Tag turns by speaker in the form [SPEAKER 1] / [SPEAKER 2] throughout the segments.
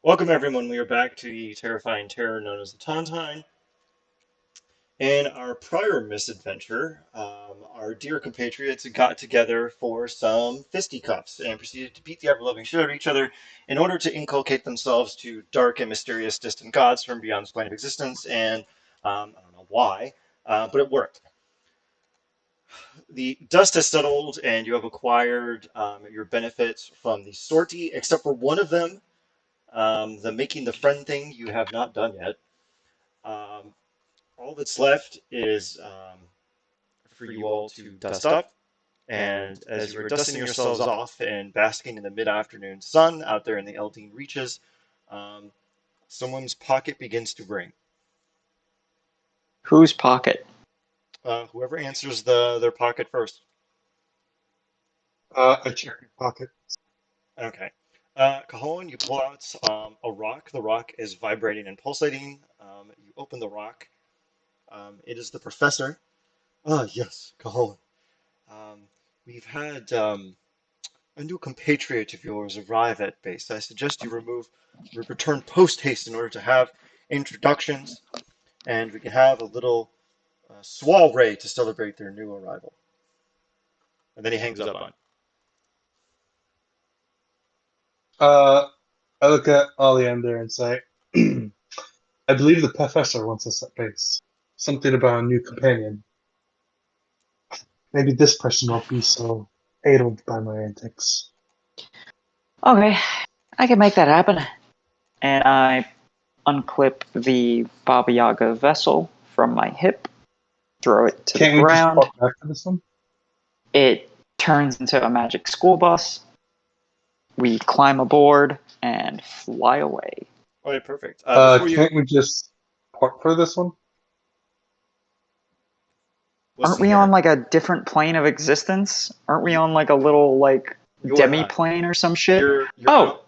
[SPEAKER 1] Welcome, everyone. We are back to the terrifying terror known as the Tontine. In our prior misadventure, our dear compatriots got together for some fisticuffs and proceeded to beat the ever-loving shit out of each other in order to inculcate themselves to dark and mysterious distant gods from beyond this plane of existence. And I don't know why, but it worked. The dust has settled, and you have acquired your benefits from the sortie, except for one of them, the making the friend thing you have not done yet. Um, all that's left is for you all to dust up. And as you are dusting yourselves off and basking in the mid afternoon sun out there in the Eldine reaches, um, someone's pocket begins to ring.
[SPEAKER 2] Whose pocket?
[SPEAKER 1] Whoever answers their pocket first.
[SPEAKER 3] I check my pocket.
[SPEAKER 1] Okay. Cajon, you pull out a rock. The rock is vibrating and pulsating. You open the rock. It is the professor. Ah, yes, Cajon. Um, we've had a new compatriot of yours arrive at base. I suggest you return post haste in order to have introductions, and we can have a little soiree to celebrate their new arrival. And then he hangs up on.
[SPEAKER 3] I look at Oleander and say, I believe the professor wants us at base. Something about a new companion. Maybe this person won't be so aided by my antics.
[SPEAKER 2] Okay, I can make that happen. And I unclip the Baba Yaga vessel from my hip, throw it to the
[SPEAKER 3] Can't we just
[SPEAKER 2] ground.
[SPEAKER 3] walk back to this one?
[SPEAKER 2] It turns into a magic school bus. We climb aboard and fly away.
[SPEAKER 1] Oh, yeah, perfect. Before you,
[SPEAKER 3] Can't we just park for this one?
[SPEAKER 2] Aren't
[SPEAKER 1] listen
[SPEAKER 2] we on
[SPEAKER 1] here.
[SPEAKER 2] like a different plane of existence? Aren't we on like a little like
[SPEAKER 1] You are not.
[SPEAKER 2] demi-plane or some shit?
[SPEAKER 1] You're
[SPEAKER 2] Oh,
[SPEAKER 1] out.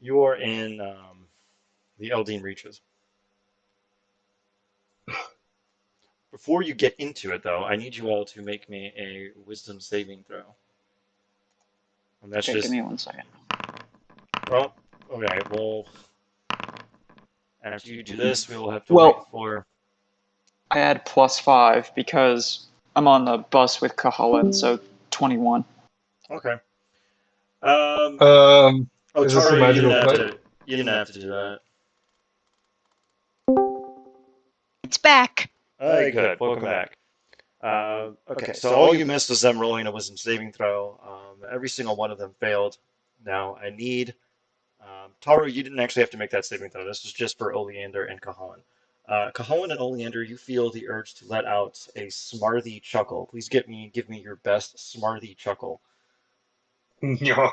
[SPEAKER 1] You are in the Eldine reaches. Before you get into it, though, I need you all to make me a wisdom saving throw. And that's
[SPEAKER 2] okay, give
[SPEAKER 1] just,
[SPEAKER 2] me 1 second.
[SPEAKER 1] well, okay, well, after you do this, we will have to wait
[SPEAKER 2] Well,
[SPEAKER 1] for.
[SPEAKER 2] I add +5 because I'm on the bus with Kahalan, so 21.
[SPEAKER 1] Okay. Um, oh,
[SPEAKER 3] Is this a
[SPEAKER 1] Taro,
[SPEAKER 3] magical effect?
[SPEAKER 1] you didn't have to do that.
[SPEAKER 4] It's back.
[SPEAKER 1] All right, good. Welcome back. Okay, so all you missed was them rolling a wisdom saving throw. Every single one of them failed. Now I need Taru. You didn't actually have to make that saving throw. This is just for Oleander and Kahan. Kahan and Oleander, you feel the urge to let out a smarthy chuckle. Please give me your best smarthy chuckle.
[SPEAKER 3] Yeah.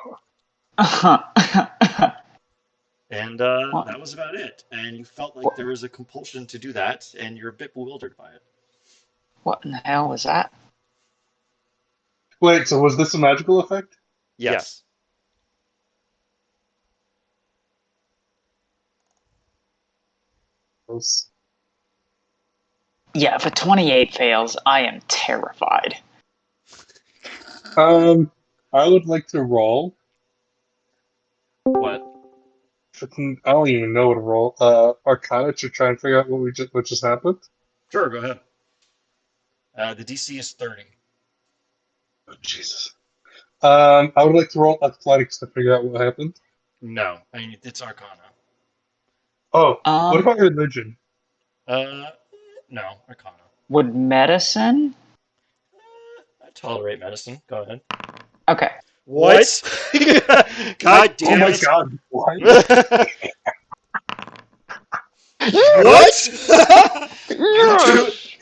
[SPEAKER 1] And
[SPEAKER 2] What?
[SPEAKER 1] that was about it. And you felt like there was a compulsion to do that, and you're a bit bewildered by it.
[SPEAKER 2] What in the hell was that?
[SPEAKER 3] Wait, so was this a magical effect?
[SPEAKER 1] Yes.
[SPEAKER 3] Yes.
[SPEAKER 2] Yeah, if a 28 fails, I am terrified.
[SPEAKER 3] I would like to roll.
[SPEAKER 1] What?
[SPEAKER 3] I don't even know what to roll. Arcana to try and figure out what just happened.
[SPEAKER 1] Sure, go ahead. The DC is 30.
[SPEAKER 3] Oh, Jesus. I would like to roll athletics to figure out what happened.
[SPEAKER 1] No, I mean it's Arcana.
[SPEAKER 3] Oh, what
[SPEAKER 2] Um,
[SPEAKER 3] about religion?
[SPEAKER 1] Uh, no, Arcana.
[SPEAKER 2] would medicine?
[SPEAKER 1] I tolerate medicine. Go ahead.
[SPEAKER 2] Okay.
[SPEAKER 1] What? God
[SPEAKER 3] Oh
[SPEAKER 1] damn
[SPEAKER 3] my
[SPEAKER 1] it!
[SPEAKER 3] god, what?
[SPEAKER 1] What?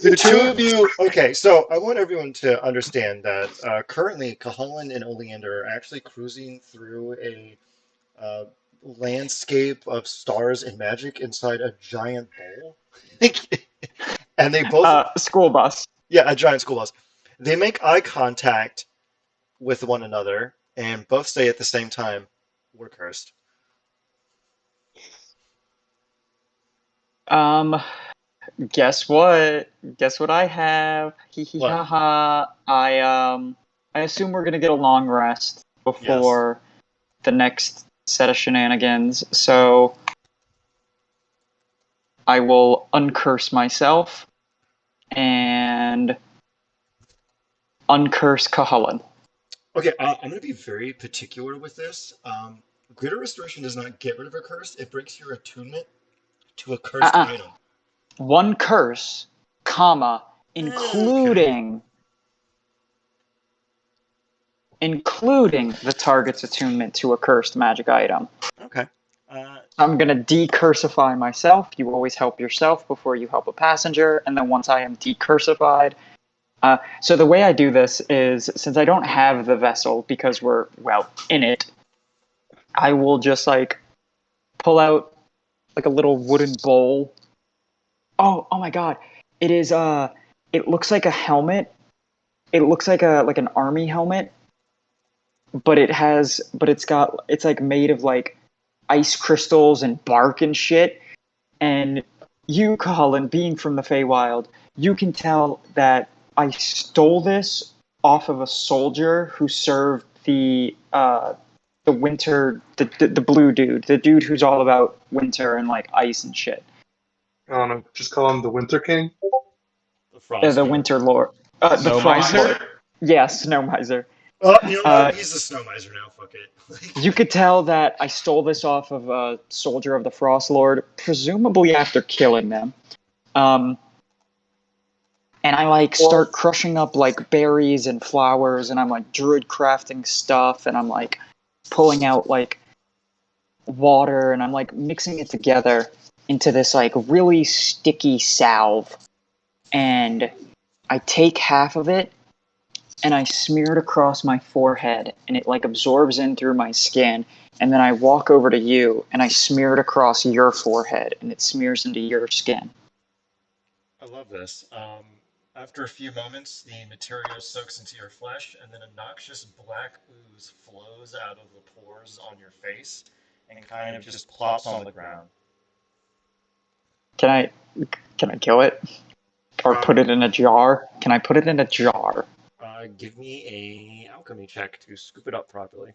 [SPEAKER 1] The two of you. Okay, so I want everyone to understand that currently Cahalan and Oleander are actually cruising through a uh, landscape of stars and magic inside a giant bowl. And they both,
[SPEAKER 2] School bus.
[SPEAKER 1] yeah, a giant school bus. They make eye contact with one another and both say at the same time, "We're cursed."
[SPEAKER 2] Um, guess what? Guess what I have? Hee hee
[SPEAKER 1] What?
[SPEAKER 2] ha ha. I assume we're gonna get a long rest
[SPEAKER 1] Yes.
[SPEAKER 2] before the next set of shenanigans. So I will uncurse myself and uncurse Kahalan.
[SPEAKER 1] Okay, I'm going to be very particular with this. Greater Restoration does not get rid of a curse, it breaks your attunement to a cursed
[SPEAKER 2] Uh-uh.
[SPEAKER 1] item.
[SPEAKER 2] One curse, comma,
[SPEAKER 1] Okay.
[SPEAKER 2] including the target's attunement to a cursed magic item.
[SPEAKER 1] Okay. Uh,
[SPEAKER 2] I'm gonna decursify myself. You always help yourself before you help a passenger, and then once I am decursified, so the way I do this is, since I don't have the vessel because we're in it, I will just pull out like a little wooden bowl. Oh my god! It is it looks like a helmet. It looks like an army helmet, but it's like made of like ice crystals and bark and shit. And you, Colin, being from the Feywild, you can tell that I stole this off of a soldier who served the winter, the blue dude, the dude who's all about winter and like ice and shit.
[SPEAKER 3] I don't know. Just call him the Winter King.
[SPEAKER 1] the Frost
[SPEAKER 2] The
[SPEAKER 1] Lord.
[SPEAKER 2] winter lord, the
[SPEAKER 3] Snow
[SPEAKER 2] frost
[SPEAKER 3] Miser.
[SPEAKER 2] lord. Yes, Snow Miser.
[SPEAKER 1] Oh, you know
[SPEAKER 2] Uh,
[SPEAKER 1] what? He's the Snow Miser now. Fuck it.
[SPEAKER 2] You could tell that I stole this off of a soldier of the Frost Lord, presumably after killing them. And I start crushing up like berries and flowers, and I'm like druid crafting stuff, and I'm like pulling out like water, and I'm like mixing it together into this like really sticky salve. And I take half of it and I smear it across my forehead, and it like absorbs in through my skin. And then I walk over to you and I smear it across your forehead, and it smears into your skin.
[SPEAKER 1] I love this. After a few moments, the material soaks into your flesh, and then a noxious black ooze flows out of the pores on your face and kind of just plops on the ground.
[SPEAKER 2] Can I can I kill it or put it
[SPEAKER 1] Probably.
[SPEAKER 2] in a jar? Can I put it in a jar?
[SPEAKER 1] Give me a alchemy check to scoop it up properly.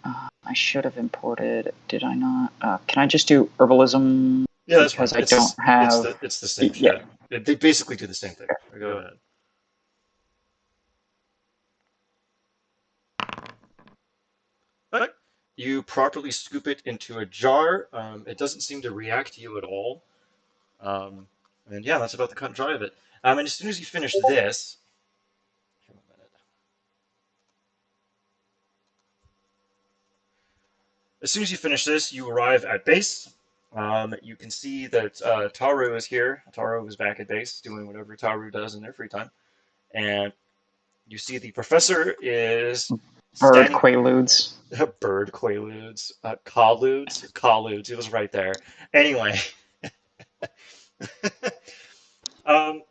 [SPEAKER 2] I should have imported. Did I not? Can I just do herbalism
[SPEAKER 1] Yeah, that's fine.
[SPEAKER 2] because I don't have?
[SPEAKER 1] It's the same
[SPEAKER 2] Yeah.
[SPEAKER 1] shit. They basically do the same thing. Go ahead. Okay. You properly scoop it into a jar. It doesn't seem to react to you at all. And yeah, that's about the cut and dry of it. And as soon as you finish this, as soon as you finish this, you arrive at base. You can see that Taru is here. Taru is back at base, doing whatever Taru does in their free time. And you see the professor is
[SPEAKER 2] Bird
[SPEAKER 1] standing.
[SPEAKER 2] quaaludes.
[SPEAKER 1] Bird quaaludes, colludes. It was right there. Anyway, um,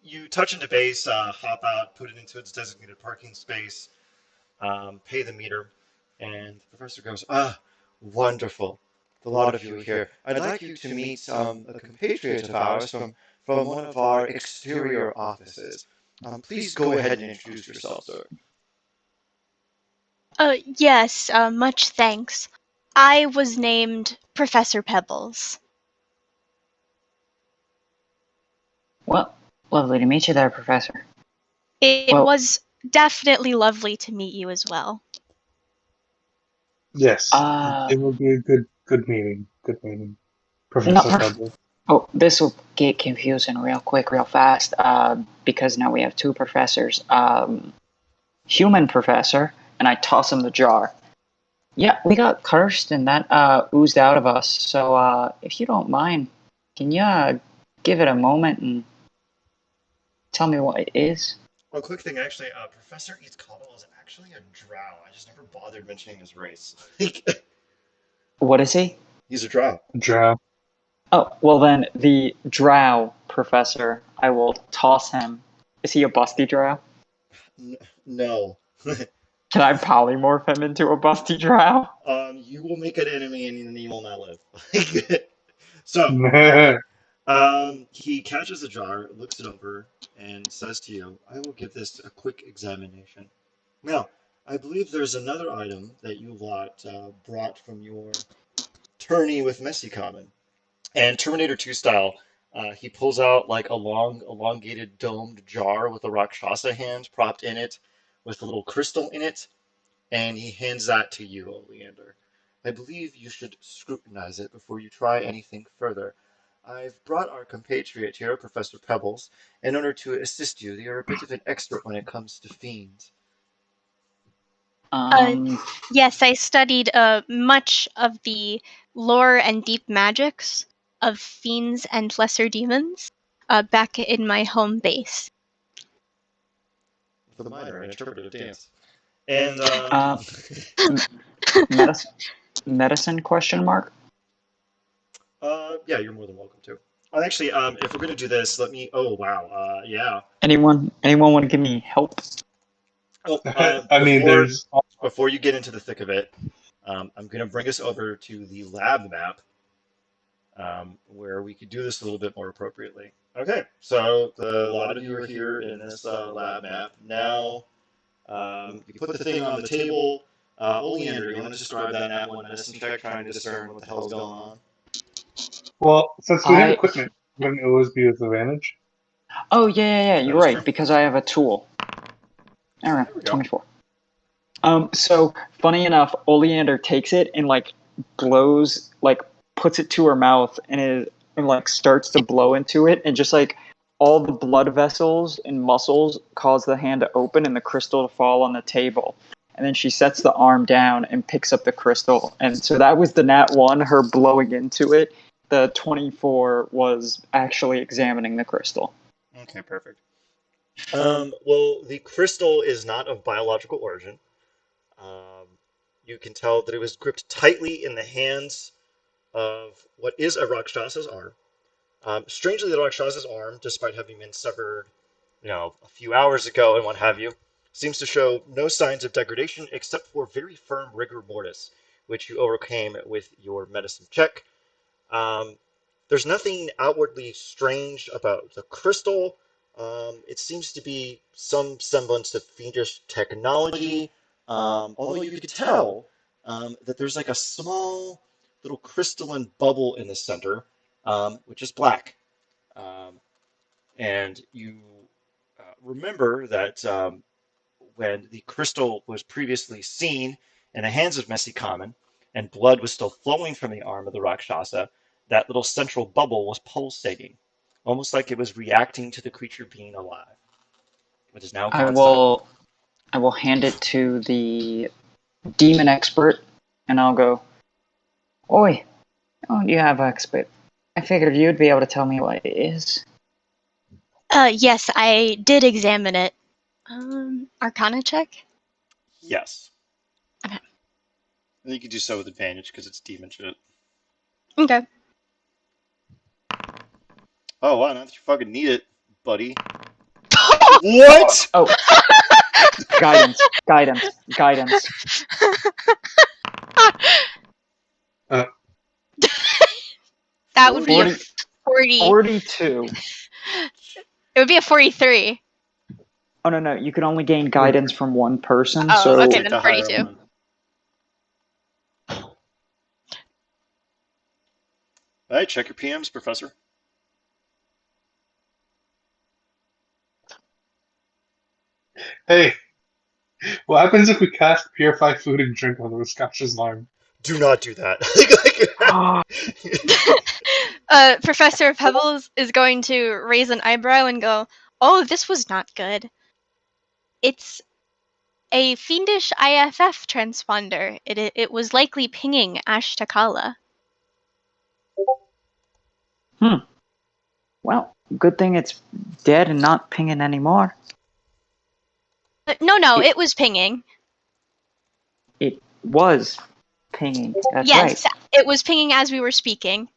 [SPEAKER 1] you touch into base, hop out, put it into its designated parking space, pay the meter, and the professor goes, "Ah, wonderful. The lot of you here. I'd like you to meet a compatriot of ours from one of our exterior offices. Please go ahead and introduce yourself, sir."
[SPEAKER 4] Yes, much thanks. I was named Professor Pebbles.
[SPEAKER 2] Well, lovely to meet you there, Professor.
[SPEAKER 4] It
[SPEAKER 2] Well,
[SPEAKER 4] was definitely lovely to meet you as well.
[SPEAKER 3] Yes,
[SPEAKER 2] uh,
[SPEAKER 3] it will be a good meeting. Good meeting,
[SPEAKER 2] no,
[SPEAKER 3] Professor Pebble.
[SPEAKER 2] oh, this will get confusing real quick, real fast, because now we have two professors. Human professor, and I toss him the jar. Yeah, we got cursed, and that oozed out of us. So, if you don't mind, can you give it a moment and tell me what it is?
[SPEAKER 1] Well, quick thing, actually, Professor Eats Cobble is actually a drow. I just never bothered mentioning his race.
[SPEAKER 2] What is he?
[SPEAKER 1] He's a drow.
[SPEAKER 3] Drow.
[SPEAKER 2] Oh, well then, the drow professor, I will toss him. Is he a busty drow?
[SPEAKER 1] No.
[SPEAKER 2] Can I polymorph him into a busty drow?
[SPEAKER 1] You will make an enemy and he will not live. So,
[SPEAKER 3] Yes.
[SPEAKER 1] he catches the jar, looks it over, and says to you, "I will give this a quick examination. Now, I believe there's another item that you lot brought from your tourney with Messi Common. And Terminator 2 style, he pulls out like a long, elongated domed jar with a Rakshasa hand propped in it with a little crystal in it, and he hands that to you, Oleander. I believe you should scrutinize it before you try anything further. I've brought our compatriot here, Professor Pebbles, in order to assist you. You're a bit of an expert when it comes to fiends.
[SPEAKER 4] Uh,
[SPEAKER 2] Um,
[SPEAKER 4] yes, I studied much of the lore and deep magics of fiends and lesser demons back in my home base.
[SPEAKER 1] With a minor in interpretive dance. And,
[SPEAKER 2] uh, m- medicine, medicine question mark?
[SPEAKER 1] yeah, you're more than welcome to. Actually, if we're going to do this, let me. Oh, wow. Yeah.
[SPEAKER 2] Anyone want to give me help?
[SPEAKER 1] Oh,
[SPEAKER 3] I mean, there's.
[SPEAKER 1] before you get into the thick of it, I'm going to bring us over to the lab map, where we could do this a little bit more appropriately. Okay, so a lot of you are here in this lab map. Now, you put the thing on the table. Oleander, you want to describe that nat one medicine check, trying to discern what the hell's going on?
[SPEAKER 3] Well, since we have
[SPEAKER 2] I.
[SPEAKER 3] equipment, wouldn't it always be with advantage?
[SPEAKER 2] Oh yeah.
[SPEAKER 1] That
[SPEAKER 2] You're
[SPEAKER 1] is
[SPEAKER 2] right
[SPEAKER 1] true.
[SPEAKER 2] because I have a tool. All right,
[SPEAKER 1] There we go.
[SPEAKER 2] 24. So funny enough, Oleander takes it and like blows, like puts it to her mouth and like starts to blow into it, and just like all the blood vessels and muscles cause the hand to open and the crystal to fall on the table. And then she sets the arm down and picks up the crystal. And so that was the nat one, her blowing into it. The 24 was actually examining the crystal.
[SPEAKER 1] Okay, perfect. Well, the crystal is not of biological origin. Um, you can tell that it was gripped tightly in the hands of what is a Rakshasa's arm. Strangely, the Rakshasa's arm, despite having been severed, a few hours ago and what have you, seems to show no signs of degradation except for very firm rigor mortis, which you overcame with your medicine check. Um, there's nothing outwardly strange about the crystal. It seems to be some semblance of fiendish technology, although you could tell that there's like a small little crystalline bubble in the center, which is black. Um, and you remember that when the crystal was previously seen in the hands of Messi Common, and blood was still flowing from the arm of the Rakshasa, that little central bubble was pulsating, almost like it was reacting to the creature being alive. It is now
[SPEAKER 2] I
[SPEAKER 1] gone silent.
[SPEAKER 2] will I will hand it to the demon expert, and I'll go, Oi, oh, you have expert. I figured you'd be able to tell me what it is.
[SPEAKER 4] Yes, I did examine it. Arcana check?
[SPEAKER 1] Yes.
[SPEAKER 4] Okay.
[SPEAKER 1] And you can do so with advantage because it's demon shit.
[SPEAKER 4] Okay.
[SPEAKER 1] Oh, wow, now that you fucking need it, buddy. What?
[SPEAKER 2] Oh, guidance.
[SPEAKER 3] Uh,
[SPEAKER 4] That would be a
[SPEAKER 2] 40,
[SPEAKER 4] 40.
[SPEAKER 2] 42.
[SPEAKER 4] It would be a 43.
[SPEAKER 2] Oh, no, you can only gain guidance from one person,
[SPEAKER 4] Oh,
[SPEAKER 2] so...
[SPEAKER 4] okay,
[SPEAKER 1] Take
[SPEAKER 4] then
[SPEAKER 1] the higher
[SPEAKER 4] 42.
[SPEAKER 1] one. All right, check your PMs, Professor.
[SPEAKER 3] hey, what happens if we cast Purify Food and Drink on the Scotch's arm?
[SPEAKER 1] Do not do that.
[SPEAKER 4] Professor Pebbles is going to raise an eyebrow and go, "Oh, this was not good. It's a fiendish IFF transponder. It was likely pinging Ashtakala."
[SPEAKER 2] Well, good thing it's dead and not pinging anymore.
[SPEAKER 4] No,
[SPEAKER 2] It,
[SPEAKER 4] it was pinging.
[SPEAKER 2] it was pinging, that's right.
[SPEAKER 4] Yes, it was pinging as we were speaking.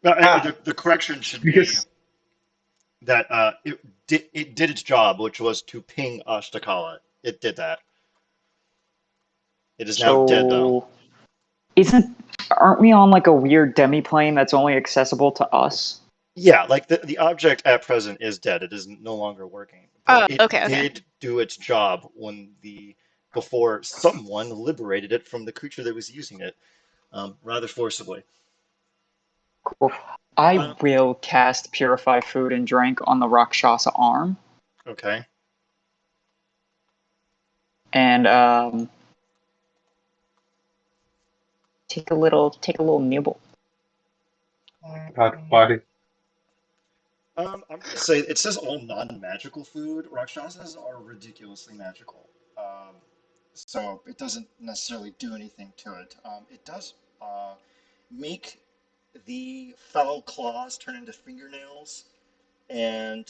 [SPEAKER 1] No,
[SPEAKER 3] Ah,
[SPEAKER 1] the correction should be
[SPEAKER 3] because
[SPEAKER 1] that it did its job, which was to ping Ashtakala. It did that. It is now dead, though.
[SPEAKER 2] So, aren't we on like a weird demi-plane that's only accessible to us?
[SPEAKER 1] Yeah, like the object at present is dead. It is no longer working, but
[SPEAKER 4] Oh,
[SPEAKER 1] it
[SPEAKER 4] okay, okay.
[SPEAKER 1] did do its job before someone liberated it from the creature that was using it, rather forcibly.
[SPEAKER 2] Cool. I
[SPEAKER 1] Um,
[SPEAKER 2] will cast Purify Food and Drink on the Rakshasa arm,
[SPEAKER 1] okay.
[SPEAKER 2] and take a little nibble.
[SPEAKER 3] God, body.
[SPEAKER 1] I'm gonna say it says all non-magical food. Rakshasas are ridiculously magical, so it doesn't necessarily do anything to it. It does make the foul claws turn into fingernails, and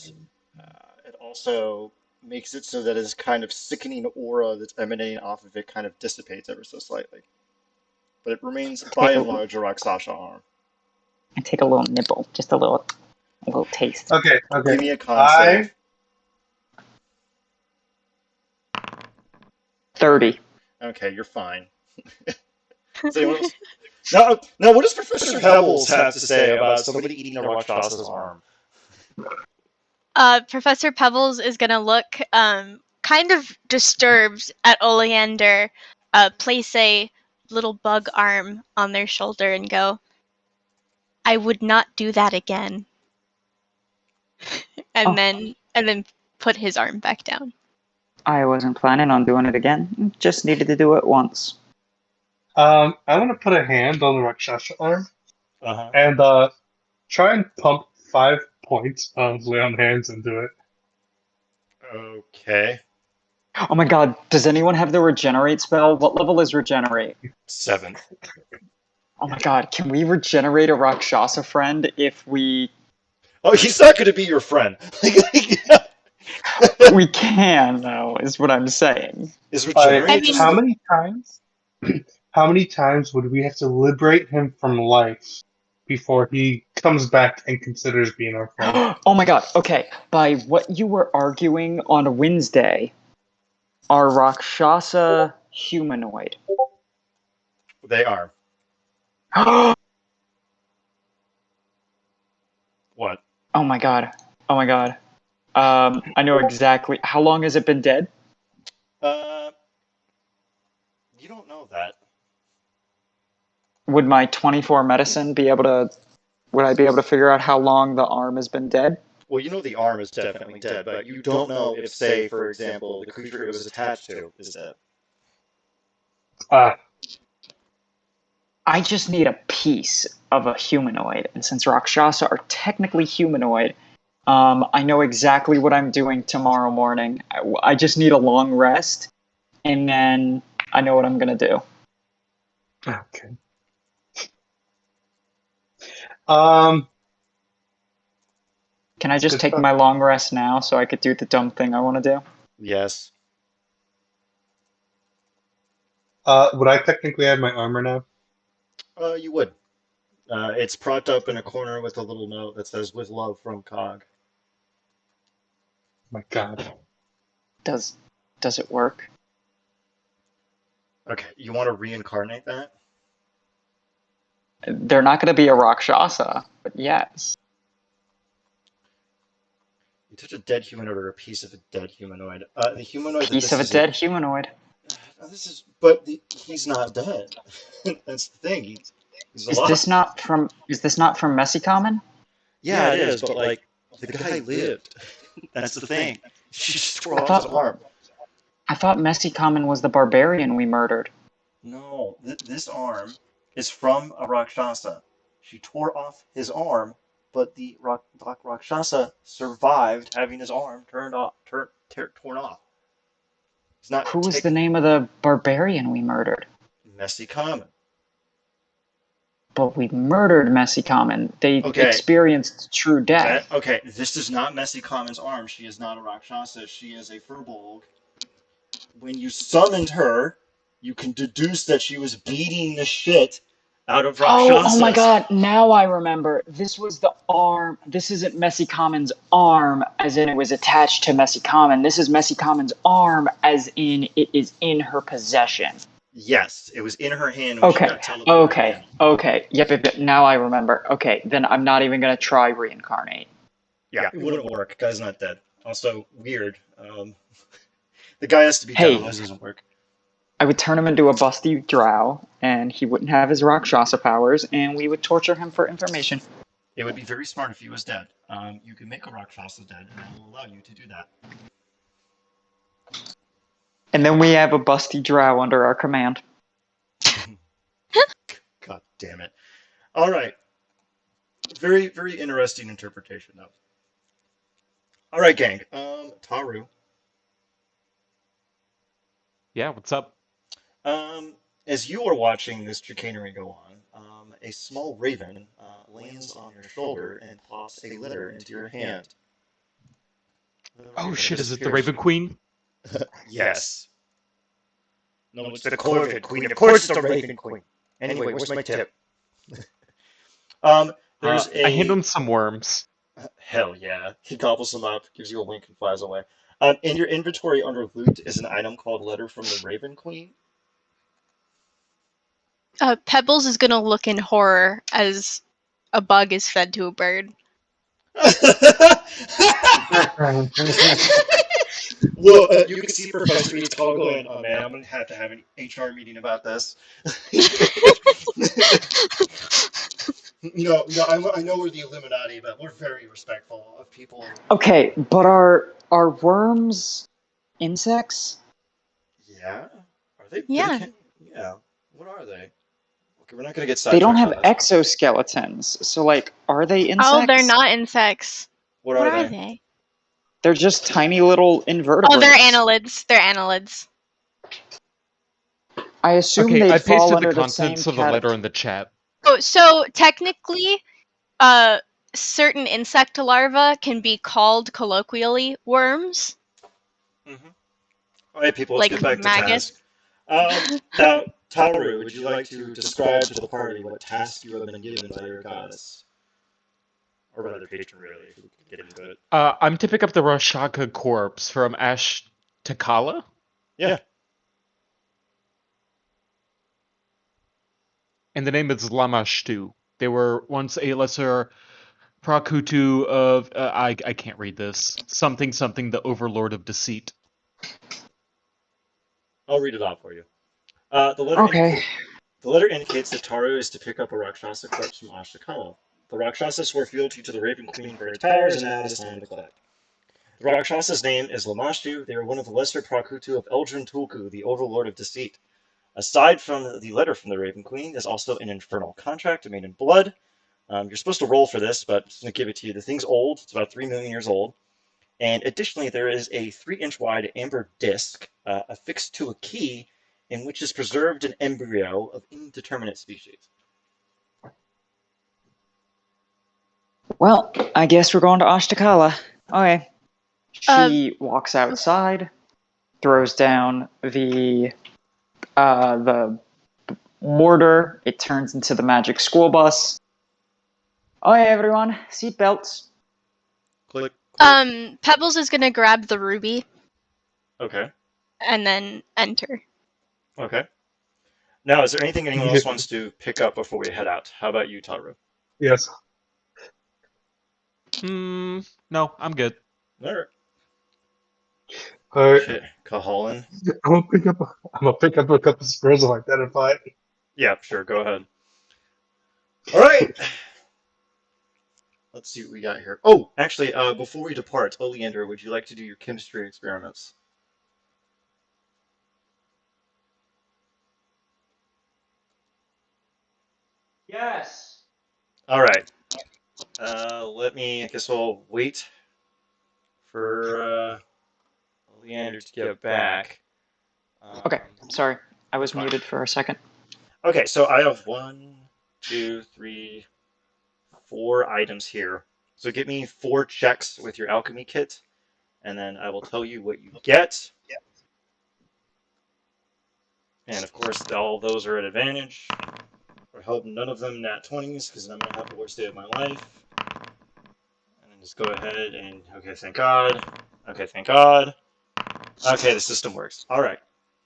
[SPEAKER 1] it also makes it so that his kind of sickening aura that's emanating off of it kind of dissipates ever so slightly. But it remains by
[SPEAKER 2] Take
[SPEAKER 1] and
[SPEAKER 2] a
[SPEAKER 1] large a Rakshasa arm.
[SPEAKER 2] take a little nibble, just a little taste.
[SPEAKER 3] Okay, okay.
[SPEAKER 1] Give me a con
[SPEAKER 3] I
[SPEAKER 1] save.
[SPEAKER 2] 30.
[SPEAKER 1] Okay, you're fine. Is anyone else? Now, what does Professor Pebbles have to say about somebody eating a Rakshasa's arm?
[SPEAKER 4] Professor Pebbles is gonna look kind of disturbed at Oleander, place a little bug arm on their shoulder and go, I would not do that again.
[SPEAKER 2] Oh,
[SPEAKER 4] And then put his arm back down.
[SPEAKER 2] I wasn't planning on doing it again. Just needed to do it once.
[SPEAKER 3] I want to put a hand on the Rakshasa arm
[SPEAKER 1] Uh-huh.
[SPEAKER 3] and try and pump 5 points of lay on hands into it.
[SPEAKER 1] Okay.
[SPEAKER 2] Oh my god, does anyone have the regenerate spell? What level is regenerate?
[SPEAKER 1] 7.
[SPEAKER 2] Oh my god, can we regenerate a Rakshasa friend if we...
[SPEAKER 1] Oh, he's not going to be your friend.
[SPEAKER 2] We can, though, is what I'm saying.
[SPEAKER 1] Is
[SPEAKER 4] I
[SPEAKER 1] regenerate just
[SPEAKER 4] mean,
[SPEAKER 3] How many times? How many times would we have to liberate him from life before he comes back and considers being our friend?
[SPEAKER 2] Oh my god, okay. By what you were arguing on Wednesday, are Rakshasa humanoid?
[SPEAKER 1] they are?
[SPEAKER 2] Oh
[SPEAKER 1] What?
[SPEAKER 2] my god. Oh my god. I know exactly. How long has it been dead?
[SPEAKER 1] Uh, you don't know that.
[SPEAKER 2] Would my 24 medicine be able to... Would I be able to figure out how long the arm has been dead?
[SPEAKER 1] Well, you know the arm is definitely dead, but you don't know if, say, for example, the creature it was attached to is dead.
[SPEAKER 3] Ah,
[SPEAKER 2] I just need a piece of a humanoid, and since Rakshasa are technically humanoid, I know exactly what I'm doing tomorrow morning. I just need a long rest, and then I know what I'm gonna do.
[SPEAKER 3] okay. Um,
[SPEAKER 2] Can I just
[SPEAKER 3] good
[SPEAKER 2] take
[SPEAKER 3] stuff.
[SPEAKER 2] my long rest now so I could do the dumb thing I want to do?
[SPEAKER 1] Yes.
[SPEAKER 3] Would I technically have my armor now?
[SPEAKER 1] You would. It's propped up in a corner with a little note that says "With love from Cog."
[SPEAKER 3] My God.
[SPEAKER 2] Does it work?
[SPEAKER 1] Okay, you want to reincarnate that?
[SPEAKER 2] They're not gonna be a Rakshasa, but yes.
[SPEAKER 1] You touch a dead humanoid or a piece of a dead humanoid. The humanoid that
[SPEAKER 2] Piece
[SPEAKER 1] this
[SPEAKER 2] of a
[SPEAKER 1] is.
[SPEAKER 2] dead humanoid.
[SPEAKER 1] He's not dead. That's the thing. He's
[SPEAKER 2] Is
[SPEAKER 1] alive.
[SPEAKER 2] this not from? Is this not from Messicommon?
[SPEAKER 1] Yeah, it is, but like the guy lived. That's the thing. She just tore
[SPEAKER 2] I
[SPEAKER 1] off his
[SPEAKER 2] thought
[SPEAKER 1] arm.
[SPEAKER 2] I thought Messicommon was the barbarian we murdered.
[SPEAKER 1] No, this arm is from a Rakshasa. She tore off his arm, but the Rakshasa survived having his arm torn off. He's not
[SPEAKER 2] Who was the name of the barbarian we murdered?
[SPEAKER 1] messy common.
[SPEAKER 2] But we murdered Messicommon. They
[SPEAKER 1] Okay,
[SPEAKER 2] experienced true death.
[SPEAKER 1] okay. This is not messy common's arm. She is not a Rakshasa. She is a Furbolg. When you summoned her, you can deduce that she was beating the shit out of
[SPEAKER 2] Oh my
[SPEAKER 1] Rakshasas.
[SPEAKER 2] god, now I remember. This was the arm. This isn't Messicommon's arm, as in it was attached to Messicommon. This is Messicommon's arm, as in it is in her possession.
[SPEAKER 1] Yes, it was in her hand when she
[SPEAKER 2] Okay,
[SPEAKER 1] got teleported
[SPEAKER 2] okay,
[SPEAKER 1] in.
[SPEAKER 2] okay. Yep. Now I remember. Okay, then I'm not even gonna try reincarnate.
[SPEAKER 1] Yeah, it wouldn't work. Guy's not dead. Also, weird. The guy has to be dead,
[SPEAKER 2] Hey,
[SPEAKER 1] otherwise it doesn't work.
[SPEAKER 2] I would turn him into a busty drow, and he wouldn't have his Rakshasa powers, and we would torture him for information.
[SPEAKER 1] It would be very smart if he was dead. You can make a Rakshasa dead, and I will allow you to do that.
[SPEAKER 2] And then we have a busty drow under our command.
[SPEAKER 1] God damn it. All right. Very, very interesting interpretation, though. All right, gang. Taru.
[SPEAKER 5] Yeah, what's up?
[SPEAKER 1] Um, as you are watching this chicanery go on, a small raven lands on your shoulder and pops a letter into your hand. The
[SPEAKER 5] Oh
[SPEAKER 1] raven
[SPEAKER 5] shit, is it the
[SPEAKER 1] disappears.
[SPEAKER 5] Raven Queen?
[SPEAKER 1] Yes. No, it's the Corvid Queen. Of course it's the Raven Queen. Anyway, where's my tip? There's
[SPEAKER 5] I hand
[SPEAKER 1] a
[SPEAKER 5] him some worms.
[SPEAKER 1] hell yeah. He gobbles them up, gives you a wink, and flies away. In your inventory under loot is an item called Letter from the Raven Queen.
[SPEAKER 4] Pebbles is gonna look in horror as a bug is fed to a bird.
[SPEAKER 1] Well, you can see Professor Eats Call going, oh man, I'm going to have an HR meeting about this. I know we're the Illuminati, but we're very respectful of people.
[SPEAKER 2] Okay, but are worms insects?
[SPEAKER 1] Yeah? Are they
[SPEAKER 4] Yeah.
[SPEAKER 1] Yeah. What are they? Okay, we're not going to get
[SPEAKER 2] They don't
[SPEAKER 1] sidetracked
[SPEAKER 2] have
[SPEAKER 1] on this.
[SPEAKER 2] exoskeletons, so like, are they insects?
[SPEAKER 4] Oh, they're not insects.
[SPEAKER 1] What
[SPEAKER 4] What
[SPEAKER 1] are
[SPEAKER 4] are
[SPEAKER 1] they?
[SPEAKER 4] they?
[SPEAKER 2] They're just tiny little invertebrates.
[SPEAKER 4] Oh, they're annelids. They're annelids.
[SPEAKER 2] I assume
[SPEAKER 5] Okay,
[SPEAKER 2] they'd
[SPEAKER 5] I
[SPEAKER 2] fall
[SPEAKER 5] pasted the
[SPEAKER 2] under the same
[SPEAKER 5] contents of the letter in the chat.
[SPEAKER 4] Oh, so technically, certain insect larvae can be called colloquially worms,
[SPEAKER 1] Mm-hmm. All right, people, let's
[SPEAKER 4] like
[SPEAKER 1] get back to task.
[SPEAKER 4] maggots.
[SPEAKER 1] Now, Taru, would you like to describe to the party what task you have been given by your goddess? Or rather, patron, really, if we could get into it.
[SPEAKER 5] I'm to pick up the Rashaka corpse from Ash Takala.
[SPEAKER 1] Yeah.
[SPEAKER 5] And the name is Lamashtu. They were once a lesser Prakutu of I can't read this. Something the Overlord of Deceit.
[SPEAKER 1] I'll read it off for you. The letter indicates that Taru is to pick up a Rakshasa corpse from Ashtakala. The Rakshasa swore fealty to the Raven Queen for its powers, and now it is time to collect. The Rakshasa's name is Lamashtu. They are one of the lesser Prakutu of Eldrin Tulku, the Overlord of Deceit. Aside from the letter from the Raven Queen, there's also an infernal contract made in blood. You're supposed to roll for this, but I'm just going to give it to you. The thing's old. It's about 3 million years old. And additionally, there is a 3-inch wide amber disc affixed to a key in which is preserved an embryo of indeterminate species.
[SPEAKER 2] Well, I guess we're going to Ashtakala. Okay.
[SPEAKER 4] Uh,
[SPEAKER 2] She walks outside, throws down the mortar. It turns into the magic school bus. Okay, everyone, seatbelts.
[SPEAKER 1] Click, click.
[SPEAKER 4] Pebbles is gonna grab the ruby
[SPEAKER 1] Okay.
[SPEAKER 4] and then enter.
[SPEAKER 1] Okay. Now, is there anything anyone else wants to pick up before we head out? How about you, Taru?
[SPEAKER 3] Yes.
[SPEAKER 5] No, I'm good.
[SPEAKER 1] All right.
[SPEAKER 3] All right.
[SPEAKER 1] Okay. Kahalan.
[SPEAKER 3] I'm gonna pick up a couple squares and identify it.
[SPEAKER 1] Yeah, sure. Go ahead. All right. Let's see what we got here. Oh, actually, before we depart, Oleander, would you like to do your chemistry experiments?
[SPEAKER 2] Yes.
[SPEAKER 1] All right. I guess we'll wait for Leander to get back.
[SPEAKER 2] Okay, sorry. I was
[SPEAKER 1] fine.
[SPEAKER 2] muted for a second.
[SPEAKER 1] Okay, so I have 1, 2, 3, 4 items here. So give me 4 checks with your alchemy kit, and then I will tell you what you get. And of course, all those are at advantage. I hope none of them nat 20s, because I'm going to have the worst day of my life. And then just go ahead and, okay, thank God. Okay, thank God. Okay, the system works. All right.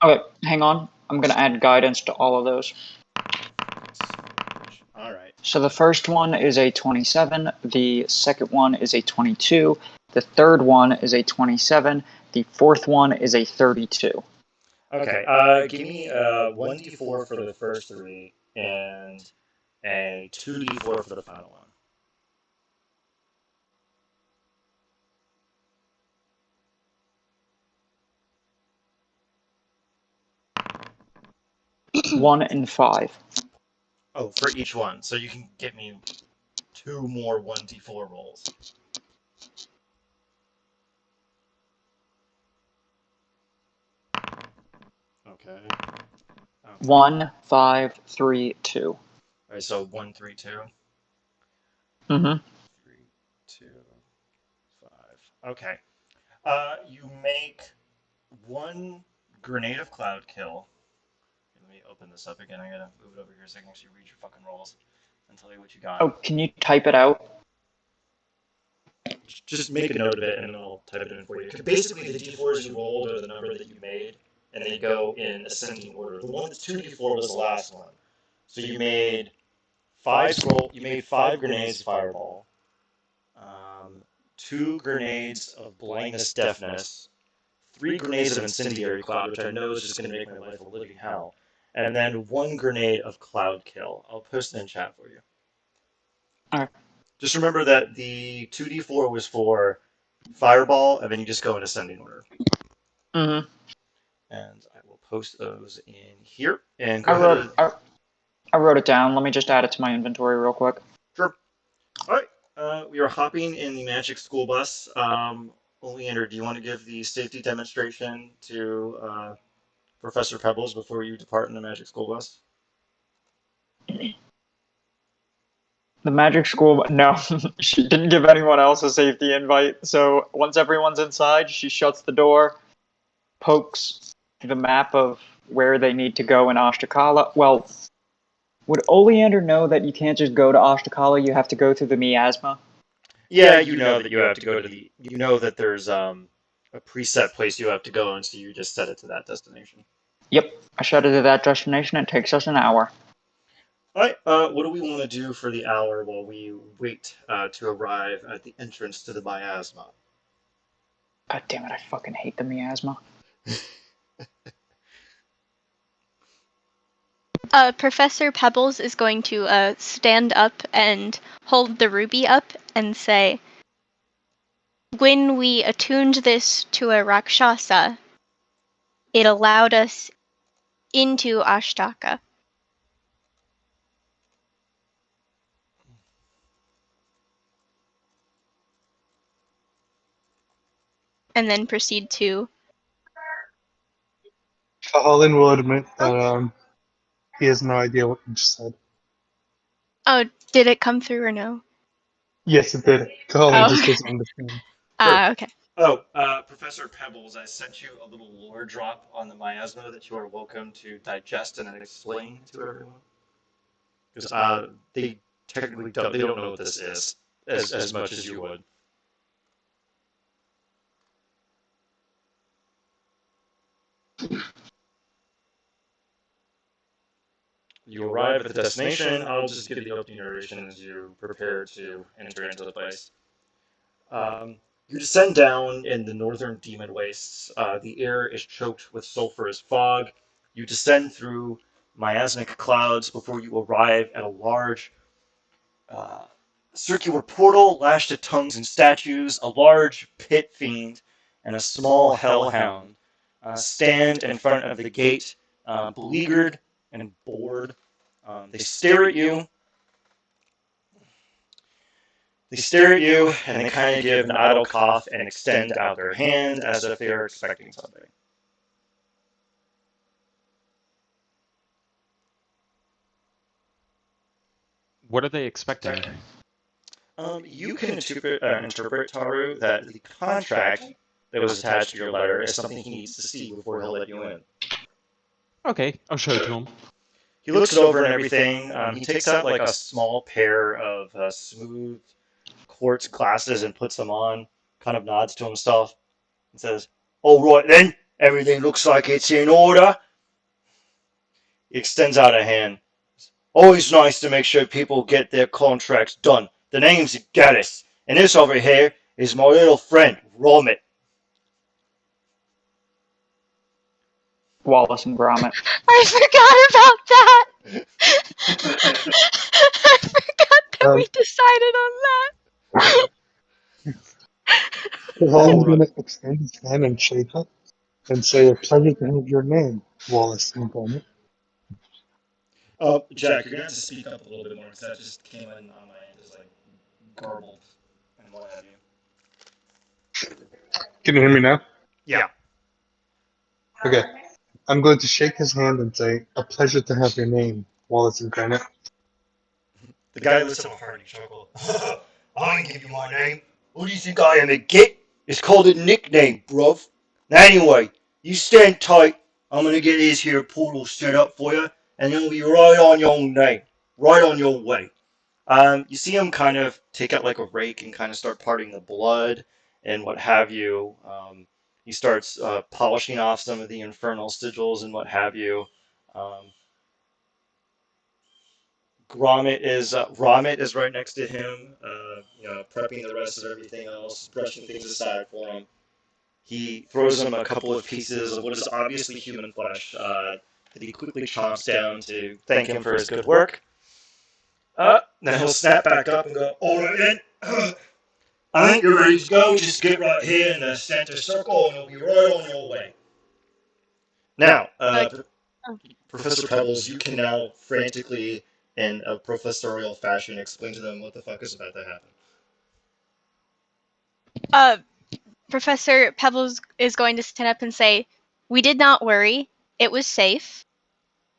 [SPEAKER 2] Okay, hang on. I'm going to add guidance to all of those.
[SPEAKER 1] All right.
[SPEAKER 2] So the first one is a 27, the second one is a 22, the third one is a 27, the fourth one is a 32.
[SPEAKER 1] Okay. Give me 1d4 for the first three and a 2d4 for the final one.
[SPEAKER 2] One and five.
[SPEAKER 1] Oh, for each one. So you can get me 2 more 1d4 rolls. Okay.
[SPEAKER 2] 1, 5, 3, 2.
[SPEAKER 1] All right, so 1, 3, 2.
[SPEAKER 2] Mm-hmm.
[SPEAKER 1] 3, 2, 5. Okay. You make 1 grenade of cloud kill. Let me open this up again. I gotta move it over here so I can actually read your fucking rolls and tell you what you got.
[SPEAKER 2] Oh, can you type it out?
[SPEAKER 1] Just make a note of it and then I'll type it in for you. Basically, the d4s you rolled are the number that you made, and they go in ascending order. The 2d4 was the last one. So you made 5 grenades of fireball, 2 grenades of blindness deafness, 3 grenades of incendiary cloud, which I know is just going to make my life a living hell, and then 1 grenade of cloud kill. I'll post it in chat for you.
[SPEAKER 2] Alright.
[SPEAKER 1] Just remember that the 2d4 was for fireball, and then you just go in ascending order.
[SPEAKER 2] Mm-hmm.
[SPEAKER 1] And I will post those in here. And go ahead.
[SPEAKER 2] I wrote it down. Let me just add it to my inventory real quick.
[SPEAKER 1] Sure. All right. We are hopping in the Magic School Bus. Oleander, do you want to give the safety demonstration to Professor Pebbles before you depart in the Magic School Bus?
[SPEAKER 2] The Magic School... No, she didn't give anyone else a safety invite. So once everyone's inside, she shuts the door, pokes the map of where they need to go in Ashtakala. Well, would Oleander know that you can't just go to Ashtakala, you have to go through the miasma?
[SPEAKER 1] Yeah, you know that you have to go to the. You know that there's a preset place you have to go, and so you just set it to that destination.
[SPEAKER 2] Yep, I shut it to that destination. It takes us an hour.
[SPEAKER 1] All right. What do we want to do for the hour while we wait to arrive at the entrance to the miasma?
[SPEAKER 2] God damn it! I fucking hate the miasma.
[SPEAKER 4] Professor Pebbles is going to stand up and hold the ruby up and say, when we attuned this to a Rakshasa, it allowed us into Ashtaka. And then proceed to...
[SPEAKER 3] Colin will admit that he has no idea what you just said.
[SPEAKER 4] Oh, did it come through or no?
[SPEAKER 3] Yes, it did. Colin
[SPEAKER 4] Oh.
[SPEAKER 3] just doesn't understand.
[SPEAKER 4] Okay.
[SPEAKER 1] Oh, Professor Pebbles, I sent you a little lore drop on the miasma that you are welcome to digest and explain to everyone. Because they technically don't know what this is as much as you would. You arrive at the destination. I'll just give the opening narration as you prepare to enter into the place. You descend down in the northern demon wastes. The air is choked with sulfurous fog. You descend through miasmic clouds before you arrive at a large circular portal lashed to tongues and statues. A large pit fiend and a small hellhound stand in front of the gate, beleaguered and bored. They stare at you. They stare at you, and they kind of give an idle cough and extend out their hand as if they are expecting something.
[SPEAKER 5] What are they expecting?
[SPEAKER 1] You can interpret, Taru, that the contract that was attached to your letter is something he needs to see before he'll let you in.
[SPEAKER 5] Okay, I'll show it to him.
[SPEAKER 1] He looks it over and everything. He takes out like a small pair of smooth quartz glasses and puts them on, kind of nods to himself, and says, "All right then, everything looks like it's in order." He extends out a hand. Always nice to make sure people get their contracts done. The name's Gaddis, and this over here is my little friend, Romit.
[SPEAKER 2] Wallace and Gromit.
[SPEAKER 4] I forgot about that. I forgot that
[SPEAKER 3] Um,
[SPEAKER 4] we decided on that.
[SPEAKER 3] Colin's
[SPEAKER 1] Alright.
[SPEAKER 3] gonna extend his hand and shake it and say, "A pleasure to have your name, Wallace and Gromit."
[SPEAKER 1] Jack, you're gonna have to speak up a little bit more because that just came in on my end as like garbled and what have you.
[SPEAKER 3] Can you hear me now?
[SPEAKER 1] Yeah.
[SPEAKER 3] Okay. I'm going to shake his hand and say, "A pleasure to have your name, Wallace and Gromit."
[SPEAKER 1] The guy lets out a hearty chuckle. I ain't give you my name. Who do you think I am, a git? It's called a nickname, bruv. Now anyway, you stand tight. I'm gonna get this here portal set up for you, and you'll be right on your name, right on your way. You see him kind of take out like a rake and kind of start parting the blood and what have you. He starts polishing off some of the infernal sigils and what have you. Um, Gromit is right next to him, prepping the rest of everything else, brushing things aside for him. He throws him a couple of pieces of what is obviously human flesh that he quickly chomps down to thank him for his good work. Then he'll snap back up and go, "All right then, I think you're ready to go. Just get right here in the center circle, and you'll be right on your way." Now,
[SPEAKER 4] Like,
[SPEAKER 1] Professor Pebbles, you can now frantically, in a professorial fashion, explain to them what the fuck is about to happen.
[SPEAKER 4] uh, Professor Pebbles is going to stand up and say, "We did not worry. It was safe.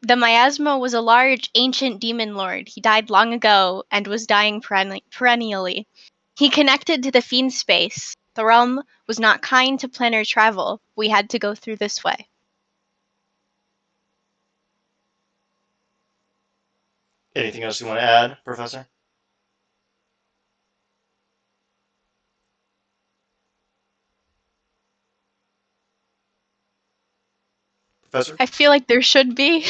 [SPEAKER 4] The miasma was a large, ancient demon lord. He died long ago and was dying perennially. He connected to the fiend space. The realm was not kind to planar travel. We had to go through this way."
[SPEAKER 1] Anything else you want to add, Professor? Professor?
[SPEAKER 4] I feel like there should be,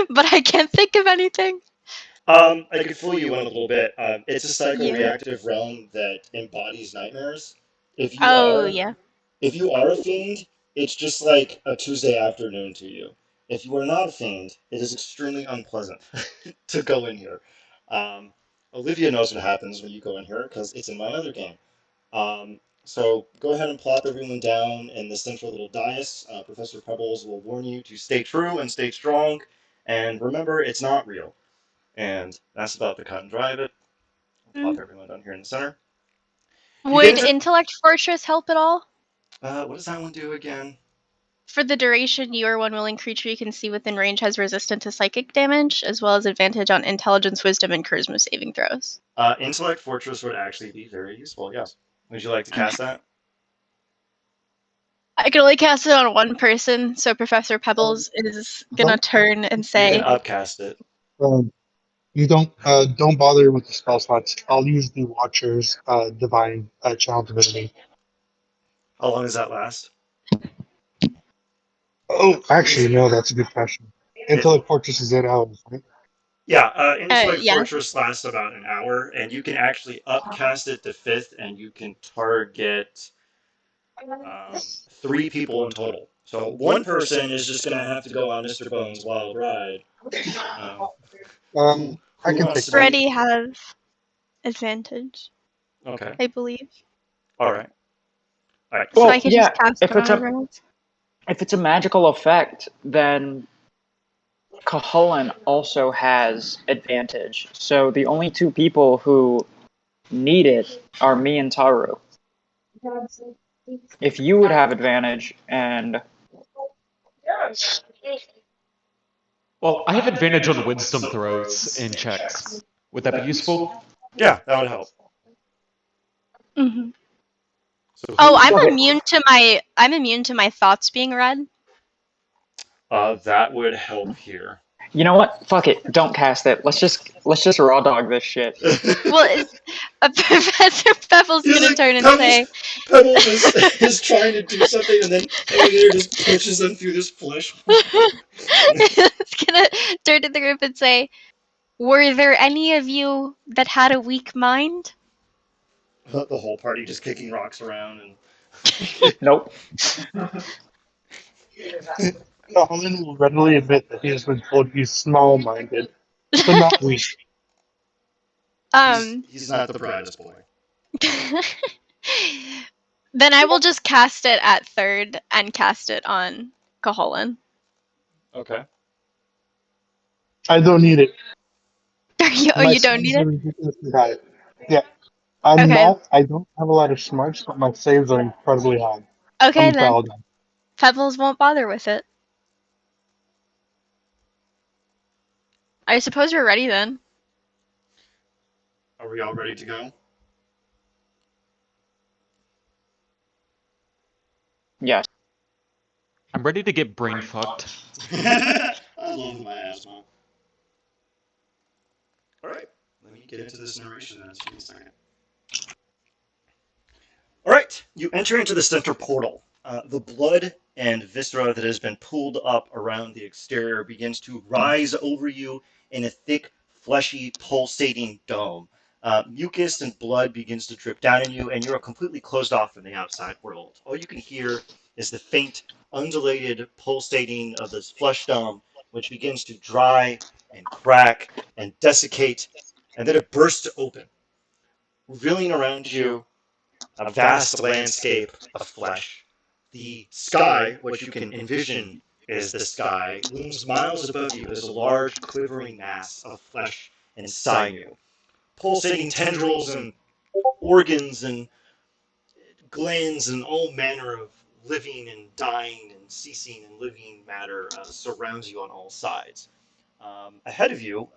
[SPEAKER 4] but I can't think of anything.
[SPEAKER 1] I could fool you in a little bit. It's a
[SPEAKER 4] Yeah.
[SPEAKER 1] psychoreactive realm that embodies nightmares. If you
[SPEAKER 4] Oh,
[SPEAKER 1] are
[SPEAKER 4] yeah.
[SPEAKER 1] if you are a fiend, it's just like a Tuesday afternoon to you. If you are not a fiend, it is extremely unpleasant to go in here. Um, Olivia knows what happens when you go in here because it's in my other game. So go ahead and plop everyone down in the central little dais. Professor Pebbles will warn you to stay true and stay strong, and remember, it's not real. And that's about the cut and dry of it. I'll plop
[SPEAKER 4] Mm.
[SPEAKER 1] everyone down here in the center. You get
[SPEAKER 4] Would
[SPEAKER 1] into
[SPEAKER 4] Intellect Fortress help at all?
[SPEAKER 1] what does that one do again?
[SPEAKER 4] For the duration, you or one willing creature you can see within range has resistance to psychic damage, as well as advantage on intelligence, wisdom, and charisma saving throws.
[SPEAKER 1] Intellect Fortress would actually be very useful. Yes. Would you like to cast that?
[SPEAKER 4] I can only cast it on one person, so Professor
[SPEAKER 3] Um,
[SPEAKER 4] Pebbles is gonna
[SPEAKER 3] don't
[SPEAKER 4] turn and
[SPEAKER 1] You can
[SPEAKER 4] say,
[SPEAKER 1] upcast it.
[SPEAKER 3] you don't bother with the spell slots. I'll use the Watcher's divine challenge ability.
[SPEAKER 1] How long does that last?
[SPEAKER 3] Oh, actually, no, that's a good question.
[SPEAKER 1] It,
[SPEAKER 3] Intellect Fortress is 8 hours, right?
[SPEAKER 1] yeah, Intellect
[SPEAKER 4] yeah.
[SPEAKER 1] Fortress lasts about an hour, and you can actually upcast it to fifth, and you can target three people in total. So one person is just going to have to go on Mr. Bones' wild ride. Um, who
[SPEAKER 3] I
[SPEAKER 1] who
[SPEAKER 3] can
[SPEAKER 1] wants
[SPEAKER 3] take
[SPEAKER 1] to
[SPEAKER 3] that.
[SPEAKER 1] be?
[SPEAKER 4] Already have advantage,
[SPEAKER 1] Okay.
[SPEAKER 4] I believe.
[SPEAKER 1] All right. All right.
[SPEAKER 4] So I
[SPEAKER 2] Well,
[SPEAKER 1] So
[SPEAKER 4] could just
[SPEAKER 2] yeah,
[SPEAKER 4] cast it
[SPEAKER 2] if
[SPEAKER 4] on
[SPEAKER 2] it's a
[SPEAKER 4] everyone else.
[SPEAKER 2] magical effect, then Caholen also has advantage. So the only two people who need it are me and Taru. If you would have advantage, and
[SPEAKER 5] Well, I have advantage on wisdom throws and checks. Would that be useful?
[SPEAKER 1] yeah, that would help.
[SPEAKER 4] Hmm.
[SPEAKER 1] So
[SPEAKER 4] Oh,
[SPEAKER 1] who?
[SPEAKER 4] I'm immune to my thoughts being read.
[SPEAKER 1] That would help here.
[SPEAKER 2] you know what? Fuck it, don't cast it. Let's just raw dog this shit.
[SPEAKER 4] Well, Professor Pebbles
[SPEAKER 1] He's
[SPEAKER 4] gonna
[SPEAKER 1] like
[SPEAKER 4] turn and
[SPEAKER 1] Pebbles.
[SPEAKER 4] say,
[SPEAKER 1] Pebbles is trying to do something, and then Alligator just pushes them through this flesh wound.
[SPEAKER 4] it's gonna at the group and say, "Were there any of you that had a weak mind?"
[SPEAKER 1] The whole party just kicking rocks around and.
[SPEAKER 2] Nope.
[SPEAKER 3] Colin will readily admit that he has been told he's small-minded, but not weak.
[SPEAKER 1] He's not the brightest boy.
[SPEAKER 4] Then I will just cast it at third and cast it on Caholan.
[SPEAKER 1] Okay.
[SPEAKER 3] I don't need it. My
[SPEAKER 4] You don't
[SPEAKER 3] saves
[SPEAKER 4] need
[SPEAKER 3] are
[SPEAKER 4] it?
[SPEAKER 3] ridiculously high. Yeah,
[SPEAKER 4] Okay.
[SPEAKER 3] I don't have a lot of smarts, but my saves are incredibly high. I'm
[SPEAKER 4] Okay
[SPEAKER 3] a
[SPEAKER 4] then.
[SPEAKER 3] paladin.
[SPEAKER 4] Pebbles won't bother with it. I suppose we're ready then.
[SPEAKER 1] Are we all ready to go?
[SPEAKER 2] Yes.
[SPEAKER 5] I'm ready to get brain fucked.
[SPEAKER 1] I love my asthma. All right, let me get into this narration then. Just give me a second. All right, you enter into the center portal. The blood and viscera that has been pulled up around the exterior begins to rise over you in a thick, fleshy, pulsating dome. Mucus and blood begins to drip down on you, and you are completely closed off from the outside world. All you can hear is the faint, undulated pulsating of this flesh dome, which begins to dry and crack and desiccate, and then it bursts open, revealing around you a vast landscape of flesh. The sky, which you can envision is the sky, looms miles above you as a large, quivering mass of flesh and sinew. Pulsating tendrils and organs and glands and all manner of living and dying and ceasing and living matter surrounds you on all sides. Ahead of you,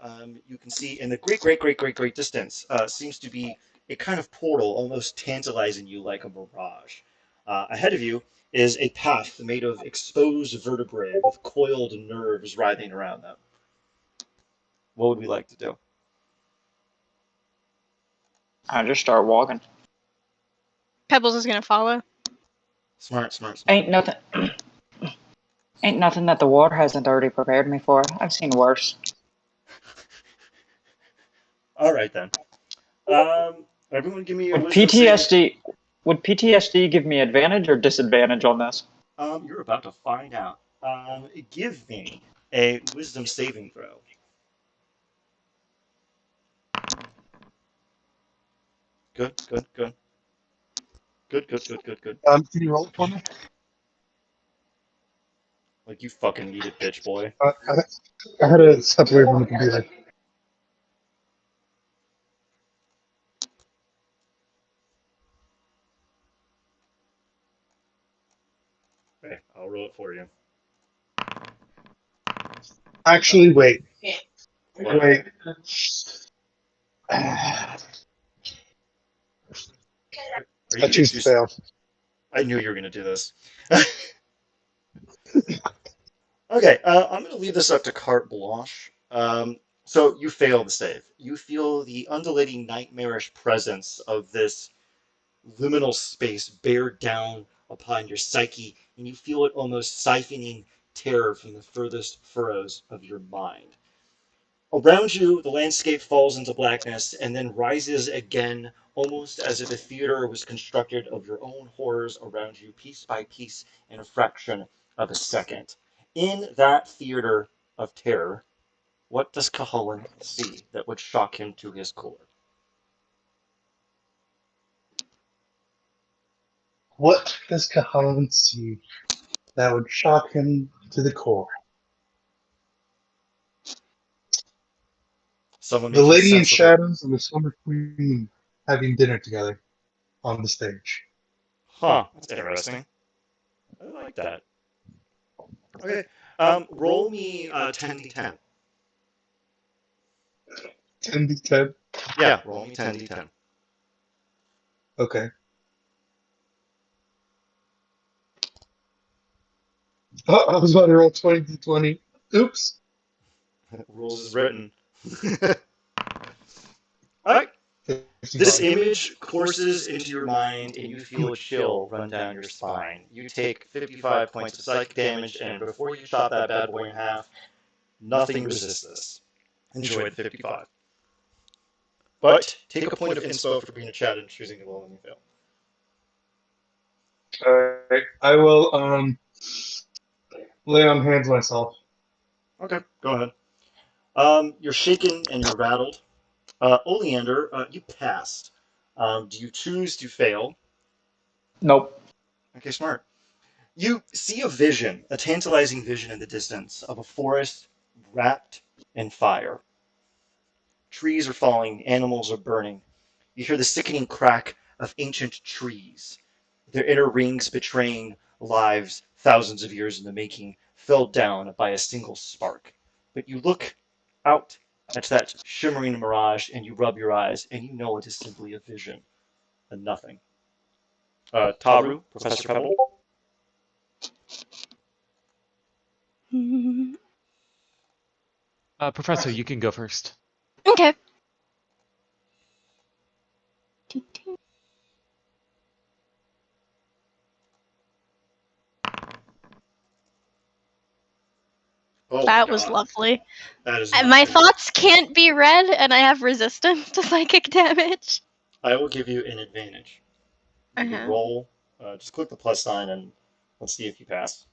[SPEAKER 1] you can see in the great distance seems to be a kind of portal, almost tantalizing you like a mirage. Ahead of you is a path made of exposed vertebrae with coiled nerves writhing around them. What would we like to do?
[SPEAKER 2] I just start walking.
[SPEAKER 4] Pebbles is gonna follow.
[SPEAKER 1] Smart, smart, smart.
[SPEAKER 2] Ain't nothing. Ain't nothing that the water hasn't already prepared me for. I've seen worse.
[SPEAKER 1] All right then. Everyone, give me a
[SPEAKER 2] Would
[SPEAKER 1] wisdom saving.
[SPEAKER 2] PTSD would PTSD give me advantage or disadvantage on this?
[SPEAKER 1] You're about to find out. Give me a wisdom saving throw. Good, good, good. Good, good, good, good, good.
[SPEAKER 3] Can you roll it for me?
[SPEAKER 1] Like you fucking need it, bitch boy.
[SPEAKER 3] Uh, I had to step away from the computer.
[SPEAKER 1] Okay, I'll roll it for you.
[SPEAKER 3] Actually, wait.
[SPEAKER 1] What?
[SPEAKER 3] Wait.
[SPEAKER 1] Are you
[SPEAKER 3] I
[SPEAKER 1] gonna
[SPEAKER 3] choose
[SPEAKER 1] do?
[SPEAKER 3] to fail.
[SPEAKER 1] I knew you were gonna do this. Okay, I'm gonna leave this up to carte blanche. So you fail the save. You feel the undulating, nightmarish presence of this liminal space bear down upon your psyche, and you feel it almost siphoning terror from the furthest furrows of your mind. Around you, the landscape falls into blackness and then rises again, almost as if a theater was constructed of your own horrors around you, piece by piece, in a fraction of a second. In that theater of terror, what does Cahulan see that would shock him to his core?
[SPEAKER 3] What does Kahalan see that would shock him to the core?
[SPEAKER 1] Someone
[SPEAKER 3] The
[SPEAKER 1] making
[SPEAKER 3] Lady in
[SPEAKER 1] sense of the.
[SPEAKER 3] Shadows and the Summer Queen having dinner together on the stage.
[SPEAKER 1] Huh, that's interesting. I like that. Okay, roll me 10d10.
[SPEAKER 3] 10d10.
[SPEAKER 1] Yeah, roll me 10d10.
[SPEAKER 3] Okay. Oh, I was about to roll 20d20. Oops.
[SPEAKER 1] Rules is written. All right. This
[SPEAKER 3] 55.
[SPEAKER 1] image courses into your mind, and you feel a chill run down your spine. You take 55 points of psychic damage, and before you chop that bad boy in half, Nothing resists this. Enjoy the 55. But take a point of inspo for being a Chad and choosing to roll when you fail.
[SPEAKER 3] Alright, I will lay on hands myself.
[SPEAKER 1] Okay, go ahead. You're shaken and you're rattled. Oleander, you passed. Do you choose to fail?
[SPEAKER 2] Nope.
[SPEAKER 1] Okay, smart. You see a vision, a tantalizing vision in the distance of a forest wrapped in fire. Trees are falling, animals are burning. You hear the sickening crack of ancient trees, their inner rings betraying lives thousands of years in the making, felled down by a single spark. But you look out at that shimmering mirage and you rub your eyes and you know it is simply a vision and nothing. Taru, Professor Pebble?
[SPEAKER 5] Professor, you can go first.
[SPEAKER 4] Okay.
[SPEAKER 1] Oh my
[SPEAKER 4] That was
[SPEAKER 1] god.
[SPEAKER 4] lovely.
[SPEAKER 1] That is
[SPEAKER 4] And
[SPEAKER 1] not
[SPEAKER 4] my
[SPEAKER 1] good.
[SPEAKER 4] thoughts can't be read, and I have resistance to psychic damage.
[SPEAKER 1] I will give you an advantage. You can
[SPEAKER 4] Uh-huh.
[SPEAKER 1] roll. Just click the plus sign and let's see if you pass.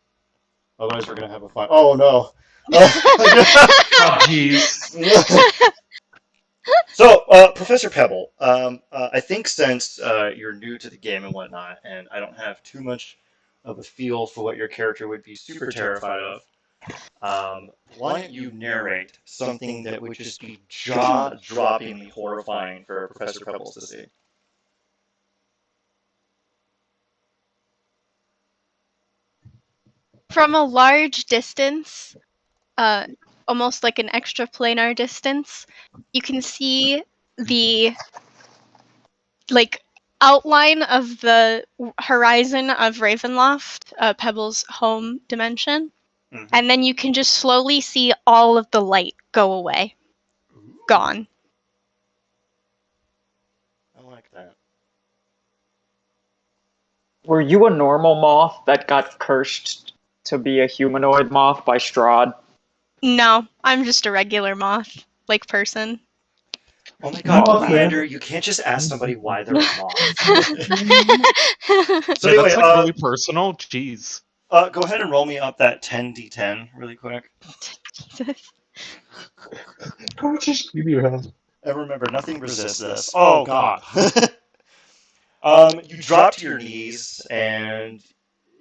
[SPEAKER 1] Otherwise, we're gonna have a fight. Oh no!
[SPEAKER 5] Oh, jeez.
[SPEAKER 1] So, Professor Pebble, I think since you're new to the game and whatnot, and I don't have too much of a feel for what your character would be super terrified of, why don't you narrate something that would just be jaw-droppingly horrifying for Professor Pebbles to see?
[SPEAKER 4] From a large distance, uh, almost like an extraplanar distance, you can see the like outline of the horizon of Ravenloft, Pebble's home dimension,
[SPEAKER 1] Mm-hmm.
[SPEAKER 4] and then you can just slowly see all of the light go away, gone.
[SPEAKER 1] I like that.
[SPEAKER 2] Were you a normal moth that got cursed to be a humanoid moth by Strahd?
[SPEAKER 4] No, I'm just a regular moth, like person.
[SPEAKER 1] Oh my god,
[SPEAKER 3] Mothman.
[SPEAKER 1] Oleander, you can't just ask somebody why they're a moth. So
[SPEAKER 5] Yeah,
[SPEAKER 1] anyway,
[SPEAKER 5] that's like really personal. Jeez.
[SPEAKER 1] go ahead and roll me up that 10d10 really quick.
[SPEAKER 4] Jesus.
[SPEAKER 3] How much speed do you have?
[SPEAKER 1] And remember, nothing resists this. Oh god. You drop to your knees and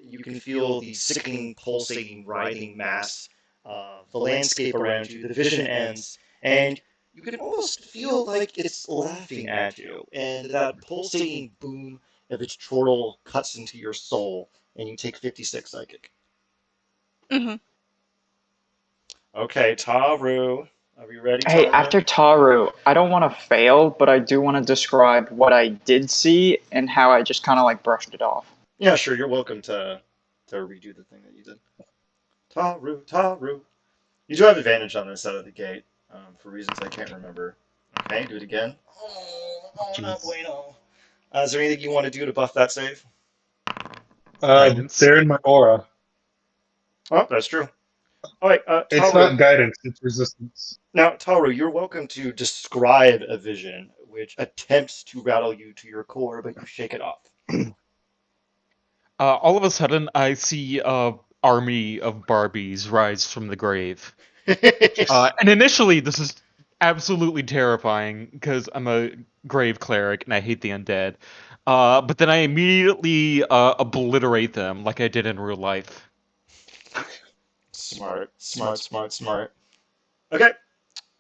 [SPEAKER 1] you can feel the sickening, pulsating, writhing mass of the landscape around you. The vision ends, and you can almost feel like it's laughing at you. And that pulsating boom of its chortle cuts into your soul, and you take 56 psychic.
[SPEAKER 4] hmm
[SPEAKER 1] Okay, Taru. Are you ready,
[SPEAKER 2] Hey,
[SPEAKER 1] Taru?
[SPEAKER 2] after Taru, I don't want to fail, but I do want to describe what I did see and how I just kind of like brushed it off.
[SPEAKER 1] Yeah, sure. You're welcome to redo the thing that you did. Taru, Taru. You do have advantage on this out of the gate, for reasons I can't remember. Okay, do it again. Oh, no
[SPEAKER 5] Jeez.
[SPEAKER 1] bueno. Is there anything you want to do to buff that save?
[SPEAKER 5] Guidance.
[SPEAKER 3] They're in my aura.
[SPEAKER 1] Oh, that's true. All right,
[SPEAKER 3] It's
[SPEAKER 1] Taru.
[SPEAKER 3] not guidance, it's resistance.
[SPEAKER 1] Now, Taru, you're welcome to describe a vision which attempts to rattle you to your core, but you shake it off.
[SPEAKER 5] All of a sudden, I see a army of Barbies rise from the grave. And initially, this is absolutely terrifying because I'm a grave cleric and I hate the undead. But then I immediately obliterate them like I did in real life.
[SPEAKER 1] Smart, smart, smart, smart. Okay,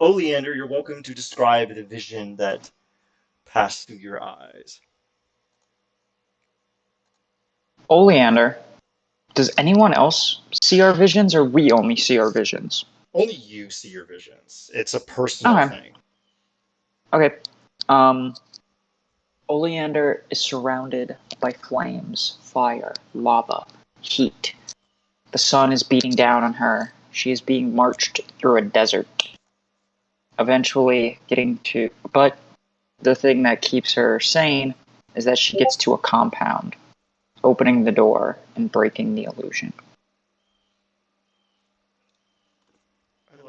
[SPEAKER 1] Oleander, you're welcome to describe the vision that passed through your eyes.
[SPEAKER 2] Oleander, does anyone else see our visions, or we only see our visions?
[SPEAKER 1] Only you see your visions. It's a personal
[SPEAKER 2] Okay.
[SPEAKER 1] thing.
[SPEAKER 2] Okay. Oleander is surrounded by flames, fire, lava, heat. The sun is beating down on her. She is being marched through a desert. Eventually getting to. But the thing that keeps her sane is that she gets to a compound, opening the door and breaking the illusion.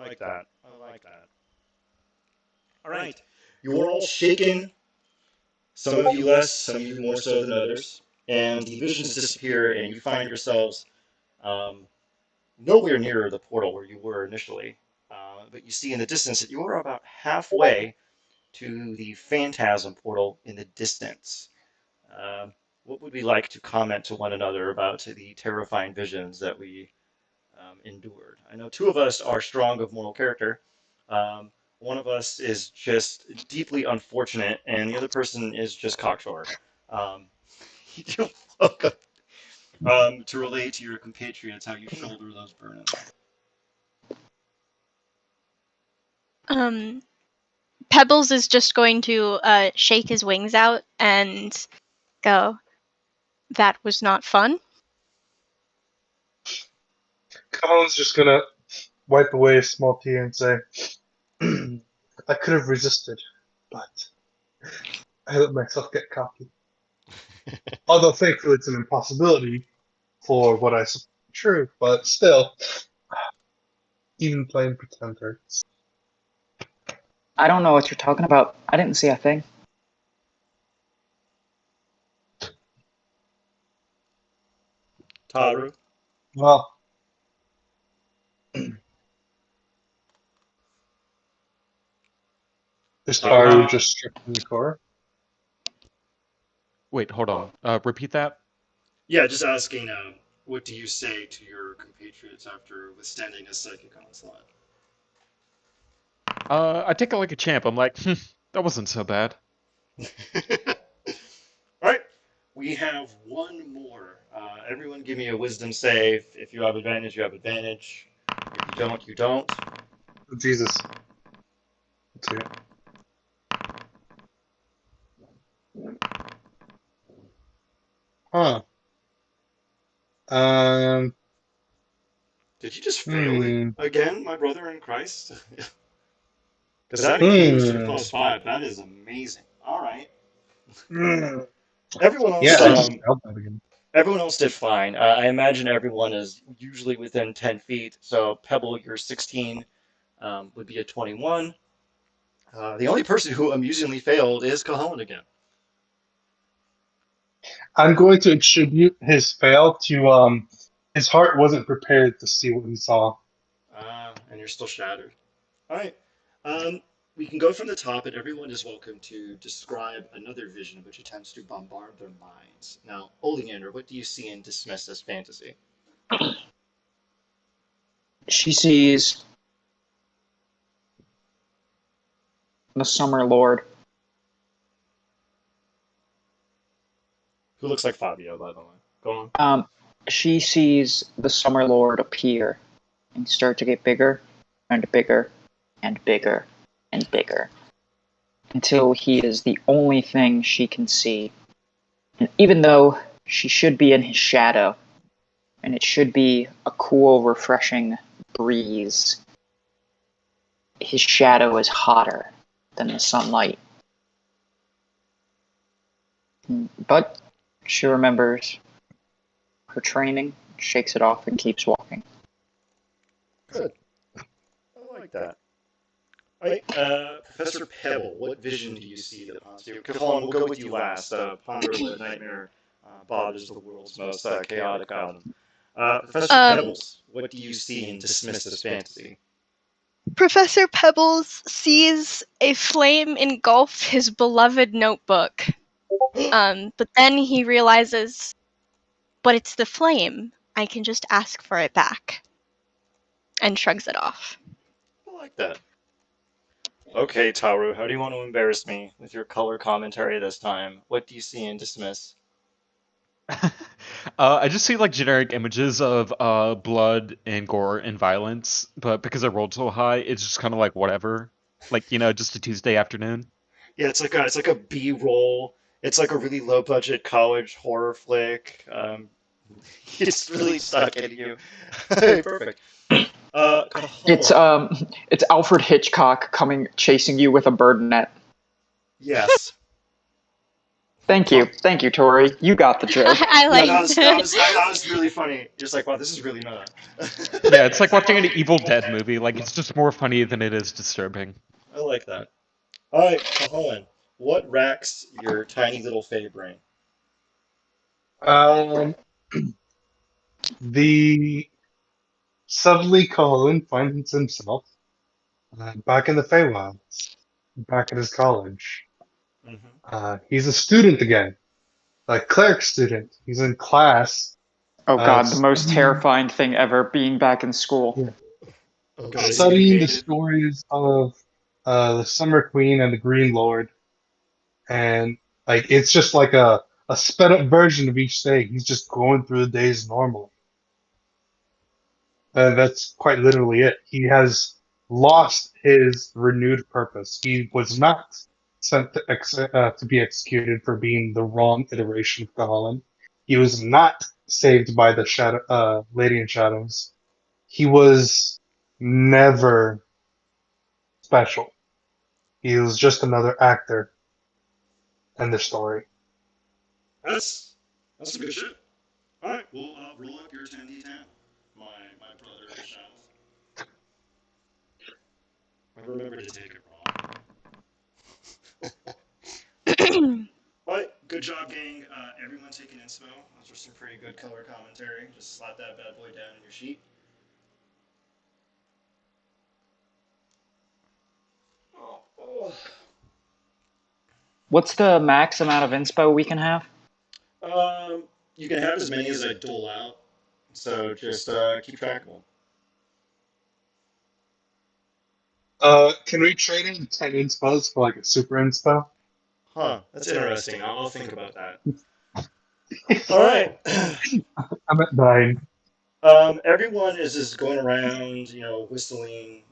[SPEAKER 1] I like that. I like that. All right. You're all shaken. Some of you less, some of you more so than others. And the visions disappear, and you find yourselves um, nowhere near the portal where you were initially. But you see in the distance that you are about halfway to the phantasm portal in the distance. What would we like to comment to one another about the terrifying visions that we endured? I know two of us are strong of moral character. One of us is just deeply unfortunate, and the other person is just cocksure. Um, you're welcome to relate to your compatriots how you shoulder those burdens.
[SPEAKER 4] Pebbles is just going to shake his wings out and go, "That was not fun."
[SPEAKER 3] Colin's just gonna wipe away a small tear and say, I could have resisted, but I let myself get cocky. Although thankfully it's an impossibility for what I suppose is true, but still, even playing pretend hurts.
[SPEAKER 2] I don't know what you're talking about. I didn't see a thing.
[SPEAKER 1] Taru?
[SPEAKER 3] Well, is Taru just stripping the core?
[SPEAKER 5] Wait, hold on. Repeat that.
[SPEAKER 1] Yeah, just asking, what do you say to your compatriots after withstanding a psychic onslaught?
[SPEAKER 5] I take it like a champ. I'm like, that wasn't so bad.
[SPEAKER 1] All right, we have one more. Everyone give me a wisdom save. If you have advantage, you have advantage. If you don't, you don't.
[SPEAKER 3] Oh, Jesus. Let's see it. Huh.
[SPEAKER 1] Did you just fail again, my brother in Christ? Because that includes your +5. That is amazing. All right. Everyone
[SPEAKER 3] Yeah,
[SPEAKER 1] else,
[SPEAKER 3] I just failed that again.
[SPEAKER 1] everyone else did fine. I imagine everyone is usually within 10 feet. So Pebble, you're 16, would be a 21. The only person who amusingly failed is Cajon again.
[SPEAKER 3] I'm going to attribute his fail to his heart wasn't prepared to see what he saw.
[SPEAKER 1] And you're still shattered. All right. Um, we can go from the top, and everyone is welcome to describe another vision which attempts to bombard their minds. Now, Oleander, what do you see and dismiss as fantasy?
[SPEAKER 2] She sees the Summer Lord.
[SPEAKER 1] Who looks like Fabio, by the way. Go on.
[SPEAKER 2] She sees the Summer Lord appear and start to get bigger and bigger and bigger and bigger until he is the only thing she can see. And even though she should be in his shadow, and it should be a cool, refreshing breeze, his shadow is hotter than the sunlight. But she remembers her training, shakes it off, and keeps walking.
[SPEAKER 1] Good. I like that. All right, Professor Pebble, what vision do you see that haunts you? Cajon, we'll go with you last. Ponder what nightmare bothers the world's most chaotic island. Professor Pebbles, what do you see and dismiss as fantasy?
[SPEAKER 4] Professor Pebbles sees a flame engulf his beloved notebook. But then he realizes, but it's the flame. I can just ask for it back. And shrugs it off.
[SPEAKER 1] I like that. Okay, Taru, how do you want to embarrass me with your color commentary this time? What do you see and dismiss?
[SPEAKER 5] I just see like generic images of blood and gore and violence, but because I rolled so high, it's just kind of like whatever. Like, just a Tuesday afternoon.
[SPEAKER 1] Yeah, it's like a B-roll. It's like a really low-budget college horror flick. It's really stuck in you. Hey, perfect. Cajon.
[SPEAKER 2] It's Alfred Hitchcock chasing you with a bird net.
[SPEAKER 1] Yes.
[SPEAKER 2] Thank you, Tori. You got the joke.
[SPEAKER 4] I
[SPEAKER 1] No,
[SPEAKER 4] liked
[SPEAKER 1] that was really funny. Just like, wow, this is really meta.
[SPEAKER 5] Yeah, it's like watching an Evil Dead movie. Like it's just more funny than it is disturbing.
[SPEAKER 1] I like that. All right, Cahoan, what racks your tiny little fey brain?
[SPEAKER 3] Um, the suddenly Colin finds himself back in the Feywilds, back at his college.
[SPEAKER 1] Hmm.
[SPEAKER 3] He's a student again, a cleric student. He's in class,
[SPEAKER 2] Oh God, the most
[SPEAKER 3] studying,
[SPEAKER 2] terrifying thing ever, being back in school.
[SPEAKER 3] yeah,
[SPEAKER 1] Oh God, is he gonna be
[SPEAKER 3] studying the
[SPEAKER 1] baited?
[SPEAKER 3] stories of the Summer Queen and the Green Lord, and like it's just like a sped up version of each day. He's just going through the days normally. That's quite literally it. He has lost his renewed purpose. He was not sent to be executed for being the wrong iteration of Gahalan. He was not saved by the Lady in Shadows. He was never special. He was just another actor in the story.
[SPEAKER 1] That's that's some good shit. All right, well, roll up your 10d10, my brother Shadows. I remember to take it wrong.
[SPEAKER 4] it.
[SPEAKER 1] All right, good job, gang. Everyone taking inspo. Those are some pretty good color commentary. Just slap that bad boy down in your sheet. Oh, oh.
[SPEAKER 2] What's the max amount of inspo we can have?
[SPEAKER 1] You can have as many as I dole out, so just keep track of them.
[SPEAKER 3] Can we trade in 10 inspos for like a super inspo?
[SPEAKER 1] Huh, that's interesting. I'll think about that. All right.
[SPEAKER 3] I'm at 9.
[SPEAKER 1] Everyone is just going around, whistling,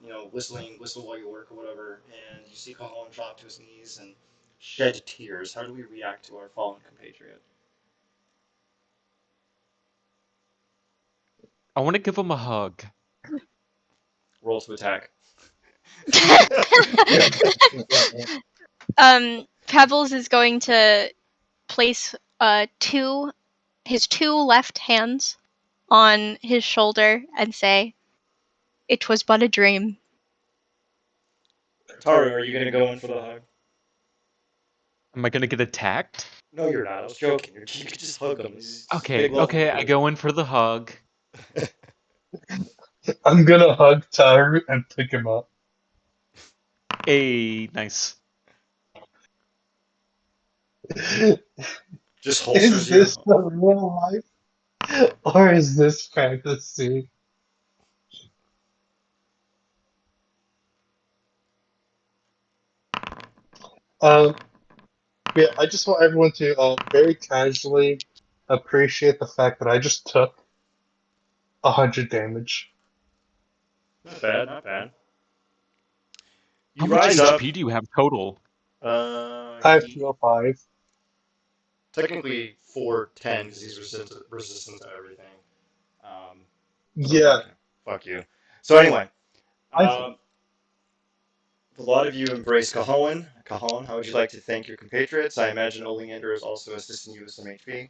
[SPEAKER 1] whistle while you work or whatever, and you see Colin drop to his knees and shed tears. How do we react to our fallen compatriot?
[SPEAKER 5] I want to give him a hug.
[SPEAKER 1] Roll to attack.
[SPEAKER 4] Pebbles is going to place his two left hands on his shoulder and say, "It was but a dream."
[SPEAKER 1] Taru, are you going to go in for the hug?
[SPEAKER 5] Am I gonna get attacked?
[SPEAKER 1] No, you're not. I was joking. You could just hug him. He's just a
[SPEAKER 5] Okay,
[SPEAKER 1] big, lovable
[SPEAKER 5] okay, I
[SPEAKER 1] dude.
[SPEAKER 5] go in for the hug.
[SPEAKER 3] I'm gonna hug Taru and pick him up.
[SPEAKER 5] Hey, nice.
[SPEAKER 1] Just
[SPEAKER 3] Is
[SPEAKER 1] holsters you.
[SPEAKER 3] this the real life or is this fantasy? Um, yeah, I just want everyone to very casually appreciate the fact that I just took 100 damage.
[SPEAKER 1] Not bad, not bad.
[SPEAKER 5] How
[SPEAKER 1] You
[SPEAKER 5] much
[SPEAKER 1] rise up.
[SPEAKER 5] HP do you have total?
[SPEAKER 3] I have
[SPEAKER 1] He
[SPEAKER 3] 205.
[SPEAKER 1] technically 410 because he's resistant to everything. Um, so
[SPEAKER 3] Yeah,
[SPEAKER 1] fuck you. So anyway,
[SPEAKER 3] I
[SPEAKER 1] a lot of you embrace Cahoan. Cahoan, how would you like to thank your compatriots? I imagine Oleander is also assisting you with some HP.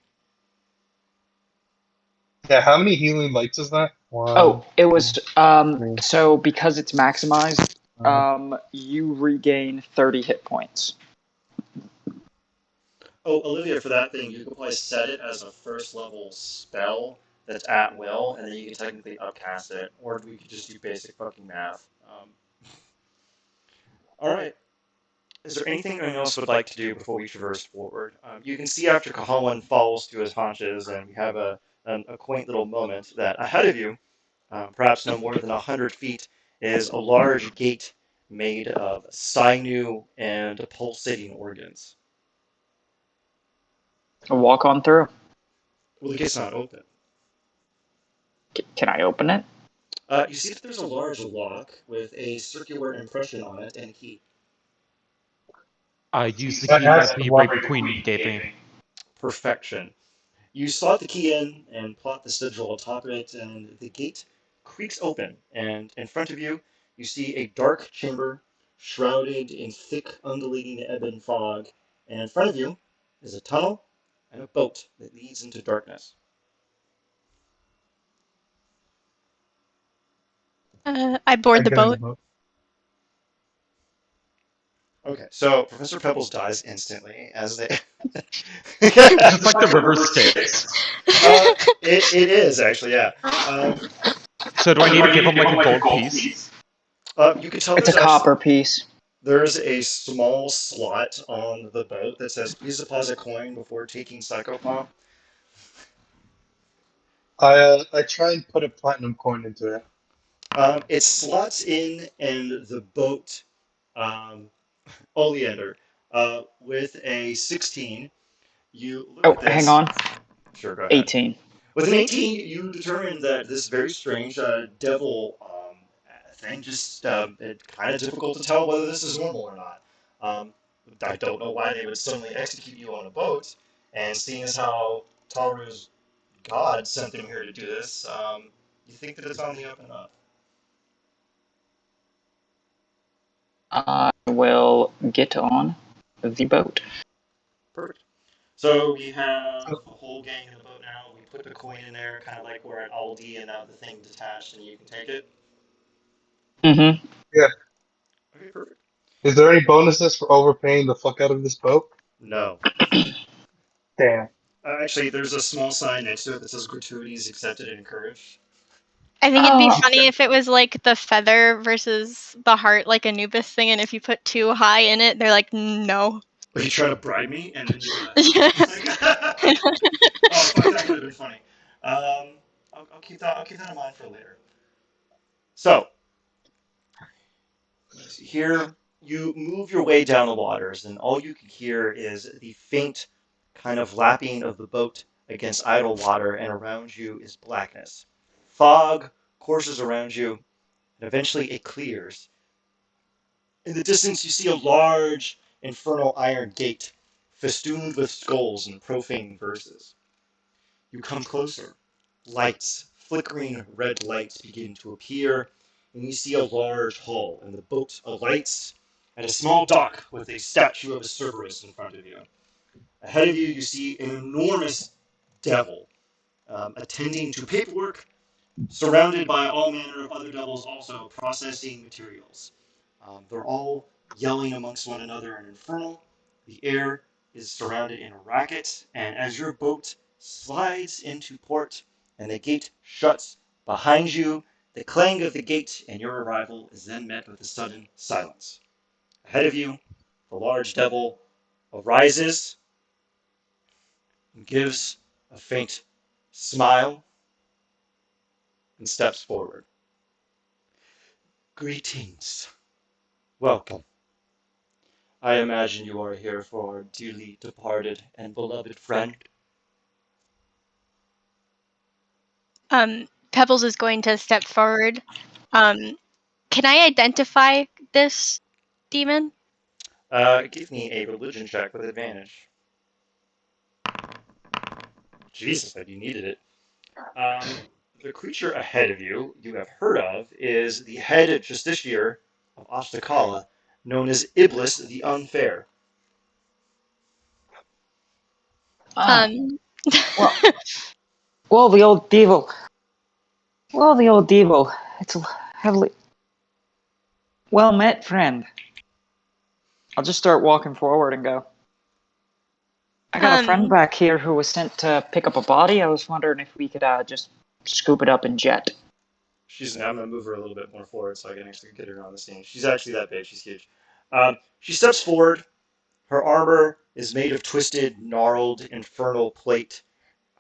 [SPEAKER 3] yeah. How many healing lights is that?
[SPEAKER 2] Oh,
[SPEAKER 3] One,
[SPEAKER 2] it was
[SPEAKER 3] two,
[SPEAKER 2] so because it's maximized,
[SPEAKER 3] five.
[SPEAKER 2] you regain 30 hit points.
[SPEAKER 1] Oh, Olivia, for that thing, you could probably set it as a first level spell that's at will, and then you can technically upcast it, or we could just do basic fucking math. All right. Is there anything anyone else would like to do before we traverse forward? You can see after Cahoan falls to his haunches, and we have a quaint little moment that ahead of you, perhaps no more than 100 feet, is a large gate made of sinew and pulsating organs.
[SPEAKER 2] I'll walk on through.
[SPEAKER 1] Well, the gate's not open.
[SPEAKER 2] Can I open it?
[SPEAKER 1] You see that there's a large lock with a circular impression on it and a key.
[SPEAKER 5] I use the
[SPEAKER 3] That
[SPEAKER 5] key
[SPEAKER 3] has to
[SPEAKER 5] the
[SPEAKER 3] lock.
[SPEAKER 5] Raven Queen gave me.
[SPEAKER 1] Perfection. You slot the key in and plot the sigil atop it, and the gate creaks open. And in front of you, you see a dark chamber shrouded in thick, undulating ebon fog. And in front of you, is a tunnel and a boat that leads into darkness.
[SPEAKER 4] I
[SPEAKER 3] I
[SPEAKER 4] board the
[SPEAKER 3] get in the
[SPEAKER 4] boat.
[SPEAKER 3] boat.
[SPEAKER 1] Okay, so Professor Pebbles dies instantly as they.
[SPEAKER 5] Just like the river Styx.
[SPEAKER 1] It is actually, yeah. Um,
[SPEAKER 5] So do I need to give him like a gold piece?
[SPEAKER 1] you could tell
[SPEAKER 2] It's a copper piece.
[SPEAKER 1] there's a small slot on the boat that says please deposit coin before taking psychopomp.
[SPEAKER 3] I try and put a platinum coin into it.
[SPEAKER 1] It slots in and the boat um, oleander with a 16. You look
[SPEAKER 2] Oh,
[SPEAKER 1] at
[SPEAKER 2] hang
[SPEAKER 1] this.
[SPEAKER 2] on.
[SPEAKER 1] Sure, go ahead.
[SPEAKER 2] 18.
[SPEAKER 1] With an 18, you determine that this very strange devil thing just it's kind of difficult to tell whether this is normal or not. Um, I don't know why they would suddenly execute you on a boat, and seeing as how Taru's god sent them here to do this, you think that it's on the up and up.
[SPEAKER 2] I will get on the boat.
[SPEAKER 1] Perfect. So we have
[SPEAKER 3] So,
[SPEAKER 1] a whole gang in the boat now. We put the coin in there, kind of like we're at Aldi, and now the thing detached, and you can take it.
[SPEAKER 2] Mm-hmm.
[SPEAKER 3] yeah.
[SPEAKER 1] Okay, perfect.
[SPEAKER 3] Is there any bonuses for overpaying the fuck out of this boat?
[SPEAKER 1] No.
[SPEAKER 3] Damn.
[SPEAKER 1] Actually, there's a small sign next to it that says gratuities accepted and encouraged.
[SPEAKER 4] I think it'd be
[SPEAKER 2] Oh,
[SPEAKER 4] funny if it was like the feather versus the heart, like Anubis thing, and if you put too high in it, they're like, no.
[SPEAKER 1] Are you trying to bribe me? And then oh fuck, that would have been funny. I'll keep that. I'll keep that in mind for later. So let me see here. You move your way down the waters, and all you can hear is the faint kind of lapping of the boat against idle water, and around you is blackness. Fog courses around you, and eventually it clears. In the distance, you see a large infernal iron gate, festooned with skulls and profane verses. You come closer. Lights, flickering red lights begin to appear, and you see a large hull, and the boat alights at a small dock with a statue of a Cerberus in front of you. Ahead of you, you see an enormous devil attending to paperwork, surrounded by all manner of other devils also processing materials. They're all yelling amongst one another in infernal. The air is surrounded in a racket, and as your boat slides into port and the gate shuts behind you, the clang of the gate and your arrival is then met with a sudden silence. Ahead of you, the large devil arises and gives a faint smile and steps forward. Greetings. Welcome. I imagine you are here for our dearly departed and beloved friend.
[SPEAKER 4] Pebbles is going to step forward. Can I identify this demon?
[SPEAKER 1] Give me a religion check with advantage. Jesus, that you needed it. Um, the creature ahead of you, you have heard of, is the head justiciar of Ashtakala, known as Iblis the Unfair.
[SPEAKER 2] ah.
[SPEAKER 4] Um,
[SPEAKER 2] Well, well, the old devil. Well, the old devil. It's heavily. Well met, friend. I'll just start walking forward and go. I got a friend back here who was sent to pick up a body. I was wondering if we could just scoop it up in jet.
[SPEAKER 1] I'm gonna move her a little bit more forward so I can actually get her on the scene. She's actually that big. She's huge. She steps forward. Her armor is made of twisted, gnarled, infernal plate.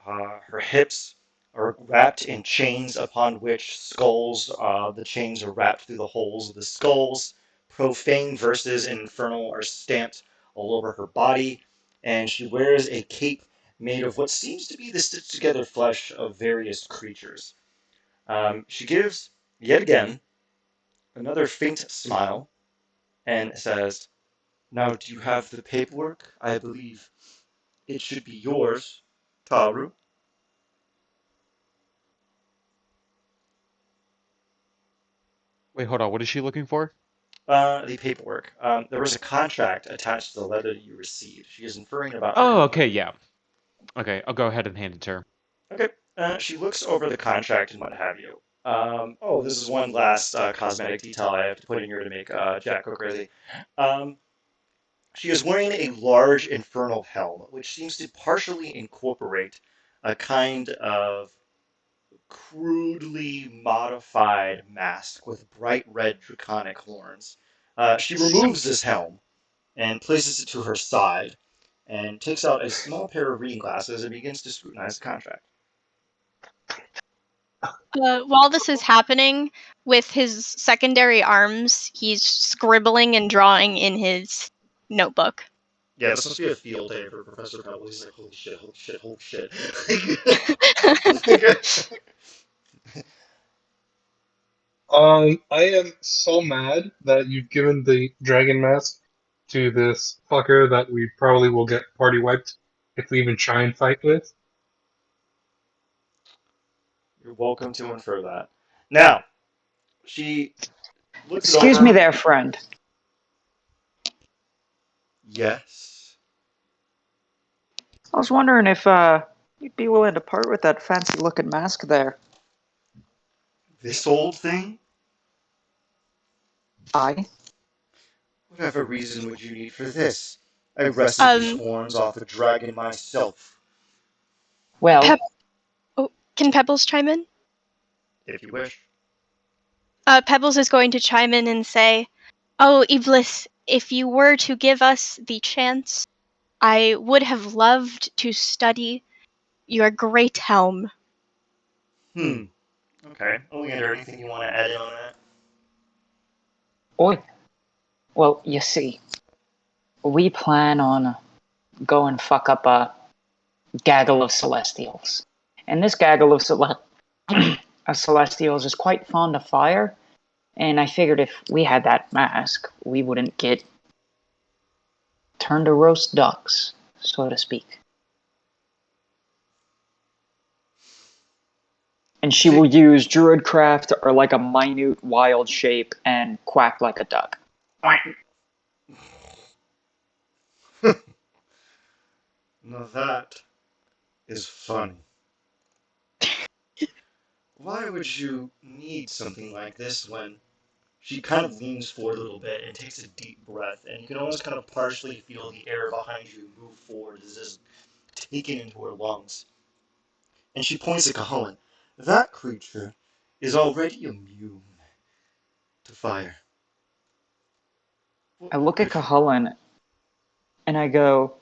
[SPEAKER 1] Her hips are wrapped in chains upon which skulls, the chains are wrapped through the holes of the skulls. Profane verses in Infernal are stamped all over her body, and she wears a cape made of what seems to be the stitched together flesh of various creatures. She gives, yet again, another faint smile and says, Now, do you have the paperwork? I believe it should be yours, Taru.
[SPEAKER 5] Wait, hold on. What is she looking for?
[SPEAKER 1] The paperwork. There was a contract attached to the letter that you received. She is inferring about her
[SPEAKER 5] Oh,
[SPEAKER 1] company.
[SPEAKER 5] okay, yeah. Okay, I'll go ahead and hand it to her.
[SPEAKER 1] Okay. She looks over the contract and what have you. Oh, this is one last cosmetic detail I have to put in here to make Jack go crazy. Um, she is wearing a large infernal helm, which seems to partially incorporate a kind of crudely modified mask with bright red draconic horns. She removes this helm and places it to her side and takes out a small pair of reading glasses and begins to scrutinize the contract.
[SPEAKER 4] While this is happening, with his secondary arms, he's scribbling and drawing in his notebook.
[SPEAKER 1] Yeah, this must be a field day for Professor Pebble. He's like, holy shit, holy shit, holy shit.
[SPEAKER 3] I am so mad that you've given the dragon mask to this fucker that we probably will get party wiped if we even try and fight with.
[SPEAKER 1] You're welcome to infer that. Now, she looks it
[SPEAKER 2] Excuse me
[SPEAKER 1] over.
[SPEAKER 2] there, friend.
[SPEAKER 1] Yes.
[SPEAKER 2] I was wondering if you'd be willing to part with that fancy looking mask there.
[SPEAKER 1] This old thing?
[SPEAKER 2] I?
[SPEAKER 1] Whatever reason would you need for this? I wrested these
[SPEAKER 4] Um,
[SPEAKER 1] horns off a dragon myself,
[SPEAKER 2] Well,
[SPEAKER 4] Pep- can Pebbles chime in?
[SPEAKER 1] if you wish.
[SPEAKER 4] Pebbles is going to chime in and say, "Oh, Iblis, if you were to give us the chance, I would have loved to study your great helm."
[SPEAKER 1] Okay. Oleander, anything you want to add in on that?
[SPEAKER 2] oi. Well, you see, we plan on going fuck up a gaggle of celestials. And this gaggle of celestials is quite fond of fire, and I figured if we had that mask, we wouldn't get turned to roast ducks, so to speak. And she will use druidcraft or like a minute wild shape and quack like a duck.
[SPEAKER 1] Now that is funny. Why would you need something like this when she kind of leans forward a little bit and takes a deep breath, and you can almost kind of partially feel the air behind you move forward as it's taken into her lungs. And she points at Cahoan. That creature is already immune to fire.
[SPEAKER 2] I look at Cahulan and I go,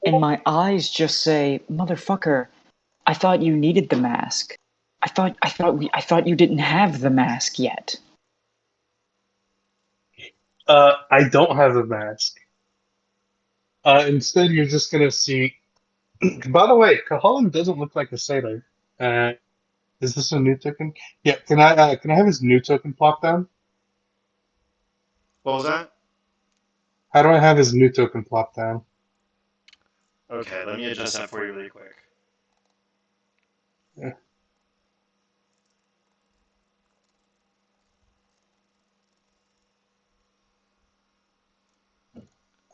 [SPEAKER 2] and my eyes just say, "Motherfucker, I thought you needed the mask. I thought you didn't have the mask yet."
[SPEAKER 3] I don't have a mask. Instead, you're just gonna see. By the way, Kahalan doesn't look like a sailor. Is this a new token? Yeah. Can I have his new token plop down?
[SPEAKER 1] What was that?
[SPEAKER 3] How do I have his new token plop down?
[SPEAKER 1] Okay, let me adjust that for you really quick.
[SPEAKER 3] Yeah.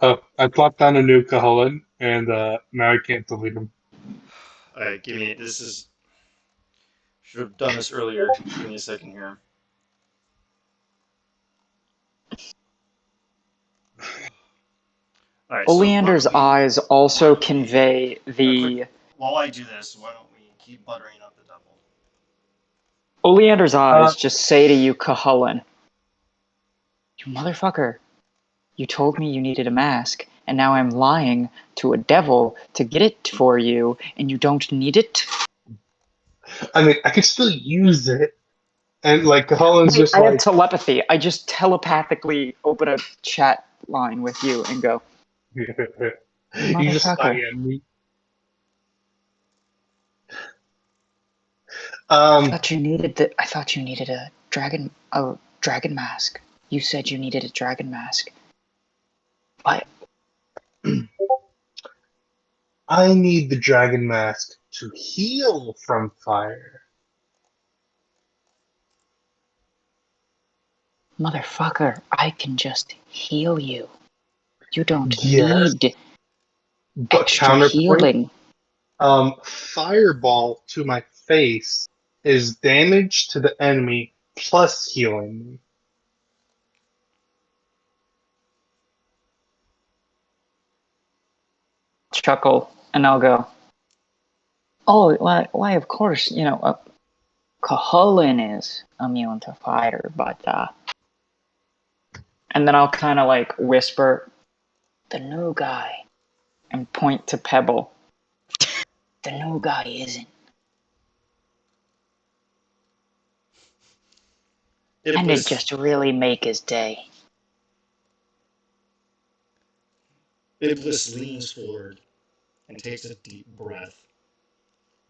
[SPEAKER 3] Oh, I plopped down a new Kahalan, and now I can't delete him.
[SPEAKER 1] Alright, give me. This is. Should have done this earlier. Give me a second here. Alright, so why
[SPEAKER 2] Oleander's
[SPEAKER 1] don't we.
[SPEAKER 2] eyes also convey the.
[SPEAKER 1] While I do this, why don't we keep buttering up the double?
[SPEAKER 2] Oleander's
[SPEAKER 3] Uh,
[SPEAKER 2] eyes just say to you, Cahulan, "You motherfucker, you told me you needed a mask, and now I'm lying to a devil to get it for you, and you don't need it?"
[SPEAKER 3] I mean, I could still use it, and like Kahalan's
[SPEAKER 2] Wait,
[SPEAKER 3] just
[SPEAKER 2] I have
[SPEAKER 3] like,
[SPEAKER 2] telepathy. I just telepathically open a chat line with you and go,
[SPEAKER 3] you just
[SPEAKER 2] "Motherfucker,
[SPEAKER 3] IM me.
[SPEAKER 2] I thought you needed the. I thought you needed a dragon mask. You said you needed a dragon mask. What?
[SPEAKER 3] I need the dragon mask to heal from fire.
[SPEAKER 2] Motherfucker, I can just heal you. You don't
[SPEAKER 3] Yes,
[SPEAKER 2] need
[SPEAKER 3] but
[SPEAKER 2] extra
[SPEAKER 3] counterpoint.
[SPEAKER 2] healing.
[SPEAKER 3] Fireball to my face is damage to the enemy plus healing me.
[SPEAKER 2] Chuckle, and I'll go, oh, why of course, Cuhullin is immune to fire, but, and then I'll kind of like whisper, the new guy, and point to Pebble. The new guy isn't. And it
[SPEAKER 1] Iblis,
[SPEAKER 2] just really make his day.
[SPEAKER 1] Iblis leans forward and takes a deep breath,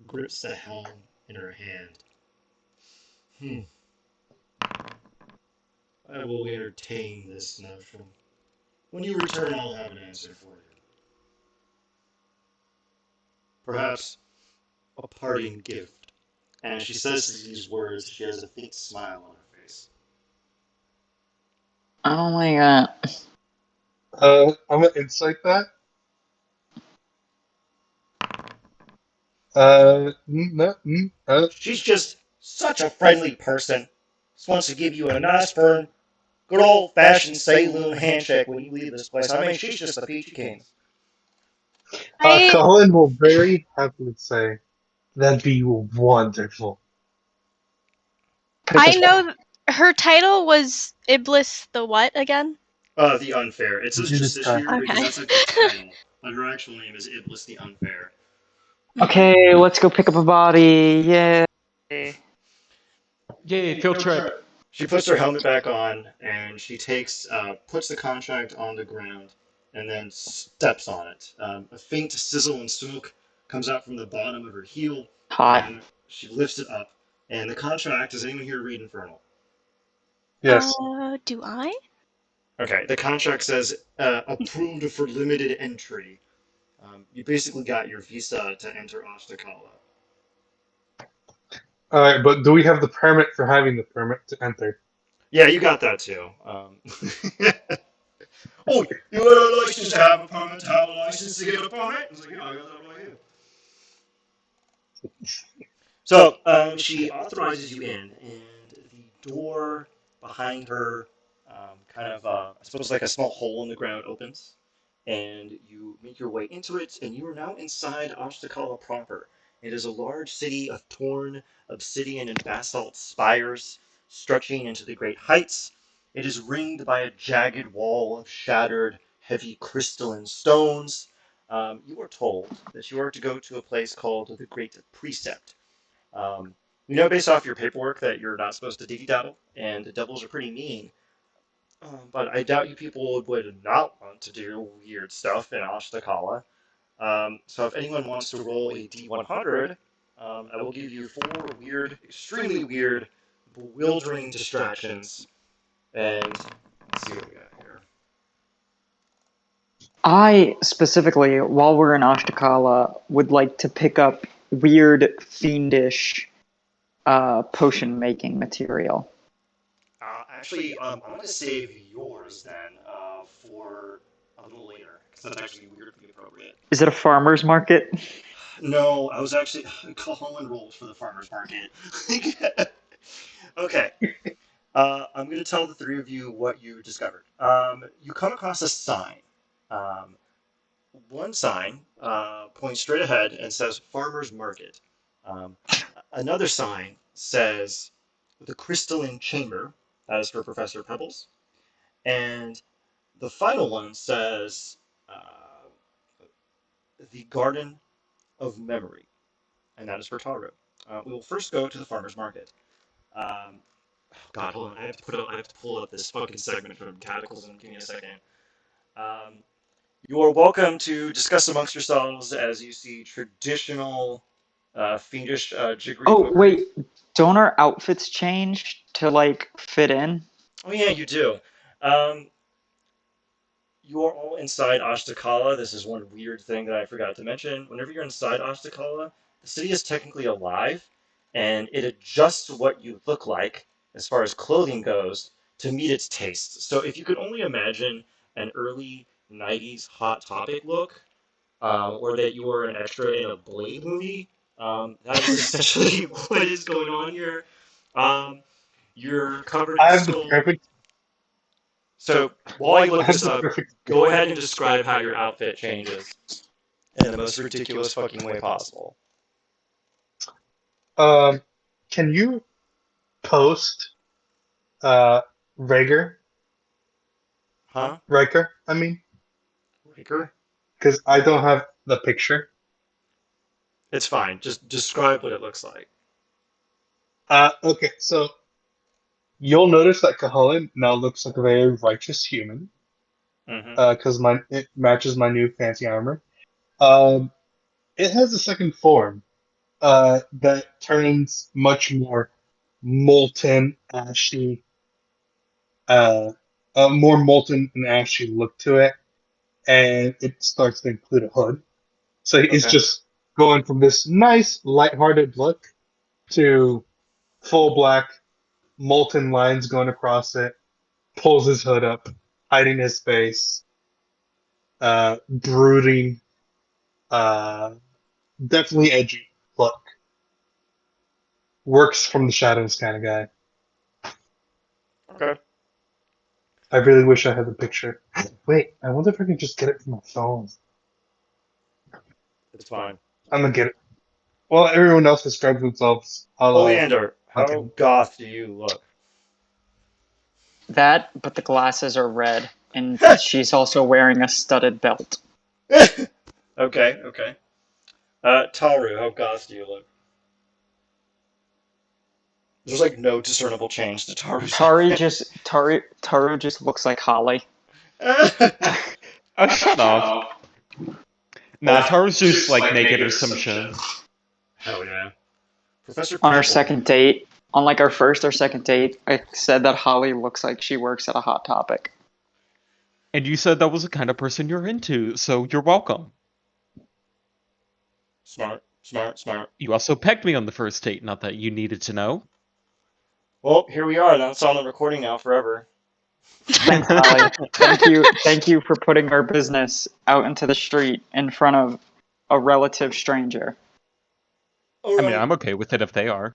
[SPEAKER 1] grips the helm in her hand. Hmm. I will entertain this notion. When you return, I'll have an answer for you. Perhaps a parting gift. And as she says these words, she has a faint smile on her face.
[SPEAKER 2] Oh my god.
[SPEAKER 3] I'm gonna insight that. No,
[SPEAKER 1] She's just such a friendly person. Just wants to give you a nice, firm, good old fashioned saloon handshake when you leave this place. I mean, she's just a peachy keen.
[SPEAKER 4] I
[SPEAKER 3] Colin will very happily say, that'd be wonderful.
[SPEAKER 4] I know her title was Iblis the what again?
[SPEAKER 1] The Unfair. It says
[SPEAKER 3] Do
[SPEAKER 1] just
[SPEAKER 3] this
[SPEAKER 1] this
[SPEAKER 3] guy.
[SPEAKER 1] year because
[SPEAKER 4] Okay.
[SPEAKER 1] that's like the title. But her actual name is Iblis the Unfair.
[SPEAKER 2] Okay, let's go pick up a body. Yay.
[SPEAKER 5] Yay, field trip.
[SPEAKER 1] She puts her helmet back on and she puts the contract on the ground and then steps on it. A faint sizzle and smoke comes out from the bottom of her heel
[SPEAKER 2] Hot.
[SPEAKER 1] and she lifts it up. And the contract, does anyone here read Infernal?
[SPEAKER 3] Yes.
[SPEAKER 4] Do I?
[SPEAKER 1] Okay, the contract says approved for limited entry. You basically got your visa to enter Ashtakala.
[SPEAKER 3] Alright, but do we have the permit for having the permit to enter?
[SPEAKER 1] Yeah, you got that too. Oh, you got a license to have a permit, to have a license to get a permit? It's like, yeah, I got that right here. So she authorizes you in, and the door behind her, I suppose like a small hole in the ground opens, and you make your way into it, and you are now inside Ashtakala proper. It is a large city of torn obsidian and basalt spires stretching into the great heights. It is ringed by a jagged wall of shattered, heavy crystalline stones. You are told that you are to go to a place called the Great Precept. You know, based off your paperwork, that you're not supposed to diggy dabble, and the devils are pretty mean. But I doubt you people would not want to do weird stuff in Ashtakala. So if anyone wants to roll a D100, I will give you 4 weird, extremely weird, bewildering distractions. And let's see what we got here.
[SPEAKER 2] I specifically, while we're in Ashtakala, would like to pick up weird, fiendish potion making material.
[SPEAKER 1] Actually, I'm going to save yours then for a little later, because that's actually weirdly appropriate.
[SPEAKER 2] Is it a farmer's market?
[SPEAKER 1] No, I was actually Cullen rolled for the farmer's market. Okay. I'm going to tell the three of you what you discovered. You come across a sign. Um, one sign points straight ahead and says Farmer's Market. Um, Another sign says the Crystalline Chamber. That is for Professor Pebbles. And the final one says the Garden of Memory. And that is for Taro. We will first go to the Farmer's Market. Um, God, hold on. I have to pull up this fucking segment from Cataclysm. Give me a second. Um, you are welcome to discuss amongst yourselves as you see traditional fiendish jiggery
[SPEAKER 2] Oh,
[SPEAKER 1] pokery.
[SPEAKER 2] wait. Don't our outfits change to, like, fit in?
[SPEAKER 1] Oh yeah, you do. Um, you are all inside Ashtakala. This is one weird thing that I forgot to mention. Whenever you're inside Ashtakala, the city is technically alive, and it adjusts what you look like as far as clothing goes to meet its tastes. So if you could only imagine an early 90s Hot Topic look, or that you were an extra in a Blade movie, that is essentially what is going on here. Um, you're covered in
[SPEAKER 3] I have the
[SPEAKER 1] skull.
[SPEAKER 3] perfect.
[SPEAKER 1] So while you
[SPEAKER 3] I
[SPEAKER 1] look
[SPEAKER 3] have
[SPEAKER 1] this
[SPEAKER 3] the
[SPEAKER 1] up,
[SPEAKER 3] perfect.
[SPEAKER 1] go ahead and describe how your outfit changes in the most ridiculous fucking way possible.
[SPEAKER 3] Um, can you post Rager?
[SPEAKER 1] Huh?
[SPEAKER 3] Riker? I mean,
[SPEAKER 1] Riker?
[SPEAKER 3] because I don't have the picture.
[SPEAKER 1] It's fine. Just describe what it looks like.
[SPEAKER 3] Okay, so you'll notice that Kaholan now looks like a very righteous human,
[SPEAKER 1] Mm-hmm.
[SPEAKER 3] because it matches my new fancy armor. Um, it has a second form that turns much more molten, ashy, uh, a more molten and ashy look to it, and it starts to include a hood. So he's
[SPEAKER 1] Okay.
[SPEAKER 3] just going from this nice, lighthearted look to full black, molten lines going across it, pulls his hood up, hiding his face, brooding, uh, definitely edgy look. Works from the shadows kind of guy.
[SPEAKER 1] Okay.
[SPEAKER 3] I really wish I had the picture. Wait, I wonder if I can just get it from my phone.
[SPEAKER 1] It's fine.
[SPEAKER 3] I'm gonna get it. Well, everyone else describes themselves.
[SPEAKER 1] Oleander,
[SPEAKER 3] I'll
[SPEAKER 1] how
[SPEAKER 3] get it.
[SPEAKER 1] goth do you look?
[SPEAKER 2] That, but the glasses are red, and she's also wearing a studded belt.
[SPEAKER 1] Okay, okay. Taru, how goth do you look? There's like no discernible change to Taru's
[SPEAKER 2] Taru just looks like Holly.
[SPEAKER 1] outfit.
[SPEAKER 5] Oh, shut up. Nah,
[SPEAKER 1] Oh,
[SPEAKER 5] Taro's just like naked or some shit.
[SPEAKER 1] hell yeah. Professor
[SPEAKER 2] On our
[SPEAKER 1] Pebble.
[SPEAKER 2] second date, on like our first or second date, I said that Holly looks like she works at a Hot Topic.
[SPEAKER 5] And you said that was the kind of person you're into, so you're welcome.
[SPEAKER 1] Smart, smart, smart.
[SPEAKER 5] You also pegged me on the first date, not that you needed to know.
[SPEAKER 1] Well, here we are. That's on the recording now forever.
[SPEAKER 2] Thanks, Holly. Thank you for putting our business out into the street in front of a relative stranger.
[SPEAKER 5] I mean,
[SPEAKER 1] Alright.
[SPEAKER 5] I'm okay with it if they are.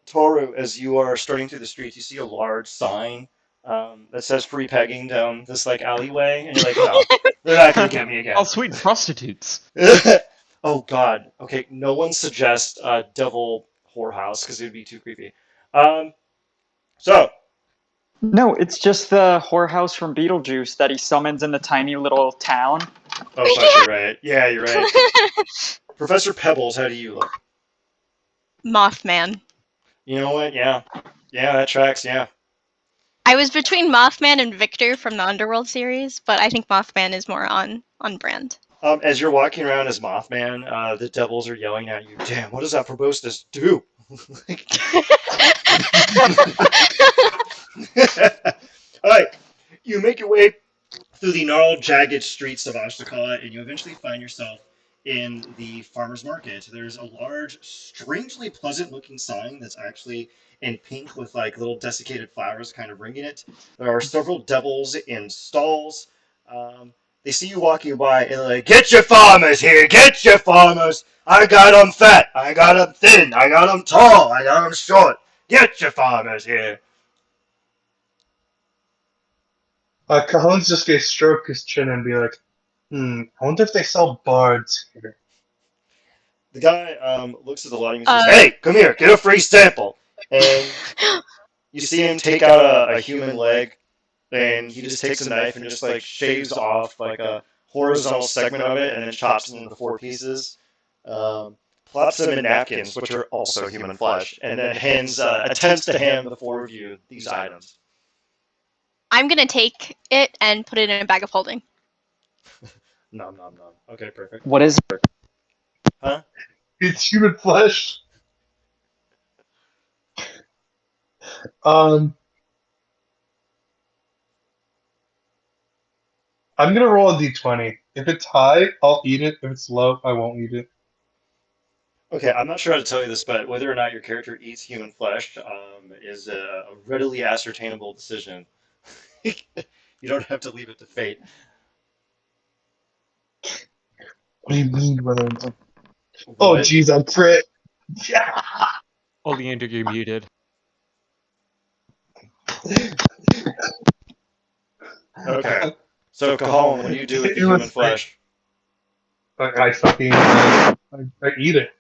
[SPEAKER 1] Toru, as you are starting through the streets, you see a large sign that says free pegging down this like alleyway, and you're like, no, they're not gonna get me
[SPEAKER 5] Oh,
[SPEAKER 1] again.
[SPEAKER 5] sweet prostitutes.
[SPEAKER 1] Oh God. Okay, no one suggests devil whorehouse because it would be too creepy. Um, so
[SPEAKER 2] No, it's just the whorehouse from Beetlejuice that he summons in the tiny little town.
[SPEAKER 1] oh fuck, you're right. Yeah, you're right. Professor Pebbles, how do you look?
[SPEAKER 4] Mothman.
[SPEAKER 1] You know what? Yeah, yeah, that tracks. Yeah.
[SPEAKER 4] I was between Mothman and Victor from the Underworld series, but I think Mothman is more on brand.
[SPEAKER 1] As you're walking around as Mothman, the devils are yelling at you. Damn, what does that proboscis do? All right, you make your way through the gnarled, jagged streets of Ashtakala, and you eventually find yourself in the farmer's market. There's a large, strangely pleasant-looking sign that's actually in pink with like little desiccated flowers kind of ringing it. There are several devils in stalls. They see you walking by and they're like, "Get your farmers here! Get your farmers! I got 'em fat! I got 'em thin! I got 'em tall! I got 'em short! Get your farmers here!"
[SPEAKER 3] Cajones just gonna stroke his chin and be like, I wonder if they sell bards here.
[SPEAKER 1] The guy looks at the lighting and says,
[SPEAKER 4] Uh,
[SPEAKER 1] "Hey, come here, get a free sample." And you see him take out a human leg, and he just takes a knife and just like shaves off like a horizontal segment of it, and then chops it into four pieces. Plops them in napkins, which are also human flesh, and then attempts to hand the four of you these items.
[SPEAKER 4] I'm gonna take it and put it in a bag of holding.
[SPEAKER 1] Nom nom nom. Okay, perfect.
[SPEAKER 2] What is
[SPEAKER 1] Huh?
[SPEAKER 3] It's human flesh. Um, I'm gonna roll a d20. If it's high, I'll eat it. If it's low, I won't eat it.
[SPEAKER 1] Okay, I'm not sure how to tell you this, but whether or not your character eats human flesh is a readily ascertainable decision. You don't have to leave it to fate.
[SPEAKER 3] What do you mean, whether it's like, oh,
[SPEAKER 1] What?
[SPEAKER 3] geez, I'm crit. Yeah.
[SPEAKER 5] Oleander, you're muted.
[SPEAKER 1] Okay. So, Cajon, what do you do with the
[SPEAKER 3] It
[SPEAKER 1] human
[SPEAKER 3] was
[SPEAKER 1] flesh?
[SPEAKER 3] like I fucking I eat it.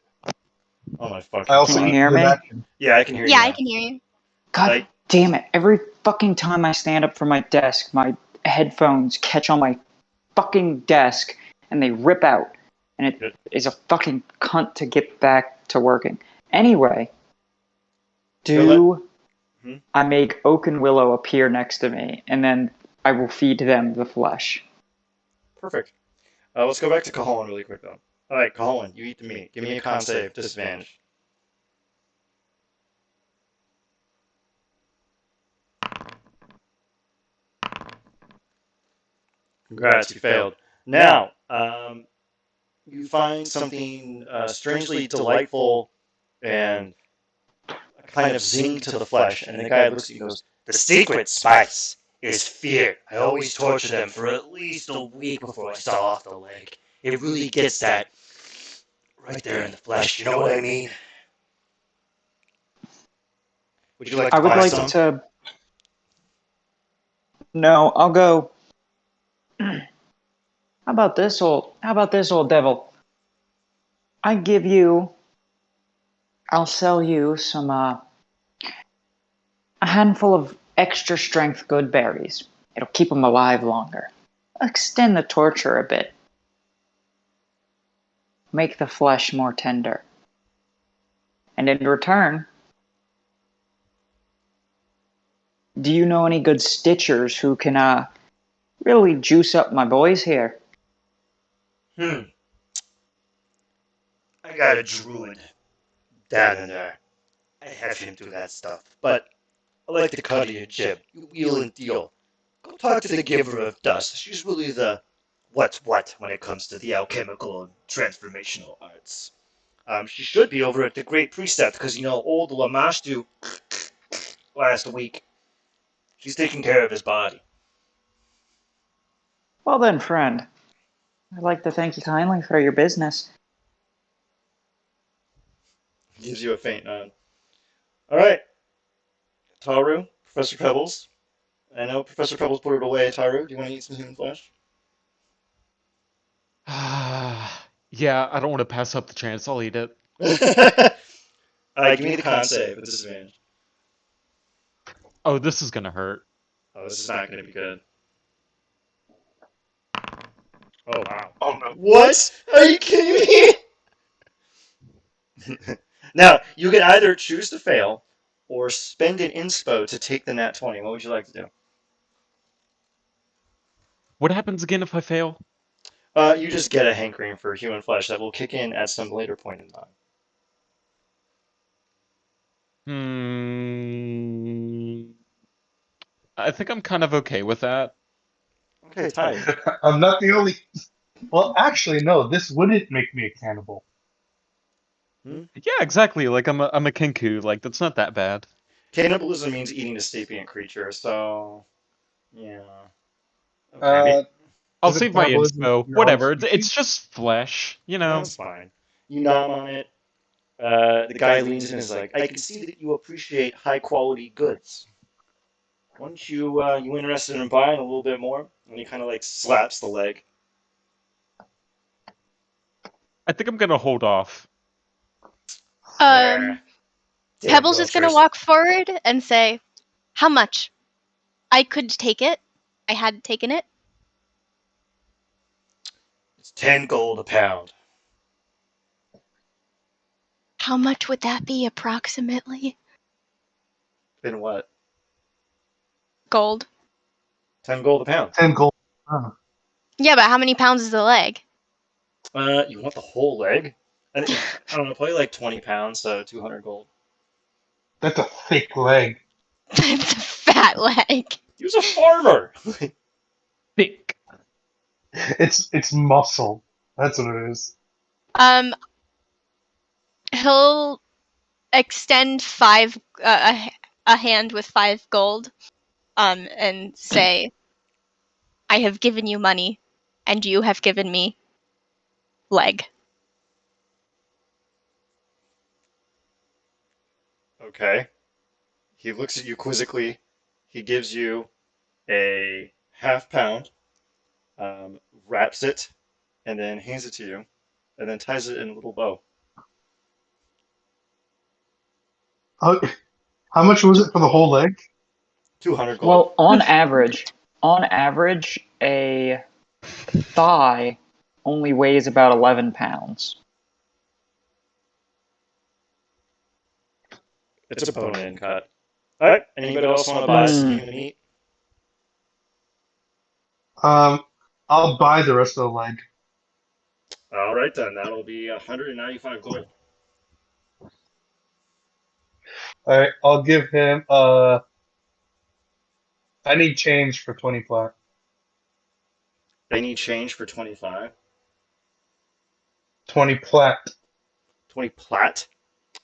[SPEAKER 1] Oh my
[SPEAKER 3] I
[SPEAKER 1] fucking
[SPEAKER 2] Can
[SPEAKER 3] also
[SPEAKER 2] you
[SPEAKER 3] eat
[SPEAKER 1] god.
[SPEAKER 2] hear
[SPEAKER 3] human
[SPEAKER 2] me?
[SPEAKER 3] action.
[SPEAKER 1] Yeah, I can hear you
[SPEAKER 4] Yeah, I
[SPEAKER 1] now.
[SPEAKER 4] can hear you.
[SPEAKER 2] God
[SPEAKER 1] Like,
[SPEAKER 2] damn it. Every fucking time I stand up from my desk, my headphones catch on my fucking desk and they rip out. And it
[SPEAKER 1] it-
[SPEAKER 2] is a fucking cunt to get back to working. Anyway,
[SPEAKER 1] here, let.
[SPEAKER 2] do
[SPEAKER 1] Hmm?
[SPEAKER 2] I make Oak and Willow appear next to me and then I will feed them the flesh?
[SPEAKER 1] Perfect. Let's go back to Cajon really quick, though. Alright, Cajon, you eat the meat. Give me a con save, disadvantage. Congrats, you failed. Now, you find something strangely delightful and a kind of zing to the flesh, and the guy looks at you and goes, "The secret spice is fear. I always torture them for at least a week before I saw off the leg. It really gets that right there in the flesh. You know what I mean? Would you like
[SPEAKER 2] I
[SPEAKER 1] to
[SPEAKER 2] would
[SPEAKER 1] buy
[SPEAKER 2] like
[SPEAKER 1] some?"
[SPEAKER 2] to. No, I'll go. How about this old devil? I give you. I'll sell you some a handful of extra strength good berries. It'll keep them alive longer. Extend the torture a bit. Make the flesh more tender. And in return, do you know any good stitchers who can really juice up my boys here?
[SPEAKER 1] Hmm. I got a druid down in there. I have him do that stuff. But I like to cut you a jib. You wheel and deal. Go talk to the giver of dust. She's really the what's what when it comes to the alchemical and transformational arts. She should be over at the Great Precept because, old Lamashtu last week, she's taking care of his body.
[SPEAKER 2] Well then, friend, I'd like to thank you kindly for your business.
[SPEAKER 1] Gives you a faint nod. All right, Taru, Professor Pebbles. I know Professor Pebbles put it away. Taru, do you want to eat some human flesh?
[SPEAKER 5] Yeah, I don't want to pass up the chance. I'll eat it.
[SPEAKER 1] Give me the con save with disadvantage.
[SPEAKER 5] Oh, this is gonna hurt.
[SPEAKER 1] Oh, this is not going to be good. Oh, wow.
[SPEAKER 3] Oh no.
[SPEAKER 1] What? Are you kidding me? Now, you can either choose to fail or spend an inspo to take the nat 20. What would you like to do?
[SPEAKER 5] What happens again if I fail?
[SPEAKER 1] You just get a hankering for human flesh that will kick in at some later point in time.
[SPEAKER 5] Hmm. I think I'm kind of okay with that.
[SPEAKER 1] Okay, tight.
[SPEAKER 3] I'm not the only. Well, actually, no. This wouldn't make me a cannibal.
[SPEAKER 1] Hmm?
[SPEAKER 5] Yeah, exactly. Like I'm a kinku. Like that's not that bad.
[SPEAKER 1] Cannibalism means eating a sapient creature, so yeah. Okay,
[SPEAKER 3] Uh,
[SPEAKER 5] I'll
[SPEAKER 3] isn't
[SPEAKER 5] save my
[SPEAKER 3] cannibalism
[SPEAKER 5] inspo.
[SPEAKER 3] your own
[SPEAKER 5] Whatever. It's
[SPEAKER 3] species?
[SPEAKER 5] just flesh, you know.
[SPEAKER 1] that's fine. You nom on it. The guy leans in and is like, "I can see that you appreciate high quality goods. Weren't you interested in buying a little bit more?" And he kind of like slaps the leg.
[SPEAKER 5] I think I'm gonna hold off.
[SPEAKER 1] Nah,
[SPEAKER 4] Um,
[SPEAKER 1] damn
[SPEAKER 4] Pebbles is gonna
[SPEAKER 1] vultures.
[SPEAKER 4] walk forward and say, "How much? I could take it. I had taken it.
[SPEAKER 1] It's 10 gold a pound.
[SPEAKER 4] How much would that be approximately?
[SPEAKER 1] In what?
[SPEAKER 4] Gold.
[SPEAKER 1] 10 gold a pound.
[SPEAKER 3] 10 gold. Oh,
[SPEAKER 4] Yeah, but how many pounds is the leg?
[SPEAKER 1] You want the whole leg? I don't know, probably like 20 pounds, so 200 gold.
[SPEAKER 3] that's a thick leg.
[SPEAKER 4] It's a fat leg.
[SPEAKER 1] He was a farmer.
[SPEAKER 5] Thick.
[SPEAKER 3] It's muscle. That's what it is.
[SPEAKER 4] Um, He'll extend a hand with 5 gold, and say, "I have given you money, and you have given me leg."
[SPEAKER 1] Okay. He looks at you quizzically. He gives you a half pound, wraps it, and then hands it to you, and then ties it in a little bow.
[SPEAKER 3] How, how much was it for the whole leg?
[SPEAKER 1] 200 gold.
[SPEAKER 2] Well, on average, a thigh only weighs about 11 pounds.
[SPEAKER 1] It's a bone-in cut. All right. Anybody else want to buy some human meat?
[SPEAKER 3] I'll buy the rest of the leg.
[SPEAKER 1] All right then. That'll be 195 gold.
[SPEAKER 3] All right, I'll give him. I need change for 20 flat.
[SPEAKER 1] They need change for 25.
[SPEAKER 3] 20 plat.
[SPEAKER 1] 20 plat.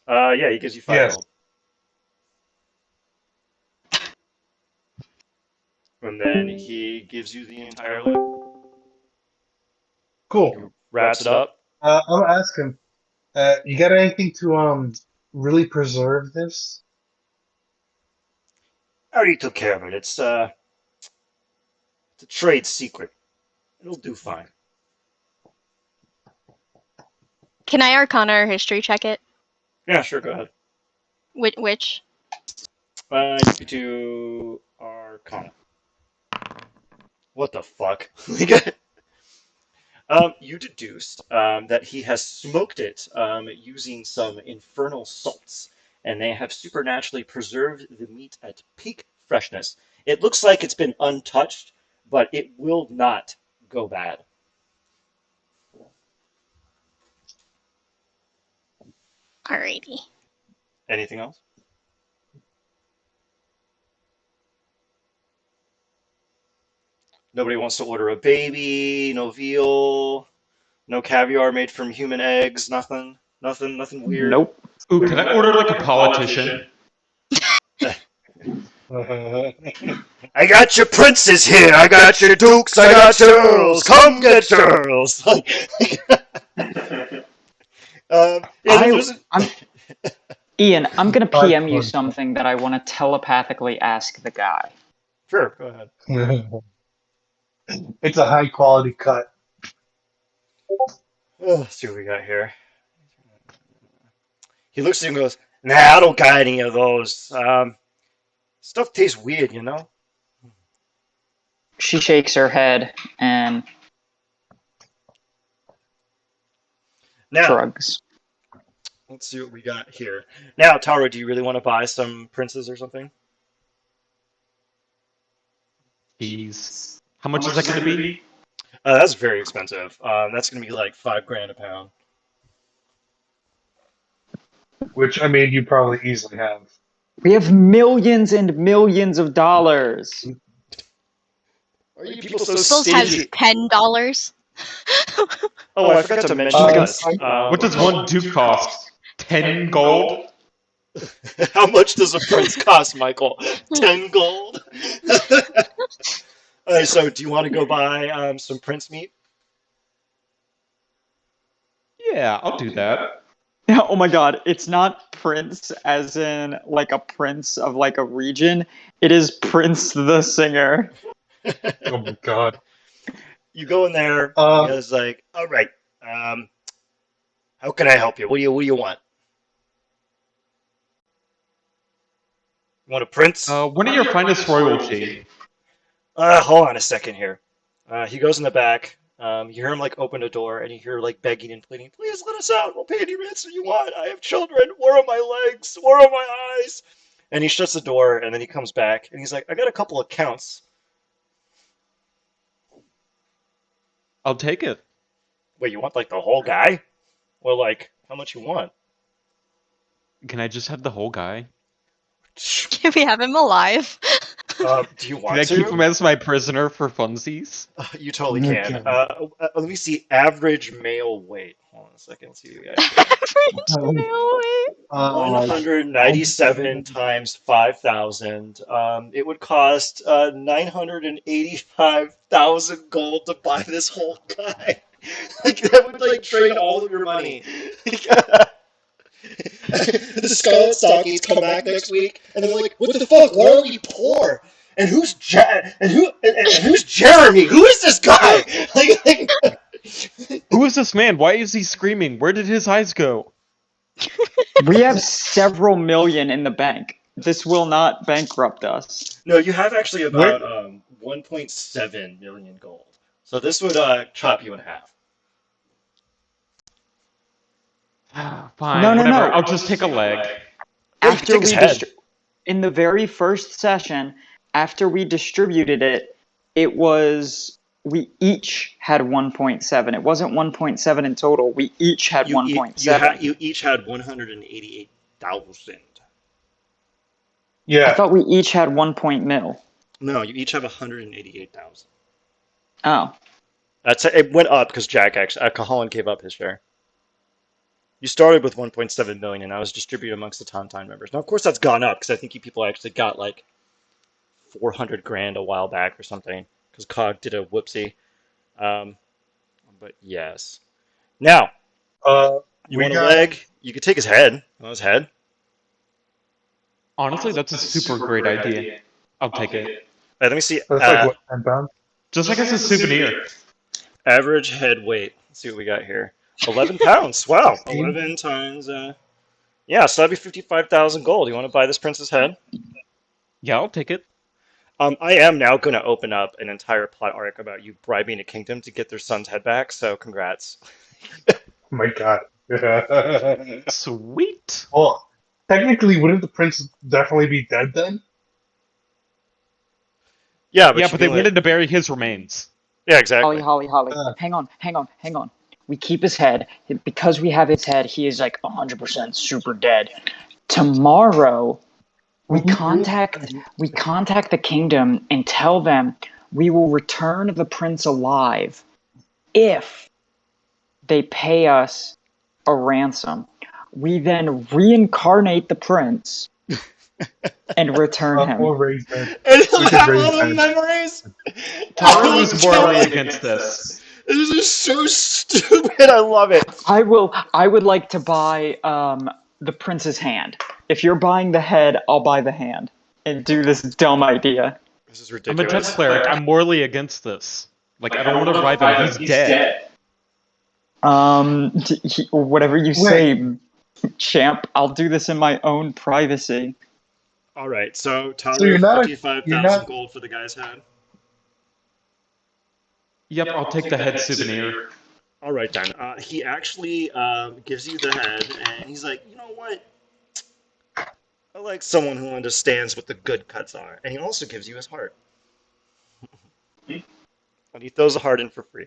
[SPEAKER 1] Yeah, he gives you 5
[SPEAKER 3] Yes.
[SPEAKER 1] gold. And then he gives you the entire leg.
[SPEAKER 3] Cool.
[SPEAKER 1] Wraps it up.
[SPEAKER 3] I'm gonna ask him. You got anything to really preserve this?
[SPEAKER 1] I already took care of it. It's a trade secret. It'll do fine.
[SPEAKER 4] Can I Arcana or History check it?
[SPEAKER 1] Yeah, sure. Go ahead.
[SPEAKER 4] Which?
[SPEAKER 1] You could do Arcana. What the fuck? You deduced that he has smoked it using some infernal salts, and they have supernaturally preserved the meat at peak freshness. It looks like it's been untouched, but it will not go bad.
[SPEAKER 4] Alrighty.
[SPEAKER 1] Anything else? Nobody wants to order a baby, no veal, no caviar made from human eggs, nothing weird.
[SPEAKER 2] Nope.
[SPEAKER 5] Ooh, can I order like a politician?
[SPEAKER 1] I got your princes here. I got your dukes. I got your earls. Come get your earls.
[SPEAKER 2] Ian, I'm gonna
[SPEAKER 3] Five
[SPEAKER 2] PM you
[SPEAKER 3] points.
[SPEAKER 2] something that I want to telepathically ask the guy.
[SPEAKER 1] Sure, go ahead.
[SPEAKER 3] It's a high quality cut.
[SPEAKER 1] Let's see what we got here. He looks at you and goes, "Nah, I don't got any of those. Stuff tastes weird, you know."
[SPEAKER 2] She shakes her head and
[SPEAKER 1] Now,
[SPEAKER 2] shrugs.
[SPEAKER 1] let's see what we got here. Now, Taro, do you really want to buy some princes or something?
[SPEAKER 5] Jeez. How much is that going to be?
[SPEAKER 1] That's very expensive. That's going to be like $5,000 a pound.
[SPEAKER 3] Which, I mean, you probably easily have.
[SPEAKER 2] We have millions and millions of dollars.
[SPEAKER 1] Are you people so
[SPEAKER 4] Bills has
[SPEAKER 1] stingy?
[SPEAKER 4] $10.
[SPEAKER 1] Oh, I forgot to mention this.
[SPEAKER 5] What does one duke cost? 10 gold?
[SPEAKER 1] How much does a prince cost, Michael? 10 gold? Alright, so do you want to go buy some prince meat?
[SPEAKER 5] Yeah, I'll do that.
[SPEAKER 2] Oh my god, it's not Prince as in like a prince of like a region. It is Prince the singer.
[SPEAKER 3] Oh my god.
[SPEAKER 1] You go in there, and it's like, all right, how can I help you? What do you want? You want a prince?
[SPEAKER 5] One of your finest royalty.
[SPEAKER 1] Hold on a second here. He goes in the back. You hear him like open a door, and you hear like begging and pleading, "Please let us out. We'll pay any ransom you want. I have children. Where are my legs? Where are my eyes?" And he shuts the door, and then he comes back, and he's like, "I got a couple of counts."
[SPEAKER 5] I'll take it.
[SPEAKER 1] Wait, you want like the whole guy? Or like how much you want?
[SPEAKER 5] Can I just have the whole guy?
[SPEAKER 4] Can we have him alive?
[SPEAKER 1] Do you
[SPEAKER 5] Can
[SPEAKER 1] want
[SPEAKER 5] I keep him
[SPEAKER 1] to?
[SPEAKER 5] as my prisoner for funsies?
[SPEAKER 1] You totally
[SPEAKER 3] You
[SPEAKER 1] can.
[SPEAKER 3] can.
[SPEAKER 1] Let me see average male weight. Hold on a second. See what we got here.
[SPEAKER 4] Average male weight.
[SPEAKER 3] Like,
[SPEAKER 1] 197 times 5,000. It would cost 985,000 gold to buy this whole guy. Like that would like drain all of your money. The Scarlet Stockings come back next week, and they're like, "What the fuck? Why are we poor? And who's Jeremy? Who is this guy?"
[SPEAKER 5] Who is this man? Why is he screaming? Where did his eyes go?
[SPEAKER 2] We have several million in the bank. This will not bankrupt us.
[SPEAKER 1] No, you have actually
[SPEAKER 3] where?
[SPEAKER 1] about 1.7 million gold. So this would chop you in half.
[SPEAKER 5] Fine,
[SPEAKER 2] No, no,
[SPEAKER 5] whatever.
[SPEAKER 2] no.
[SPEAKER 5] I'll just take a leg.
[SPEAKER 1] Yeah, you can
[SPEAKER 2] After
[SPEAKER 1] take his
[SPEAKER 2] we
[SPEAKER 1] head.
[SPEAKER 2] in the very first session, after we distributed it, it was we each had 1.7. It wasn't 1.7 in total. We each had 1.7.
[SPEAKER 1] You each had 188,000.
[SPEAKER 2] I
[SPEAKER 3] Yeah.
[SPEAKER 2] thought we each had 1 point mil.
[SPEAKER 1] No, you each have 188,000.
[SPEAKER 2] Oh.
[SPEAKER 1] It went up because Jack actually Cahalan gave up his share. You started with 1.7 million, and I was distributed amongst the Tontine members. Now, of course, that's gone up because I think you people actually got like 400 grand a while back or something because Cog did a whoopsie. Um, but yes. Now, you
[SPEAKER 3] We
[SPEAKER 1] want a
[SPEAKER 3] got
[SPEAKER 1] leg? You could take his head. On his head.
[SPEAKER 5] Honestly, that's a super great idea. I'll take it.
[SPEAKER 1] Let me see.
[SPEAKER 3] that's like what 10 pounds.
[SPEAKER 5] Just like as a souvenir.
[SPEAKER 1] Average head weight. Let's see what we got here. 11 pounds. Wow.
[SPEAKER 3] 16?
[SPEAKER 1] 11 times. Yeah, so that'd be 55,000 gold. You want to buy this prince's head?
[SPEAKER 5] Yeah, I'll take it.
[SPEAKER 1] I am now going to open up an entire plot arc about you bribing a kingdom to get their son's head back. So congrats.
[SPEAKER 3] Oh my god.
[SPEAKER 5] Sweet.
[SPEAKER 3] Well, technically, wouldn't the prince definitely be dead then?
[SPEAKER 1] Yeah,
[SPEAKER 5] Yeah,
[SPEAKER 1] you
[SPEAKER 5] but they
[SPEAKER 1] can, like-
[SPEAKER 5] wanted to bury his remains.
[SPEAKER 1] Yeah, exactly.
[SPEAKER 2] Holly.
[SPEAKER 3] Uh.
[SPEAKER 2] Hang on. We keep his head. Because we have his head, he is like 100% super dead. Tomorrow, we contact the kingdom and tell them we will return the prince alive if they pay us a ransom. We then reincarnate the prince and return him.
[SPEAKER 3] Or raise dead.
[SPEAKER 1] And he'll
[SPEAKER 3] We could
[SPEAKER 1] have
[SPEAKER 3] raise
[SPEAKER 1] all the
[SPEAKER 3] that.
[SPEAKER 1] memories.
[SPEAKER 5] Taro is morally
[SPEAKER 1] This
[SPEAKER 5] against this.
[SPEAKER 1] is so stupid. I love it.
[SPEAKER 2] I would like to buy the prince's hand. If you're buying the head, I'll buy the hand and do this dumb idea.
[SPEAKER 1] This is
[SPEAKER 5] I'm a dead
[SPEAKER 1] ridiculous.
[SPEAKER 5] cleric. I'm morally against this. Like, I don't want to bribe him. He's dead.
[SPEAKER 2] Whatever you say, champ. I'll do this in my own privacy.
[SPEAKER 1] All right, so Tyler,
[SPEAKER 3] So you're not-
[SPEAKER 1] 55,000 gold for the guy's head.
[SPEAKER 5] Yep, I'll take the head souvenir.
[SPEAKER 1] All right then. He actually gives you the head, and he's like, you know what? I like someone who understands what the good cuts are, and he also gives you his heart. And he throws the heart in for free.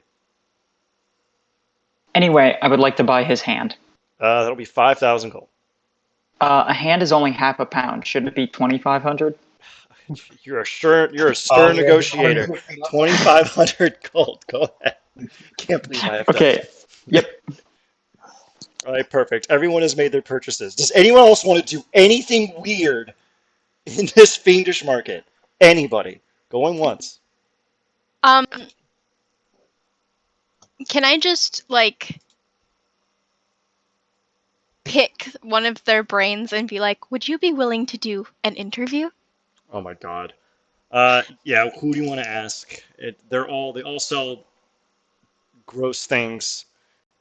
[SPEAKER 2] Anyway, I would like to buy his hand.
[SPEAKER 1] That'll be 5,000 gold.
[SPEAKER 2] A hand is only half a pound. Should it be 2,500?
[SPEAKER 1] You're a stern negotiator. 2,500 gold. Go ahead. Can't believe I have
[SPEAKER 2] Okay.
[SPEAKER 1] that.
[SPEAKER 2] Yep.
[SPEAKER 1] All right, perfect. Everyone has made their purchases. Does anyone else want to do anything weird in this fiendish market? Anybody? Going once.
[SPEAKER 4] Can I just like pick one of their brains and be like, "Would you be willing to do an interview?"
[SPEAKER 1] Oh my god. Yeah. Who do you want to ask? They all sell gross things.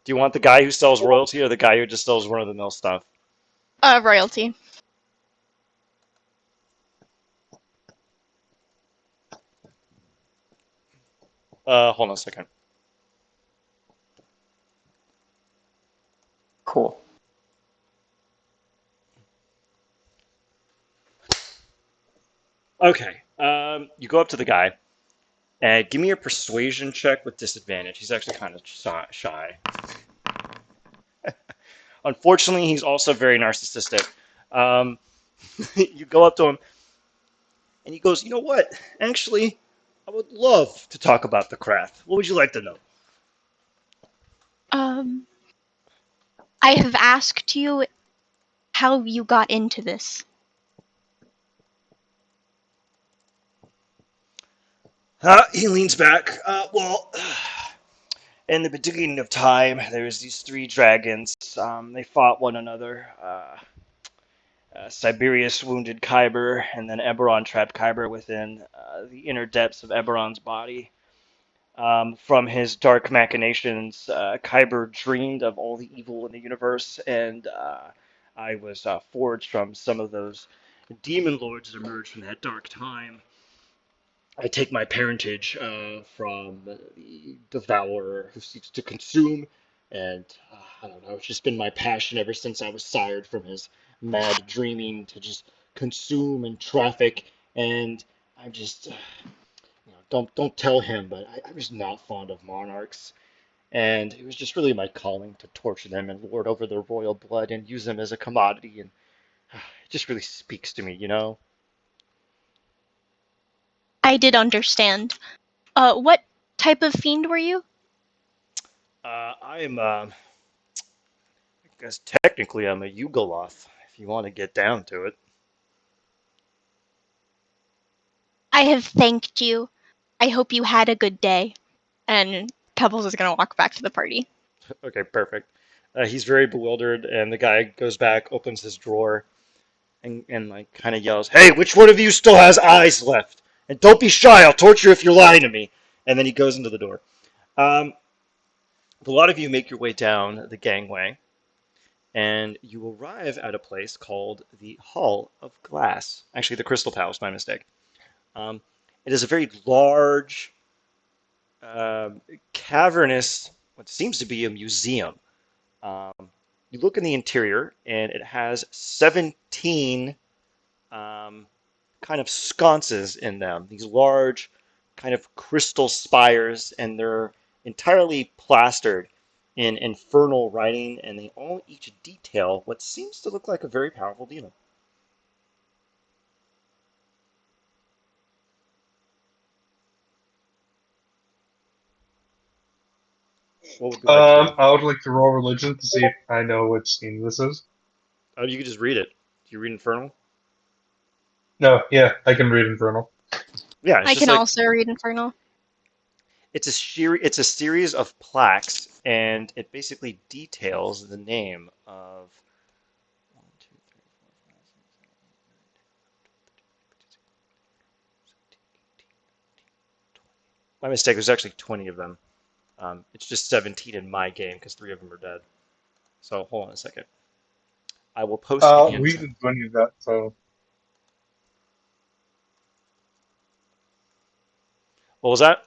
[SPEAKER 1] Do you want the guy who sells royalty or the guy who just sells run-of-the-mill stuff?
[SPEAKER 4] Royalty.
[SPEAKER 1] Hold on a second.
[SPEAKER 2] Cool.
[SPEAKER 1] Okay. You go up to the guy and give me a persuasion check with disadvantage. He's actually kind of shy. Unfortunately, he's also very narcissistic. You go up to him. And he goes, you know what? Actually, I would love to talk about the craft. What would you like to know?
[SPEAKER 4] Um, I have asked you how you got into this.
[SPEAKER 1] He leans back. Well, in the beginning of time, there was these three dragons. They fought one another. Siberius wounded Kyber, and then Eberron trapped Kyber within the inner depths of Eberron's body. From his dark machinations, Kyber dreamed of all the evil in the universe, and I was forged from some of those demon lords that emerged from that dark time. I take my parentage from the devourer who seeks to consume, and I don't know, it's just been my passion ever since I was sired from his mad dreaming to just consume and traffic, and I'm just, don't tell him, but I'm just not fond of monarchs, and it was just really my calling to torture them and lord over their royal blood and use them as a commodity, and it just really speaks to me, you know?
[SPEAKER 4] I did understand. What type of fiend were you?
[SPEAKER 1] I guess technically I'm a Yugoloth, if you want to get down to it.
[SPEAKER 4] I have thanked you. I hope you had a good day. And Pebbles is gonna walk back to the party.
[SPEAKER 1] Okay, perfect. He's very bewildered, and the guy goes back, opens his drawer, and like kind of yells, "Hey, which one of you still has eyes left? And don't be shy. I'll torture you if you're lying to me." And then he goes into the door. Um, a lot of you make your way down the gangway, and you arrive at a place called the Hall of Glass. Actually, the Crystal Palace, my mistake. Um, it is a very large, cavernous, what seems to be a museum. Um, you look in the interior, and it has 17 um, kind of sconces in them, these large kind of crystal spires, and they're entirely plastered in infernal writing, and they all each detail what seems to look like a very powerful demon. What would you like to do?
[SPEAKER 3] I would like to roll religion to see if I know which scene this is.
[SPEAKER 1] Oh, you could just read it. Do you read Infernal?
[SPEAKER 3] No, yeah, I can read Infernal.
[SPEAKER 1] Yeah, it's
[SPEAKER 4] I
[SPEAKER 1] just
[SPEAKER 4] can
[SPEAKER 1] like
[SPEAKER 4] also read Infernal.
[SPEAKER 1] it's a series of plaques, and it basically details the name of one, two, three, four, five, six, my mistake. There's actually 20 of them. It's just 17 in my game because three of them are dead. So hold on a second. I will post the
[SPEAKER 3] We
[SPEAKER 1] int.
[SPEAKER 3] didn't do any of that, so.
[SPEAKER 1] What was that?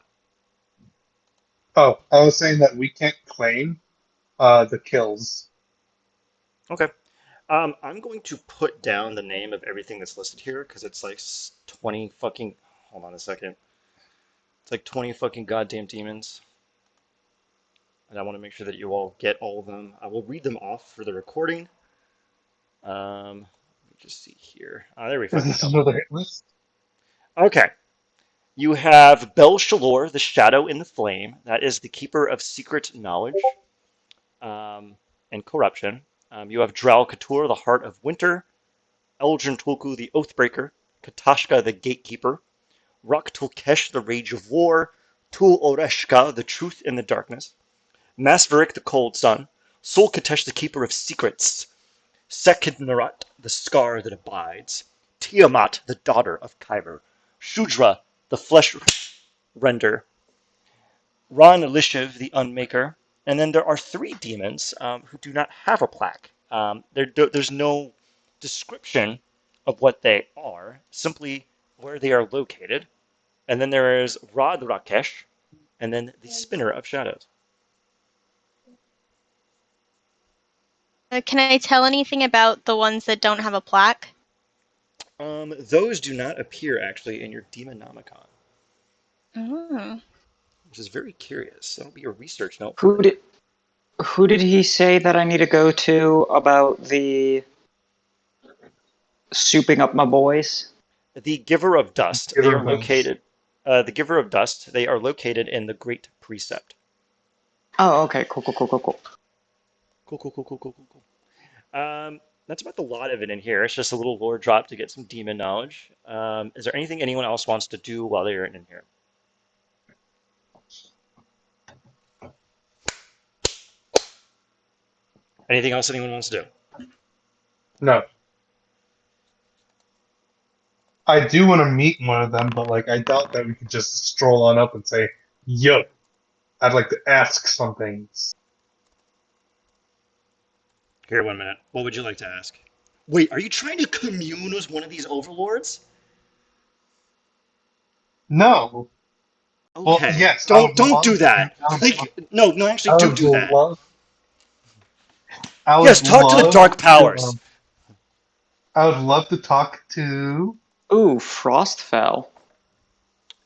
[SPEAKER 3] Oh, I was saying that we can't claim the kills.
[SPEAKER 1] Okay. I'm going to put down the name of everything that's listed here because it's like 20 fucking. Hold on a second. It's like 20 fucking goddamn demons. And I want to make sure that you all get all of them. I will read them off for the recording. Let me just see here. There we
[SPEAKER 3] Is
[SPEAKER 1] fucking
[SPEAKER 3] this
[SPEAKER 1] go.
[SPEAKER 3] another hit list?
[SPEAKER 1] Okay. You have Belshalor, the Shadow in the Flame. That is the keeper of secret knowledge and corruption. You have Dral Katur, the Heart of Winter. Elgin Tulku, the Oathbreaker. Katashka, the Gatekeeper. Rak Tulkesh, the Rage of War. Tul Oreshka, the Truth in the Darkness. Masverik, the Cold Sun. Sol Katesh, the Keeper of Secrets. Sekidnarat, the Scar that Abides. Tiamat, the Daughter of Kyber. Shudra, the Flesh Render. Ron Elishiv, the Unmaker. And then there are three demons who do not have a plaque. There's no description of what they are, simply where they are located. And then there is Rod Rakesh, and then the Spinner of Shadows.
[SPEAKER 4] Can I tell anything about the ones that don't have a plaque?
[SPEAKER 1] Those do not appear actually in your Demonomicon,
[SPEAKER 4] Mm.
[SPEAKER 1] which is very curious. That'll be a research note for
[SPEAKER 2] Who
[SPEAKER 1] later.
[SPEAKER 2] did who did he say that I need to go to about the souping up my boys?
[SPEAKER 1] The Giver of Dust. They
[SPEAKER 3] Giver
[SPEAKER 1] are
[SPEAKER 3] of Dust.
[SPEAKER 1] located. The Giver of Dust. They are located in the Great Precept.
[SPEAKER 2] Oh, okay. Cool, cool, cool, cool, cool.
[SPEAKER 1] Cool, cool, cool, cool, cool, cool, cool. That's about the lot of it in here. It's just a little lore drop to get some demon knowledge. Is there anything anyone else wants to do while they're in here? Anything else anyone wants to do?
[SPEAKER 3] No. I do want to meet one of them, but like I doubt that we could just stroll on up and say, "Yo, I'd like to ask some things."
[SPEAKER 1] Here, 1 minute. What would you like to ask? Wait, are you trying to commune with one of these overlords?
[SPEAKER 3] No. Well,
[SPEAKER 1] Okay.
[SPEAKER 3] yes,
[SPEAKER 1] Don't do that. Like, no, no, actually,
[SPEAKER 3] I
[SPEAKER 1] do
[SPEAKER 3] would
[SPEAKER 1] do that.
[SPEAKER 3] love, I
[SPEAKER 1] Yes,
[SPEAKER 3] would
[SPEAKER 1] talk to the
[SPEAKER 3] love
[SPEAKER 1] dark
[SPEAKER 3] to,
[SPEAKER 1] powers.
[SPEAKER 3] I would love to talk to,
[SPEAKER 2] Ooh, Frostfell.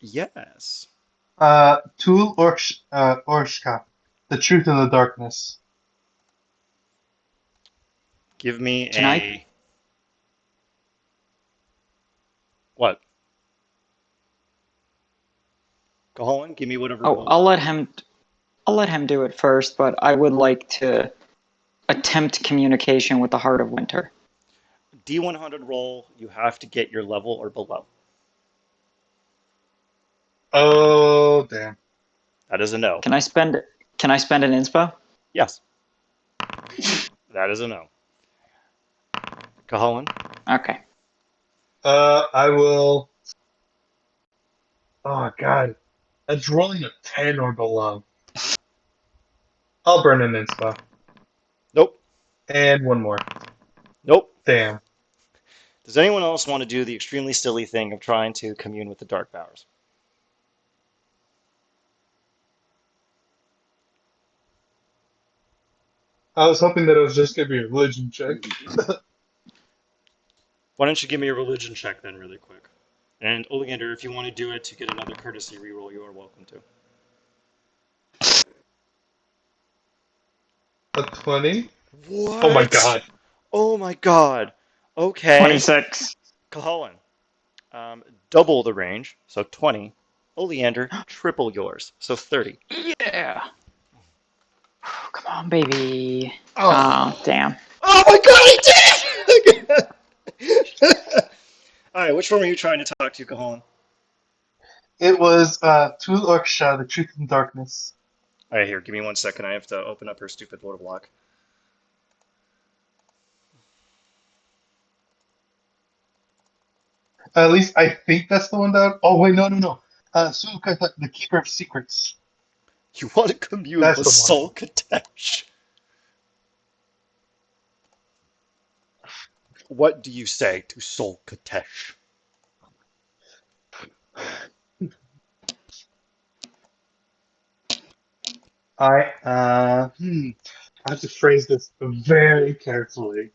[SPEAKER 1] Yes.
[SPEAKER 3] Tul Orshka, the truth in the darkness.
[SPEAKER 1] Give me
[SPEAKER 2] Can I?
[SPEAKER 1] a what? Go on. Give me whatever
[SPEAKER 2] Oh,
[SPEAKER 1] roll.
[SPEAKER 2] I'll let him do it first, but I would like to attempt communication with the Heart of Winter.
[SPEAKER 1] D100 roll. You have to get your level or below.
[SPEAKER 3] Oh, damn.
[SPEAKER 1] That is a no.
[SPEAKER 2] Can I spend an inspo?
[SPEAKER 1] Yes. That is a no. Cahalan?
[SPEAKER 2] Okay.
[SPEAKER 3] I will. Oh God, it's rolling a 10 or below. I'll burn an inspo
[SPEAKER 1] Nope.
[SPEAKER 3] and one more.
[SPEAKER 1] Nope.
[SPEAKER 3] Damn.
[SPEAKER 1] Does anyone else want to do the extremely silly thing of trying to commune with the dark powers?
[SPEAKER 3] I was hoping that it was just gonna be a religion check.
[SPEAKER 1] Why don't you give me a religion check then, really quick? And Oleander, if you want to do it to get another courtesy reroll, you are welcome to.
[SPEAKER 3] A 20. Oh my
[SPEAKER 1] What?
[SPEAKER 3] God.
[SPEAKER 1] Oh my god. Okay.
[SPEAKER 2] 26.
[SPEAKER 1] Cahalan, double the range, so 20. Oleander, triple yours, so 30.
[SPEAKER 2] Yeah. Come on, baby. Oh,
[SPEAKER 3] Oh.
[SPEAKER 2] damn.
[SPEAKER 1] Oh my god, I did it! Alright, which one were you trying to talk to, Cahalan?
[SPEAKER 3] It was Tul Orksha, the truth in darkness.
[SPEAKER 1] Alright, here, give me 1 second. I have to open up her stupid lore block.
[SPEAKER 3] At least I think that's the one that. Oh wait, no, no, no. Sulukatha, the keeper of secrets.
[SPEAKER 1] You want to commune
[SPEAKER 3] That's
[SPEAKER 1] with
[SPEAKER 3] the one.
[SPEAKER 1] Sol Katesh. What do you say to Sol Katesh?
[SPEAKER 3] I have to phrase this very carefully.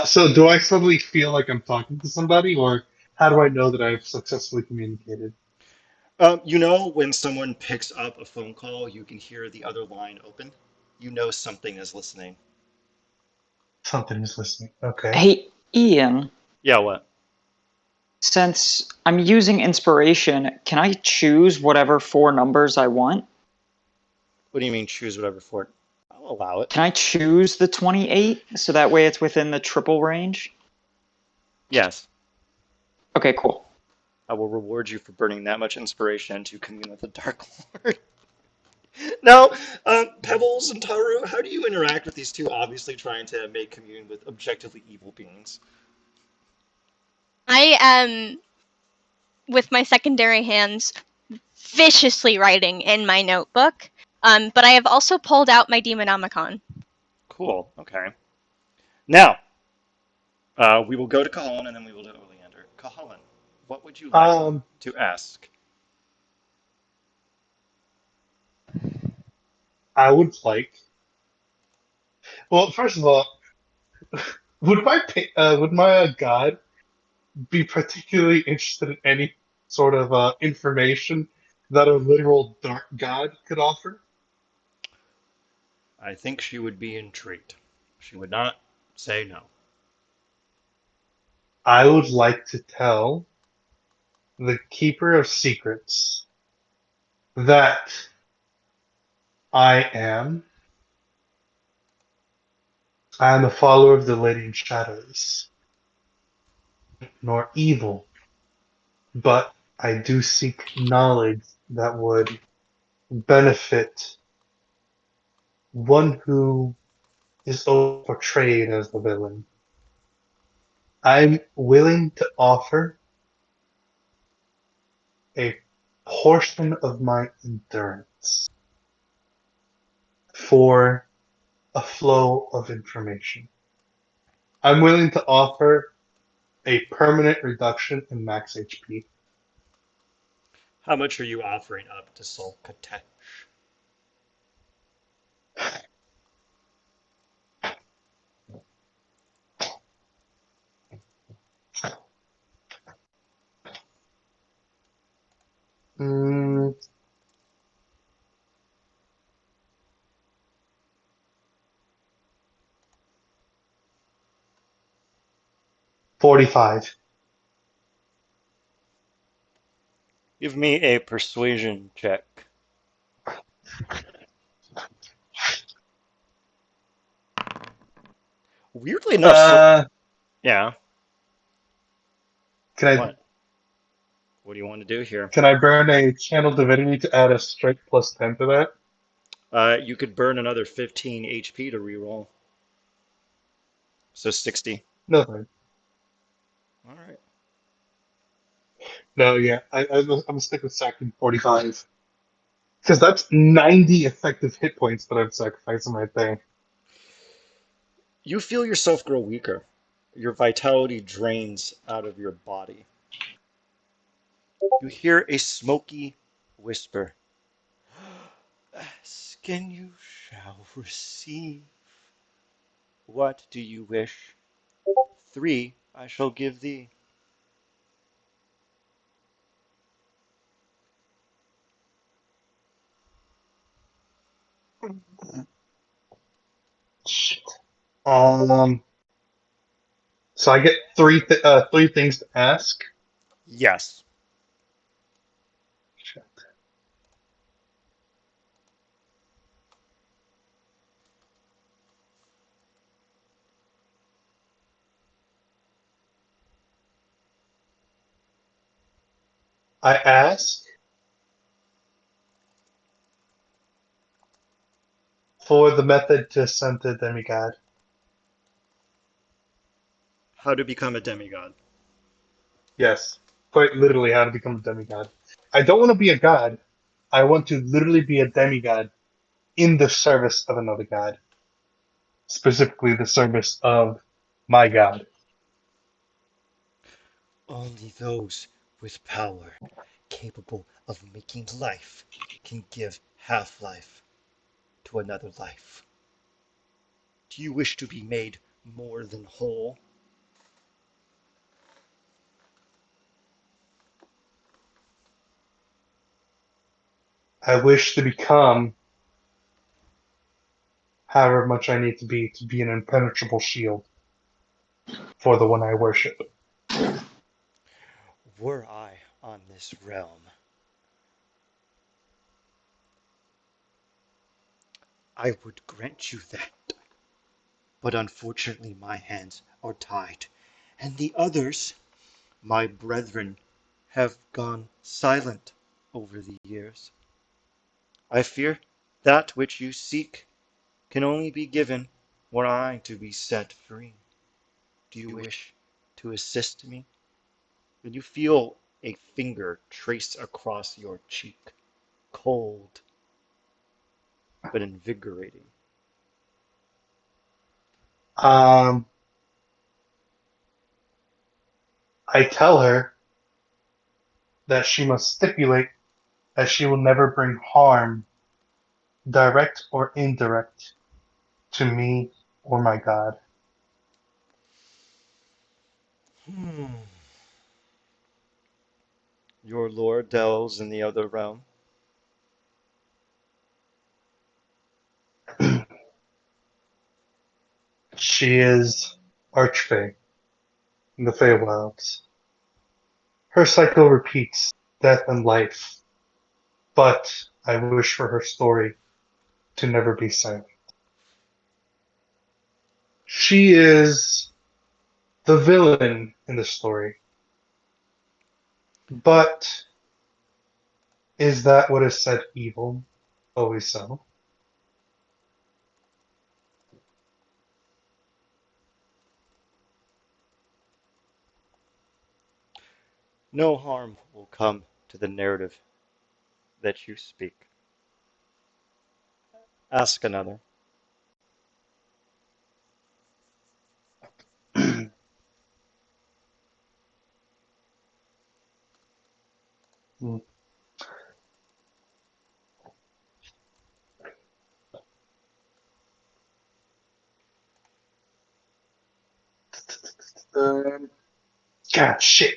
[SPEAKER 3] So do I suddenly feel like I'm talking to somebody, or how do I know that I've successfully communicated?
[SPEAKER 1] You know, when someone picks up a phone call, you can hear the other line open. You know something is listening.
[SPEAKER 3] Something is listening. Okay.
[SPEAKER 2] Hey, Ian,
[SPEAKER 1] Yeah, what?
[SPEAKER 2] since I'm using inspiration, can I choose whatever four numbers I want?
[SPEAKER 1] What do you mean choose whatever fort? I'll allow it.
[SPEAKER 2] Can I choose the 28 so that way it's within the triple range?
[SPEAKER 1] Yes.
[SPEAKER 2] Okay, cool.
[SPEAKER 1] I will reward you for burning that much inspiration to commune with the Dark Lord. Now, Pebbles and Taru, how do you interact with these two obviously trying to make commune with objectively evil beings?
[SPEAKER 4] I am, with my secondary hands, viciously writing in my notebook. But I have also pulled out my Demonomicon.
[SPEAKER 1] Cool. Okay. Now, we will go to Kahalan and then we will do Oleander. Kahalan, what would you like
[SPEAKER 3] Um,
[SPEAKER 1] to ask?
[SPEAKER 3] I would like. Well, first of all, would my god be particularly interested in any sort of information that a literal dark god could offer?
[SPEAKER 1] I think she would be intrigued. She would not say no.
[SPEAKER 3] I would like to tell the Keeper of Secrets that I am I am a follower of the Lady in Shadows, nor evil, but I do seek knowledge that would benefit one who is portrayed as the villain. I'm willing to offer a portion of my endurance for a flow of information. I'm willing to offer a permanent reduction in max HP.
[SPEAKER 1] How much are you offering up to Sol Katet?
[SPEAKER 3] Mm, 45.
[SPEAKER 1] Give me a persuasion check. Weirdly enough, so
[SPEAKER 3] Uh,
[SPEAKER 1] yeah.
[SPEAKER 3] can I
[SPEAKER 1] What? What do you want to do here?
[SPEAKER 3] can I burn a channel divinity to add a strength plus 10 to that?
[SPEAKER 1] You could burn another 15 HP to reroll, so 60.
[SPEAKER 3] No, thanks.
[SPEAKER 1] All right.
[SPEAKER 3] No, yeah, I'm gonna stick with sacking 45 because that's 90 effective hit points that I'm sacrificing right there.
[SPEAKER 1] You feel yourself grow weaker. Your vitality drains out of your body. You hear a smoky whisper. Ask and you shall receive. What do you wish? 3 I shall give thee.
[SPEAKER 3] Shit. Um, so I get three things to ask.
[SPEAKER 1] Yes.
[SPEAKER 3] Shit. I ask for the method to ascend to demigod.
[SPEAKER 1] How to become a demigod.
[SPEAKER 3] Yes, quite literally how to become a demigod. I don't want to be a god. I want to literally be a demigod in the service of another god, specifically the service of my god.
[SPEAKER 1] Only those with power capable of making life can give half-life to another life. Do you wish to be made more than whole?
[SPEAKER 3] I wish to become however much I need to be an impenetrable shield for the one I worship.
[SPEAKER 1] Were I on this realm, I would grant you that. But unfortunately, my hands are tied, and the others, my brethren, have gone silent over the years. I fear that which you seek can only be given were I to be set free. Do you wish to assist me? When you feel a finger trace across your cheek, cold but invigorating.
[SPEAKER 3] Um, I tell her that she must stipulate that she will never bring harm, direct or indirect, to me or my god.
[SPEAKER 1] Hmm. Your lord dwells in the other realm.
[SPEAKER 3] She is Archfey. in the Feywilds. Her cycle repeats, death and life, but I wish for her story to never be silent. She is the villain in the story, but is that what is said evil always so?
[SPEAKER 1] No harm will come to the narrative that you speak. Ask another.
[SPEAKER 3] Hmm. Um, God, shit.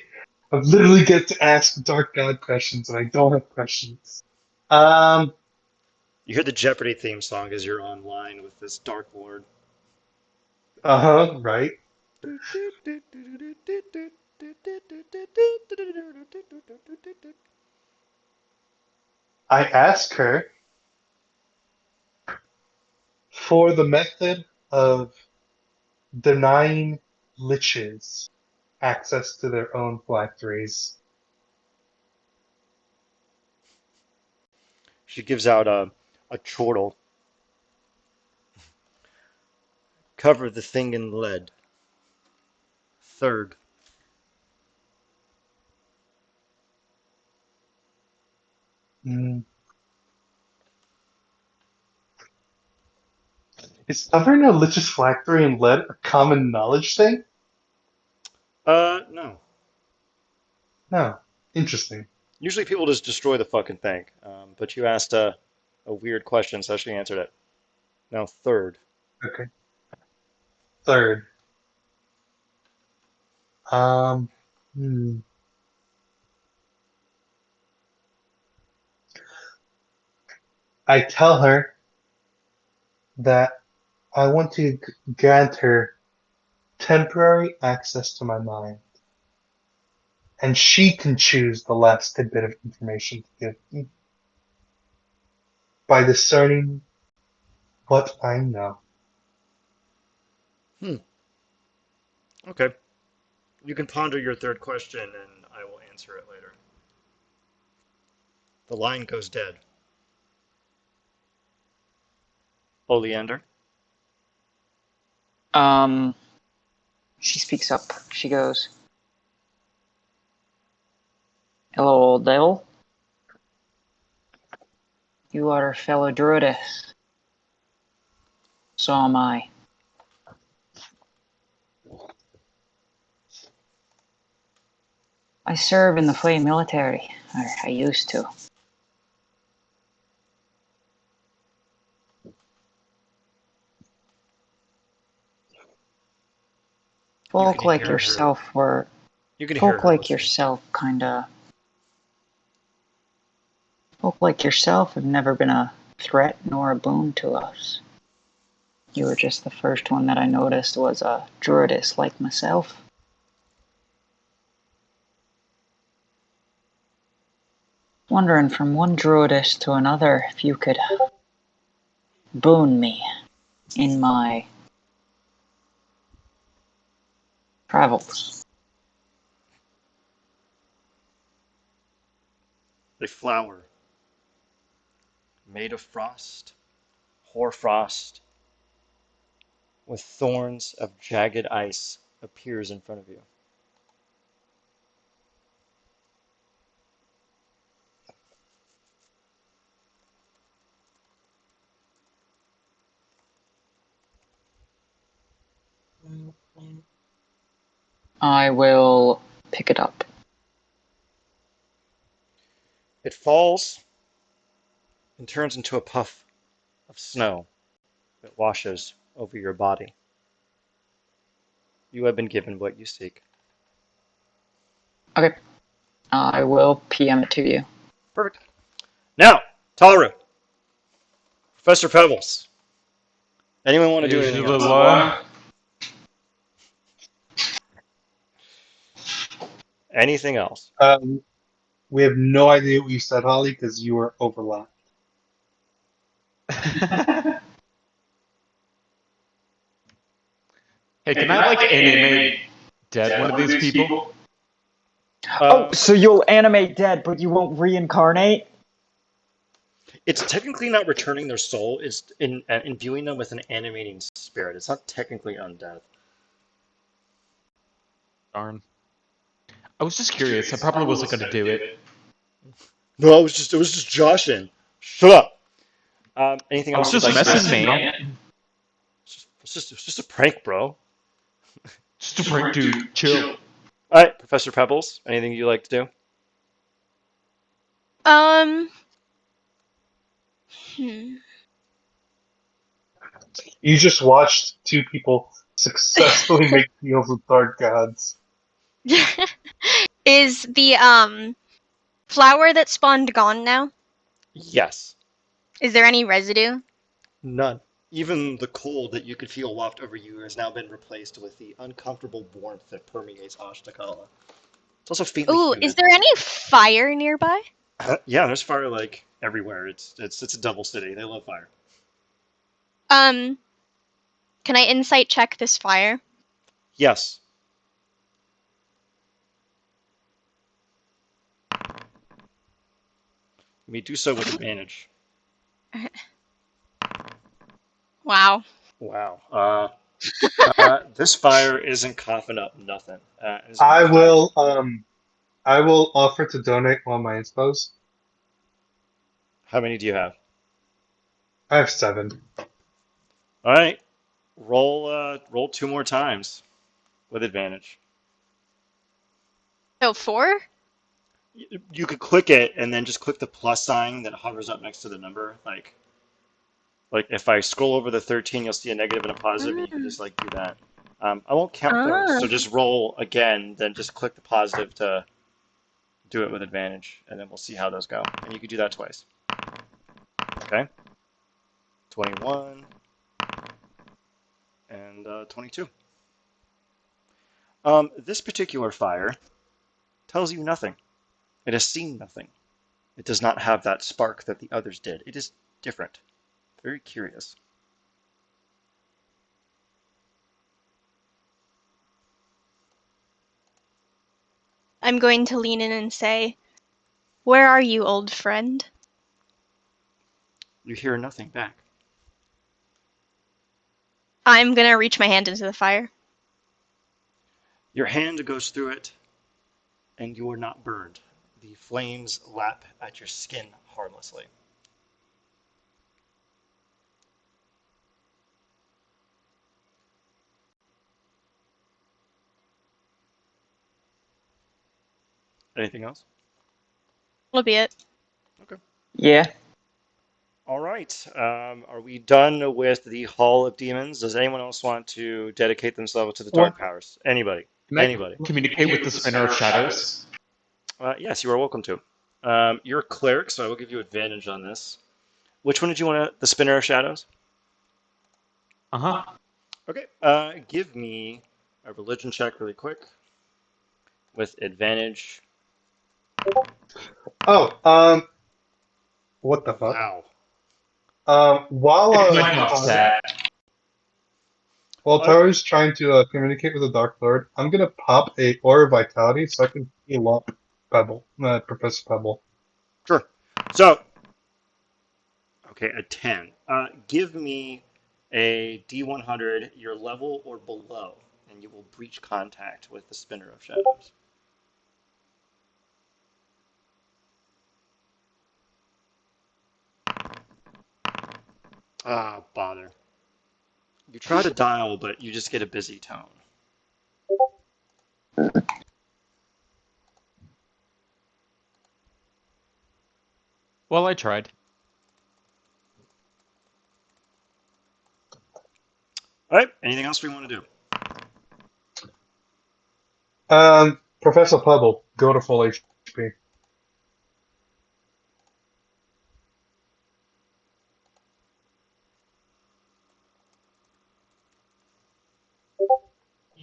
[SPEAKER 3] I literally get to ask Dark God questions, and I don't have questions. Um,
[SPEAKER 1] You hear the Jeopardy theme song as you're online with this Dark Lord.
[SPEAKER 3] right. I ask her for the method of denying liches access to their own phylacteries.
[SPEAKER 1] She gives out a chortle. Cover the thing in lead. Third.
[SPEAKER 3] Mm. Is covering a lich's phylactery in lead a common knowledge thing?
[SPEAKER 1] No.
[SPEAKER 3] No. Interesting.
[SPEAKER 1] Usually people just destroy the fucking thing. But you asked a weird question, so she answered it. Now, third.
[SPEAKER 3] Okay. Third. Um. Hmm. I tell her that I want to grant her temporary access to my mind, and she can choose the last tidbit of information to give me by discerning what I know.
[SPEAKER 1] Hmm. Okay. You can ponder your third question, and I will answer it later. The line goes dead. Oleander?
[SPEAKER 2] Um, she speaks up. She goes, "Hello, old devil. You are a fellow druidess. So am I. I serve in the Flame military, or I used to.
[SPEAKER 1] You can
[SPEAKER 2] Folk like
[SPEAKER 1] hear her.
[SPEAKER 2] yourself were
[SPEAKER 1] You can hear
[SPEAKER 2] folk
[SPEAKER 1] her
[SPEAKER 2] like
[SPEAKER 1] listening.
[SPEAKER 2] yourself kinda folk like yourself have never been a threat nor a boon to us. You were just the first one that I noticed was a druidess like myself. Wondering from one druidess to another if you could boon me in my travels."
[SPEAKER 1] A flower made of frost, hoarfrost, with thorns of jagged ice appears in front of you.
[SPEAKER 2] I will pick it up.
[SPEAKER 1] It falls and turns into a puff of snow that washes over your body. You have been given what you seek.
[SPEAKER 2] Okay. I will PM it to you.
[SPEAKER 1] Perfect. Now, Talaru, Professor Pebbles. Anyone want to do anything else?
[SPEAKER 5] Isla.
[SPEAKER 1] Anything else?
[SPEAKER 3] We have no idea what you said, Holly, because you were overlapped.
[SPEAKER 5] Hey, can I like animate dead one of these people?
[SPEAKER 2] Oh, so you'll animate dead, but you won't reincarnate?
[SPEAKER 1] It's technically not returning their soul. It's imbuing them with an animating spirit. It's not technically undeath.
[SPEAKER 5] Darn. I was just curious. I probably wasn't going to do it.
[SPEAKER 1] No, it was just joshing. Shut up. Anything
[SPEAKER 5] I was
[SPEAKER 1] else you'd
[SPEAKER 5] just
[SPEAKER 1] like to do?
[SPEAKER 5] messing, man.
[SPEAKER 1] It's just a prank, bro.
[SPEAKER 5] Just a prank, dude. Chill.
[SPEAKER 1] All right, Professor Pebbles. Anything you like to do?
[SPEAKER 4] Um. Hmm.
[SPEAKER 3] You just watched two people successfully make deals with dark gods.
[SPEAKER 4] Is the flower that spawned gone now?
[SPEAKER 1] Yes.
[SPEAKER 4] Is there any residue?
[SPEAKER 1] None. Even the cold that you could feel waft over you has now been replaced with the uncomfortable warmth that permeates Ashtakala. It's also faintly
[SPEAKER 4] Ooh, is
[SPEAKER 1] humid.
[SPEAKER 4] there any fire nearby?
[SPEAKER 1] Yeah, there's fire like everywhere. It's a double city. They love fire.
[SPEAKER 4] Um, can I insight check this fire?
[SPEAKER 1] Yes. You may do so with advantage.
[SPEAKER 4] Wow.
[SPEAKER 1] Wow. This fire isn't coughing up nothing. As a matter
[SPEAKER 3] I
[SPEAKER 1] of fact,
[SPEAKER 3] will I will offer to donate one of my inspos.
[SPEAKER 1] how many do you have?
[SPEAKER 3] I have 7.
[SPEAKER 1] All right. Roll 2 more times with advantage.
[SPEAKER 4] So 4?
[SPEAKER 1] You could click it and then just click the plus sign that hovers up next to the number. Like if I scroll over the 13, you'll see a negative and a positive, and you can just like do that. I won't count those,
[SPEAKER 4] Ah.
[SPEAKER 1] so just roll again, then just click the positive to do it with advantage, and then we'll see how those go. And you can do that twice. Okay. 21 and 22. This particular fire tells you nothing. It has seen nothing. It does not have that spark that the others did. It is different. Very curious.
[SPEAKER 4] I'm going to lean in and say, "Where are you, old friend?"
[SPEAKER 1] You hear nothing back.
[SPEAKER 4] I'm gonna reach my hand into the fire.
[SPEAKER 1] Your hand goes through it, and you are not burned. The flames lap at your skin harmlessly. Anything else?
[SPEAKER 4] That'll be it.
[SPEAKER 1] Okay.
[SPEAKER 2] Yeah.
[SPEAKER 1] All right. Are we done with the Hall of Demons? Does anyone else want to dedicate themselves to the
[SPEAKER 3] What?
[SPEAKER 1] dark powers? Anybody?
[SPEAKER 5] Can I
[SPEAKER 1] Anybody?
[SPEAKER 5] communicate with the Spinner of Shadows?
[SPEAKER 1] Yes, you are welcome to. You're a cleric, so I will give you advantage on this. Which one did you want to? The Spinner of Shadows?
[SPEAKER 5] Uh-huh.
[SPEAKER 1] Okay. Give me a religion check really quick with advantage.
[SPEAKER 3] Oh, what the fuck?
[SPEAKER 1] Wow.
[SPEAKER 3] While
[SPEAKER 5] It's like my stat.
[SPEAKER 3] while
[SPEAKER 1] Uh,
[SPEAKER 3] Taro's trying to communicate with the Dark Lord, I'm gonna pop a Aura of Vitality so I can heal up Pebble, Professor Pebble.
[SPEAKER 1] sure. So, okay, a 10. Give me a D100, your level or below, and you will breach contact with the Spinner of Shadows. Ah, bother. You try to dial, but you just get a busy tone.
[SPEAKER 5] Well, I tried.
[SPEAKER 1] All right, anything else we want to do?
[SPEAKER 3] Professor Pebble, go to full HP.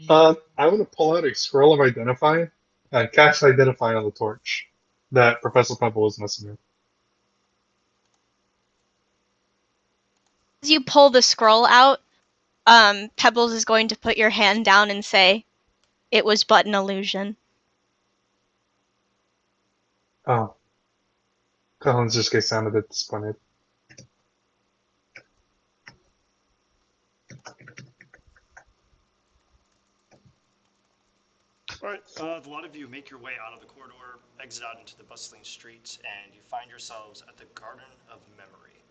[SPEAKER 3] I'm gonna pull out a scroll of identify, And cast Identify on the torch that Professor Pebble was messing with.
[SPEAKER 4] As you pull the scroll out, Pebbles is going to put your hand down and say, "It was but an illusion."
[SPEAKER 3] Oh. Collins just gets sound a bit disappointed.
[SPEAKER 1] All right, a lot of you make your way out of the corridor, exit out into the bustling streets, and you find yourselves at the Garden of Memory.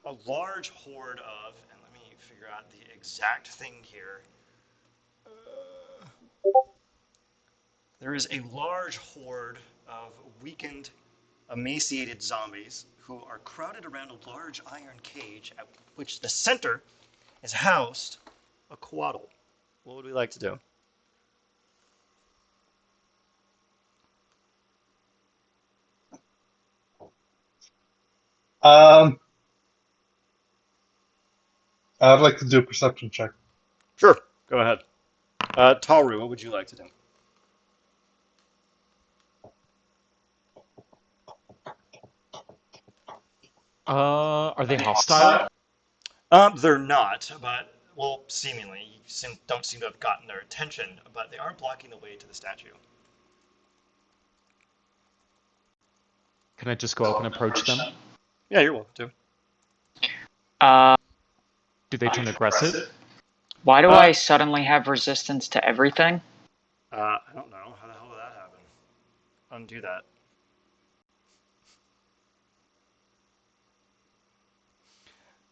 [SPEAKER 1] A large horde of, and let me figure out the exact thing here. There is a large horde of weakened, emaciated zombies who are crowded around a large iron cage at which the center is housed a quaddle. What would we like to do?
[SPEAKER 3] I'd like to do a perception check.
[SPEAKER 1] Sure, go ahead. Taru, what would you like to do?
[SPEAKER 5] Are they hostile?
[SPEAKER 1] They're not, but, well, seemingly. You don't seem to have gotten their attention, but they are blocking the way to the statue.
[SPEAKER 5] Can I just go up and approach them?
[SPEAKER 1] Yeah, you're welcome
[SPEAKER 5] Do they turn aggressive?
[SPEAKER 2] Why do I suddenly have resistance to everything?
[SPEAKER 1] to. I don't know. How the hell did that happen? Undo that.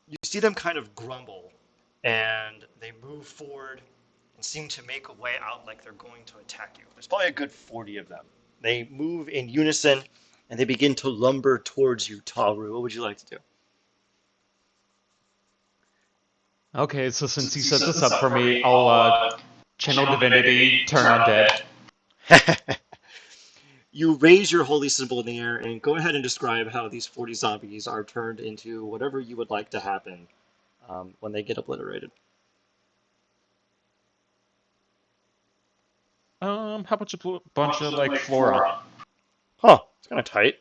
[SPEAKER 1] You see them kind of grumble, and they move forward and seem to make a way out like they're going to attack you. There's probably a good 40 of them. They move in unison, and they begin to lumber towards you, Taru. What would you like to do?
[SPEAKER 5] Okay, so since you set this up for me, I'll channel divinity, turn undead.
[SPEAKER 1] You raise your holy symbol in the air and go ahead and describe how these 40 zombies are turned into whatever you would like to happen when they get obliterated.
[SPEAKER 5] How about a bunch of like flora?
[SPEAKER 1] Huh, it's kind of tight.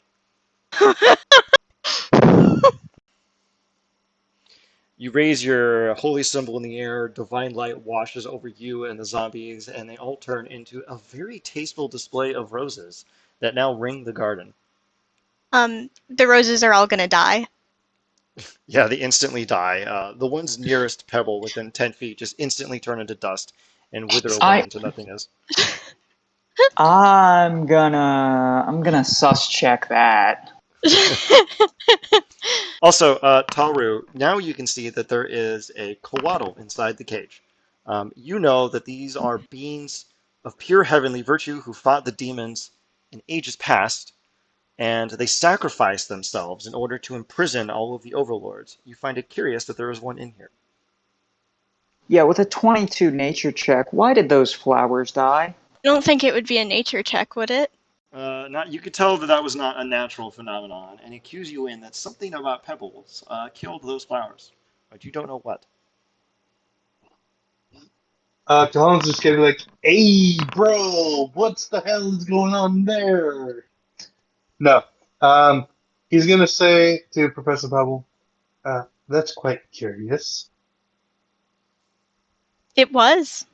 [SPEAKER 1] You raise your holy symbol in the air, divine light washes over you and the zombies, and they all turn into a very tasteful display of roses that now ring the garden.
[SPEAKER 4] The roses are all gonna die.
[SPEAKER 1] Yeah, they instantly die. The ones nearest Pebble, within 10 feet, just instantly turn into dust and wither away into nothingness.
[SPEAKER 2] I'm gonna sus check that.
[SPEAKER 1] Also, Taru, now you can see that there is a coatl inside the cage. You know that these are beings of pure heavenly virtue who fought the demons in ages past, and they sacrificed themselves in order to imprison all of the overlords. You find it curious that there is one in here.
[SPEAKER 2] Yeah, with a 22 nature check, why did those flowers die?
[SPEAKER 4] I don't think it would be a nature check, would it?
[SPEAKER 1] Not, you could tell that that was not a natural phenomenon, and it cues you in that something about Pebbles killed those flowers, but you don't know what.
[SPEAKER 3] Collins just gonna be like, "Hey, bro, what's the hell is going on there?" No. He's gonna say to Professor Pebble, "That's quite curious."
[SPEAKER 4] It was.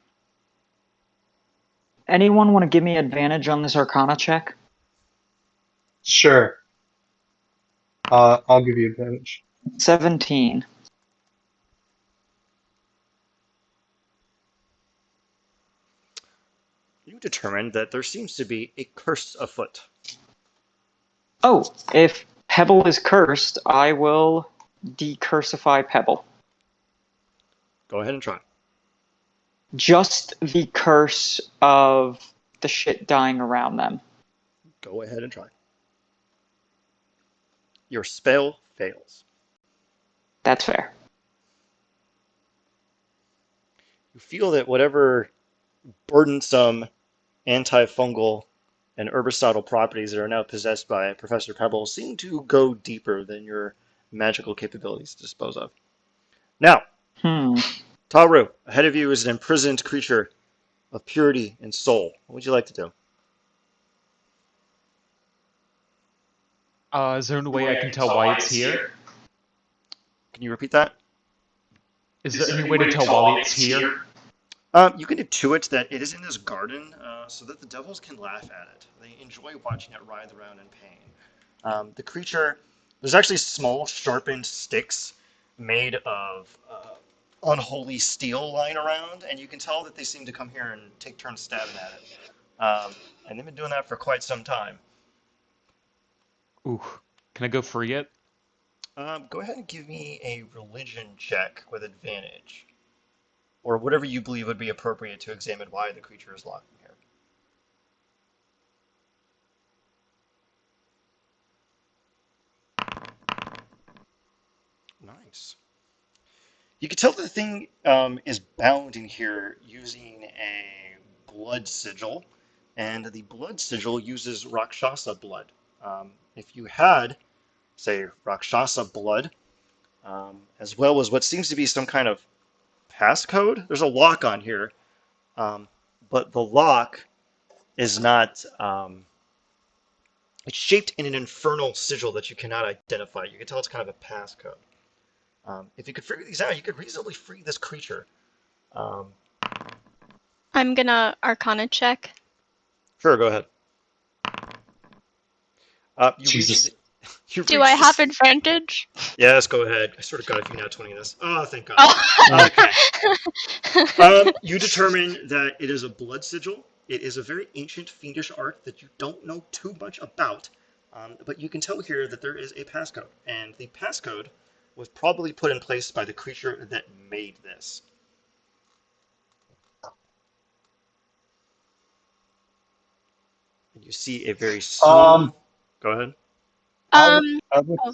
[SPEAKER 2] Anyone want to give me advantage on this Arcana check?
[SPEAKER 3] Sure. I'll give you advantage.
[SPEAKER 2] 17.
[SPEAKER 1] You determined that there seems to be a curse afoot.
[SPEAKER 2] Oh, if Pebble is cursed, I will decursify Pebble.
[SPEAKER 1] Go ahead and try.
[SPEAKER 2] Just the curse of the shit dying around them.
[SPEAKER 1] Go ahead and try. Your spell fails.
[SPEAKER 2] That's fair.
[SPEAKER 1] You feel that whatever burdensome antifungal and herbicidal properties that are now possessed by Professor Pebble seem to go deeper than your magical capabilities to dispose of. Now, Taru, ahead of you is an imprisoned creature of purity and soul. What would you like to do?
[SPEAKER 5] Is there any way I can tell why it's here?
[SPEAKER 1] Can you repeat that?
[SPEAKER 5] Is there any way to tell why it's here?
[SPEAKER 1] You can intuit that it is in this garden so that the devils can laugh at it. They enjoy watching it writhe around in pain. The creature, there's actually small sharpened sticks made of unholy steel lying around, and you can tell that they seem to come here and take turns stabbing at it. And they've been doing that for quite some time.
[SPEAKER 5] Ooh, can I go free it?
[SPEAKER 1] Go ahead and give me a religion check with advantage, or whatever you believe would be appropriate to examine why the creature is locked in here. Nice. You can tell that the thing is bound in here using a blood sigil, and the blood sigil uses Rakshasa blood. If you had, say, Rakshasa blood, as well as what seems to be some kind of passcode, there's a lock on here, but the lock is not. It's shaped in an infernal sigil that you cannot identify. You can tell it's kind of a passcode. If you could figure these out, you could reasonably free this creature. Um,
[SPEAKER 4] I'm gonna Arcana check.
[SPEAKER 1] Sure, go ahead. You
[SPEAKER 3] Jesus.
[SPEAKER 1] reach. You
[SPEAKER 4] Do
[SPEAKER 1] reach
[SPEAKER 4] I have
[SPEAKER 1] the-
[SPEAKER 4] advantage?
[SPEAKER 1] Yes, go ahead. I sort of got a few nat 20 in this. Oh, thank God.
[SPEAKER 4] Oh.
[SPEAKER 1] Okay. You determine that it is a blood sigil. It is a very ancient fiendish art that you don't know too much about, but you can tell here that there is a passcode, and the passcode was probably put in place by the creature that made this. And you see a very small.
[SPEAKER 3] Um,
[SPEAKER 1] Go ahead.
[SPEAKER 3] I
[SPEAKER 4] um.
[SPEAKER 3] would, I would,
[SPEAKER 4] Oh.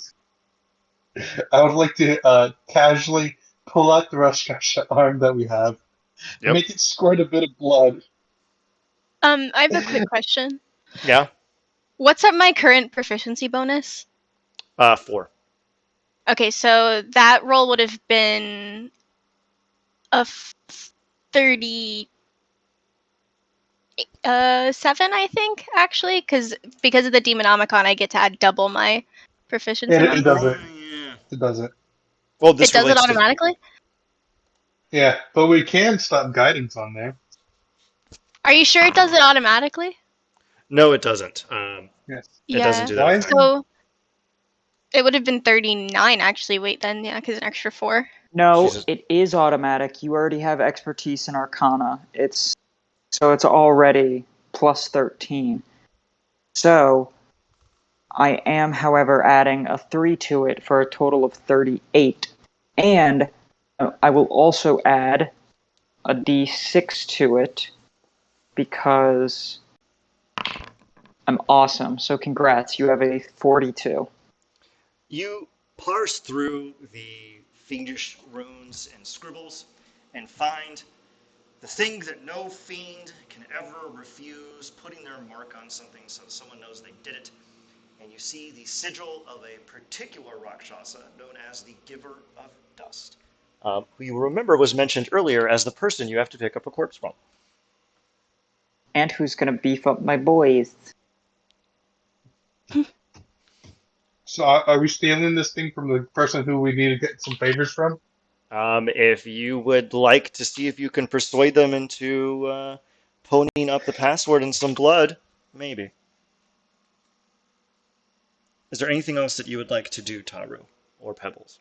[SPEAKER 3] I would like to casually pull out the Rushkasha arm that we have and
[SPEAKER 1] Yep.
[SPEAKER 3] make it squirt a bit of blood.
[SPEAKER 4] I have a quick question.
[SPEAKER 1] Yeah.
[SPEAKER 4] What's up my current proficiency bonus?
[SPEAKER 1] 4.
[SPEAKER 4] Okay, so that roll would have been a 37, I think, actually, because of the Demonomicon, I get to add double my proficiency
[SPEAKER 3] It
[SPEAKER 4] bonus.
[SPEAKER 3] does it.
[SPEAKER 1] Yeah.
[SPEAKER 3] It does it.
[SPEAKER 1] Well,
[SPEAKER 4] It
[SPEAKER 1] this
[SPEAKER 4] does it
[SPEAKER 1] relates to.
[SPEAKER 4] automatically?
[SPEAKER 3] Yeah, but we can stop guidance on there.
[SPEAKER 4] Are you sure it does it automatically?
[SPEAKER 1] No, it doesn't.
[SPEAKER 3] Yes.
[SPEAKER 1] It doesn't
[SPEAKER 4] Yeah.
[SPEAKER 1] do that
[SPEAKER 3] Why?
[SPEAKER 1] effect.
[SPEAKER 4] So it would have been 39, actually. Wait, then, yeah, because an extra 4.
[SPEAKER 2] No,
[SPEAKER 1] Jesus.
[SPEAKER 2] it is automatic. You already have expertise in Arcana. It's already plus 13. So I am, however, adding a 3 to it for a total of 38. And I will also add a d6 to it because I'm awesome. So congrats, you have a 42.
[SPEAKER 1] You parse through the fiendish runes and scribbles and find the thing that no fiend can ever refuse, putting their mark on something so someone knows they did it. And you see the sigil of a particular Rakshasa known as the Giver of Dust, who you remember was mentioned earlier as the person you have to pick up a corpse from.
[SPEAKER 2] And who's gonna beef up my boys?
[SPEAKER 3] So are we stealing this thing from the person who we need to get some favors from?
[SPEAKER 1] If you would like to see if you can persuade them into ponying up the password in some blood, maybe. Is there anything else that you would like to do, Taru or Pebbles?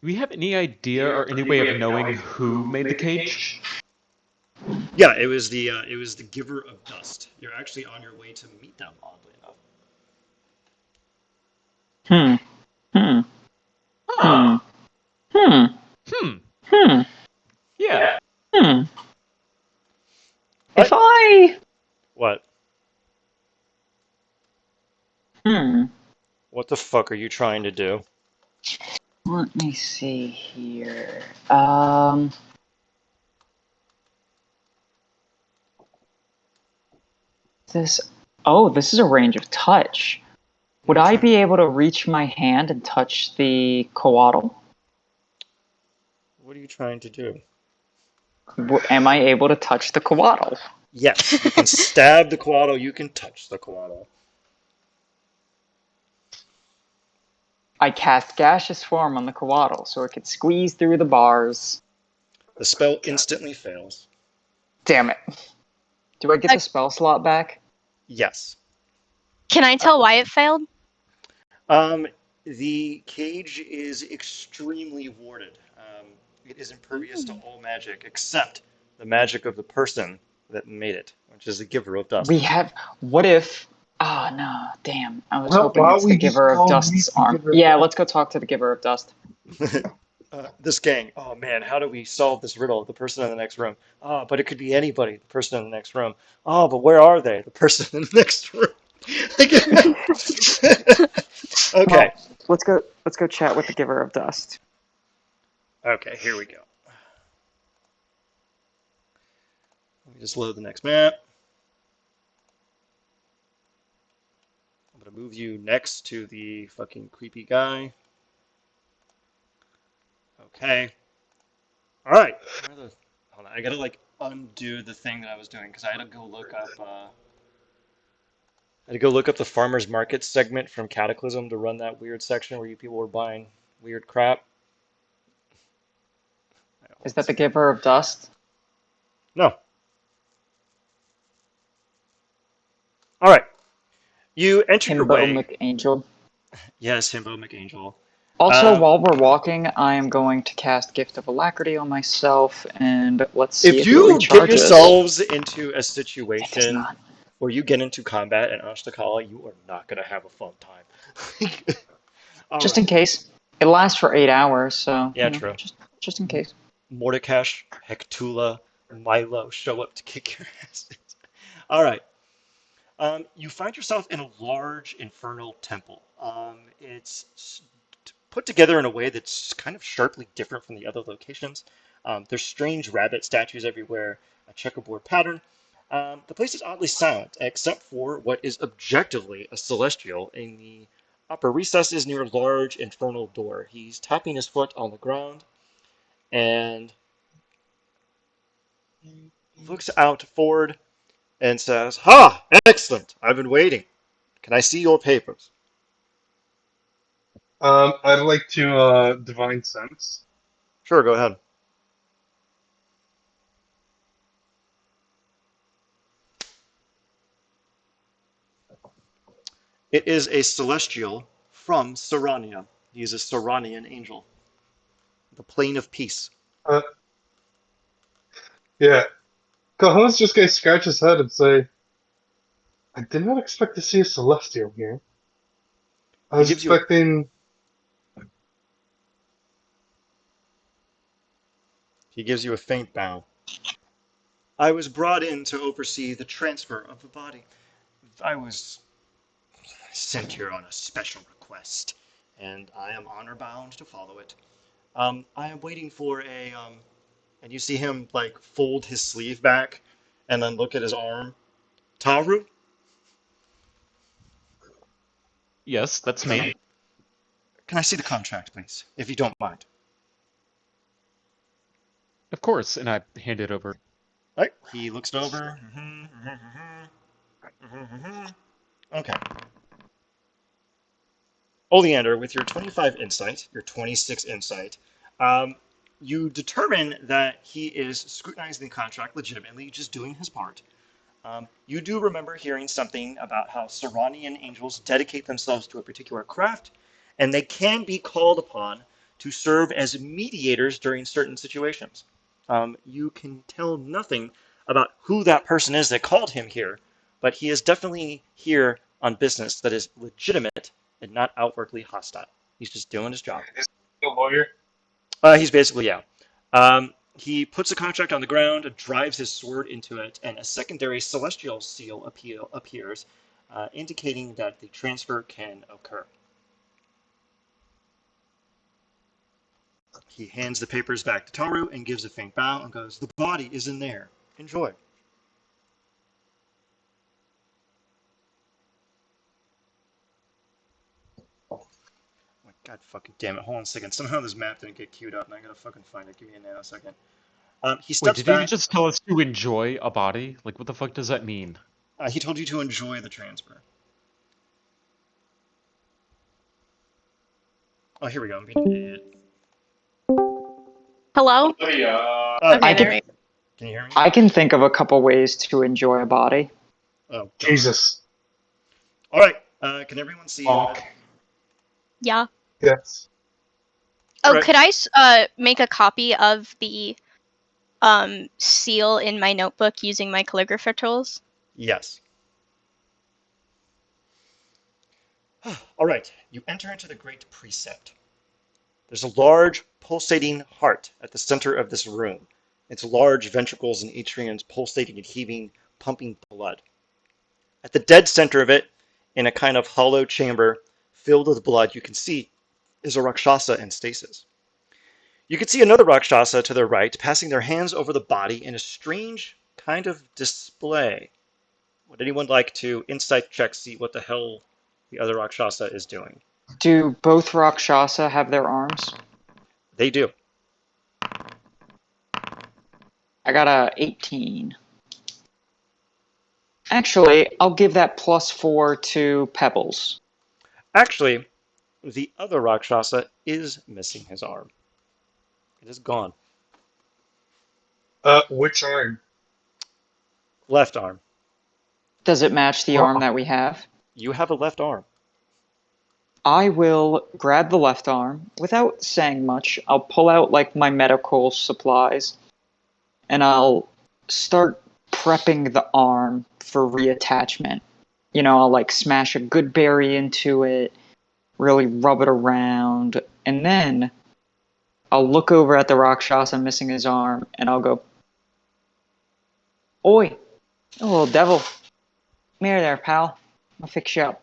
[SPEAKER 5] Do we have any idea or any way of knowing who made the cage?
[SPEAKER 1] Yeah, it was the Giver of Dust. You're actually on your way to meet them, oddly enough.
[SPEAKER 2] Hmm. Hmm.
[SPEAKER 5] Huh.
[SPEAKER 2] Hmm. Hmm.
[SPEAKER 5] Hmm.
[SPEAKER 2] Hmm.
[SPEAKER 5] Yeah.
[SPEAKER 2] Hmm. If
[SPEAKER 1] What?
[SPEAKER 2] I.
[SPEAKER 1] What?
[SPEAKER 2] Hmm.
[SPEAKER 1] What the fuck are you trying to do?
[SPEAKER 2] Let me see here. This. Oh, this is a range of touch. Would I be able to reach my hand and touch the coatl?
[SPEAKER 1] What are you trying to do?
[SPEAKER 2] Am I able to touch the coatl?
[SPEAKER 1] Yes, you can stab the coatl, you can touch the coatl.
[SPEAKER 2] I cast gaseous form on the coatl so it could squeeze through the bars.
[SPEAKER 1] The spell instantly fails.
[SPEAKER 2] Damn it. Do I get the spell slot back?
[SPEAKER 1] Yes.
[SPEAKER 4] Can I tell why it failed?
[SPEAKER 1] The cage is extremely warded. It is impervious to all magic except the magic of the person that made it, which is the giver of dust.
[SPEAKER 2] We have. What if. Oh, no. Damn. I was
[SPEAKER 3] Well,
[SPEAKER 2] hoping
[SPEAKER 3] why
[SPEAKER 2] it's
[SPEAKER 3] don't
[SPEAKER 2] the
[SPEAKER 3] we just
[SPEAKER 2] giver of
[SPEAKER 3] go
[SPEAKER 2] dust's
[SPEAKER 3] meet the
[SPEAKER 2] arm.
[SPEAKER 3] giver of
[SPEAKER 2] Yeah,
[SPEAKER 3] dust?
[SPEAKER 2] let's go talk to the giver of dust.
[SPEAKER 1] This gang. Oh man, how do we solve this riddle? The person in the next room. Oh, but it could be anybody. The person in the next room. Oh, but where are they? The person in the next room. Okay.
[SPEAKER 2] Well, let's go chat with the giver of dust.
[SPEAKER 1] Okay, here we go. Let me just load the next map. I'm gonna move you next to the fucking creepy guy. Okay. All right. Hold on. I gotta like undo the thing that I was doing because I had to go look up. I had to go look up the farmers market segment from Cataclysm to run that weird section where you people were buying weird crap.
[SPEAKER 2] Is that the giver of dust?
[SPEAKER 1] No. All right. You enter your
[SPEAKER 2] Himbo
[SPEAKER 1] way.
[SPEAKER 2] McAngel.
[SPEAKER 1] Yes, Himbo McAngel.
[SPEAKER 2] Also,
[SPEAKER 1] Um,
[SPEAKER 2] while we're walking, I am going to cast Gift of Alacrity on myself, and let's see
[SPEAKER 1] if
[SPEAKER 2] if it
[SPEAKER 1] you get
[SPEAKER 2] recharges.
[SPEAKER 1] yourselves into a
[SPEAKER 2] It does
[SPEAKER 1] situation
[SPEAKER 2] not.
[SPEAKER 1] where you get into combat in Ashtakala, you are not going to have a fun time. All
[SPEAKER 2] Just in
[SPEAKER 1] right.
[SPEAKER 2] case. It lasts for 8 hours, so,
[SPEAKER 1] Yeah, true.
[SPEAKER 2] just in case.
[SPEAKER 1] Mordekash, Hectula, Milo show up to kick your asses. All right. You find yourself in a large infernal temple. It's put together in a way that's kind of sharply different from the other locations. There's strange rabbit statues everywhere, a checkerboard pattern. The place is oddly silent, except for what is objectively a celestial in the upper recesses near a large infernal door. He's tapping his foot on the ground and looks out forward and says, "Ha! Excellent! I've been waiting. Can I see your papers?"
[SPEAKER 3] I'd like to divine sense.
[SPEAKER 1] Sure, go ahead. It is a celestial from Sarania. He is a Saranian angel. The plane of peace.
[SPEAKER 3] Uh, yeah. Cajones just gonna scratch his head and say, "I did not expect to see a celestial here. I
[SPEAKER 1] He
[SPEAKER 3] was
[SPEAKER 1] gives you a
[SPEAKER 3] expecting."
[SPEAKER 1] he gives you a faint bow. I was brought in to oversee the transfer of the body. I was sent here on a special request, and I am honor bound to follow it. I am waiting for and you see him like fold his sleeve back, and then look at his arm. Taru,
[SPEAKER 5] Yes, that's me.
[SPEAKER 1] can I see the contract, please, if you don't mind?
[SPEAKER 5] Of course, and I hand it over.
[SPEAKER 1] All right. He looks it over. Okay. Oleander, with your 25 insight, your 26 insight, um, you determine that he is scrutinizing the contract legitimately, just doing his part. You do remember hearing something about how Saranian angels dedicate themselves to a particular craft, and they can be called upon to serve as mediators during certain situations. You can tell nothing about who that person is that called him here, but he is definitely here on business that is legitimate and not outwardly hostile. He's just doing his job.
[SPEAKER 3] Is he a lawyer?
[SPEAKER 1] He's basically, yeah. He puts the contract on the ground, drives his sword into it, and a secondary celestial seal appears, indicating that the transfer can occur. He hands the papers back to Taru and gives a faint bow and goes, "The body is in there. Enjoy." God fucking damn it. Hold on a second. Somehow this map didn't get queued up, and I gotta fucking find it. Give me a nanosecond. He
[SPEAKER 5] Wait,
[SPEAKER 1] steps
[SPEAKER 5] did he
[SPEAKER 1] back.
[SPEAKER 5] just tell us to enjoy a body? Like, what the fuck does that mean?
[SPEAKER 1] He told you to enjoy the transfer. Oh, here we go. I'm being an idiot.
[SPEAKER 4] Hello? Okay,
[SPEAKER 2] I
[SPEAKER 4] there
[SPEAKER 2] can
[SPEAKER 4] we go.
[SPEAKER 1] Can you hear me?
[SPEAKER 2] I can think of a couple ways to enjoy a body.
[SPEAKER 1] Oh, God.
[SPEAKER 3] Jesus.
[SPEAKER 1] All right. Can everyone see?
[SPEAKER 3] Bonk.
[SPEAKER 4] Yeah.
[SPEAKER 3] Yes.
[SPEAKER 4] Oh,
[SPEAKER 1] Right.
[SPEAKER 4] could I make a copy of the seal in my notebook using my calligrapher tools?
[SPEAKER 1] Yes. All right. You enter into the Great Precept. There's a large pulsating heart at the center of this room. Its large ventricles and atriums pulsating and heaving, pumping blood. At the dead center of it, in a kind of hollow chamber filled with blood, you can see is a Rakshasa in stasis. You can see another Rakshasa to their right, passing their hands over the body in a strange kind of display. Would anyone like to insight check, see what the hell the other Rakshasa is doing?
[SPEAKER 2] Do both Rakshasa have their arms?
[SPEAKER 1] They do.
[SPEAKER 2] I got a 18. Actually, I'll give that +4 to Pebbles.
[SPEAKER 1] Actually, the other Rakshasa is missing his arm. It is gone.
[SPEAKER 3] Which arm?
[SPEAKER 1] Left arm.
[SPEAKER 2] Does it match the arm
[SPEAKER 3] Oh,
[SPEAKER 2] that we have?
[SPEAKER 1] You have a left arm.
[SPEAKER 2] I will grab the left arm. Without saying much, I'll pull out like my medical supplies and I'll start prepping the arm for reattachment. I'll like smash a good berry into it, really rub it around, and then I'll look over at the Rakshasa missing his arm and I'll go, Oi, you little devil. Come here there, pal. I'll fix you up.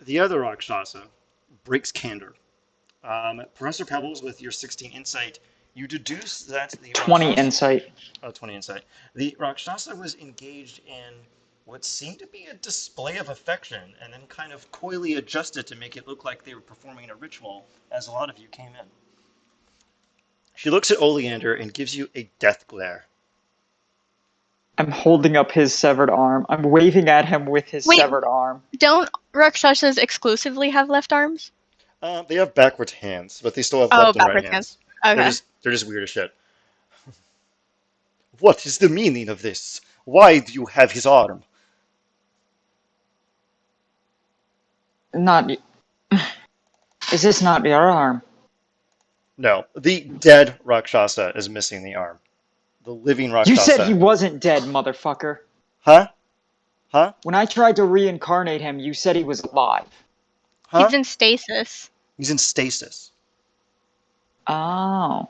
[SPEAKER 1] The other Rakshasa breaks candor. Professor Pebbles, with your 16 insight, you deduce that the
[SPEAKER 2] 20
[SPEAKER 1] Rakshasa,
[SPEAKER 2] insight.
[SPEAKER 1] 20 insight, the Rakshasa was engaged in what seemed to be a display of affection, and then kind of coyly adjusted to make it look like they were performing a ritual as a lot of you came in. She looks at Oleander and gives you a death glare.
[SPEAKER 2] I'm holding up his severed arm. I'm waving at him with his
[SPEAKER 4] Wait.
[SPEAKER 2] severed arm.
[SPEAKER 4] Don't Rakshasas exclusively have left arms?
[SPEAKER 1] They have backwards hands, but they still have
[SPEAKER 4] Oh,
[SPEAKER 1] left and right
[SPEAKER 4] backwards hands.
[SPEAKER 1] hands.
[SPEAKER 4] Okay.
[SPEAKER 1] They're just weird as shit. What is the meaning of this? Why do you have his arm?
[SPEAKER 2] Not. Is this not your arm?
[SPEAKER 1] No, the dead Rakshasa is missing the arm. The living
[SPEAKER 2] You said he
[SPEAKER 1] Rakshasa.
[SPEAKER 2] wasn't dead, motherfucker.
[SPEAKER 1] Huh? Huh?
[SPEAKER 2] When I tried to reincarnate him, you said he was alive.
[SPEAKER 1] Huh?
[SPEAKER 4] He's in stasis.
[SPEAKER 1] He's in stasis.
[SPEAKER 2] Oh.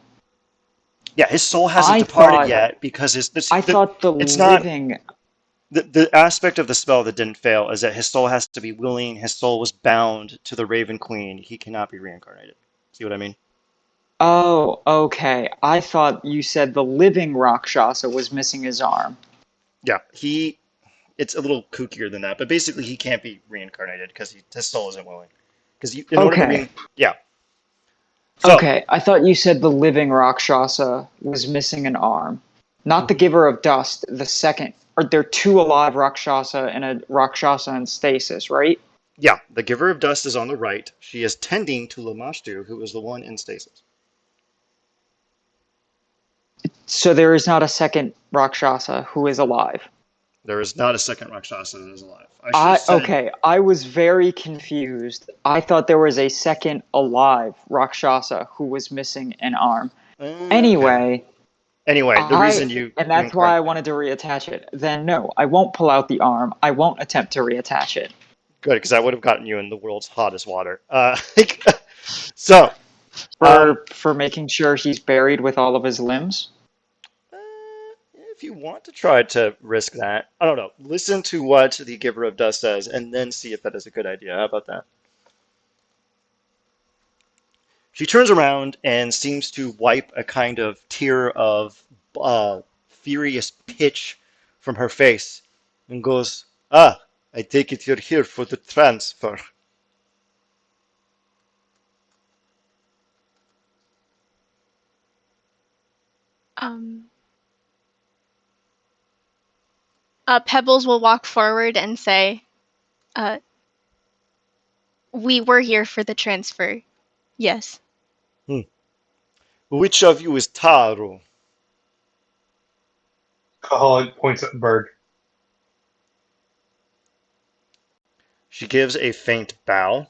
[SPEAKER 1] Yeah, his soul hasn't
[SPEAKER 2] I
[SPEAKER 1] departed
[SPEAKER 2] thought
[SPEAKER 1] yet because
[SPEAKER 2] I thought the
[SPEAKER 1] it's not
[SPEAKER 2] living.
[SPEAKER 1] the aspect of the spell that didn't fail is that his soul has to be willing. His soul was bound to the Raven Queen. He cannot be reincarnated. See what I mean?
[SPEAKER 2] Oh, okay. I thought you said the living Rakshasa was missing his arm.
[SPEAKER 1] Yeah, he. It's a little kookier than that, but basically he can't be reincarnated because his soul isn't willing. Because in order to
[SPEAKER 2] Okay.
[SPEAKER 1] yeah. So
[SPEAKER 2] Okay, I thought you said the living Rakshasa was missing an arm. Not the
[SPEAKER 1] mhm.
[SPEAKER 2] giver of dust, the second. Are there two alive Rakshasa and a Rakshasa in stasis, right?
[SPEAKER 1] Yeah, the giver of dust is on the right. She is tending to Lamashtu, who is the one in stasis.
[SPEAKER 2] So there is not a second Rakshasa who is alive.
[SPEAKER 1] There is not a second Rakshasa that is alive. I should have said.
[SPEAKER 2] Okay, I was very confused. I thought there was a second alive Rakshasa who was missing an arm.
[SPEAKER 1] Okay.
[SPEAKER 2] Anyway,
[SPEAKER 1] Anyway, the reason you
[SPEAKER 2] and that's why
[SPEAKER 1] reincarnate.
[SPEAKER 2] I wanted to reattach it. Then no, I won't pull out the arm. I won't attempt to reattach it.
[SPEAKER 1] Good, because I would have gotten you in the world's hottest water. So, um,
[SPEAKER 2] For making sure he's buried with all of his limbs.
[SPEAKER 1] uh, if you want to try to risk that, I don't know. Listen to what the giver of dust says, and then see if that is a good idea. How about that? She turns around and seems to wipe a kind of tear of furious pitch from her face and goes, "Ah, I take it you're here for the transfer."
[SPEAKER 4] Pebbles will walk forward and say, we were here for the transfer. Yes.
[SPEAKER 1] Which of you is Taro?
[SPEAKER 3] Cahoon points at Bird.
[SPEAKER 1] She gives a faint bow.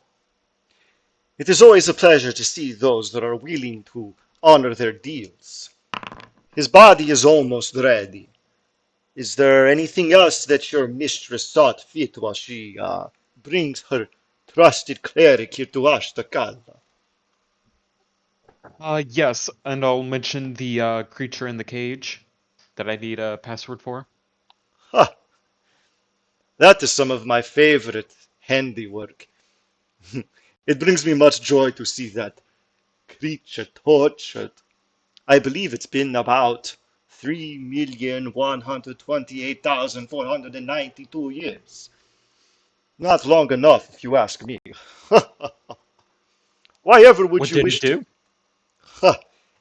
[SPEAKER 1] It is always a pleasure to see those that are willing to honor their deals. His body is almost ready. Is there anything else that your mistress thought fit while she brings her trusted cleric here to Ashtakal?
[SPEAKER 5] Yes, and I'll mention the creature in the cage that I need a password for.
[SPEAKER 1] Ha! That is some of my favorite handiwork. It brings me much joy to see that creature tortured. I believe it's been about 3,128,492 years. Not long enough, if you ask me. Why ever would
[SPEAKER 5] What
[SPEAKER 1] you
[SPEAKER 5] did it
[SPEAKER 1] wish to?
[SPEAKER 5] do?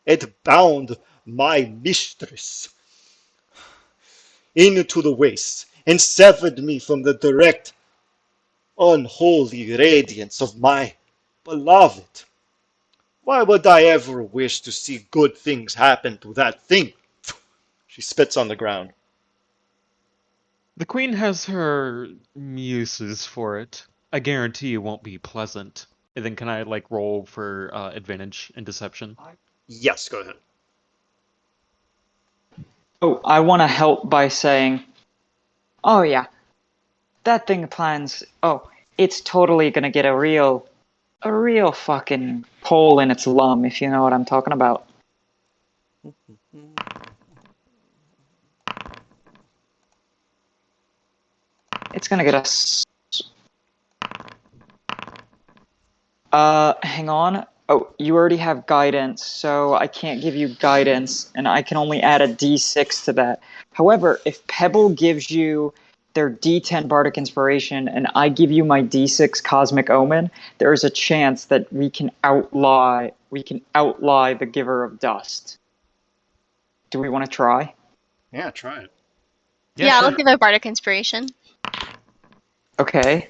[SPEAKER 1] It bound my mistress into the waist and severed me from the direct, unholy radiance of my beloved. Why would I ever wish to see good things happen to that thing? She spits on the ground.
[SPEAKER 5] The queen has her muses for it. I guarantee it won't be pleasant. And then can I roll for advantage and deception?
[SPEAKER 1] Yes, go ahead.
[SPEAKER 2] Oh, I want to help by saying, oh yeah, that thing plans. Oh, it's totally gonna get a real fucking hole in its lum, if you know what I'm talking about. It's gonna get us. Hang on. Oh, you already have guidance, so I can't give you guidance, and I can only add a d6 to that. However, if Pebble gives you their d10 Bardic Inspiration, and I give you my d6 Cosmic Omen, there is a chance that we can outlie the Giver of Dust. Do we want to try?
[SPEAKER 1] Yeah, try it.
[SPEAKER 4] Yeah,
[SPEAKER 5] sure.
[SPEAKER 4] I'll give a bardic inspiration.
[SPEAKER 2] Okay.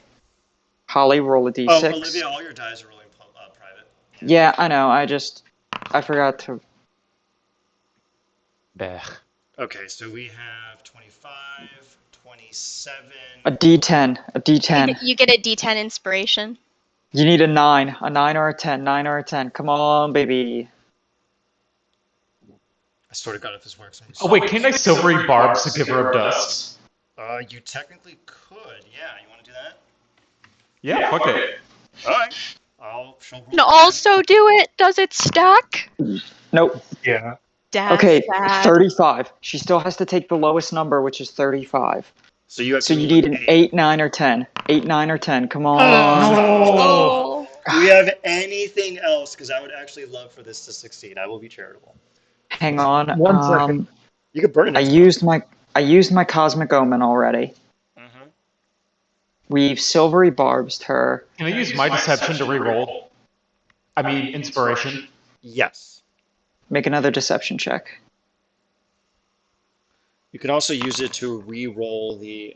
[SPEAKER 2] Holly, roll a d6.
[SPEAKER 1] Oh, Olivia, all your dice are rolling private.
[SPEAKER 2] Yeah, I know. I forgot to.
[SPEAKER 5] Blech.
[SPEAKER 1] Okay, so we have 25, 27.
[SPEAKER 2] A d10. A d10.
[SPEAKER 4] You get a d10 inspiration.
[SPEAKER 2] You need a 9 or a 10, 9 or a 10. Come on, baby.
[SPEAKER 1] I swear to God, if this works, I'm
[SPEAKER 5] Oh wait, can't I silvery barbs the giver of dust?
[SPEAKER 1] You technically could. Yeah, you want to do that?
[SPEAKER 5] Yeah, fuck it.
[SPEAKER 1] All right. She'll roll
[SPEAKER 4] And
[SPEAKER 1] again.
[SPEAKER 4] also do it. Does it stack?
[SPEAKER 2] Nope.
[SPEAKER 3] Yeah.
[SPEAKER 4] That's
[SPEAKER 2] Okay,
[SPEAKER 4] sad.
[SPEAKER 2] 35. She still has to take the lowest number, which is 35.
[SPEAKER 1] So you have
[SPEAKER 2] So
[SPEAKER 1] to
[SPEAKER 2] you
[SPEAKER 1] roll
[SPEAKER 2] need
[SPEAKER 1] an
[SPEAKER 2] an 8, 9, or 10. 8, 9, or 10. Come on.
[SPEAKER 4] Oh.
[SPEAKER 1] Do we have anything else? Because I would actually love for this to succeed. I will be charitable.
[SPEAKER 2] Hang on.
[SPEAKER 3] 1 second.
[SPEAKER 1] You could burn an
[SPEAKER 2] I
[SPEAKER 1] inspo.
[SPEAKER 2] used my Cosmic Omen already.
[SPEAKER 1] Mm-hmm.
[SPEAKER 2] We've silvery barbed her.
[SPEAKER 5] Can I use my deception to re-roll? I mean, inspiration.
[SPEAKER 1] Yes.
[SPEAKER 2] Make another deception check.
[SPEAKER 1] You can also use it to re-roll the.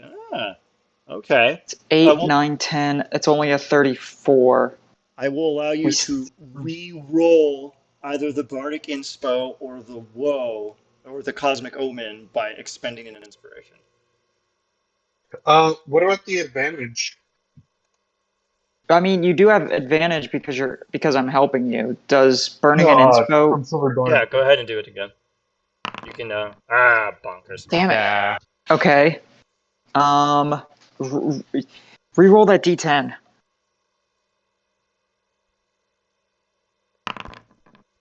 [SPEAKER 1] Okay.
[SPEAKER 2] It's 8,
[SPEAKER 1] well-
[SPEAKER 2] 9, 10. It's only a 34.
[SPEAKER 1] I will allow you to re-roll either the Bardic Inspo or the Woe or the Cosmic Omen by expending an inspiration.
[SPEAKER 3] What about the advantage?
[SPEAKER 2] I mean, you do have advantage because I'm helping you. Does burning an
[SPEAKER 3] From
[SPEAKER 2] inspo?
[SPEAKER 3] Silver Dawn.
[SPEAKER 1] Yeah, go ahead and do it again. You can. Bonkers.
[SPEAKER 2] Damn it.
[SPEAKER 5] Yeah.
[SPEAKER 2] Okay. Reroll that d10.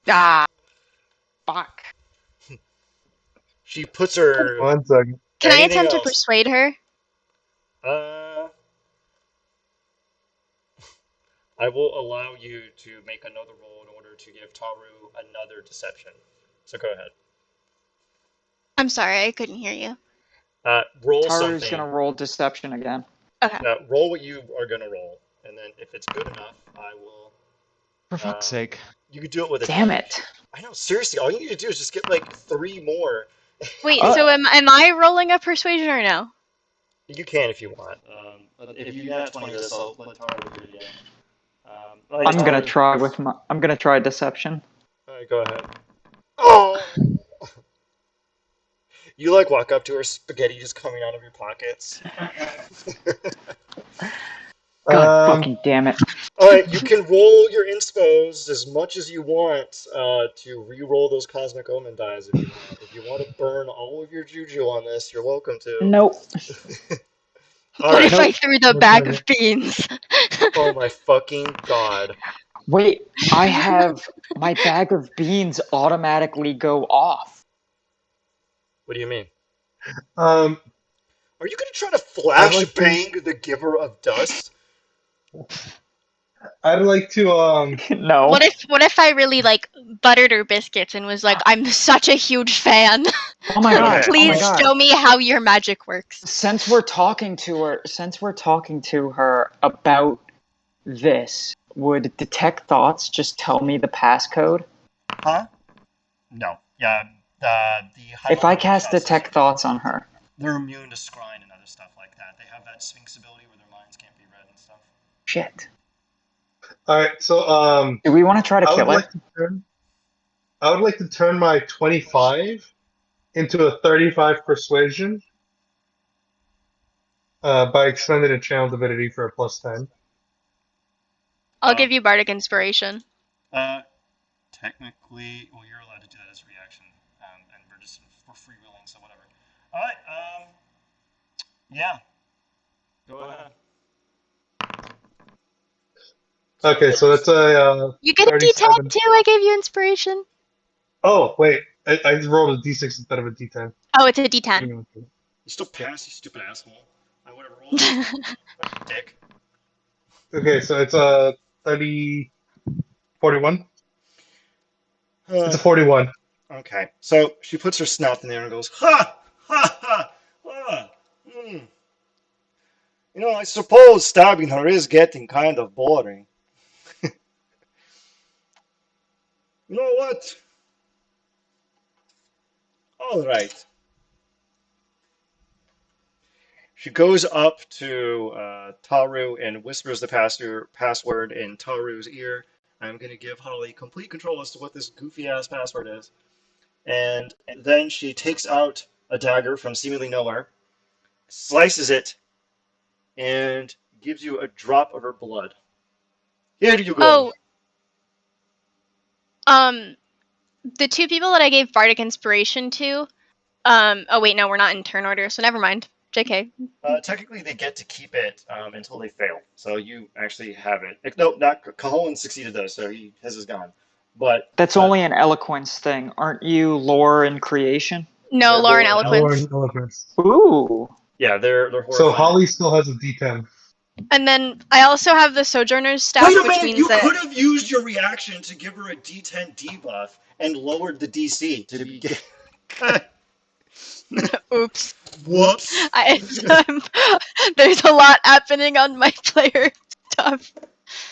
[SPEAKER 2] Ah, fuck.
[SPEAKER 1] She puts her.
[SPEAKER 3] 1 second.
[SPEAKER 4] Can I
[SPEAKER 1] Anything
[SPEAKER 4] attempt to
[SPEAKER 1] else?
[SPEAKER 4] persuade her?
[SPEAKER 1] I will allow you to make another roll in order to give Taru another deception. So go ahead.
[SPEAKER 4] I'm sorry, I couldn't hear you.
[SPEAKER 1] Roll
[SPEAKER 2] Taru's
[SPEAKER 1] something.
[SPEAKER 2] gonna roll deception again.
[SPEAKER 4] Okay.
[SPEAKER 1] Roll what you are gonna roll, and then if it's good enough, I will.
[SPEAKER 5] For fuck's sake.
[SPEAKER 1] You could do it with
[SPEAKER 2] Damn
[SPEAKER 1] advantage.
[SPEAKER 2] it.
[SPEAKER 1] I know, seriously, all you need to do is just get like 3 more.
[SPEAKER 4] Wait, so am I rolling a persuasion or no?
[SPEAKER 1] You can if you want. If you nat 20 this, I'll let Tara do it again. Like Tara,
[SPEAKER 2] I'm gonna try deception.
[SPEAKER 1] all right, go ahead. Oh! You like walk up to her, spaghetti just coming out of your pockets.
[SPEAKER 2] God
[SPEAKER 3] Um,
[SPEAKER 2] fucking damn it.
[SPEAKER 1] All right, you can roll your inspos as much as you want to re-roll those cosmic omen dies if you want. If you want to burn all of your juju on this, you're welcome to.
[SPEAKER 2] Nope.
[SPEAKER 1] All
[SPEAKER 4] What if
[SPEAKER 1] right.
[SPEAKER 4] I
[SPEAKER 2] Nope.
[SPEAKER 4] threw the
[SPEAKER 3] one
[SPEAKER 4] bag
[SPEAKER 3] second.
[SPEAKER 4] of beans?
[SPEAKER 1] Oh my fucking god.
[SPEAKER 2] Wait, I have my bag of beans automatically go off.
[SPEAKER 1] What do you mean?
[SPEAKER 3] Um,
[SPEAKER 1] Are you gonna try to
[SPEAKER 3] I'd like to.
[SPEAKER 1] flashbang the giver of dust?
[SPEAKER 3] I'd like to.
[SPEAKER 2] No.
[SPEAKER 4] What if I really like buttered her biscuits and was like, I'm such a huge fan.
[SPEAKER 2] Oh my god.
[SPEAKER 1] Okay.
[SPEAKER 2] Oh my
[SPEAKER 4] Please
[SPEAKER 2] god.
[SPEAKER 4] show me how your magic works.
[SPEAKER 2] Since we're talking to her about this, would detect thoughts just tell me the passcode?
[SPEAKER 1] Huh? No. Yeah. The high
[SPEAKER 2] If I
[SPEAKER 1] level
[SPEAKER 2] cast
[SPEAKER 1] workshops
[SPEAKER 2] detect thoughts on her.
[SPEAKER 1] they're immune to scrying and other stuff like that. They have that Sphinx ability where their minds can't be read and stuff.
[SPEAKER 2] Shit.
[SPEAKER 3] All right, so
[SPEAKER 2] Do we want to try to
[SPEAKER 3] I would
[SPEAKER 2] kill her?
[SPEAKER 3] like to turn. I would like to turn my 25 into a 35 persuasion by expending a channel divinity for a +10.
[SPEAKER 4] I'll give you bardic inspiration.
[SPEAKER 1] Uh, technically, well, you're allowed to do that as a reaction, and we're freewheeling, so whatever. All right. Yeah. Go ahead.
[SPEAKER 3] Okay, so that's a
[SPEAKER 4] You get a D10
[SPEAKER 3] 37.
[SPEAKER 4] too. I gave you inspiration.
[SPEAKER 3] Oh wait, I rolled a D6 instead of a D10.
[SPEAKER 4] Oh, it's a D10.
[SPEAKER 1] You still pass, you stupid asshole. I would have rolled it. Dick.
[SPEAKER 3] Okay, so it's a 30, 41. It's a 41.
[SPEAKER 1] Okay. So she puts her snout in there and goes, ha! Ha! Ha! Ha! Mm. You know, I suppose stabbing her is getting kind of boring. You know what? All right. She goes up to Taru and whispers the password in Taru's ear. I'm going to give Holly complete control as to what this goofy ass password is. And then she takes out a dagger from seemingly nowhere, slices it, and gives you a drop of her blood. Here you go.
[SPEAKER 4] Oh, the two people that I gave bardic inspiration to. Oh wait, no, we're not in turn order, so never mind. JK.
[SPEAKER 1] Technically, they get to keep it until they fail. So you actually have it. No, not Cahoon succeeded though, so he has his gun. But
[SPEAKER 2] That's only an eloquence thing. Aren't you lore and creation?
[SPEAKER 4] No,
[SPEAKER 1] they're
[SPEAKER 4] Lauren
[SPEAKER 1] Lauren
[SPEAKER 3] Lord
[SPEAKER 4] Eloquence.
[SPEAKER 1] Eloquence.
[SPEAKER 3] eloquence.
[SPEAKER 2] Ooh.
[SPEAKER 1] Yeah, they're
[SPEAKER 3] So
[SPEAKER 1] horrifying.
[SPEAKER 3] Holly still has a D10.
[SPEAKER 4] And then I also have the Sojourner's staff,
[SPEAKER 1] Wait a
[SPEAKER 4] which
[SPEAKER 1] minute!
[SPEAKER 4] means
[SPEAKER 1] You
[SPEAKER 4] that.
[SPEAKER 1] could have used your reaction to give her a D10 debuff and lowered the DC to be.
[SPEAKER 4] Oops.
[SPEAKER 1] Whoops.
[SPEAKER 4] There's a lot happening on my player stuff.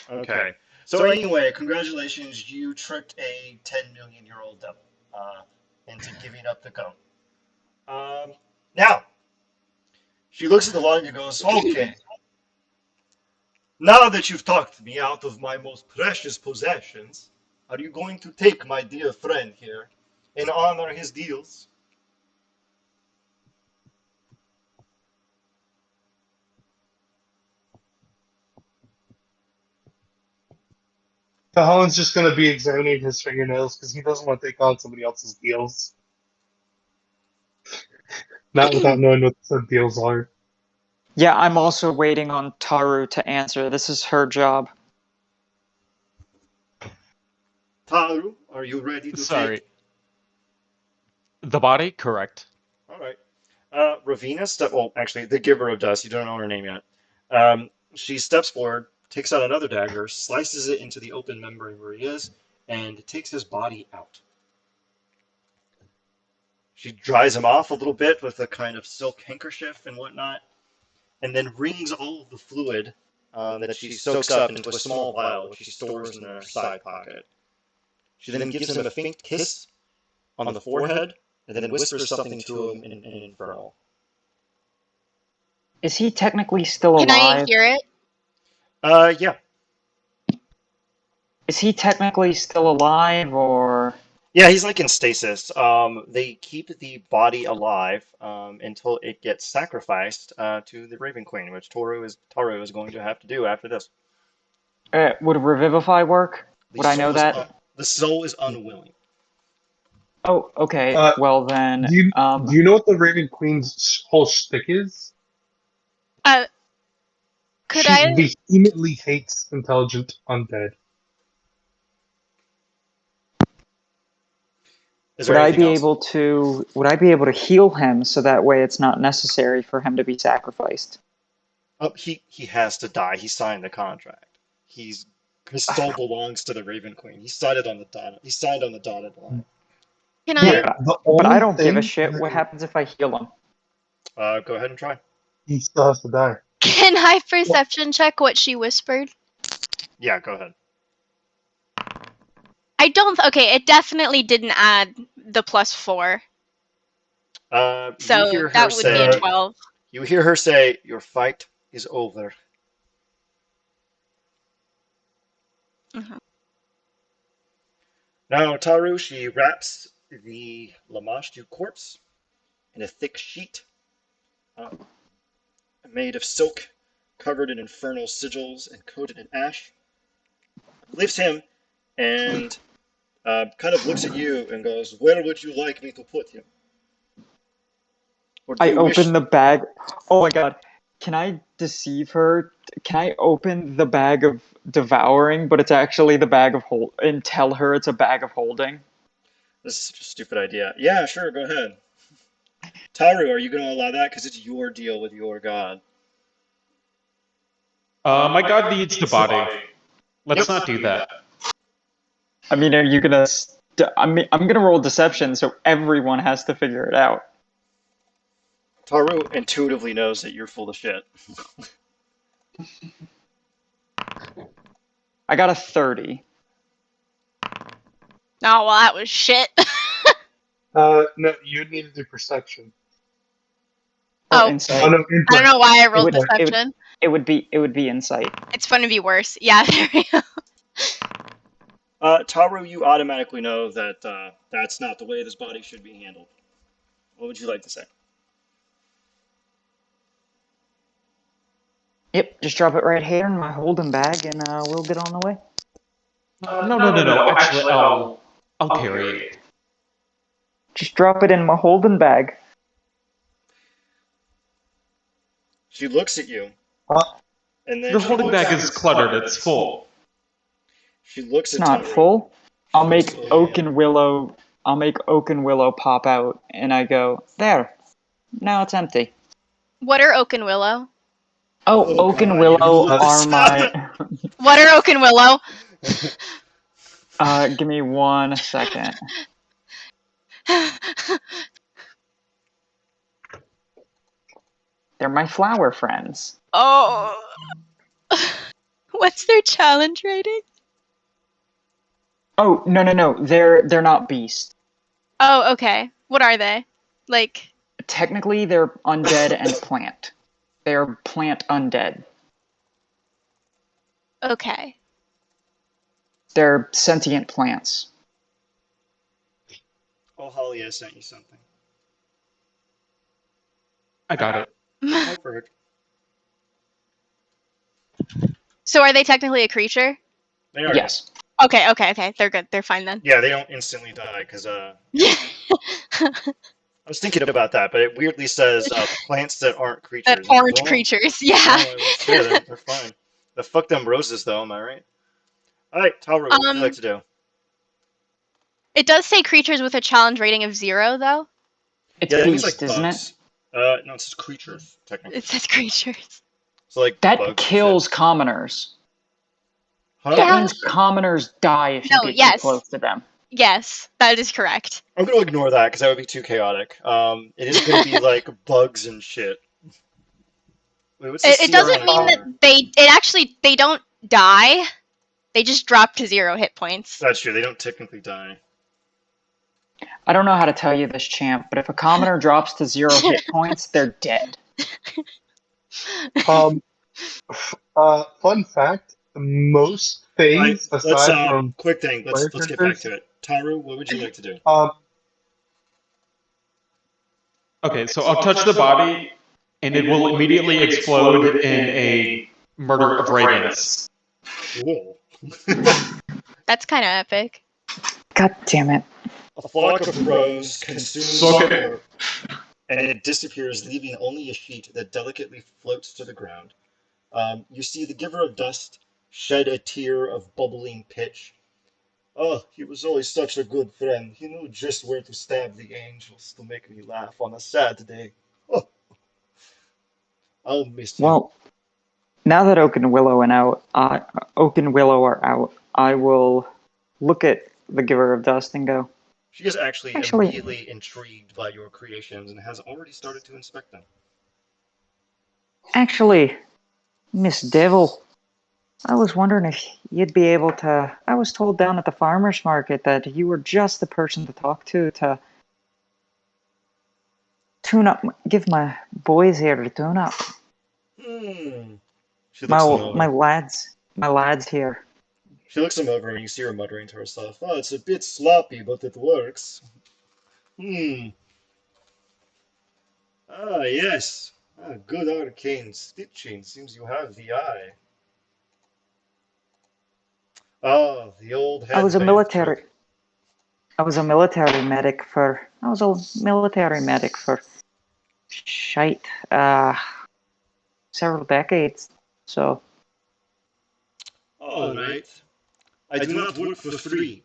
[SPEAKER 1] Okay. So anyway, congratulations! You tricked a 10 million-year-old devil into giving up the goat. Now she looks at the log and goes, "Okay. Now that you've talked me out of my most precious possessions, are you going to take my dear friend here and honor his deals?"
[SPEAKER 3] Cahoon's just going to be examining his fingernails because he doesn't want to take on somebody else's deals. Not without knowing what the deals are.
[SPEAKER 2] Yeah, I'm also waiting on Taru to answer. This is her job.
[SPEAKER 1] Taru, are you ready to
[SPEAKER 5] Sorry.
[SPEAKER 1] take?
[SPEAKER 5] The body? Correct.
[SPEAKER 1] All right. Well, actually, the giver of dust. You don't know her name yet. She steps forward, takes out another dagger, slices it into the open membrane where he is, and takes his body out. She dries him off a little bit with a kind of silk handkerchief and whatnot, and then wrings all of the fluid that she soaks up into a small vial, which she stores in her side pocket. She then gives him a faint kiss on the forehead, and then whispers something to him in Infernal.
[SPEAKER 2] Is he technically still
[SPEAKER 4] Can I
[SPEAKER 2] alive?
[SPEAKER 4] hear it?
[SPEAKER 1] Yeah.
[SPEAKER 2] Is he technically still alive, or...
[SPEAKER 1] Yeah, he's like in stasis. They keep the body alive until it gets sacrificed to the Raven Queen, which Toru is going to have to do after this.
[SPEAKER 2] would Revivify work? Would I know that?
[SPEAKER 1] The soul is unwilling.
[SPEAKER 2] Oh, okay. Well then,
[SPEAKER 3] Do you know what the Raven Queen's whole shtick is?
[SPEAKER 4] Could
[SPEAKER 3] She
[SPEAKER 4] I?
[SPEAKER 3] vehemently hates intelligent undead.
[SPEAKER 1] Is there anything else?
[SPEAKER 2] Would I be able to heal him so that way it's not necessary for him to be sacrificed?
[SPEAKER 1] Oh, he has to die. He signed the contract. His soul belongs to the Raven Queen. He signed it on the dotted. He signed on the dotted line.
[SPEAKER 4] Can
[SPEAKER 2] Yeah,
[SPEAKER 4] I?
[SPEAKER 2] but I don't give a shit. What happens if I heal him?
[SPEAKER 1] Go ahead and try.
[SPEAKER 3] He still has to die.
[SPEAKER 4] Can I perception check what she whispered?
[SPEAKER 1] Yeah, go ahead.
[SPEAKER 4] I don't. Okay, it definitely didn't add the +4.
[SPEAKER 1] You
[SPEAKER 4] So
[SPEAKER 1] hear her
[SPEAKER 4] that would be
[SPEAKER 1] say,
[SPEAKER 4] a 12.
[SPEAKER 1] You hear her say, "Your fight is over."
[SPEAKER 4] Mhm.
[SPEAKER 1] Now, Taru, she wraps the Lamashtu corpse in a thick sheet made of silk, covered in infernal sigils and coated in ash. Lifts him and kind of looks at you and goes, "Where would you like me to put him?" Or do
[SPEAKER 2] I
[SPEAKER 1] you wish...
[SPEAKER 2] open the bag. Oh my god. Can I deceive her? Can I open the bag of devouring, but it's actually the bag of hold, and tell her it's a bag of holding?
[SPEAKER 1] This is such a stupid idea. Yeah, sure, go ahead. Taru, are you going to allow that? Because it's your deal with your god.
[SPEAKER 5] My god needs the body. Let's not do that.
[SPEAKER 2] I mean, are you gonna? I'm gonna roll deception, so everyone has to figure it out.
[SPEAKER 1] Taru intuitively knows that you're full of shit.
[SPEAKER 2] I got a 30.
[SPEAKER 4] Oh, well, that was shit.
[SPEAKER 3] No, you need to do perception.
[SPEAKER 4] Oh.
[SPEAKER 2] Insight.
[SPEAKER 3] Oh no,
[SPEAKER 4] I don't
[SPEAKER 3] insight.
[SPEAKER 4] know why I rolled
[SPEAKER 3] Insight.
[SPEAKER 4] deception.
[SPEAKER 2] It would be insight.
[SPEAKER 4] It's fun to be worse. Yeah, there we go.
[SPEAKER 1] Taru, you automatically know that that's not the way this body should be handled. What would you like to say?
[SPEAKER 2] Yep, just drop it right here in my holding bag, and we'll get on the way.
[SPEAKER 5] No. Actually, I'll carry it.
[SPEAKER 2] Just drop it in my holding bag.
[SPEAKER 1] She looks at you, and then
[SPEAKER 5] Your holding bag is cluttered. It's full.
[SPEAKER 1] She looks
[SPEAKER 2] It's
[SPEAKER 1] at
[SPEAKER 2] not
[SPEAKER 1] Taru.
[SPEAKER 2] full. I'll make
[SPEAKER 1] Looks at
[SPEAKER 2] Oak
[SPEAKER 1] you.
[SPEAKER 2] and Willow. I'll make Oak and Willow pop out, and I go there. Now it's empty.
[SPEAKER 4] What are Oak and Willow?
[SPEAKER 2] Oh, Oak and Willow are my.
[SPEAKER 4] What are Oak and Willow?
[SPEAKER 2] Give me 1 second. They're my flower friends.
[SPEAKER 4] Oh. What's their challenge rating?
[SPEAKER 2] Oh no! They're not beast.
[SPEAKER 4] Oh, okay. What are they? Like.
[SPEAKER 2] Technically, they're undead and plant. They're plant undead.
[SPEAKER 4] Okay.
[SPEAKER 2] They're sentient plants.
[SPEAKER 1] Oh, Holly has sent you something.
[SPEAKER 5] I got it.
[SPEAKER 1] Oh, perfect.
[SPEAKER 4] So are they technically a creature?
[SPEAKER 1] They are.
[SPEAKER 2] Yes.
[SPEAKER 4] Okay. They're good. They're fine then.
[SPEAKER 1] Yeah, they don't instantly die because
[SPEAKER 4] Yeah.
[SPEAKER 1] I was thinking about that, but it weirdly says plants that aren't creatures.
[SPEAKER 4] That aren't
[SPEAKER 1] Well,
[SPEAKER 4] creatures. Yeah.
[SPEAKER 1] well, sure, they're fine. The fuck them roses, though. Am I right? All right, Taru, what would you like to do?
[SPEAKER 4] It does say creatures with a challenge rating of 0, though.
[SPEAKER 2] It's
[SPEAKER 1] Yeah, that means
[SPEAKER 2] beast,
[SPEAKER 1] like
[SPEAKER 2] isn't
[SPEAKER 1] bugs.
[SPEAKER 2] it?
[SPEAKER 1] No, it says creatures technically.
[SPEAKER 4] It says creatures.
[SPEAKER 1] So like
[SPEAKER 2] That
[SPEAKER 1] bugs and
[SPEAKER 2] kills
[SPEAKER 1] shit.
[SPEAKER 2] commoners.
[SPEAKER 1] Huh?
[SPEAKER 2] That
[SPEAKER 4] Yeah.
[SPEAKER 2] means commoners die if you
[SPEAKER 4] No,
[SPEAKER 2] get
[SPEAKER 4] yes.
[SPEAKER 2] too close to them.
[SPEAKER 4] Yes, that is correct.
[SPEAKER 1] I'm gonna ignore that because that would be too chaotic. It is gonna be like bugs and shit. Wait, what's the
[SPEAKER 4] It doesn't
[SPEAKER 1] CR
[SPEAKER 4] mean
[SPEAKER 1] on
[SPEAKER 4] that
[SPEAKER 1] here?
[SPEAKER 4] they don't die. They just drop to 0 hit points.
[SPEAKER 1] That's true. They don't technically die.
[SPEAKER 2] I don't know how to tell you this, champ, but if a commoner drops to 0 hit points, they're dead.
[SPEAKER 3] Fun fact: most things
[SPEAKER 1] Let's
[SPEAKER 3] aside from
[SPEAKER 1] quick thing.
[SPEAKER 3] player
[SPEAKER 1] Let's get back
[SPEAKER 3] characters,
[SPEAKER 1] to it. Taru, what would you like to do?
[SPEAKER 5] Okay, so I'll touch the body, and it will immediately explode in a murder of ravens.
[SPEAKER 1] Cool.
[SPEAKER 4] That's kind of epic.
[SPEAKER 2] God damn it.
[SPEAKER 1] A flock of crows consumes
[SPEAKER 5] So,
[SPEAKER 1] the
[SPEAKER 5] okay.
[SPEAKER 1] corpse, and it disappears, leaving only a sheet that delicately floats to the ground. You see the giver of dust shed a tear of bubbling pitch. Oh, he was always such a good friend. He knew just where to stab the angels to make me laugh on a sad day. Oh, I'll miss him.
[SPEAKER 2] Well, now that Oak and Willow are out, I will look at the Giver of Dust and go,
[SPEAKER 1] She is actually
[SPEAKER 2] Actually-
[SPEAKER 1] immediately intrigued by your creations and has already started to inspect them.
[SPEAKER 2] actually, Miss Devil, I was wondering if you'd be able to. I was told down at the farmer's market that you were just the person to talk to tune up, give my boys here a tune up.
[SPEAKER 1] Hmm. She looks them over.
[SPEAKER 2] My lads here.
[SPEAKER 1] She looks him over and you see her muttering to herself, oh, it's a bit sloppy, but it works. Hmm. Ah, yes. Ah, good arcane stitching. Seems you have the eye. Ah, the old
[SPEAKER 2] I was a
[SPEAKER 1] headband
[SPEAKER 2] military.
[SPEAKER 1] trick.
[SPEAKER 2] I was a military medic for. I was a military medic for. Shite. Several decades. So
[SPEAKER 1] All right. I do not work for free.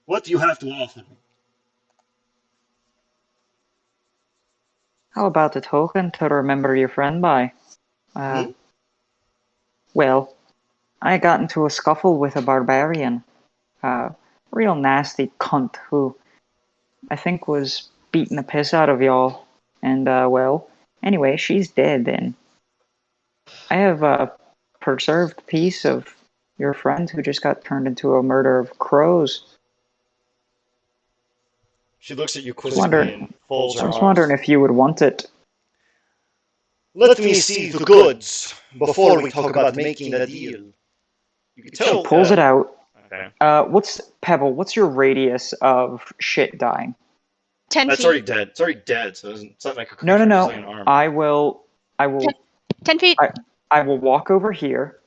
[SPEAKER 1] What do you have to offer me?
[SPEAKER 2] how about a token to remember your friend by?
[SPEAKER 1] Hmm?
[SPEAKER 2] Well, I got into a scuffle with a barbarian. Real nasty cunt who I think was beating the piss out of y'all. And, well, anyway, she's dead, and I have a preserved piece of your friend who just got turned into a murder of crows.
[SPEAKER 1] She looks at you
[SPEAKER 2] I was wondering,
[SPEAKER 1] quizzically and folds
[SPEAKER 2] I
[SPEAKER 1] her
[SPEAKER 2] was
[SPEAKER 1] arms.
[SPEAKER 2] wondering if you would want it.
[SPEAKER 1] Let me see the goods before we talk about making a deal. You can
[SPEAKER 2] She
[SPEAKER 1] tell.
[SPEAKER 2] pulls it out.
[SPEAKER 1] Okay.
[SPEAKER 2] Pebble? What's your radius of shit dying?
[SPEAKER 4] 10
[SPEAKER 1] That's
[SPEAKER 4] feet.
[SPEAKER 1] already dead. It's already dead, so it's not like a
[SPEAKER 2] No,
[SPEAKER 1] creature.
[SPEAKER 2] no,
[SPEAKER 1] It's like an
[SPEAKER 2] no.
[SPEAKER 1] arm.
[SPEAKER 2] I will
[SPEAKER 4] 10 feet.
[SPEAKER 2] I will walk over here,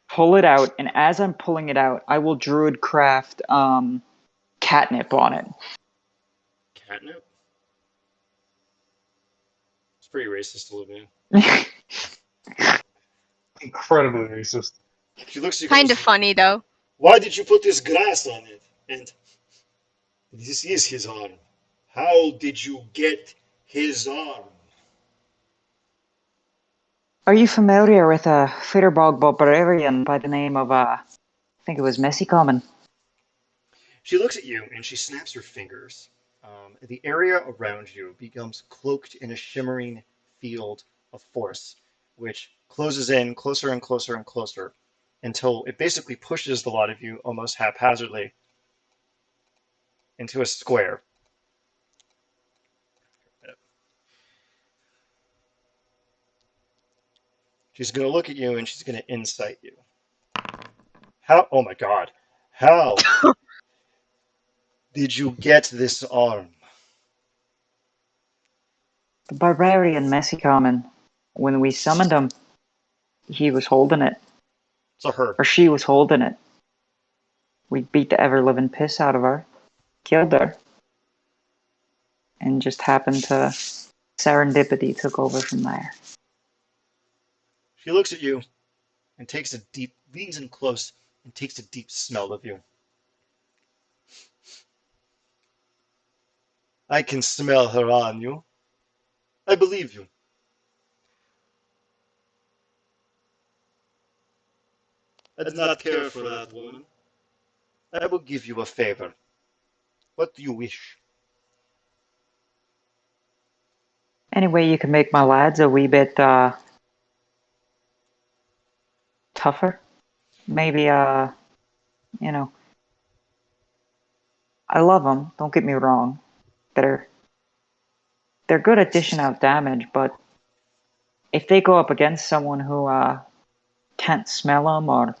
[SPEAKER 2] pull it out, and as I'm pulling it out, I will druid craft catnip on it.
[SPEAKER 1] Catnip? It's pretty racist, Olivia.
[SPEAKER 3] incredibly racist.
[SPEAKER 1] She looks at you.
[SPEAKER 4] Kind of funny, though.
[SPEAKER 1] Why did you put this grass on it? And this is his arm. How did you get his arm?
[SPEAKER 2] Are you familiar with a Fitterbog barbarian by the name of I think it was Messy Common?
[SPEAKER 1] She looks at you and she snaps her fingers. The area around you becomes cloaked in a shimmering field of force, which closes in closer and closer and closer until it basically pushes the lot of you almost haphazardly into a square. She's going to look at you and she's going to insight you. How? Oh my God. How did you get this arm?
[SPEAKER 2] The barbarian Messy Common. When we summoned him, he was holding it.
[SPEAKER 1] It's a her.
[SPEAKER 2] Or she was holding it. We beat the ever living piss out of her, killed her, and just happened to serendipity took over from there.
[SPEAKER 1] She looks at you and leans in close and takes a deep smell of you. I can smell her on you. I believe you. I do not care for that woman. I will give you a favor. What do you wish?
[SPEAKER 2] Anyway, you can make my lads a wee bit tougher. maybe, you know, I love them. Don't get me wrong. They're they're good at dishing out damage, but if they go up against someone who can't smell them or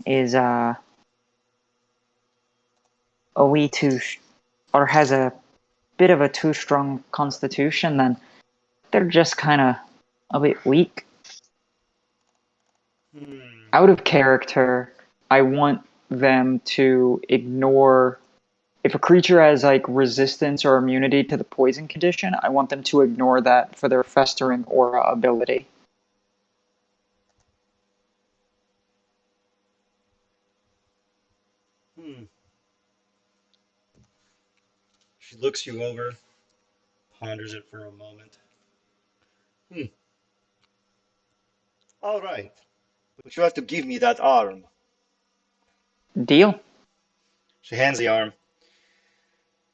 [SPEAKER 2] is a wee too or has a bit of a too strong constitution, then they're just kind of a bit weak.
[SPEAKER 1] Hmm.
[SPEAKER 2] Out of character, I want them to ignore. If a creature has like resistance or immunity to the poison condition, I want them to ignore that for their festering aura ability.
[SPEAKER 1] Hmm. She looks you over, ponders it for a moment. Hmm. All right. But you have to give me that arm.
[SPEAKER 2] Deal.
[SPEAKER 1] She hands the arm.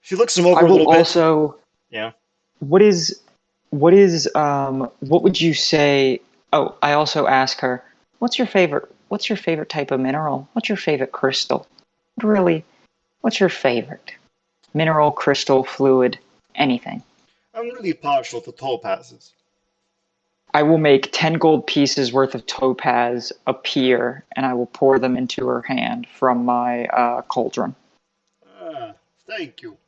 [SPEAKER 1] She looks him
[SPEAKER 2] I
[SPEAKER 1] over a
[SPEAKER 2] will
[SPEAKER 1] little bit.
[SPEAKER 2] also.
[SPEAKER 1] Yeah.
[SPEAKER 2] What is what would you say? Oh, I also ask her, what's your favorite type of mineral? What's your favorite crystal? Really, what's your favorite? Mineral, crystal, fluid, anything.
[SPEAKER 1] I'm really partial to topazes.
[SPEAKER 2] I will make 10 gold pieces worth of topaz appear, and I will pour them into her hand from my cauldron.
[SPEAKER 1] Ah, thank you.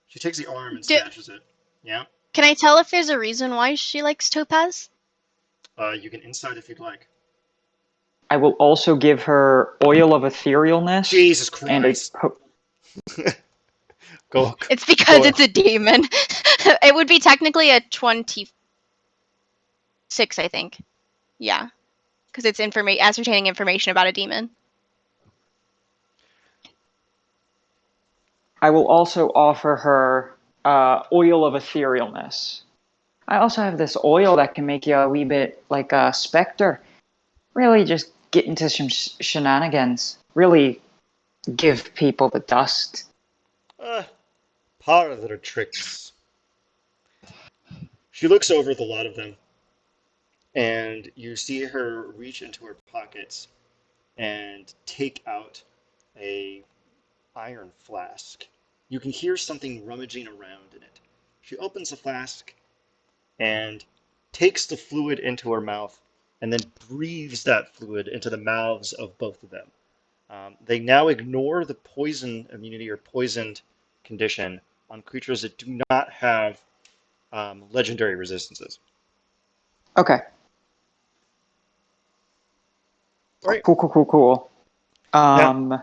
[SPEAKER 1] She takes the arm and
[SPEAKER 4] Do,
[SPEAKER 1] snatches it. Yeah.
[SPEAKER 4] can I tell if there's a reason why she likes topaz?
[SPEAKER 1] You can insight if you'd like.
[SPEAKER 2] I will also give her oil of etherealness
[SPEAKER 1] Jesus
[SPEAKER 2] and a
[SPEAKER 1] Christ. Go,
[SPEAKER 4] It's because
[SPEAKER 1] go.
[SPEAKER 4] it's a demon. It would be technically a 26, I think. Yeah, because it's ascertaining information about a demon.
[SPEAKER 2] I will also offer her oil of etherealness. I also have this oil that can make you a wee bit like a specter. Really just get into some shenanigans. Really give people the dust.
[SPEAKER 1] Uh, part of their tricks. She looks over the lot of them, and you see her reach into her pockets and take out a iron flask. You can hear something rummaging around in it. She opens the flask and takes the fluid into her mouth and then breathes that fluid into the mouths of both of them. They now ignore the poison immunity or poisoned condition on creatures that do not have legendary resistances.
[SPEAKER 2] Okay.
[SPEAKER 1] All right.
[SPEAKER 2] Cool.
[SPEAKER 1] Now,
[SPEAKER 2] Um,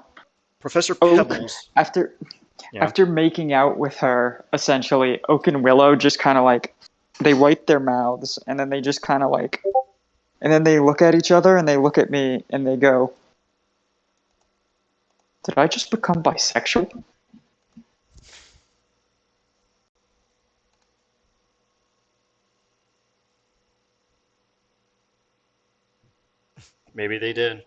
[SPEAKER 1] Professor
[SPEAKER 2] Oak,
[SPEAKER 1] Pebbles.
[SPEAKER 2] after
[SPEAKER 1] Yeah.
[SPEAKER 2] after making out with her, essentially, Oak and Willow just kind of like they wipe their mouths and then they just kind of like and then they look at each other and they look at me and they go, "Did I just become bisexual?"
[SPEAKER 1] Maybe they did.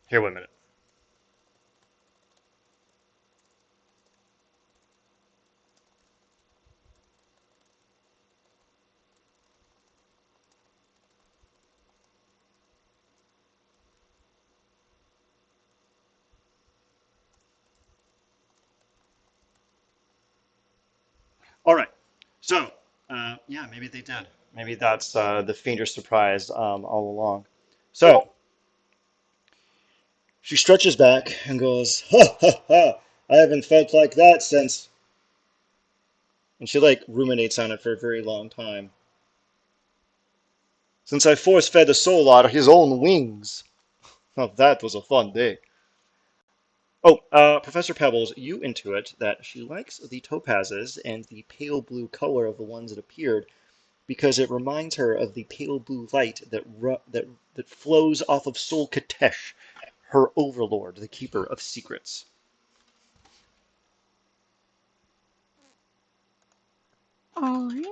[SPEAKER 1] Here, wait a minute. All right. So, yeah, maybe they did. Maybe that's the fiendish surprise all along. So, she stretches back and goes, ha ha ha, I haven't felt like that since. And she like ruminates on it for a very long time. Since I force fed a soul out of his own wings. Oh, that was a fun day. Oh, Professor Pebbles, you intuit that she likes the topazes and the pale blue color of the ones that appeared because it reminds her of the pale blue light that flows off of Sol Katesh, her overlord, the keeper of secrets.
[SPEAKER 4] Alright.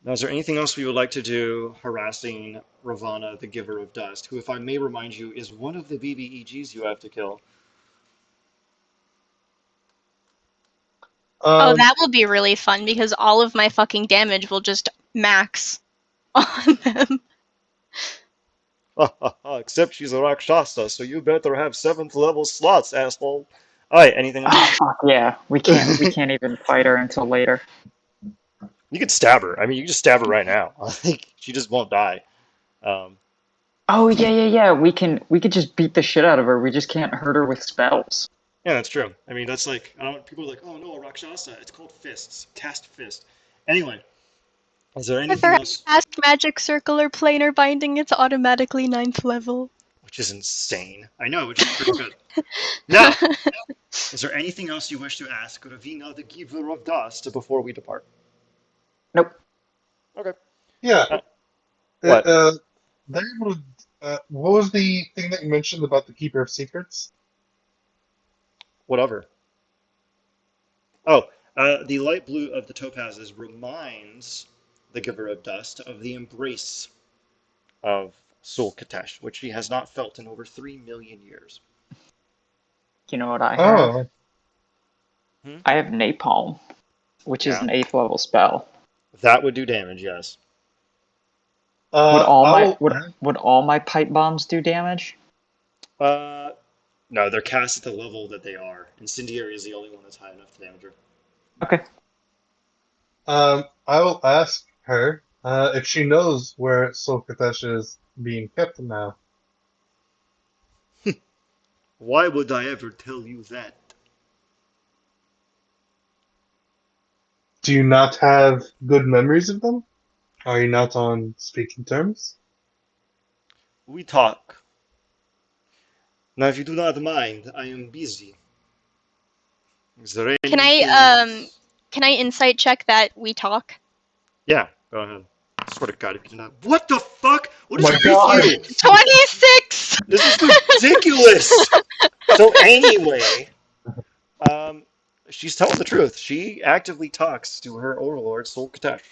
[SPEAKER 1] Now, is there anything else we would like to do harassing Ravana, the giver of dust, who, if I may remind you, is one of the BBEGs you have to kill?
[SPEAKER 4] Oh, that will be really fun because all of my fucking damage will just max on them.
[SPEAKER 1] Except she's a Rakshasa, so you better have 7th level slots, asshole. Alright, anything
[SPEAKER 2] Oh
[SPEAKER 1] else?
[SPEAKER 2] fuck yeah, we can't even fight her until later.
[SPEAKER 1] You could stab her. I mean, you can just stab her right now. I think she just won't die. Um,
[SPEAKER 2] Oh yeah. We could just beat the shit out of her. We just can't hurt her with spells.
[SPEAKER 1] yeah, that's true. I mean, that's like, I don't. People are like, oh no, a Rakshasa. It's called fists. Cast fist. Anyway, is there
[SPEAKER 4] If
[SPEAKER 1] anything
[SPEAKER 4] I
[SPEAKER 1] else?
[SPEAKER 4] cast magic circle or planar binding, it's automatically 9th level.
[SPEAKER 1] Which is insane. I know, which is pretty good. Now, is there anything else you wish to ask Ravina, the giver of dust, before we depart?
[SPEAKER 2] Nope.
[SPEAKER 1] Okay.
[SPEAKER 3] Yeah.
[SPEAKER 1] Uh, what?
[SPEAKER 3] They would. What was the thing that you mentioned about the Keeper of Secrets?
[SPEAKER 1] Whatever. Oh, the light blue of the topazes reminds the giver of dust of the embrace of Sol Katesh, which he has not felt in over 3 million years.
[SPEAKER 2] You know what I have?
[SPEAKER 3] Oh,
[SPEAKER 1] Hmm?
[SPEAKER 2] I have napalm, which is
[SPEAKER 1] Yeah,
[SPEAKER 2] an 8th level spell.
[SPEAKER 1] that would do damage, yes.
[SPEAKER 3] I'll.
[SPEAKER 2] Would all my pipe bombs do damage?
[SPEAKER 1] Uh, no, they're cast at the level that they are. Incendiary is the only one that's high enough to damage her.
[SPEAKER 2] Okay.
[SPEAKER 3] I will ask her if she knows where Soul Katesh is being kept now.
[SPEAKER 1] Why would I ever tell you that?
[SPEAKER 3] Do you not have good memories of them? Are you not on speaking terms?
[SPEAKER 1] We talk. Now, if you do not mind, I am busy. Is there
[SPEAKER 4] Can
[SPEAKER 1] anything
[SPEAKER 4] I
[SPEAKER 1] else?
[SPEAKER 4] can I insight check that we talk?
[SPEAKER 1] Yeah, go ahead. I swear to God, if you do not. What the fuck?
[SPEAKER 3] Oh
[SPEAKER 1] What is
[SPEAKER 3] my
[SPEAKER 1] with
[SPEAKER 3] god!
[SPEAKER 1] you?
[SPEAKER 4] 26.
[SPEAKER 1] This is ridiculous. So anyway, um, she's telling the truth. She actively talks to her overlord, Sol Katesh.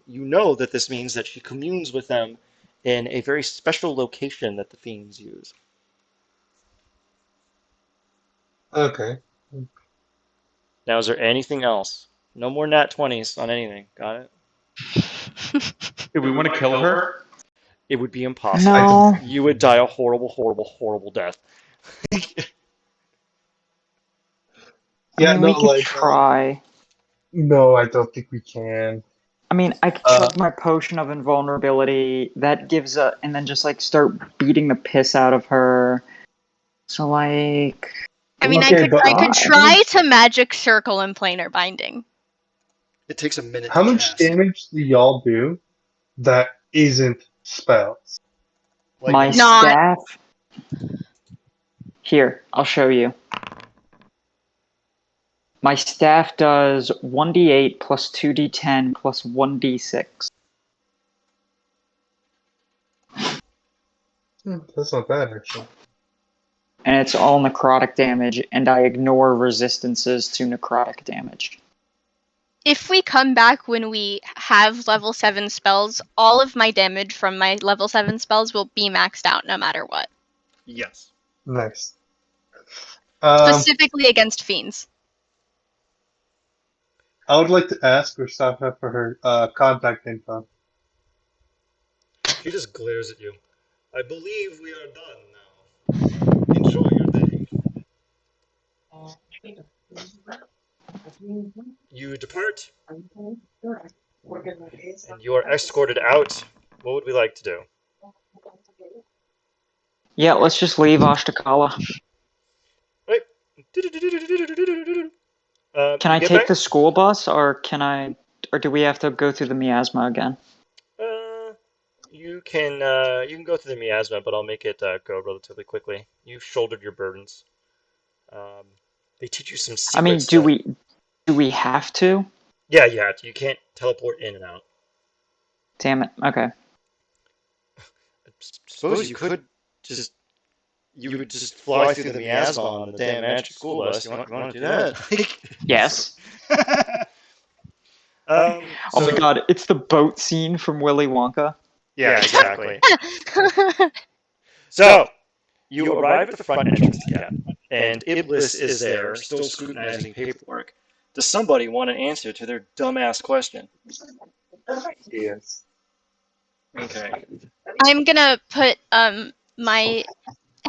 [SPEAKER 1] You know that this means that she communes with them in a very special location that the fiends use.
[SPEAKER 3] Okay.
[SPEAKER 1] Now, is there anything else? No more nat 20s on anything. Got it?
[SPEAKER 5] Do we want to kill her?
[SPEAKER 1] It would be impossible.
[SPEAKER 3] I don't.
[SPEAKER 2] No.
[SPEAKER 1] You would die a horrible, horrible, horrible death.
[SPEAKER 2] I
[SPEAKER 3] Yeah,
[SPEAKER 2] mean,
[SPEAKER 3] no,
[SPEAKER 2] we could
[SPEAKER 3] like,
[SPEAKER 2] try.
[SPEAKER 3] no, I don't think we can.
[SPEAKER 2] I mean, I could
[SPEAKER 3] Uh,
[SPEAKER 2] chug my potion of invulnerability. That gives and then just like start beating the piss out of her. So like,
[SPEAKER 4] I mean,
[SPEAKER 3] okay, but
[SPEAKER 4] I could
[SPEAKER 3] how
[SPEAKER 4] try
[SPEAKER 3] much,
[SPEAKER 4] to magic circle and planar binding.
[SPEAKER 1] It takes a minute
[SPEAKER 3] how
[SPEAKER 1] to
[SPEAKER 3] much
[SPEAKER 1] cast.
[SPEAKER 3] damage do y'all do that isn't spells?
[SPEAKER 1] Like
[SPEAKER 2] my
[SPEAKER 1] none.
[SPEAKER 4] Not.
[SPEAKER 2] staff. Here, I'll show you. My staff does 1d8 plus 2d10 plus 1d6.
[SPEAKER 3] That's not bad, actually.
[SPEAKER 2] And it's all necrotic damage, and I ignore resistances to necrotic damage.
[SPEAKER 4] If we come back when we have level 7 spells, all of my damage from my level 7 spells will be maxed out no matter what.
[SPEAKER 1] Yes.
[SPEAKER 3] Nice.
[SPEAKER 4] Specifically against fiends.
[SPEAKER 3] I would like to ask Mustafa for her contact info.
[SPEAKER 1] She just glares at you. I believe we are done now. Enjoy your day. You depart, and you are escorted out. What would we like to do?
[SPEAKER 2] Yeah, let's just leave Ashtakala.
[SPEAKER 1] Right.
[SPEAKER 2] Can
[SPEAKER 1] You
[SPEAKER 2] I
[SPEAKER 1] get
[SPEAKER 2] take
[SPEAKER 1] back.
[SPEAKER 2] the school bus, or or do we have to go through the miasma again?
[SPEAKER 1] Uh, you can go through the miasma, but I'll make it go relatively quickly. You've shouldered your burdens. Um, they teach you some
[SPEAKER 2] I mean,
[SPEAKER 1] secrets that.
[SPEAKER 2] do we have to?
[SPEAKER 1] Yeah, you have to. You can't teleport in and out.
[SPEAKER 2] Damn it. Okay.
[SPEAKER 1] I suppose you could just you would just fly through the miasma on the damn magic school bus. You want to do that?
[SPEAKER 2] Yes. Oh my
[SPEAKER 1] So
[SPEAKER 2] god, it's the boat scene from Willy Wonka.
[SPEAKER 1] yeah, exactly. So you arrive at the front entrance again, and Iblis is there, still scrutinizing paperwork. Does somebody want an answer to their dumbass question?
[SPEAKER 3] Yes.
[SPEAKER 1] Okay.
[SPEAKER 4] I'm gonna put my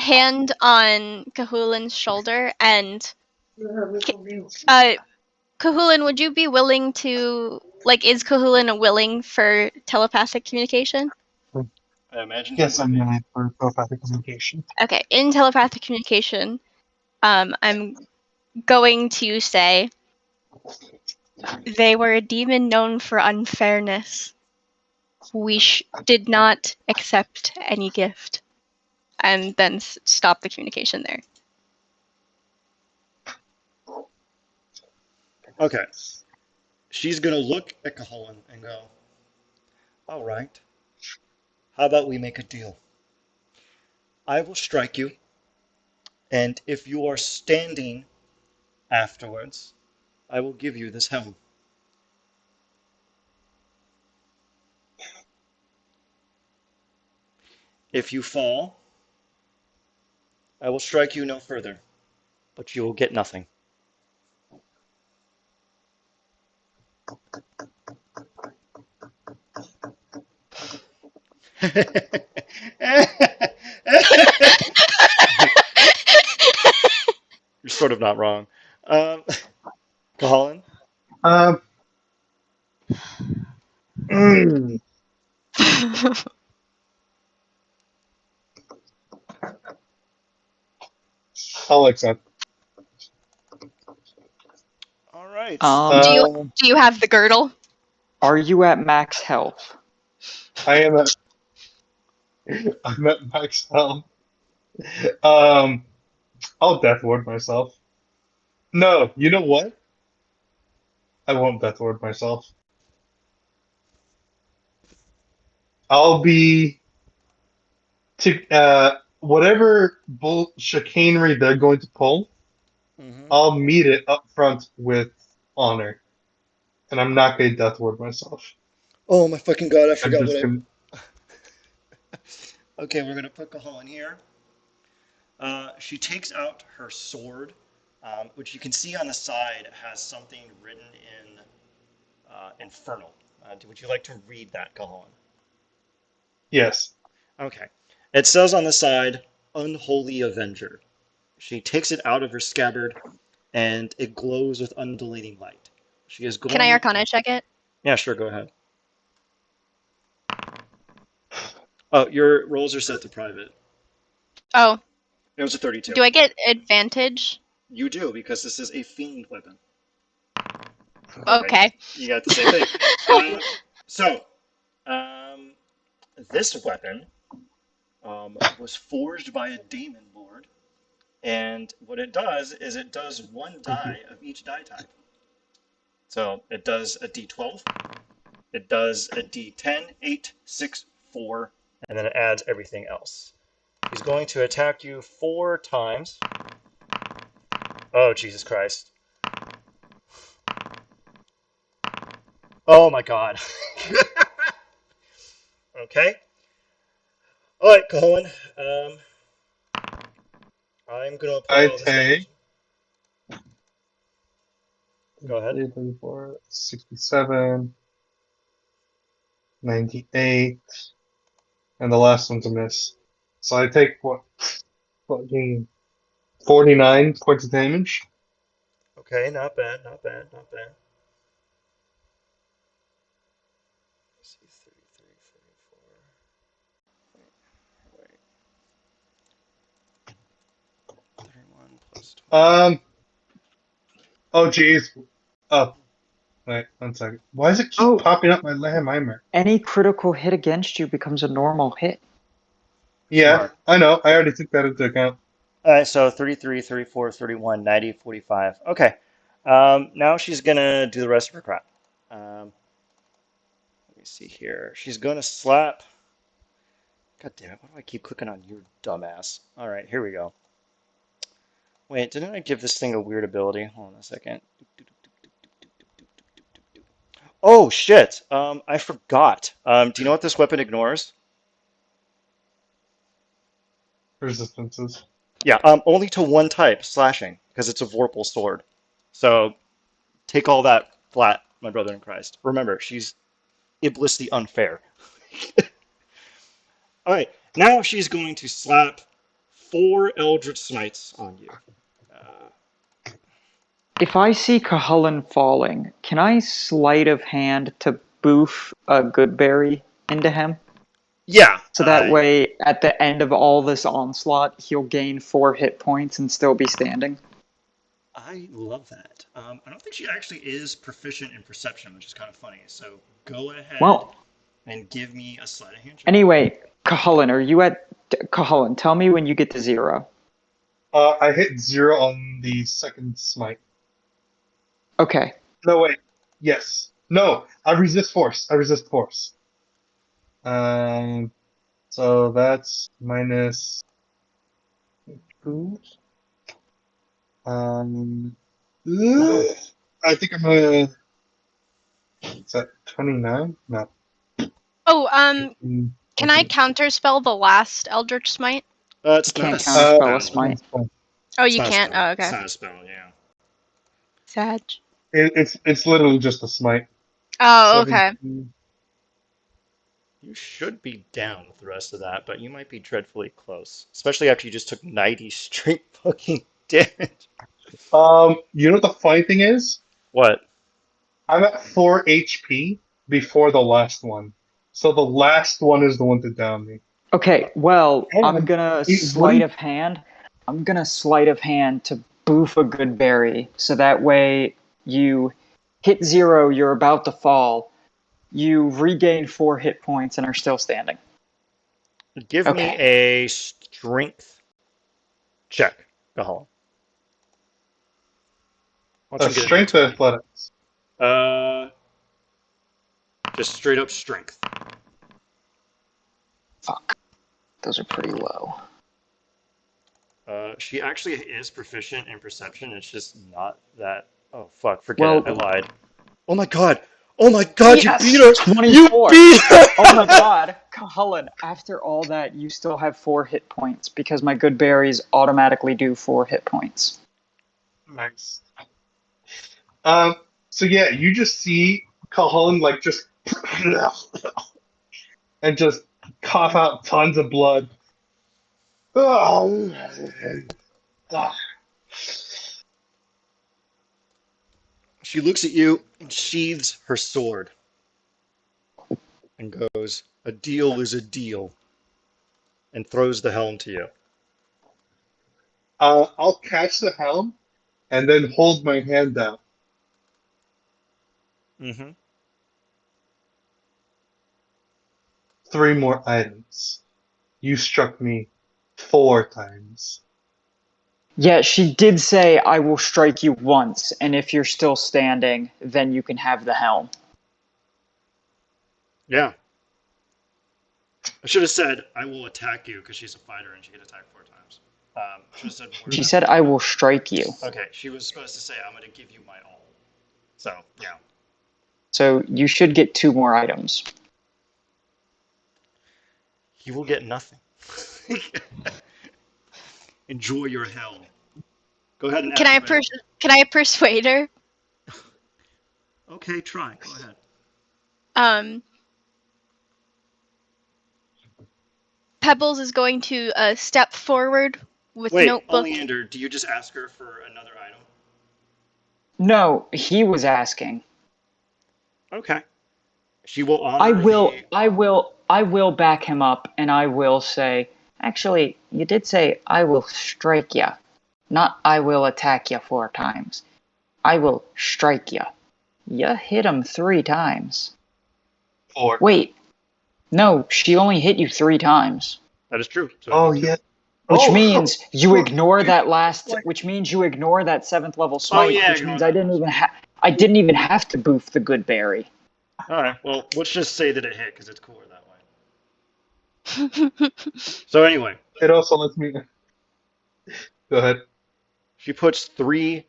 [SPEAKER 4] hand on Cahulin's shoulder and Cahulin, would you be willing to is Cahulin willing for telepathic communication?
[SPEAKER 1] I imagine he
[SPEAKER 3] Yes,
[SPEAKER 1] would
[SPEAKER 3] I'm
[SPEAKER 1] be.
[SPEAKER 3] willing for telepathic communication.
[SPEAKER 4] Okay, in telepathic communication, I'm going to say they were a demon known for unfairness. We did not accept any gift, and then stop the communication there.
[SPEAKER 1] Okay. She's gonna look at Caholen and go, all right. How about we make a deal? I will strike you, and if you are standing afterwards, I will give you this helm. If you fall, I will strike you no further, but you will get nothing. You're sort of not wrong. Um, Colin?
[SPEAKER 3] Um, mm, I'll accept.
[SPEAKER 1] All right.
[SPEAKER 4] do you
[SPEAKER 3] Um,
[SPEAKER 4] do you have the girdle?
[SPEAKER 2] Are you at max health?
[SPEAKER 3] I am at I'm at max health. Um, I'll death ward myself. No, you know what? I won't death ward myself. I'll be to whatever bull chicanery they're going to pull.
[SPEAKER 1] Mm-hmm.
[SPEAKER 3] I'll meet it up front with honor, and I'm not going to death ward myself.
[SPEAKER 1] Oh my fucking god, I
[SPEAKER 3] I'm
[SPEAKER 1] forgot what
[SPEAKER 3] just
[SPEAKER 1] I.
[SPEAKER 3] gonna.
[SPEAKER 1] Okay, we're gonna put Caholen here. She takes out her sword, which you can see on the side has something written in Infernal. Would you like to read that, Caholen?
[SPEAKER 3] Yes.
[SPEAKER 1] Okay. It says on the side, Unholy Avenger. She takes it out of her scabbard, and it glows with undulating light. She is
[SPEAKER 4] Can I
[SPEAKER 1] going.
[SPEAKER 4] Arcana check it?
[SPEAKER 1] Yeah, sure, go ahead. Oh, your rolls are set to private.
[SPEAKER 4] Oh,
[SPEAKER 1] It was a 32.
[SPEAKER 4] do I get advantage?
[SPEAKER 1] You do, because this is a fiend weapon.
[SPEAKER 4] Okay.
[SPEAKER 1] You got the same thing. So, um, this weapon was forged by a demon lord, and what it does is it does one die of each die type. So it does a d12, it does a d10, 8, 6, 4, and then it adds everything else. He's going to attack you 4 times. Oh, Jesus Christ. Oh my god. Okay. All right, Cohen. I'm going to apply
[SPEAKER 3] I
[SPEAKER 1] all this
[SPEAKER 3] take
[SPEAKER 1] damage. Go ahead.
[SPEAKER 3] 34, 67, 98, and the last one's a miss. So I take what? Fucking 49 points of damage.
[SPEAKER 1] Okay, not bad, not bad, not bad. Let's see, 33, 34. Wait, 31 plus 20.
[SPEAKER 3] Oh, geez. Oh, wait, 1 second. Why does it keep
[SPEAKER 2] Oh,
[SPEAKER 3] popping up my Hammer?
[SPEAKER 2] any critical hit against you becomes a normal hit.
[SPEAKER 3] Yeah,
[SPEAKER 1] Smart.
[SPEAKER 3] I know. I already took that into account.
[SPEAKER 1] All right, so 33, 34, 31, 90, 45. Okay. Now she's going to do the rest of her crap. Let me see here. She's going to slap. God damn it, why do I keep clicking on your dumbass? All right, here we go. Wait, didn't I give this thing a weird ability? Hold on a second. Oh, shit. I forgot. Do you know what this weapon ignores?
[SPEAKER 3] Resistances.
[SPEAKER 1] Yeah, only to one type, slashing, because it's a Vorpal sword. So Take all that flat, my brother in Christ. Remember, she's Iblis the unfair. All right, now she's going to slap 4 Eldritch Smites on you.
[SPEAKER 2] If I see Cuhullin falling, can I sleight of hand to boof a good berry into him?
[SPEAKER 1] Yeah.
[SPEAKER 2] So that way, at the end of all this onslaught, he'll gain 4 hit points and still be standing.
[SPEAKER 1] I love that. I don't think she actually is proficient in perception, which is kind of funny. So go ahead and give me a sleight of hand check.
[SPEAKER 2] Anyway, Cuhullin, are you at... Cuhullin, tell me when you get to 0.
[SPEAKER 3] I hit 0 on the second smite.
[SPEAKER 2] Okay.
[SPEAKER 3] No, wait. Yes. No, I resist force. So that's minus 2. I think I'm gonna. Is that 29? No.
[SPEAKER 4] Oh, can I counterspell the last Eldritch Smite?
[SPEAKER 1] It's
[SPEAKER 2] You
[SPEAKER 1] not
[SPEAKER 2] can't
[SPEAKER 1] a
[SPEAKER 2] counterspell a
[SPEAKER 1] spell.
[SPEAKER 2] smite.
[SPEAKER 4] Oh,
[SPEAKER 1] It's
[SPEAKER 4] you
[SPEAKER 1] not a
[SPEAKER 4] can't?
[SPEAKER 1] spell.
[SPEAKER 4] Oh,
[SPEAKER 1] It's
[SPEAKER 4] okay.
[SPEAKER 1] not a spell, yeah.
[SPEAKER 4] Sag.
[SPEAKER 3] It's literally just a smite.
[SPEAKER 4] Oh, okay.
[SPEAKER 3] 17.
[SPEAKER 1] You should be down with the rest of that, but you might be dreadfully close. Especially after you just took 90 straight fucking damage.
[SPEAKER 3] You know what the funny thing is?
[SPEAKER 1] What?
[SPEAKER 3] I'm at 4 HP before the last one. So the last one is the one to down me.
[SPEAKER 2] Okay, well, I'm
[SPEAKER 3] And
[SPEAKER 2] gonna
[SPEAKER 3] it
[SPEAKER 2] sleight
[SPEAKER 3] wouldn't.
[SPEAKER 2] of hand. I'm gonna sleight of hand to boof a good berry, so that way you hit 0, you're about to fall, you regain 4 hit points and are still standing.
[SPEAKER 1] Give me a strength check, Gahal.
[SPEAKER 3] Strength or athletics?
[SPEAKER 1] Just straight up strength.
[SPEAKER 2] Fuck. Those are pretty low.
[SPEAKER 1] She actually is proficient in perception. It's just not that. Oh fuck! Forget it. I lied. Oh my god! Oh my god!
[SPEAKER 2] Yes!
[SPEAKER 1] You beat her!
[SPEAKER 2] 24!
[SPEAKER 1] You beat her!
[SPEAKER 2] Oh my god! Cuhullin, after all that, you still have 4 hit points, because my good berries automatically do 4 hit points.
[SPEAKER 3] Nice. So yeah, you just see Cajon like just and just cough out tons of blood.
[SPEAKER 1] She looks at you and sheathes her sword and goes, "A deal is a deal," and throws the helm to you.
[SPEAKER 3] I'll catch the helm and then hold my hand out.
[SPEAKER 1] Mm-hmm.
[SPEAKER 3] 3 more items. You struck me 4 times.
[SPEAKER 2] Yeah, she did say, I will strike you once, and if you're still standing, then you can have the helm.
[SPEAKER 1] Yeah. I should have said, "I will attack you," because she's a fighter and she can attack 4 times. Should have said more.
[SPEAKER 2] She said, I will strike you.
[SPEAKER 1] Okay, she was supposed to say, "I'm going to give you my all." So, yeah.
[SPEAKER 2] So you should get 2 more items.
[SPEAKER 1] You will get nothing. Enjoy your hell. Go ahead and
[SPEAKER 4] Can I persuade her?
[SPEAKER 1] Okay, try. Go ahead.
[SPEAKER 4] Pebbles is going to step forward with
[SPEAKER 1] Wait,
[SPEAKER 4] notebook.
[SPEAKER 1] Oleander, do you just ask her for another item?
[SPEAKER 2] No, he was asking.
[SPEAKER 1] Okay. She will honor
[SPEAKER 2] I will back him up, and I will say, actually, you did say, I will strike ya. Not, I will attack ya 4 times. I will strike ya. Ya hit him 3 times.
[SPEAKER 3] 4.
[SPEAKER 2] Wait. No, she only hit you 3 times.
[SPEAKER 1] That is true. So
[SPEAKER 3] Oh, yeah.
[SPEAKER 2] Which means you ignore that last. Which means you ignore that 7th level smite.
[SPEAKER 1] yeah,
[SPEAKER 2] which means I didn't even have to boof the good berry.
[SPEAKER 1] All right. Well, let's just say that it hit because it's cooler that way. So anyway,
[SPEAKER 3] It also lets me. Go ahead.
[SPEAKER 1] she puts 3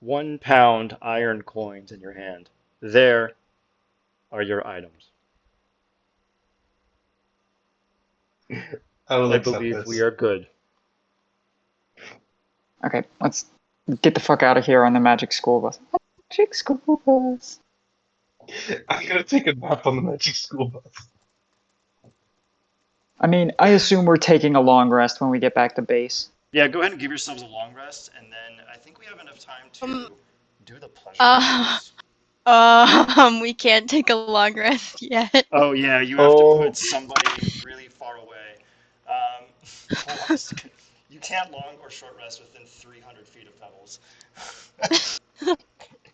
[SPEAKER 1] 1-pound iron coins in your hand. There are your items.
[SPEAKER 3] I will
[SPEAKER 1] I
[SPEAKER 3] accept
[SPEAKER 1] believe
[SPEAKER 3] this.
[SPEAKER 1] we are good.
[SPEAKER 2] Okay, let's get the fuck out of here on the magic school bus. magic school bus.
[SPEAKER 3] I'm gonna take a nap on the magic school bus.
[SPEAKER 2] I mean, I assume we're taking a long rest when we get back to base.
[SPEAKER 1] Yeah, go ahead and give yourselves a long rest, and then I think we have enough time
[SPEAKER 4] Um,
[SPEAKER 1] to do the pleasure
[SPEAKER 4] uh,
[SPEAKER 1] puzzles.
[SPEAKER 4] we can't take a long rest yet.
[SPEAKER 1] Oh yeah, you have to
[SPEAKER 3] Oh,
[SPEAKER 1] put somebody really far away. Hold on a second. You can't long or short rest within 300 feet of pebbles.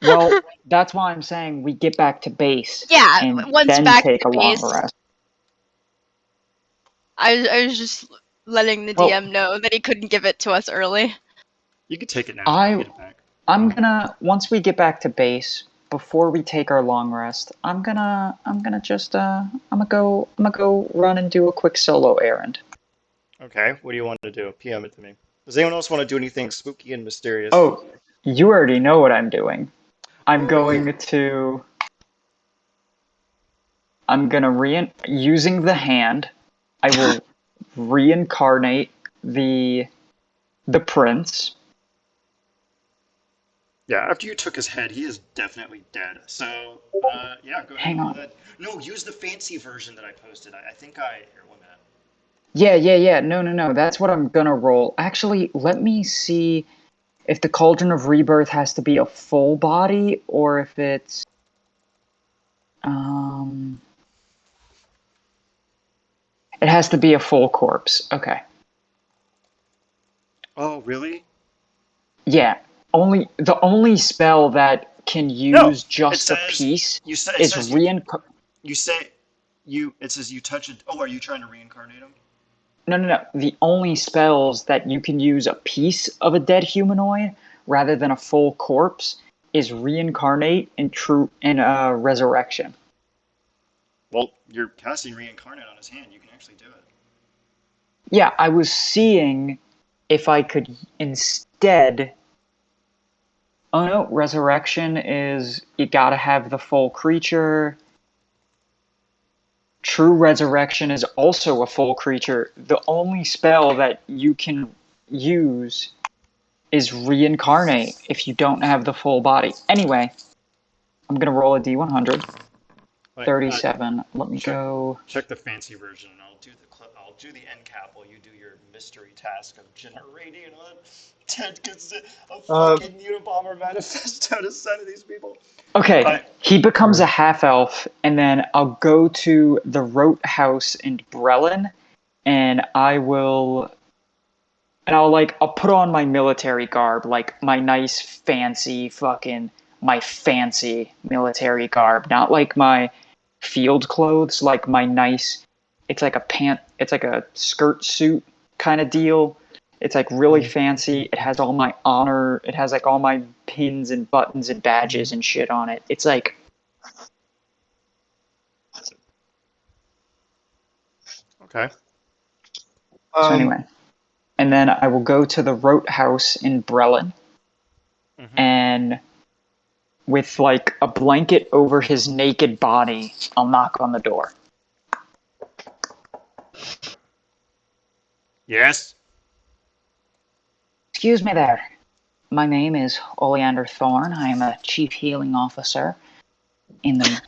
[SPEAKER 2] Well, that's why I'm saying we get back to base
[SPEAKER 4] Yeah,
[SPEAKER 2] and
[SPEAKER 4] once
[SPEAKER 2] then
[SPEAKER 4] back
[SPEAKER 2] take
[SPEAKER 4] to
[SPEAKER 2] a long
[SPEAKER 4] base.
[SPEAKER 2] rest.
[SPEAKER 4] I was just letting the
[SPEAKER 2] Well,
[SPEAKER 4] DM know that he couldn't give it to us early.
[SPEAKER 1] You can take it now. You can get it back.
[SPEAKER 2] I'm gonna once we get back to base, before we take our long rest, I'm gonna just I'm gonna go run and do a quick solo errand.
[SPEAKER 1] Okay, what do you want to do? PM it to me. Does anyone else want to do anything spooky and mysterious?
[SPEAKER 2] Oh, you already know what I'm doing. I'm
[SPEAKER 1] Oh,
[SPEAKER 2] going to I'm gonna using the hand, I will reincarnate the prince.
[SPEAKER 1] yeah, after you took his head, he is definitely dead. So, yeah, go ahead and
[SPEAKER 2] Hang
[SPEAKER 1] roll
[SPEAKER 2] on.
[SPEAKER 1] that. No, use the fancy version that I posted. I think I. Here, 1 minute.
[SPEAKER 2] Yeah. No. That's what I'm gonna roll. Actually, let me see if the Cauldron of Rebirth has to be a full body or if it's um it has to be a full corpse. Okay.
[SPEAKER 1] Oh, really?
[SPEAKER 2] Yeah. The only spell that can
[SPEAKER 1] No,
[SPEAKER 2] use
[SPEAKER 1] it
[SPEAKER 2] just a
[SPEAKER 1] says
[SPEAKER 2] piece
[SPEAKER 1] you say it
[SPEAKER 2] is
[SPEAKER 1] says
[SPEAKER 2] reincarnate.
[SPEAKER 1] you say you. It says you touch it. Oh, are you trying to reincarnate him?
[SPEAKER 2] No. The only spells that you can use a piece of a dead humanoid rather than a full corpse is reincarnate and resurrection.
[SPEAKER 1] Well, you're casting reincarnate on his hand. You can actually do it.
[SPEAKER 2] Yeah, I was seeing if I could instead. Oh no, resurrection is you gotta have the full creature. True resurrection is also a full creature. The only spell that you can use is reincarnate if you don't have the full body. Anyway, I'm gonna roll a d100.
[SPEAKER 1] Like,
[SPEAKER 2] 37. Let me
[SPEAKER 1] check
[SPEAKER 2] go.
[SPEAKER 1] check the fancy version, and I'll do the end cap while you do your mystery task of generating a a
[SPEAKER 3] uh,
[SPEAKER 1] fucking Unabomber manifesto to send to these people.
[SPEAKER 2] Okay,
[SPEAKER 1] I
[SPEAKER 2] he becomes
[SPEAKER 3] sorry.
[SPEAKER 2] a half elf, and then I'll go to the Rote House in Brelin, and I'll put on my military garb, like my nice my fancy military garb, not like my field clothes, like my nice, it's like a skirt suit kind of deal. It's like really fancy. It has all my honor, it has like all my pins and buttons and badges and shit on it. It's like,
[SPEAKER 1] okay.
[SPEAKER 2] so
[SPEAKER 3] Um,
[SPEAKER 2] anyway. And then I will go to the Rote House in Brelin,
[SPEAKER 1] Hmm.
[SPEAKER 2] and with like a blanket over his naked body, I'll knock on the door.
[SPEAKER 1] Yes.
[SPEAKER 2] Excuse me there. My name is Oleander Thorn. I am a chief healing officer in the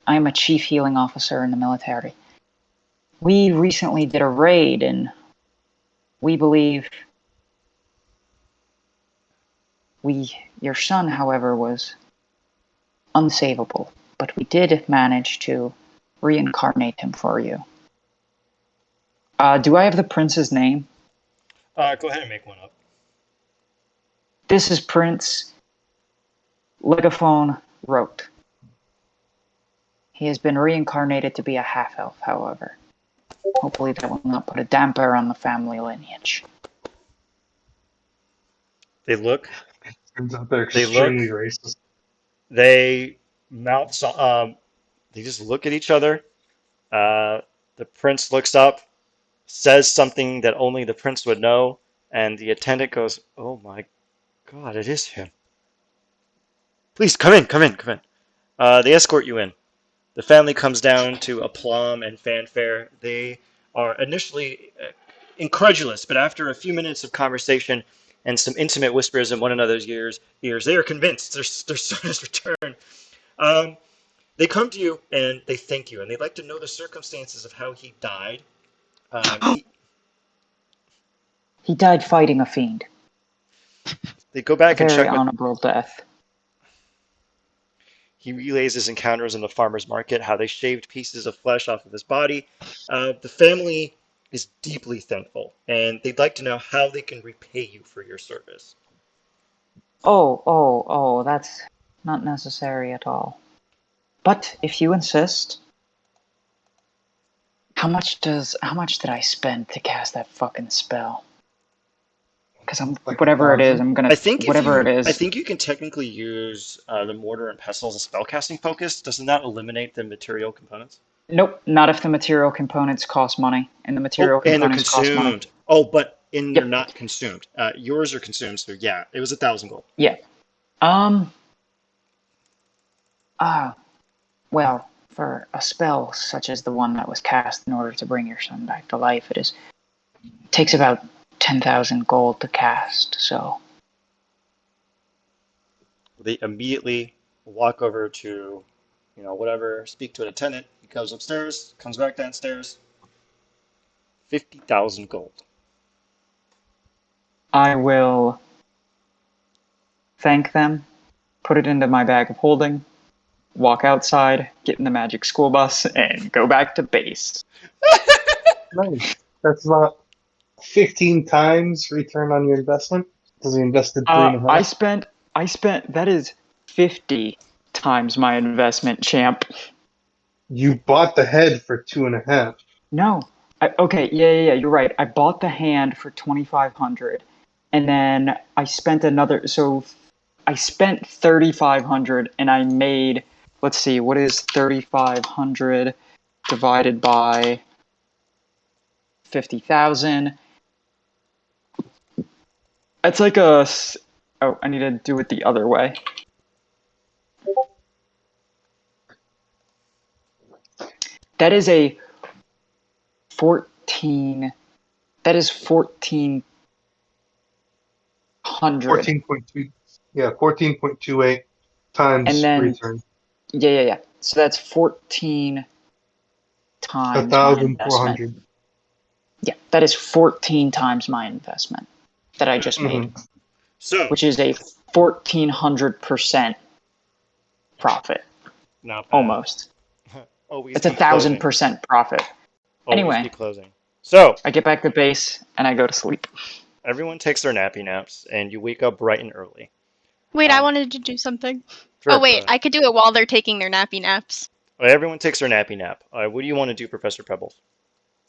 [SPEAKER 2] I am a chief healing officer in the military. We recently did a raid and we believe your son, however, was unsavable, but we did manage to reincarnate him for you. Do I have the prince's name?
[SPEAKER 1] Go ahead and make one up.
[SPEAKER 2] This is Prince Legaphone Rote. He has been reincarnated to be a half-elf, however. Hopefully that will not put a damper on the family lineage.
[SPEAKER 1] They look.
[SPEAKER 3] turns out they're
[SPEAKER 1] They look.
[SPEAKER 3] extremely racist.
[SPEAKER 1] They mouth. They just look at each other. Uh, the prince looks up, says something that only the prince would know, and the attendant goes, "Oh my God, it is him. Please come in, come in, come in." They escort you in. The family comes down to aplomb and fanfare. They are initially incredulous, but after a few minutes of conversation, and some intimate whispers in one another's ears. They are convinced their son has returned. Um, they come to you and they thank you, and they'd like to know the circumstances of how he died. Um, he,
[SPEAKER 2] He died fighting a fiend.
[SPEAKER 1] they go
[SPEAKER 2] A
[SPEAKER 1] back and
[SPEAKER 2] very
[SPEAKER 1] check with.
[SPEAKER 2] honorable death.
[SPEAKER 1] He relays his encounters in the farmer's market, how they shaved pieces of flesh off of his body. The family is deeply thankful, and they'd like to know how they can repay you for your service.
[SPEAKER 2] Oh, that's not necessary at all. But if you insist, how much did I spend to cast that fucking spell? Because
[SPEAKER 3] Like
[SPEAKER 2] whatever it is,
[SPEAKER 3] 1,000.
[SPEAKER 2] I'm gonna
[SPEAKER 1] I think if
[SPEAKER 2] whatever it
[SPEAKER 1] you, I
[SPEAKER 2] is.
[SPEAKER 1] think you can technically use the mortar and pestle as a spellcasting focus. Doesn't that eliminate the material components?
[SPEAKER 2] Nope, not if the material components cost money, and the
[SPEAKER 1] Oh,
[SPEAKER 2] material
[SPEAKER 1] and they're
[SPEAKER 2] components cost money.
[SPEAKER 1] consumed. Oh, but they're
[SPEAKER 2] Yep.
[SPEAKER 1] not consumed. Yours are consumed, so yeah, it was 1,000 gold.
[SPEAKER 2] Yeah. Um. Ah. Well, for a spell such as the one that was cast in order to bring your son back to life, it takes about 10,000 gold to cast. So
[SPEAKER 1] They immediately walk over to, whatever, speak to an attendant. He goes upstairs, comes back downstairs. 50,000 gold.
[SPEAKER 2] I will thank them, put it into my bag of holding, walk outside, get in the magic school bus, and go back to base.
[SPEAKER 3] Nice. That's about 15 times return on your investment. Because you invested three and a
[SPEAKER 2] I
[SPEAKER 3] half.
[SPEAKER 2] spent that is 50 times my investment, champ.
[SPEAKER 3] You bought the head for 2.5.
[SPEAKER 2] No. Okay, yeah, you're right. I bought the hand for 2,500, and then I spent another. So I spent 3,500, and I made. Let's see, what is 3,500 divided by 50,000? It's like oh, I need to do it the other way. That is a 14. That is 1,400.
[SPEAKER 3] 14.2. Yeah, 14.28
[SPEAKER 2] And
[SPEAKER 3] times
[SPEAKER 2] then,
[SPEAKER 3] return.
[SPEAKER 2] yeah. So that's 14 times my investment.
[SPEAKER 3] 1,400.
[SPEAKER 2] Yeah, that is 14 times my investment that I just made,
[SPEAKER 3] Mm-hmm.
[SPEAKER 1] So,
[SPEAKER 2] which is a 1,400% profit.
[SPEAKER 1] not bad.
[SPEAKER 2] Almost.
[SPEAKER 1] Always
[SPEAKER 2] It's a
[SPEAKER 1] be closing.
[SPEAKER 2] 1,000% profit.
[SPEAKER 1] Always be
[SPEAKER 2] Anyway,
[SPEAKER 1] closing. So,
[SPEAKER 2] I get back to base and I go to sleep.
[SPEAKER 1] everyone takes their nappy naps, and you wake up bright and early.
[SPEAKER 4] Wait, I
[SPEAKER 1] Um,
[SPEAKER 4] wanted to do something. Oh
[SPEAKER 1] sure, go
[SPEAKER 4] wait,
[SPEAKER 1] ahead.
[SPEAKER 4] I could do it while they're taking their nappy naps.
[SPEAKER 1] Everyone takes their nappy nap. What do you want to do, Professor Pebbles?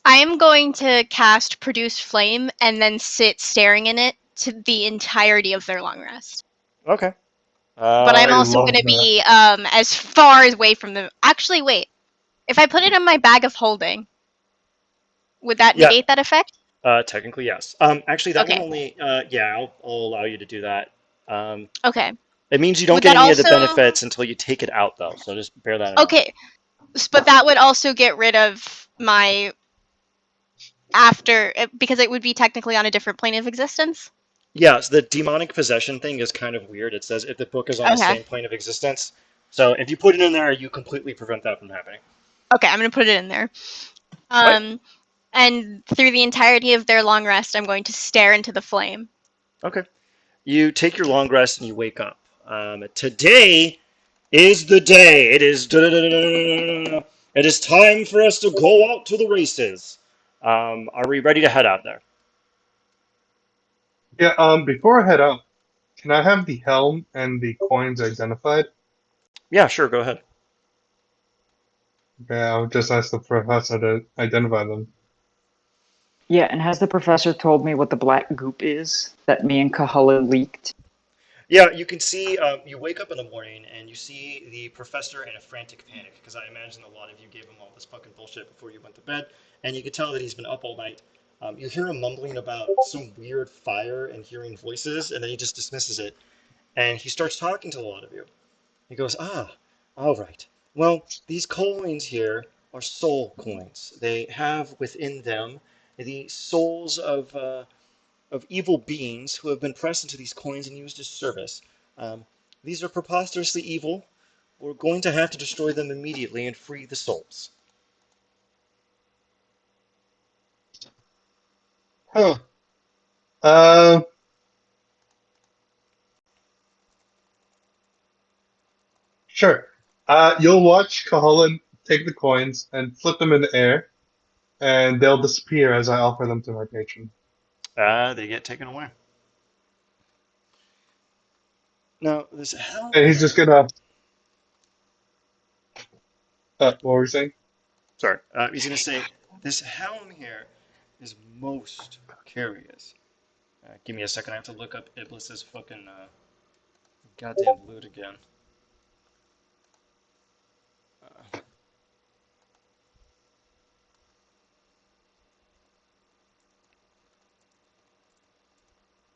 [SPEAKER 4] I am going to cast Produce Flame and then sit staring in it to the entirety of their long rest.
[SPEAKER 1] Okay.
[SPEAKER 4] But I'm
[SPEAKER 3] I
[SPEAKER 4] also
[SPEAKER 3] love
[SPEAKER 4] going to
[SPEAKER 3] that.
[SPEAKER 4] be as far away from them. Actually, wait. If I put it in my bag of holding, would that
[SPEAKER 1] Yeah,
[SPEAKER 4] negate that effect?
[SPEAKER 1] technically, yes. Actually, that would
[SPEAKER 4] Okay.
[SPEAKER 1] only, yeah, I'll allow you to do that. Um,
[SPEAKER 4] Okay.
[SPEAKER 1] it means you don't
[SPEAKER 4] Would
[SPEAKER 1] get
[SPEAKER 4] that
[SPEAKER 1] any of the
[SPEAKER 4] also?
[SPEAKER 1] benefits until you take it out, though. So just bear that in mind.
[SPEAKER 4] Okay, but that would also get rid of my because it would be technically on a different plane of existence.
[SPEAKER 1] Yeah, so the demonic possession thing is kind of weird. It says if the book is on the
[SPEAKER 4] Okay.
[SPEAKER 1] same plane of existence. So if you put it in there, you completely prevent that from happening.
[SPEAKER 4] Okay, I'm gonna put it in there.
[SPEAKER 1] Right?
[SPEAKER 4] And through the entirety of their long rest, I'm going to stare into the flame.
[SPEAKER 1] Okay. You take your long rest and you wake up. Today is the day. It is. It is time for us to go out to the races. Are we ready to head out there?
[SPEAKER 3] Yeah, before I head out, can I have the helm and the coins identified?
[SPEAKER 1] Yeah, sure. Go ahead.
[SPEAKER 3] Yeah, I'll just ask the professor to identify them.
[SPEAKER 2] Yeah, and has the professor told me what the black goop is that me and Kahala leaked?
[SPEAKER 1] Yeah, you can see, you wake up in the morning and you see the professor in a frantic panic because I imagine a lot of you gave him all this fucking bullshit before you went to bed, and you can tell that he's been up all night. You hear him mumbling about some weird fire and hearing voices, and then he just dismisses it, and he starts talking to a lot of you. He goes, all right. Well, these coins here are soul coins. They have within them the souls of of evil beings who have been pressed into these coins and used as service. Um, these are preposterously evil. We're going to have to destroy them immediately and free the souls.
[SPEAKER 3] Huh. Um. Sure. You'll watch Kahalan take the coins and flip them in the air, and they'll disappear as I offer them to my patron.
[SPEAKER 1] They get taken away. Now, this helm
[SPEAKER 3] And he's just
[SPEAKER 1] here.
[SPEAKER 3] gonna. What were we saying?
[SPEAKER 1] Sorry, he's going to say, this helm here is most curious. Give me a second, I have to look up Iblis's fucking goddamn loot again. Uh,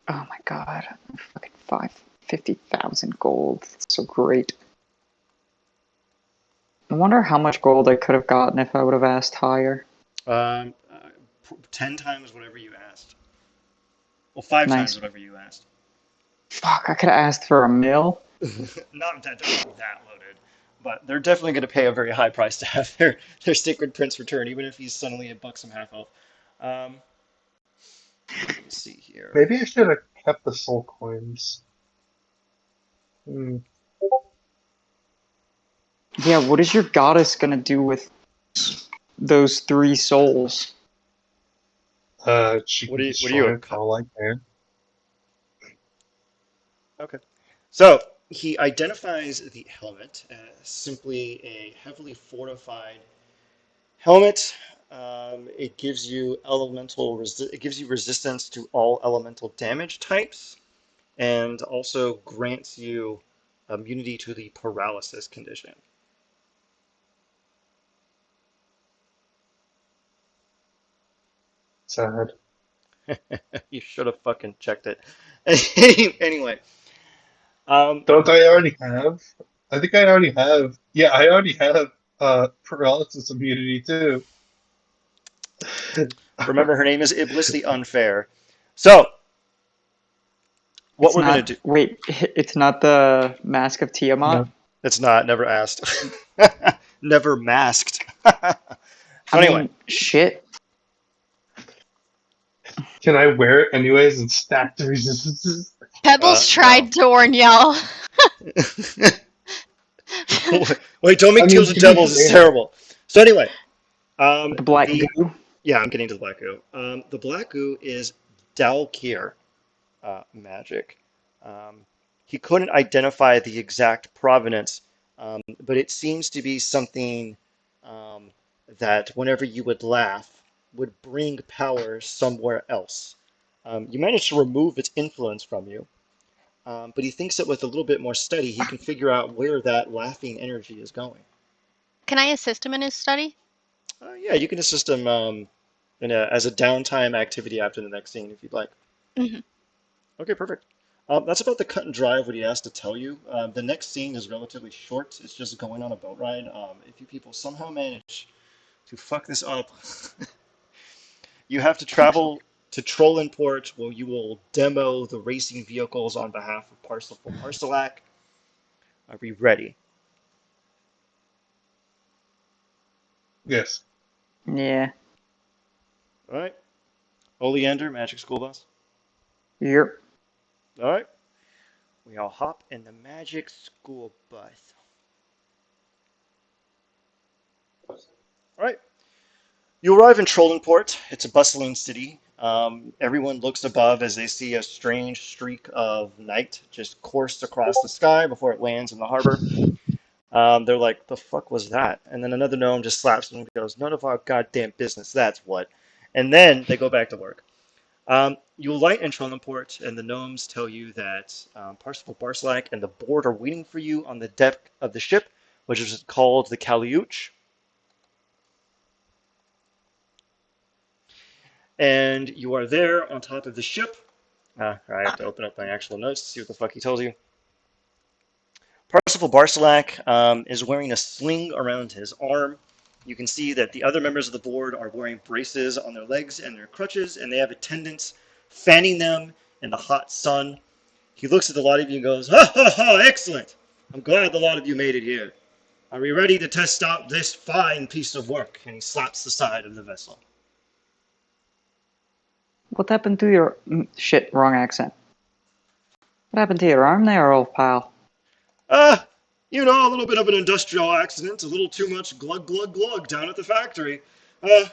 [SPEAKER 2] Oh my god. Fucking 50,000 gold. That's so great. I wonder how much gold I could have gotten if I would have asked higher.
[SPEAKER 1] um, uh, 10 times whatever you asked. Well, 5 times
[SPEAKER 2] Nice.
[SPEAKER 1] whatever you asked.
[SPEAKER 2] Fuck, I could have asked for a mill.
[SPEAKER 1] Not that they're not that loaded, but they're definitely going to pay a very high price to have their sacred prince return, even if he's suddenly a buxom half elf. Um, let me see here.
[SPEAKER 3] Maybe I should have kept the soul coins. Hmm.
[SPEAKER 2] Yeah, what is your goddess gonna do with those 3 souls?
[SPEAKER 3] She
[SPEAKER 1] What
[SPEAKER 3] can
[SPEAKER 1] are you
[SPEAKER 3] destroy
[SPEAKER 1] a
[SPEAKER 3] it for all I can.
[SPEAKER 1] Okay. So he identifies the helmet as simply a heavily fortified helmet. It gives you it gives you resistance to all elemental damage types, and also grants you immunity to the paralysis condition.
[SPEAKER 3] Sad.
[SPEAKER 1] You should have fucking checked it. Anyway, um,
[SPEAKER 3] Don't I already have? I think I already have. Yeah, I already have paralysis immunity too.
[SPEAKER 1] remember her name is Iblis the Unfair. So what
[SPEAKER 2] It's
[SPEAKER 1] we're gonna
[SPEAKER 2] not.
[SPEAKER 1] do?
[SPEAKER 2] Wait, it's not the Mask of Tiamat?
[SPEAKER 3] No.
[SPEAKER 1] It's not. Never asked. Never masked.
[SPEAKER 2] I
[SPEAKER 1] So anyway,
[SPEAKER 2] mean, shit.
[SPEAKER 3] Can I wear it anyways and stack the resistances?
[SPEAKER 4] Pebbles
[SPEAKER 1] no.
[SPEAKER 4] tried to warn y'all.
[SPEAKER 1] Wait, don't
[SPEAKER 3] I
[SPEAKER 1] make
[SPEAKER 3] mean,
[SPEAKER 1] deals with
[SPEAKER 3] to be
[SPEAKER 1] devils. It's
[SPEAKER 3] fair,
[SPEAKER 1] terrible. So anyway,
[SPEAKER 2] The black
[SPEAKER 1] the
[SPEAKER 2] goo?
[SPEAKER 1] yeah, I'm getting to the black goo. The black goo is Dalkir magic. Um, he couldn't identify the exact provenance, but it seems to be something um, that whenever you would laugh would bring power somewhere else. You managed to remove its influence from you, but he thinks that with a little bit more study, he can figure out where that laughing energy is going.
[SPEAKER 4] Can I assist him in his study?
[SPEAKER 1] Yeah, you can assist him as a downtime activity after the next scene if you'd like.
[SPEAKER 4] Hmm.
[SPEAKER 1] Okay, perfect. That's about the cut and dry of what he asked to tell you. The next scene is relatively short. It's just going on a boat ride. If you people somehow manage to fuck this up, you have to travel to Trollenport, where you will demo the racing vehicles on behalf of Parsifal Parcelac. Are we ready?
[SPEAKER 3] yes.
[SPEAKER 2] Yeah.
[SPEAKER 1] All right. Oleander, Magic School Bus.
[SPEAKER 2] Yep.
[SPEAKER 1] All right. We all hop in the Magic School Bus. All right. You arrive in Trollenport. It's a bustling city. Everyone looks above as they see a strange streak of night just course across the sky before it lands in the harbor. They're like, "The fuck was that?" And then another gnome just slaps them and goes, "None of our goddamn business. That's what." And then they go back to work. You alight in Trollenport, and the gnomes tell you that Parsifal Barslack and the board are waiting for you on the deck of the ship, which is called the Caliuch. And you are there on top of the ship. I have to open up my actual notes to see what the fuck he tells you. Parsifal Barsalak is wearing a sling around his arm. You can see that the other members of the board are wearing braces on their legs and their crutches, and they have attendants fanning them in the hot sun. He looks at the lot of you and goes, "Ha ha ha! Excellent! I'm glad the lot of you made it here. Are we ready to test out this fine piece of work?" And he slaps the side of the vessel.
[SPEAKER 2] What happened to your... Shit, wrong accent. What happened to your arm there, old pal?
[SPEAKER 1] You know, a little bit of an industrial accident, a little too much glug glug glug down at the factory.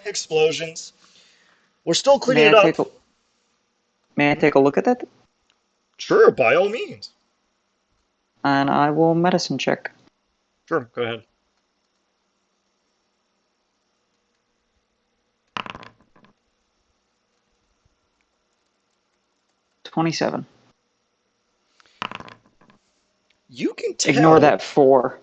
[SPEAKER 1] Explosions. We're still cleaning it up.
[SPEAKER 2] May I take a look at it?
[SPEAKER 1] Sure, by all means.
[SPEAKER 2] And I will medicine check.
[SPEAKER 1] Sure, go ahead.
[SPEAKER 2] 27.
[SPEAKER 1] You can tell.
[SPEAKER 2] Ignore that 4.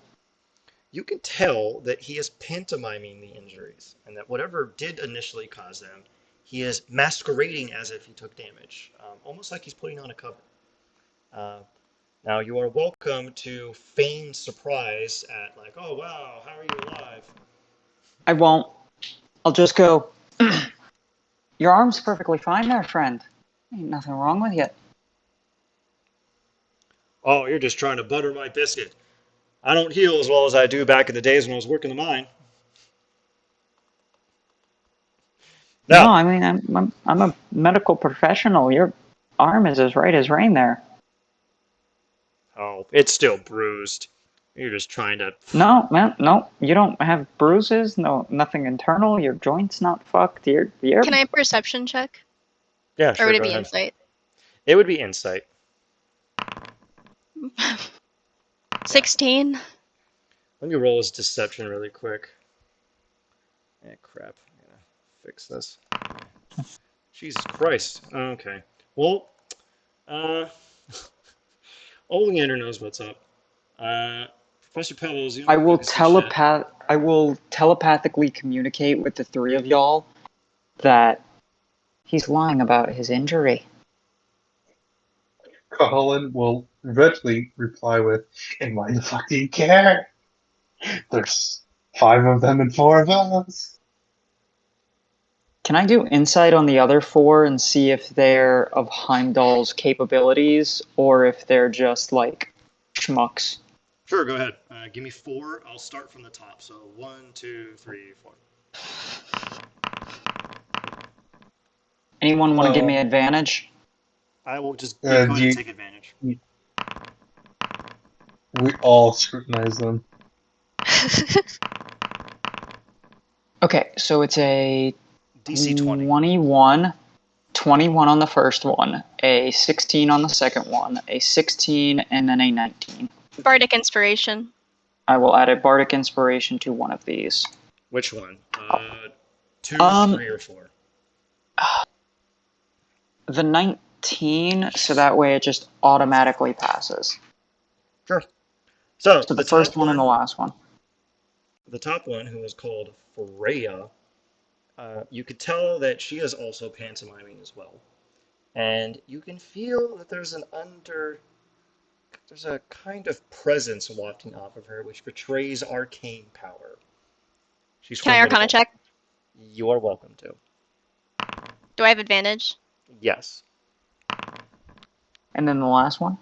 [SPEAKER 1] You can tell that he is pantomiming the injuries, and that whatever did initially cause them, he is masquerading as if he took damage, almost like he's putting on a cover. Now, you are welcome to feign surprise at, like, "Oh, wow, how are you alive?"
[SPEAKER 2] I won't. I'll just go, your arm's perfectly fine there, friend. Ain't nothing wrong with you.
[SPEAKER 1] "Oh, you're just trying to butter my biscuit. I don't heal as well as I do back in the days when I was working the mine."
[SPEAKER 2] No,
[SPEAKER 1] Now,
[SPEAKER 2] I mean, I'm a medical professional. Your arm is as right as rain there.
[SPEAKER 1] oh, it's still bruised. You're just trying to...
[SPEAKER 2] No, man, no. You don't have bruises, no, nothing internal. Your joint's not fucked. You're
[SPEAKER 4] Can I perception check?
[SPEAKER 1] Yeah,
[SPEAKER 4] Or
[SPEAKER 1] sure,
[SPEAKER 4] would it
[SPEAKER 1] go
[SPEAKER 4] be
[SPEAKER 1] ahead.
[SPEAKER 4] insight?
[SPEAKER 1] It would be insight.
[SPEAKER 4] 16.
[SPEAKER 1] Let me roll his deception really quick. Crap. I'm gonna fix this. Jesus Christ. Okay. Well, uh, only Andrew knows what's up. Professor Pebbles, you know,
[SPEAKER 2] I will
[SPEAKER 1] this shit.
[SPEAKER 2] I will telepathically communicate with the 3 of y'all that he's lying about his injury.
[SPEAKER 3] Colin will readily reply with, "And why the fuck do you care? There's 5 of them and 4 of us."
[SPEAKER 2] Can I do insight on the other 4 and see if they're of Heimdall's capabilities or if they're just like schmucks?
[SPEAKER 1] Sure, go ahead. Give me 4. I'll start from the top. So 1, 2, 3, 4.
[SPEAKER 2] Anyone want to give me advantage?
[SPEAKER 1] I will just go ahead and take advantage.
[SPEAKER 3] We all scrutinize them.
[SPEAKER 2] Okay, so it's a
[SPEAKER 1] DC 20.
[SPEAKER 2] 21 on the first one, a 16 on the second one, a 16, and then a 19.
[SPEAKER 4] Bardic Inspiration.
[SPEAKER 2] I will add a Bardic Inspiration to one of these.
[SPEAKER 1] Which one? 2, 3, or 4?
[SPEAKER 2] The 19, so that way it just automatically passes.
[SPEAKER 1] Sure. So
[SPEAKER 2] the first one and the last one.
[SPEAKER 1] The top one, who is called Freya, you could tell that she is also pantomiming as well. And you can feel that there's a kind of presence wafting off of her, which betrays arcane power. She's
[SPEAKER 4] Can I Arcana check?
[SPEAKER 1] You are welcome to.
[SPEAKER 4] Do I have advantage?
[SPEAKER 1] Yes.
[SPEAKER 2] And then the last one?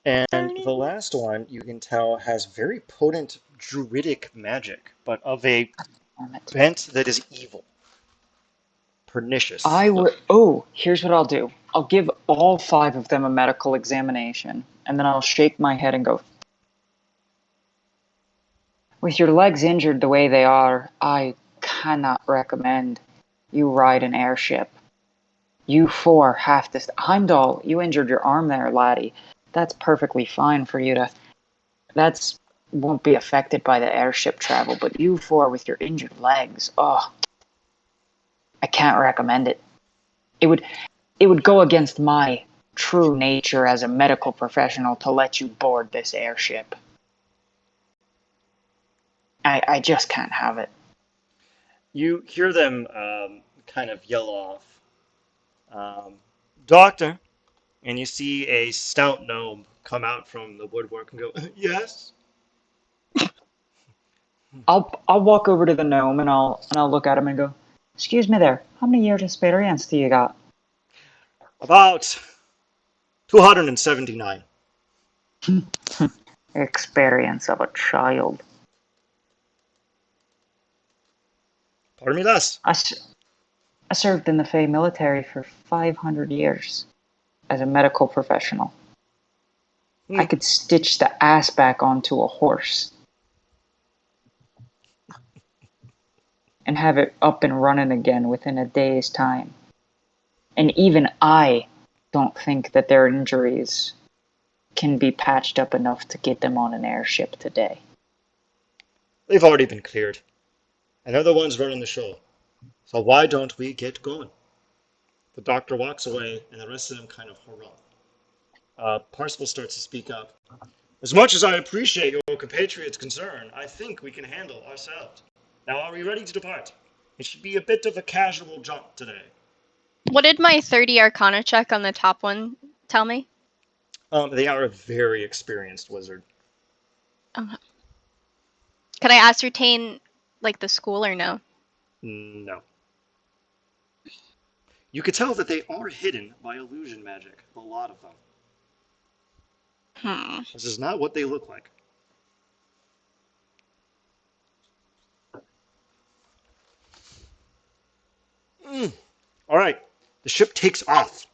[SPEAKER 1] And the last one, you can tell, has very potent druidic magic, but of a bent that is evil. Pernicious.
[SPEAKER 2] Here's what I'll do. I'll give all 5 of them a medical examination, and then I'll shake my head and go, with your legs injured the way they are, I cannot recommend you ride an airship. You 4 have to... Heimdall, you injured your arm there, laddie. That's perfectly fine for you to... That's... won't be affected by the airship travel, but you 4 with your injured legs, I can't recommend it. It would go against my true nature as a medical professional to let you board this airship. I just can't have it.
[SPEAKER 1] You hear them kind of yell off, "Doctor!" And you see a stout gnome come out from the woodwork and go, "Yes?"
[SPEAKER 2] I'll walk over to the gnome and I'll look at him and go, "Excuse me there, how many years experience do you got?"
[SPEAKER 1] About 279.
[SPEAKER 2] Experience of a child.
[SPEAKER 1] Pardon me less.
[SPEAKER 2] I served in the Fey military for 500 years as a medical professional. I could stitch the ass back onto a horse and have it up and running again within a day's time. And even I don't think that their injuries can be patched up enough to get them on an airship today.
[SPEAKER 1] They've already been cleared, and they're the ones running the show. So why don't we get going? The doctor walks away, and the rest of them kind of hurrah. Parsifal starts to speak up. As much as I appreciate your compatriot's concern, I think we can handle ourselves. Now, are we ready to depart? It should be a bit of a casual jaunt today.
[SPEAKER 4] What did my 30 Arcana check on the top one tell me?
[SPEAKER 1] They are a very experienced wizard.
[SPEAKER 4] Can I ascertain, like, the school or no?
[SPEAKER 1] No. You could tell that they are hidden by illusion magic, a lot of them. This is not what they look like. All right, the ship takes off.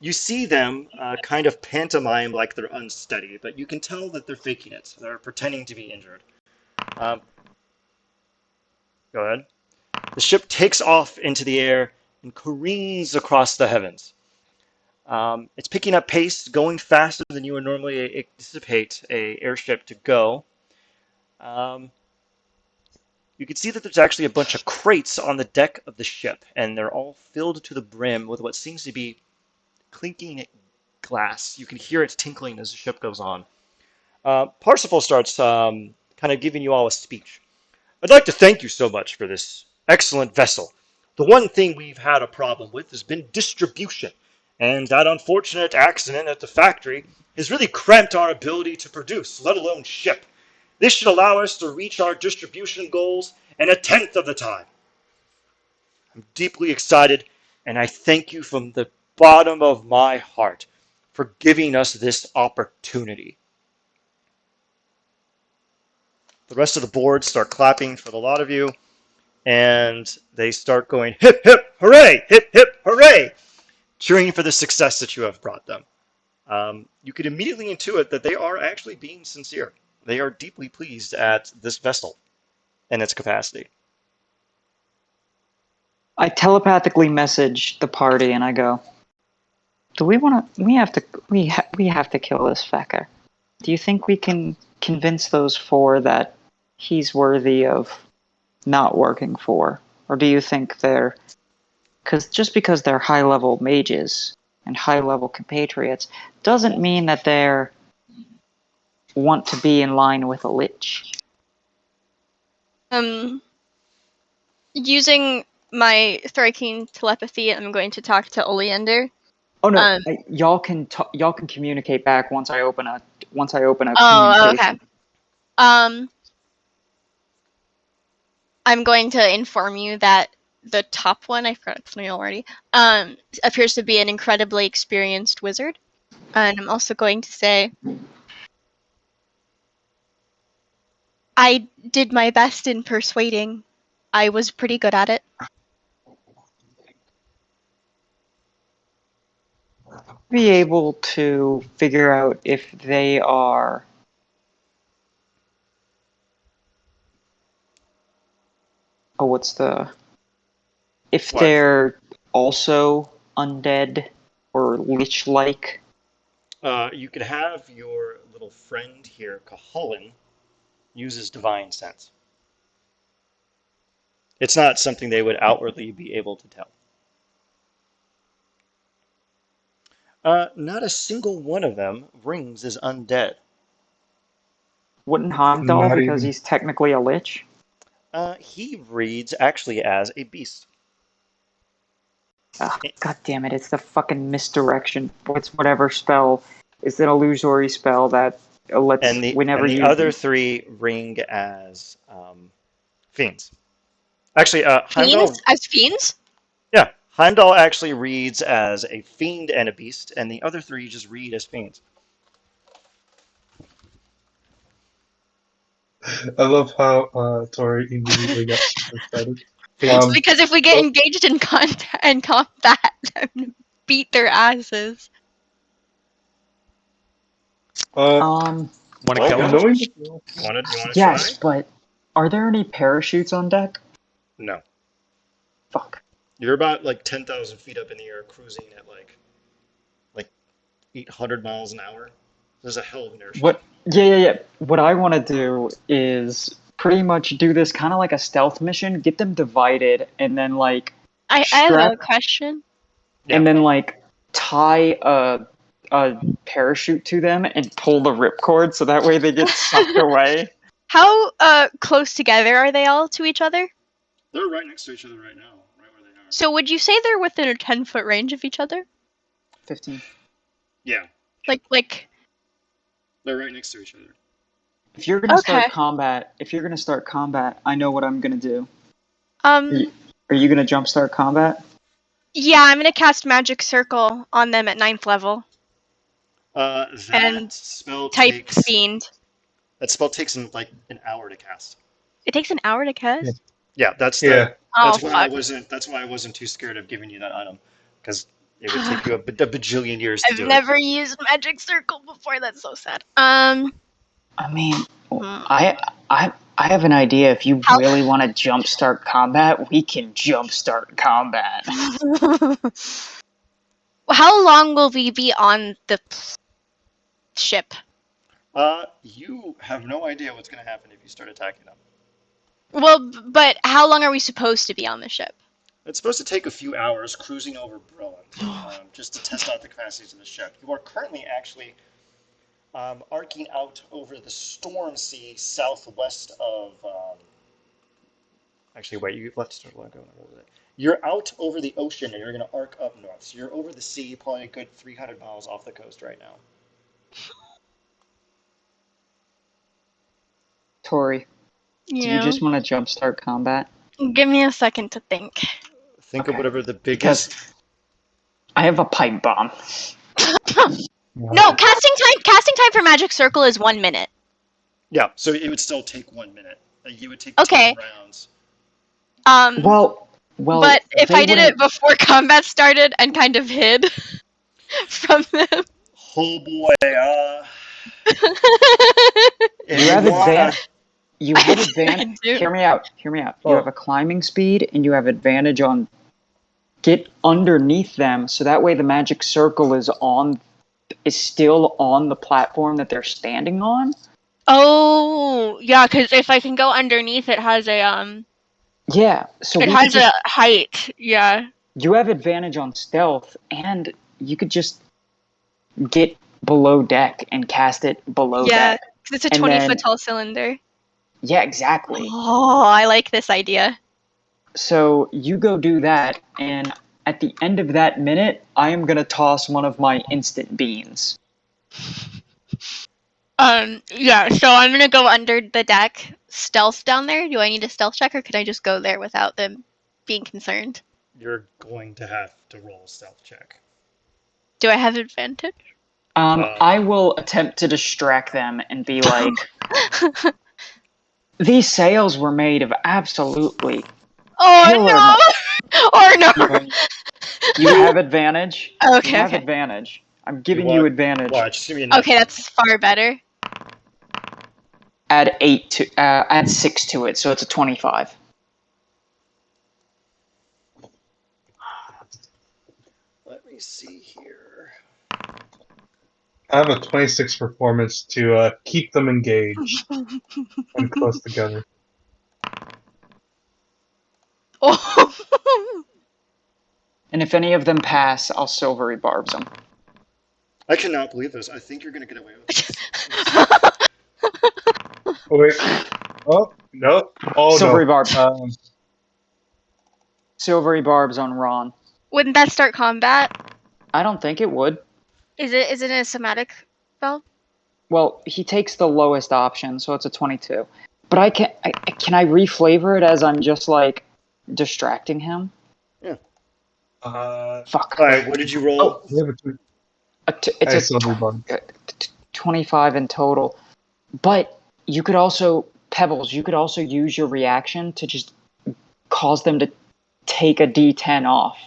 [SPEAKER 1] You see them kind of pantomime like they're unsteady, but you can tell that they're faking it. They're pretending to be injured. Go ahead. The ship takes off into the air and careens across the heavens. It's picking up pace, going faster than you would normally anticipate a airship to go. You can see that there's actually a bunch of crates on the deck of the ship, and they're all filled to the brim with what seems to be clinking glass. You can hear it tinkling as the ship goes on. Parsifal starts kind of giving you all a speech. I'd like to thank you so much for this excellent vessel. The one thing we've had a problem with has been distribution, and that unfortunate accident at the factory has really cramped our ability to produce, let alone ship. This should allow us to reach our distribution goals in 1/10 of the time. I'm deeply excited, and I thank you from the bottom of my heart for giving us this opportunity. The rest of the board start clapping for the lot of you, and they start going, hip, hip, hooray, cheering for the success that you have brought them. You could immediately intuit that they are actually being sincere. They are deeply pleased at this vessel and its capacity.
[SPEAKER 2] I telepathically message the party and I go, "Do we want to? We have to kill this fecker. Do you think we can convince those four that he's worthy of not working for, or do you think they're because they're high level mages and high level compatriots doesn't mean that they're want to be in line with a lich?"
[SPEAKER 4] Using my striking telepathy, I'm going to talk to Oleander.
[SPEAKER 2] Oh no, y'all can communicate back once I open a
[SPEAKER 4] Oh,
[SPEAKER 2] communication.
[SPEAKER 4] okay. I'm going to inform you that the top one, I forgot its name already, appears to be an incredibly experienced wizard. And I'm also going to say, I did my best in persuading. I was pretty good at it.
[SPEAKER 2] Be able to figure out if they are if
[SPEAKER 1] What?
[SPEAKER 2] they're also undead or lich-like.
[SPEAKER 1] You could have your little friend here, Cahollin, uses divine sense. It's not something they would outwardly be able to tell. Not a single one of them rings as undead.
[SPEAKER 2] Wouldn't Heimdall,
[SPEAKER 3] Not
[SPEAKER 2] because
[SPEAKER 3] even.
[SPEAKER 2] he's technically a lich?
[SPEAKER 1] He reads actually as a beast.
[SPEAKER 2] Ugh, God damn it! It's the fucking misdirection. It's whatever spell. It's an illusory spell that lets
[SPEAKER 1] And
[SPEAKER 2] whenever
[SPEAKER 1] the
[SPEAKER 2] you.
[SPEAKER 1] other three ring as fiends. Actually,
[SPEAKER 4] Fiends?
[SPEAKER 1] Heimdall,
[SPEAKER 4] As fiends?
[SPEAKER 1] yeah, Heimdall actually reads as a fiend and a beast, and the other three just read as fiends.
[SPEAKER 3] I love how Tori immediately got super excited.
[SPEAKER 1] Fiends?
[SPEAKER 4] Because if we get
[SPEAKER 3] well-
[SPEAKER 4] engaged in combat, I'm gonna beat their asses.
[SPEAKER 5] Want to
[SPEAKER 1] Well,
[SPEAKER 5] kill him?
[SPEAKER 3] knowing that
[SPEAKER 1] You wanna
[SPEAKER 2] Yes,
[SPEAKER 1] try?
[SPEAKER 2] but are there any parachutes on deck?
[SPEAKER 1] No.
[SPEAKER 2] Fuck.
[SPEAKER 1] You're about like 10,000 feet up in the air, cruising at like 800 miles an hour. There's a hell of inertia.
[SPEAKER 2] What? Yeah. What I want to do is pretty much do this kind of like a stealth mission. Get them divided, and then like
[SPEAKER 4] I have
[SPEAKER 2] strap,
[SPEAKER 4] a question.
[SPEAKER 1] Yeah.
[SPEAKER 2] and then like tie a parachute to them and pull the ripcord, so that way they get sucked away.
[SPEAKER 4] How close together are they all to each other?
[SPEAKER 1] They're right next to each other right now, right where they are.
[SPEAKER 4] So would you say they're within a 10-foot range of each other?
[SPEAKER 2] 15.
[SPEAKER 1] Yeah,
[SPEAKER 4] Like
[SPEAKER 1] they're right next to each other.
[SPEAKER 2] If you're gonna
[SPEAKER 4] Okay.
[SPEAKER 2] start combat, I know what I'm gonna do.
[SPEAKER 4] um
[SPEAKER 2] Are you gonna jumpstart combat?
[SPEAKER 4] yeah, I'm gonna cast Magic Circle on them at 9th level.
[SPEAKER 1] That
[SPEAKER 4] And
[SPEAKER 1] spell
[SPEAKER 4] Type
[SPEAKER 1] takes
[SPEAKER 4] Fiend.
[SPEAKER 1] like an hour to cast.
[SPEAKER 4] It takes an hour to cast?
[SPEAKER 1] Yeah, that's
[SPEAKER 3] Yeah.
[SPEAKER 4] Oh,
[SPEAKER 1] why
[SPEAKER 4] fuck.
[SPEAKER 1] that's why I wasn't too scared of giving you that item, because it would take you a bajillion years to
[SPEAKER 4] I've
[SPEAKER 1] do
[SPEAKER 4] never used Magic Circle before, that's so sad.
[SPEAKER 2] I mean,
[SPEAKER 4] Hmm.
[SPEAKER 2] I have an idea. If you
[SPEAKER 4] How-
[SPEAKER 2] really want to jumpstart combat, we can jumpstart combat.
[SPEAKER 4] How long will we be on the ship?
[SPEAKER 1] You have no idea what's going to happen if you start attacking them.
[SPEAKER 4] Well, but how long are we supposed to be on the ship?
[SPEAKER 1] It's supposed to take a few hours cruising over Brilliant, just to test out the capacities of the ship. You are currently actually arcing out over the Storm Sea southwest of. Actually, wait, you let's start. What was it? You're out over the ocean and you're going to arc up north. So you're over the sea, probably a good 300 miles off the coast right now.
[SPEAKER 2] Tori, do you just want to jumpstart combat?
[SPEAKER 4] Give me a second to think.
[SPEAKER 1] Think of
[SPEAKER 2] Okay.
[SPEAKER 1] whatever the
[SPEAKER 2] Because
[SPEAKER 1] biggest.
[SPEAKER 2] I have a pipe bomb.
[SPEAKER 4] No, casting time for Magic Circle is 1 minute.
[SPEAKER 1] Yeah, so it would still take 1 minute. You would take
[SPEAKER 4] Okay.
[SPEAKER 1] 10 rounds.
[SPEAKER 2] Well,
[SPEAKER 4] But if
[SPEAKER 2] they
[SPEAKER 4] I did it
[SPEAKER 2] wouldn't-
[SPEAKER 4] before combat started and kind of hid from them.
[SPEAKER 1] Oh boy, if
[SPEAKER 2] You have
[SPEAKER 1] wanna-
[SPEAKER 2] advantage. You have
[SPEAKER 4] I
[SPEAKER 2] advantage.
[SPEAKER 4] do.
[SPEAKER 2] Hear me out. You
[SPEAKER 3] Oh.
[SPEAKER 2] have a climbing speed, and you have advantage on get underneath them, so that way the magic circle is still on the platform that they're standing on.
[SPEAKER 4] Oh, yeah, because if I can go underneath, it has a
[SPEAKER 2] Yeah. So
[SPEAKER 4] it
[SPEAKER 2] we could
[SPEAKER 4] has
[SPEAKER 2] just,
[SPEAKER 4] a height. Yeah.
[SPEAKER 2] you have advantage on stealth, and you could just get below deck and cast it below
[SPEAKER 4] Yeah,
[SPEAKER 2] deck.
[SPEAKER 4] because it's a
[SPEAKER 2] And
[SPEAKER 4] 20-foot
[SPEAKER 2] then-
[SPEAKER 4] tall cylinder.
[SPEAKER 2] Yeah, exactly.
[SPEAKER 4] Oh, I like this idea.
[SPEAKER 2] So you go do that, and at the end of that minute, I am gonna toss one of my instant beans.
[SPEAKER 4] Yeah, so I'm gonna go under the deck, stealth down there. Do I need a stealth check, or can I just go there without them being concerned?
[SPEAKER 1] you're going to have to roll a stealth check.
[SPEAKER 4] Do I have advantage?
[SPEAKER 2] I will attempt to distract them and be like, these sails were made of absolutely killer
[SPEAKER 4] Oh no! Or no!
[SPEAKER 2] You have advantage.
[SPEAKER 4] Okay,
[SPEAKER 2] You have
[SPEAKER 4] okay.
[SPEAKER 2] advantage. I'm giving you advantage.
[SPEAKER 1] Watch, just give me a
[SPEAKER 4] Okay, that's far better.
[SPEAKER 2] Add 6 to it, so it's a 25.
[SPEAKER 1] Let me see here.
[SPEAKER 3] I have a 26 performance to keep them engaged and close together.
[SPEAKER 4] Oh.
[SPEAKER 2] And if any of them pass, I'll silvery barbs them.
[SPEAKER 1] I cannot believe this. I think you're gonna get away with this.
[SPEAKER 3] Oh wait. Oh no. Oh
[SPEAKER 2] Silvery
[SPEAKER 3] no.
[SPEAKER 2] barbs. Silvery barbs on Ron.
[SPEAKER 4] Wouldn't that start combat?
[SPEAKER 2] I don't think it would.
[SPEAKER 4] Is it a somatic spell?
[SPEAKER 2] Well, he takes the lowest option, so it's a 22. But can I reflavor it as I'm just like distracting him? Fuck.
[SPEAKER 1] All right, what did you roll?
[SPEAKER 2] Oh,
[SPEAKER 3] We have a two.
[SPEAKER 2] It's
[SPEAKER 3] I
[SPEAKER 2] a
[SPEAKER 3] still need one.
[SPEAKER 2] 25 in total. But you could also, Pebbles, you could also use your reaction to just cause them to take a d10 off.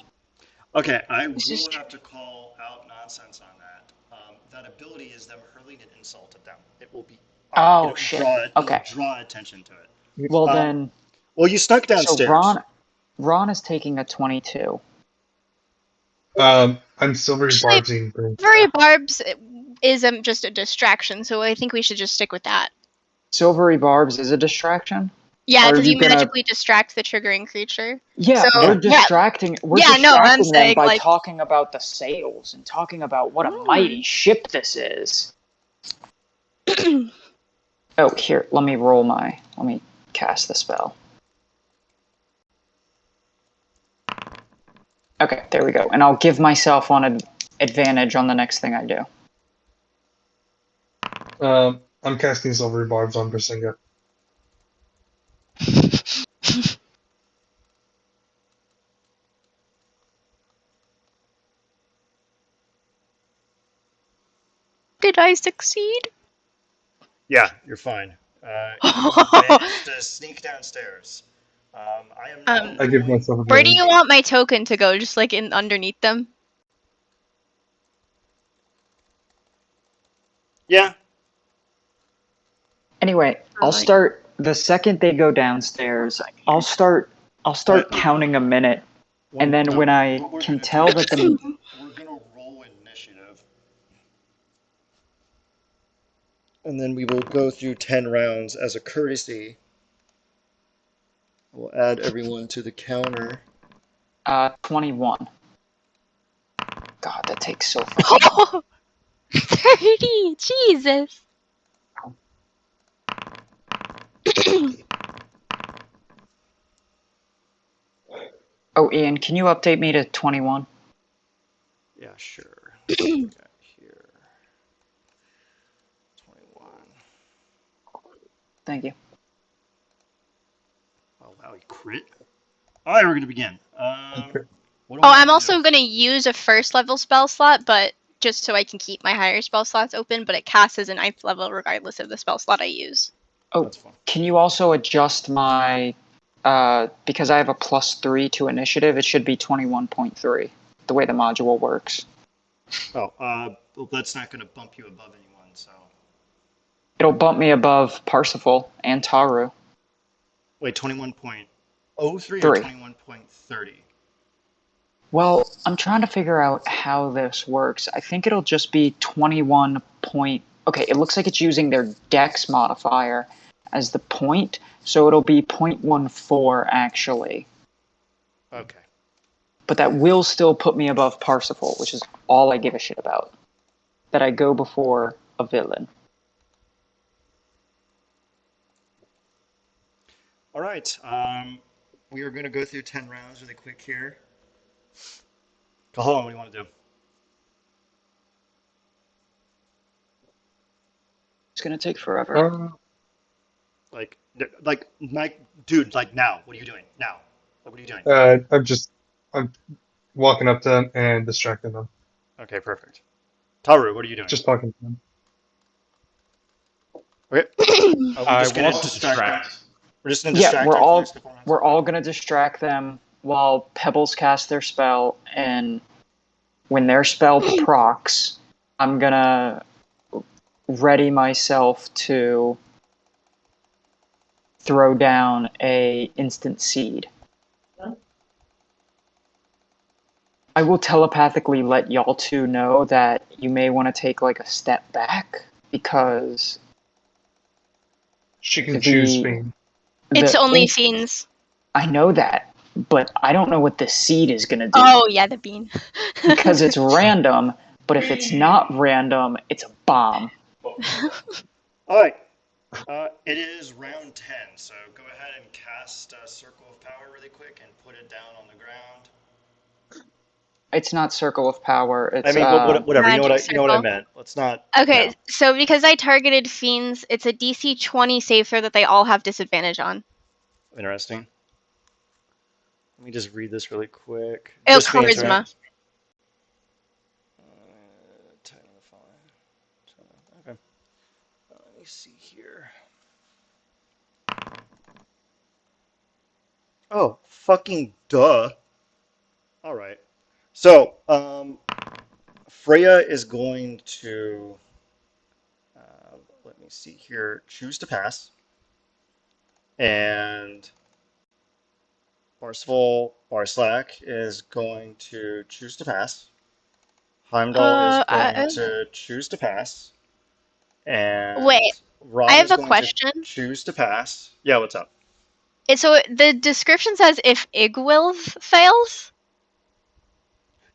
[SPEAKER 1] Okay, I will
[SPEAKER 4] This is
[SPEAKER 1] have to call out nonsense on that. That ability is them hurling an insult at them. It will be.
[SPEAKER 2] Oh,
[SPEAKER 1] It'll
[SPEAKER 2] shit.
[SPEAKER 1] it'll
[SPEAKER 2] Okay.
[SPEAKER 1] draw attention to it.
[SPEAKER 2] Well, then,
[SPEAKER 1] Well, you snuck
[SPEAKER 2] so
[SPEAKER 1] downstairs.
[SPEAKER 2] Ron is taking a 22.
[SPEAKER 3] I'm silvery
[SPEAKER 4] Actually,
[SPEAKER 3] barbs eating brain.
[SPEAKER 4] Very Barbs is just a distraction, so I think we should just stick with that.
[SPEAKER 2] Silvery Barbs is a distraction?
[SPEAKER 4] Yeah,
[SPEAKER 2] Or are
[SPEAKER 4] because
[SPEAKER 2] you
[SPEAKER 4] you
[SPEAKER 2] gonna-
[SPEAKER 4] magically distract the triggering creature.
[SPEAKER 2] Yeah,
[SPEAKER 4] So,
[SPEAKER 2] we're
[SPEAKER 4] yeah.
[SPEAKER 2] distracting. We're
[SPEAKER 4] Yeah, no, I'm
[SPEAKER 2] distracting them
[SPEAKER 4] saying,
[SPEAKER 2] by
[SPEAKER 4] like-
[SPEAKER 2] talking about the sails and talking about what a mighty ship this is. Oh, here, let me cast the spell. Okay, there we go. And I'll give myself an advantage on the next thing I do.
[SPEAKER 3] I'm casting silvery barbs on Brisinga.
[SPEAKER 4] Did I succeed?
[SPEAKER 1] Yeah, you're fine. You managed to sneak downstairs. I am now
[SPEAKER 3] I give
[SPEAKER 1] going-
[SPEAKER 3] myself
[SPEAKER 4] Where do
[SPEAKER 3] advantage.
[SPEAKER 4] you want my token to go? Just like in underneath them?
[SPEAKER 1] Yeah.
[SPEAKER 2] Anyway, I'll
[SPEAKER 4] Right.
[SPEAKER 2] start the second they go downstairs. I'll start counting a minute, and then when I
[SPEAKER 1] what we're
[SPEAKER 2] can
[SPEAKER 1] gonna
[SPEAKER 2] tell
[SPEAKER 1] do
[SPEAKER 2] that
[SPEAKER 1] is
[SPEAKER 2] the
[SPEAKER 1] we're gonna roll initiative, and then we will go through 10 rounds as a courtesy. We'll add everyone to the counter.
[SPEAKER 2] 21. God, that takes so fucking long.
[SPEAKER 4] 30! Jesus!
[SPEAKER 2] Oh, Ian, can you update me to 21?
[SPEAKER 1] Yeah, sure. What do we got here? 21.
[SPEAKER 2] Thank you.
[SPEAKER 1] Oh wow, he crit. All right, we're gonna begin.
[SPEAKER 3] Okay.
[SPEAKER 1] What do
[SPEAKER 4] Oh,
[SPEAKER 1] I
[SPEAKER 4] I'm
[SPEAKER 1] do?
[SPEAKER 4] also gonna use a first level spell slot, but just so I can keep my higher spell slots open, but it casts as a 9th level regardless of the spell slot I use.
[SPEAKER 2] Oh,
[SPEAKER 1] That's fine.
[SPEAKER 2] can you also adjust my because I have a +3 to initiative, it should be 21.3, the way the module works.
[SPEAKER 1] Oh, well, that's not gonna bump you above anyone, so.
[SPEAKER 2] It'll bump me above Parsifal and Taru.
[SPEAKER 1] Wait, 21.03 or
[SPEAKER 2] 3.
[SPEAKER 1] 21.30?
[SPEAKER 2] Well, I'm trying to figure out how this works. I think it'll just be 21 point. Okay, it looks like it's using their dex modifier as the point, so it'll be 0.14 actually.
[SPEAKER 1] Okay.
[SPEAKER 2] But that will still put me above Parsifal, which is all I give a shit about. That I go before a villain.
[SPEAKER 1] All right. We are gonna go through 10 rounds really quick here. Cajon, what do you want to do?
[SPEAKER 2] It's gonna take forever.
[SPEAKER 1] Like, Mike, dude, like now. What are you doing now? Like, what are you doing?
[SPEAKER 3] I'm walking up to them and distracting them.
[SPEAKER 1] Okay, perfect. Taru, what are you doing?
[SPEAKER 3] Just talking to them.
[SPEAKER 1] Okay. We're
[SPEAKER 5] I
[SPEAKER 1] just gonna
[SPEAKER 5] want to
[SPEAKER 1] distract them.
[SPEAKER 5] distract.
[SPEAKER 1] We're just gonna
[SPEAKER 2] Yeah,
[SPEAKER 1] distract
[SPEAKER 2] we're
[SPEAKER 1] them for the
[SPEAKER 2] all
[SPEAKER 1] next couple rounds.
[SPEAKER 2] we're all gonna distract them while Pebbles cast their spell, and when their spell procs, I'm gonna ready myself to throw down a instant seed. I will telepathically let y'all two know that you may want to take like a step back because
[SPEAKER 3] She can
[SPEAKER 2] The-
[SPEAKER 3] choose me.
[SPEAKER 4] It's
[SPEAKER 2] the
[SPEAKER 4] only
[SPEAKER 2] inst-
[SPEAKER 4] fiends.
[SPEAKER 2] I know that, but I don't know what the seed is gonna do
[SPEAKER 4] Oh, yeah, the bean.
[SPEAKER 2] because it's random. But if it's not random, it's a bomb.
[SPEAKER 1] All right. It is round 10, so go ahead and cast Circle of Power really quick and put it down on the ground.
[SPEAKER 2] It's not Circle of Power. It's
[SPEAKER 1] I mean, whatever.
[SPEAKER 4] Magic
[SPEAKER 1] You know what I
[SPEAKER 4] circle.
[SPEAKER 1] meant. Let's not.
[SPEAKER 4] Okay,
[SPEAKER 1] No.
[SPEAKER 4] so because I targeted fiends, it's a DC 20 save throw that they all have disadvantage on.
[SPEAKER 1] Interesting. Let me just read this really quick.
[SPEAKER 4] Oh,
[SPEAKER 1] Just means,
[SPEAKER 4] charisma.
[SPEAKER 1] right? Title of the file. Okay. Let me see here. Oh, fucking duh. All right. So, Freya is going to, let me see here, choose to pass. And Barceful Barslack is going to choose to pass. Heimdall is going to choose to pass.
[SPEAKER 4] Wait,
[SPEAKER 1] And
[SPEAKER 4] I
[SPEAKER 1] Ron
[SPEAKER 4] have
[SPEAKER 1] is
[SPEAKER 4] a
[SPEAKER 1] going to
[SPEAKER 4] question.
[SPEAKER 1] choose to pass. Yeah, what's up?
[SPEAKER 4] So the description says if Igwilf fails.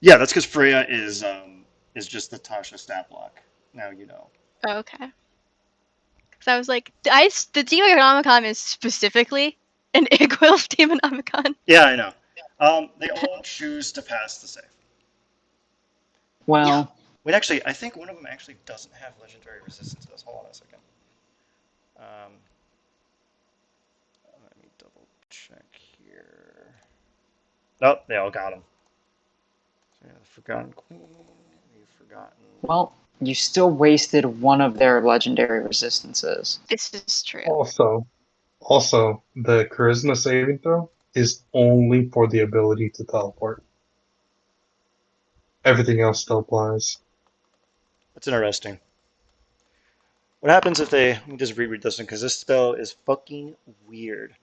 [SPEAKER 1] Yeah, that's because Freya is just the Tasha stat block. Now you know.
[SPEAKER 4] Oh, okay. Because I was like, the Demonomicon is specifically an Igwilf Demonomicon.
[SPEAKER 1] Yeah, I know. They all choose to pass the save.
[SPEAKER 2] Well,
[SPEAKER 1] Wait, actually, I think one of them actually doesn't have legendary resistance to this. Hold on a second. Let me double check here. Nope, they all got him. So, yeah, the Forgotten Queen. We've forgotten.
[SPEAKER 2] well, you still wasted one of their legendary resistances.
[SPEAKER 4] This is true.
[SPEAKER 3] Also, the charisma saving throw is only for the ability to teleport. Everything else still applies.
[SPEAKER 1] That's interesting. What happens if they? Let me just reread this one because this spell is fucking weird.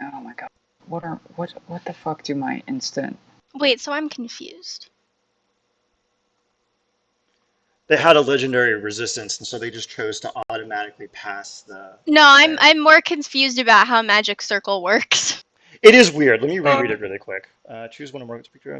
[SPEAKER 2] Oh my god. What the fuck do my instant?
[SPEAKER 4] Wait, so I'm confused.
[SPEAKER 1] They had a legendary resistance, and so they just chose to automatically pass the.
[SPEAKER 4] No,
[SPEAKER 1] Save.
[SPEAKER 4] I'm more confused about how Magic Circle works.
[SPEAKER 1] It is weird. Let me reread
[SPEAKER 3] Um,
[SPEAKER 1] it really quick. Choose one of Margaret's picture.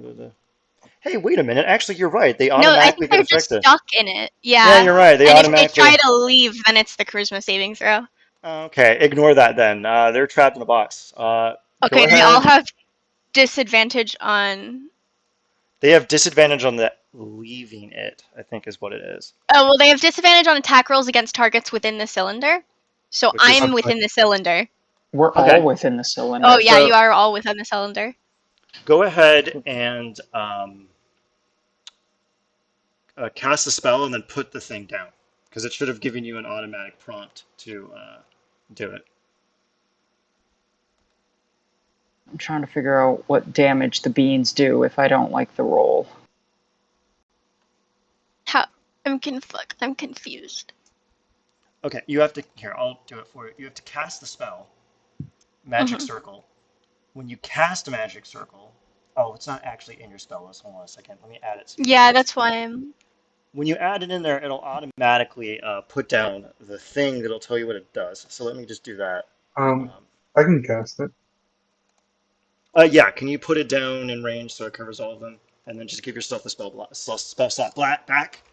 [SPEAKER 1] Hey, wait a minute. Actually, you're right. They
[SPEAKER 4] No, I
[SPEAKER 1] automatically
[SPEAKER 4] think
[SPEAKER 1] get
[SPEAKER 4] they're just
[SPEAKER 1] affected.
[SPEAKER 4] stuck in it.
[SPEAKER 1] Yeah,
[SPEAKER 4] Yeah.
[SPEAKER 1] you're right. They
[SPEAKER 4] And if they
[SPEAKER 1] automatically.
[SPEAKER 4] try to leave, then it's the charisma saving throw.
[SPEAKER 1] Okay, ignore that then. They're trapped in a box. Go
[SPEAKER 4] Okay, they all
[SPEAKER 1] ahead.
[SPEAKER 4] have disadvantage on.
[SPEAKER 1] They have disadvantage on the leaving it, I think is what it is.
[SPEAKER 4] Oh, well, they have disadvantage on attack rolls against targets within the cylinder. So
[SPEAKER 1] Which is
[SPEAKER 4] I'm within the cylinder.
[SPEAKER 2] We're all
[SPEAKER 1] okay.
[SPEAKER 2] within the
[SPEAKER 4] Oh,
[SPEAKER 2] cylinder.
[SPEAKER 4] yeah, you
[SPEAKER 1] So
[SPEAKER 4] are all within the cylinder.
[SPEAKER 1] go ahead and cast the spell and then put the thing down because it should have given you an automatic prompt to do it.
[SPEAKER 2] I'm trying to figure out what damage the beans do if I don't like the roll.
[SPEAKER 4] How? I'm confused.
[SPEAKER 1] Okay, you have to here. I'll do it for you. You have to cast the spell, Magic
[SPEAKER 4] Mhm.
[SPEAKER 1] Circle. When you cast a Magic Circle, oh, it's not actually in your spell list. Hold on a second. Let me add it so you can
[SPEAKER 4] Yeah,
[SPEAKER 1] actually
[SPEAKER 4] that's
[SPEAKER 1] see
[SPEAKER 4] why
[SPEAKER 1] it.
[SPEAKER 4] I'm.
[SPEAKER 1] When you add it in there, it'll automatically put down the thing that'll tell you what it does. So let me just do that.
[SPEAKER 3] um,
[SPEAKER 1] Um,
[SPEAKER 3] I can cast it.
[SPEAKER 1] yeah, can you put it down in range so it covers all of them, and then just give yourself the spell slot back?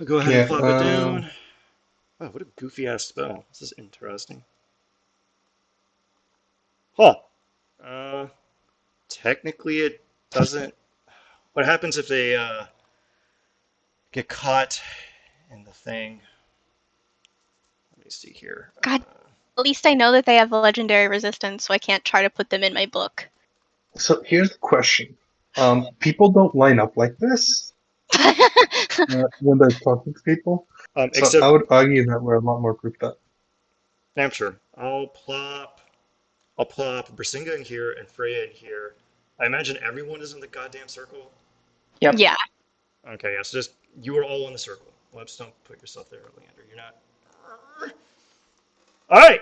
[SPEAKER 1] Go ahead and
[SPEAKER 3] Yeah.
[SPEAKER 1] plop it down. Oh, what a goofy ass spell. This is interesting. Huh. Uh, technically, it doesn't. What happens if they get caught in the thing? Let me see here.
[SPEAKER 4] God, at least I know that they have a legendary resistance, so I can't try to put them in my book.
[SPEAKER 3] So here's the question. People don't line up like this when they're talking to people. So I
[SPEAKER 1] Except,
[SPEAKER 3] would argue that we're a lot more grouped up.
[SPEAKER 1] I'm sure. I'll plop Brisinga in here and Freya in here. I imagine everyone is in the goddamn circle.
[SPEAKER 2] Yep.
[SPEAKER 4] Yeah.
[SPEAKER 1] Okay, yeah, so just you are all in the circle. Whoops, don't put yourself there, Leander. You're not. All right.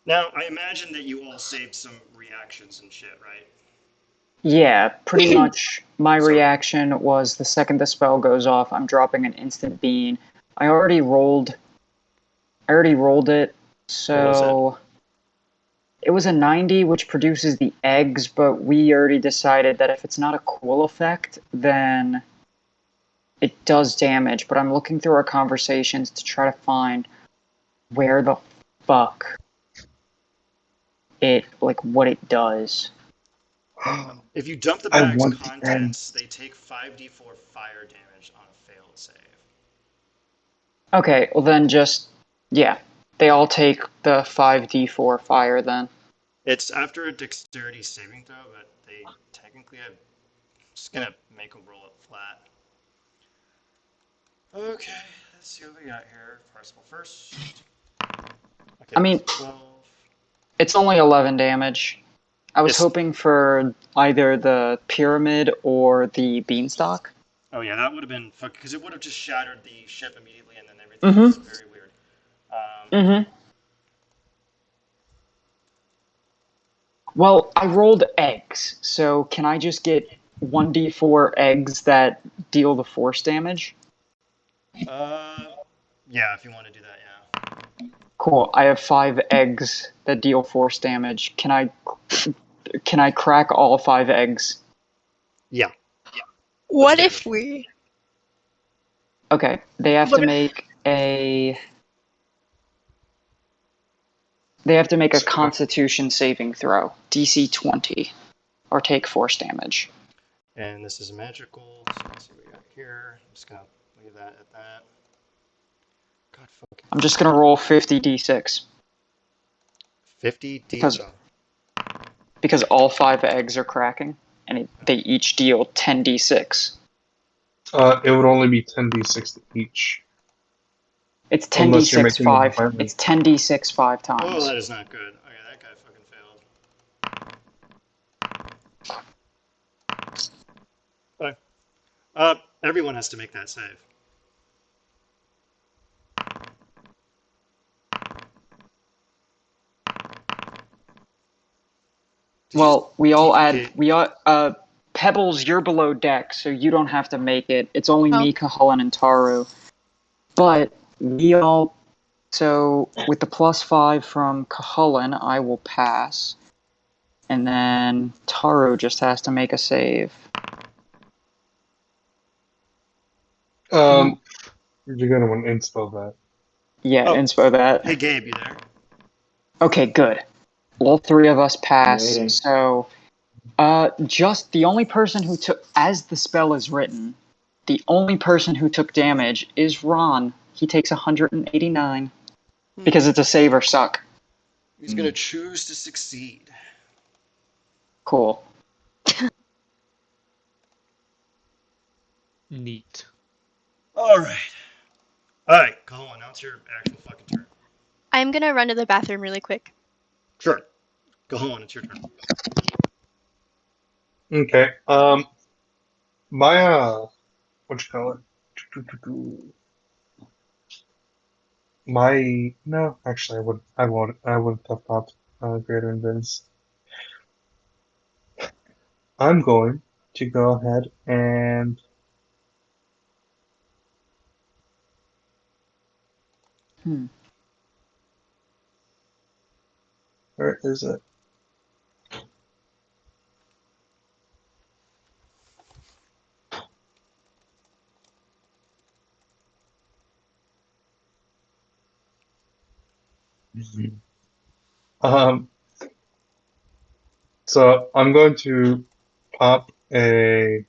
[SPEAKER 1] Now I imagine that you all saved some reactions and shit, right?
[SPEAKER 2] Yeah, pretty much my
[SPEAKER 1] So
[SPEAKER 2] reaction was the second the spell goes off, I'm dropping an instant bean. I already rolled it,
[SPEAKER 1] what was it?
[SPEAKER 2] so it was a 90, which produces the eggs, but we already decided that if it's not a cool effect, then it does damage. But I'm looking through our conversations to try to find where the fuck what it does.
[SPEAKER 1] If you dump the
[SPEAKER 3] I
[SPEAKER 1] bag's
[SPEAKER 3] want the egg.
[SPEAKER 1] contents, they take 5d4 fire damage on a failed save.
[SPEAKER 2] Okay, well then just, yeah. They all take the 5d4 fire then.
[SPEAKER 1] It's after a dexterity saving throw, but they technically have. Just gonna make them roll it flat. Okay, let's see what we got here. Parsival first. Okay,
[SPEAKER 2] I
[SPEAKER 1] that's
[SPEAKER 2] mean,
[SPEAKER 1] 12.
[SPEAKER 2] it's only 11 damage. I was
[SPEAKER 1] It's.
[SPEAKER 2] hoping for either the pyramid or the beanstalk.
[SPEAKER 1] Oh yeah, that would have been fuck because it would have just shattered the ship immediately, and then everything would
[SPEAKER 2] Mm-hmm.
[SPEAKER 1] look very weird. Um,
[SPEAKER 2] Mm-hmm. Well, I rolled eggs, so can I just get 1d4 eggs that deal the force damage?
[SPEAKER 1] uh, yeah, if you want to do that, yeah.
[SPEAKER 2] Cool. I have 5 eggs that deal force damage. Can I crack all 5 eggs?
[SPEAKER 1] Yeah, that's
[SPEAKER 4] What
[SPEAKER 1] standard.
[SPEAKER 4] if we?
[SPEAKER 2] Okay. They have to
[SPEAKER 4] What if?
[SPEAKER 2] make a They have to make a
[SPEAKER 3] So,
[SPEAKER 2] Constitution saving throw, DC 20, or take force damage.
[SPEAKER 1] And this is magical. So let's see what we got here. I'm just gonna leave that at that. God fucking
[SPEAKER 2] I'm just gonna roll 50d6
[SPEAKER 1] 50 D.
[SPEAKER 2] because
[SPEAKER 1] Oh,
[SPEAKER 2] all 5 eggs are cracking, and they each deal 10d6.
[SPEAKER 3] it would only be 10d6 each,
[SPEAKER 2] It's
[SPEAKER 3] unless you're
[SPEAKER 2] 10d6
[SPEAKER 3] making them
[SPEAKER 2] 5.
[SPEAKER 3] violent.
[SPEAKER 2] It's 10d6 5
[SPEAKER 1] oh,
[SPEAKER 2] times.
[SPEAKER 1] that is not good. Okay, that guy fucking failed. Okay. Everyone has to make that save. Did you just
[SPEAKER 2] Well, we all add
[SPEAKER 1] TPK?
[SPEAKER 2] we all Pebbles, you're below deck, so you don't have to make it. It's only
[SPEAKER 4] Oh.
[SPEAKER 2] me, Cahalan, and Taru. But we all so with the +5 from Cahalan, I will pass. And then Taru just has to make a save.
[SPEAKER 3] You're gonna want to install that.
[SPEAKER 2] Yeah,
[SPEAKER 1] Oh,
[SPEAKER 2] inspo
[SPEAKER 1] hey
[SPEAKER 2] that.
[SPEAKER 1] Gabe, you there?
[SPEAKER 2] Okay, good. All 3 of us pass.
[SPEAKER 6] Waiting.
[SPEAKER 2] So, just the only person who took, as the spell is written, the only person who took damage is Ron. He takes 189 because it's a save or suck.
[SPEAKER 1] He's gonna choose to succeed.
[SPEAKER 2] Cool.
[SPEAKER 5] Neat.
[SPEAKER 1] All right. All right, Colin. Now it's your actual fucking turn.
[SPEAKER 4] I'm gonna run to the bathroom really quick.
[SPEAKER 1] Sure. Go on. It's your turn.
[SPEAKER 3] Okay. My what you call it? My no, actually, I wouldn't have thought greater invis. I'm going to go ahead and
[SPEAKER 2] Hmm.
[SPEAKER 3] where is it? Um, so I'm going to pop a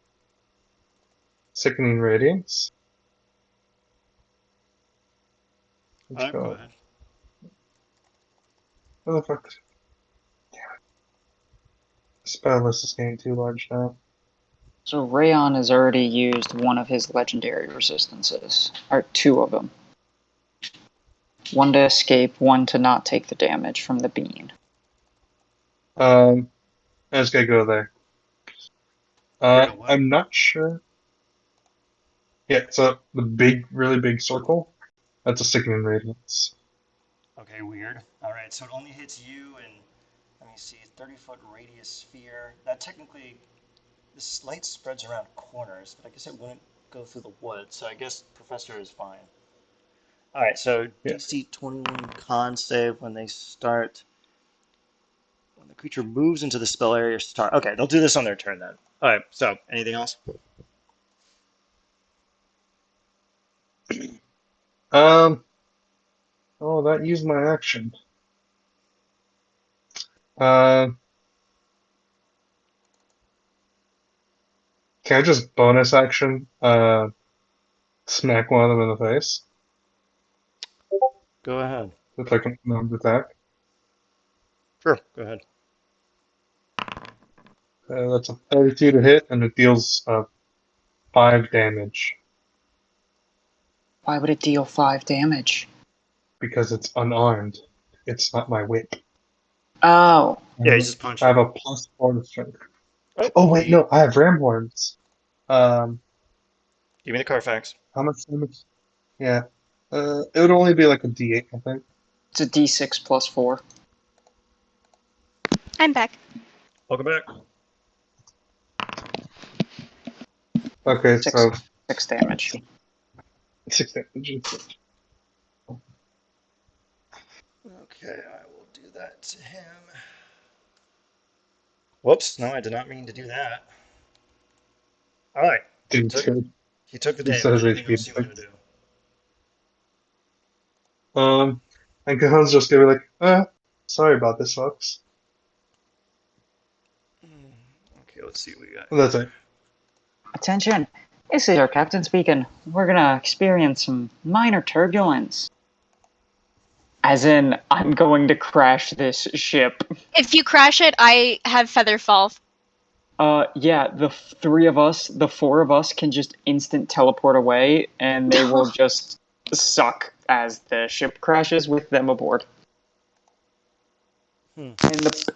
[SPEAKER 3] sickening radiance. Let's
[SPEAKER 1] Go
[SPEAKER 3] go.
[SPEAKER 1] ahead.
[SPEAKER 3] Where the fuck? Spell list is getting too large now.
[SPEAKER 2] So Rayon has already used one of his legendary resistances. Or 2 of them. One to escape, one to not take the damage from the bean.
[SPEAKER 3] I just gotta go there.
[SPEAKER 1] You're gonna what?
[SPEAKER 3] I'm not sure. Yeah, so the big, really big circle, that's a sickening radiance.
[SPEAKER 1] Okay, weird. All right, so it only hits you and let me see, 30-foot radius sphere. That technically, this light spreads around corners, but I guess it wouldn't go through the wood. So I guess Professor is fine. All right, so
[SPEAKER 3] Yeah.
[SPEAKER 1] DC 21 con save when they start. When the creature moves into the spell area or start. Okay, they'll do this on their turn then. All right, so anything else?
[SPEAKER 3] Um. Oh, that used my action. Uh, can I just bonus action? Smack one of them in the face
[SPEAKER 1] Go ahead.
[SPEAKER 3] with like an unarmed attack.
[SPEAKER 1] Sure, go ahead.
[SPEAKER 3] That's a 32 to hit, and it deals 5 damage
[SPEAKER 2] Why would it deal 5 damage?
[SPEAKER 3] because it's unarmed. It's not my whip.
[SPEAKER 2] Oh,
[SPEAKER 1] Yeah, he's just punching.
[SPEAKER 3] I have a +4 to strength.
[SPEAKER 1] Oh,
[SPEAKER 3] Oh wait, no, I have ram horns.
[SPEAKER 1] Give me the Carfax.
[SPEAKER 3] How much damage? Yeah. It would only be like a D8, I think.
[SPEAKER 2] it's a d6 plus 4.
[SPEAKER 4] I'm back.
[SPEAKER 1] Welcome back.
[SPEAKER 3] Okay,
[SPEAKER 2] 6,
[SPEAKER 3] so
[SPEAKER 2] 6 damage.
[SPEAKER 3] 6 damage.
[SPEAKER 1] Okay, I will do that to him. Whoops, no, I did not mean to do that. Alright, he
[SPEAKER 3] Dude,
[SPEAKER 1] took,
[SPEAKER 3] good.
[SPEAKER 1] he took the
[SPEAKER 3] He says
[SPEAKER 1] damage. Anything
[SPEAKER 3] HP
[SPEAKER 1] else you want to
[SPEAKER 3] 6.
[SPEAKER 1] do?
[SPEAKER 3] And Kahan's just gonna be like, sorry about this, folks.
[SPEAKER 1] Okay, let's see what we got.
[SPEAKER 3] And that's it.
[SPEAKER 2] Attention! This is our captain speaking. We're gonna experience some minor turbulence. As in, I'm going to crash this ship.
[SPEAKER 4] If you crash it, I have feather fall.
[SPEAKER 2] Yeah, the 4 of us can just instant teleport away, and they will just suck as the ship crashes with them aboard.
[SPEAKER 1] Hmm.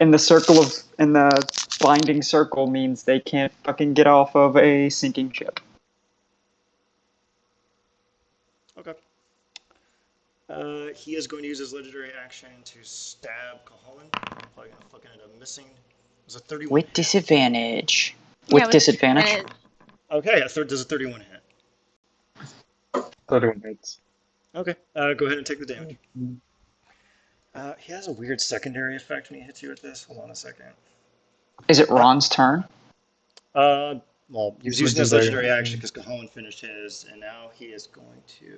[SPEAKER 2] In the binding circle means they can't fucking get off of a sinking ship.
[SPEAKER 1] Okay. He is going to use his legendary action to stab Cahalan. Probably gonna fucking end up missing. It was a 31
[SPEAKER 2] With
[SPEAKER 1] hit.
[SPEAKER 2] disadvantage.
[SPEAKER 4] Yeah,
[SPEAKER 2] With disadvantage.
[SPEAKER 1] Okay, does a 31 hit.
[SPEAKER 3] 31 hits.
[SPEAKER 1] Okay, go ahead and take the damage. He has a weird secondary effect when he hits you with this. Hold on a second.
[SPEAKER 2] Is it Ron's turn?
[SPEAKER 1] Well, he was using his
[SPEAKER 3] Legendary
[SPEAKER 1] legendary action
[SPEAKER 3] action.
[SPEAKER 1] because Cahalan finished his, and now he is going to.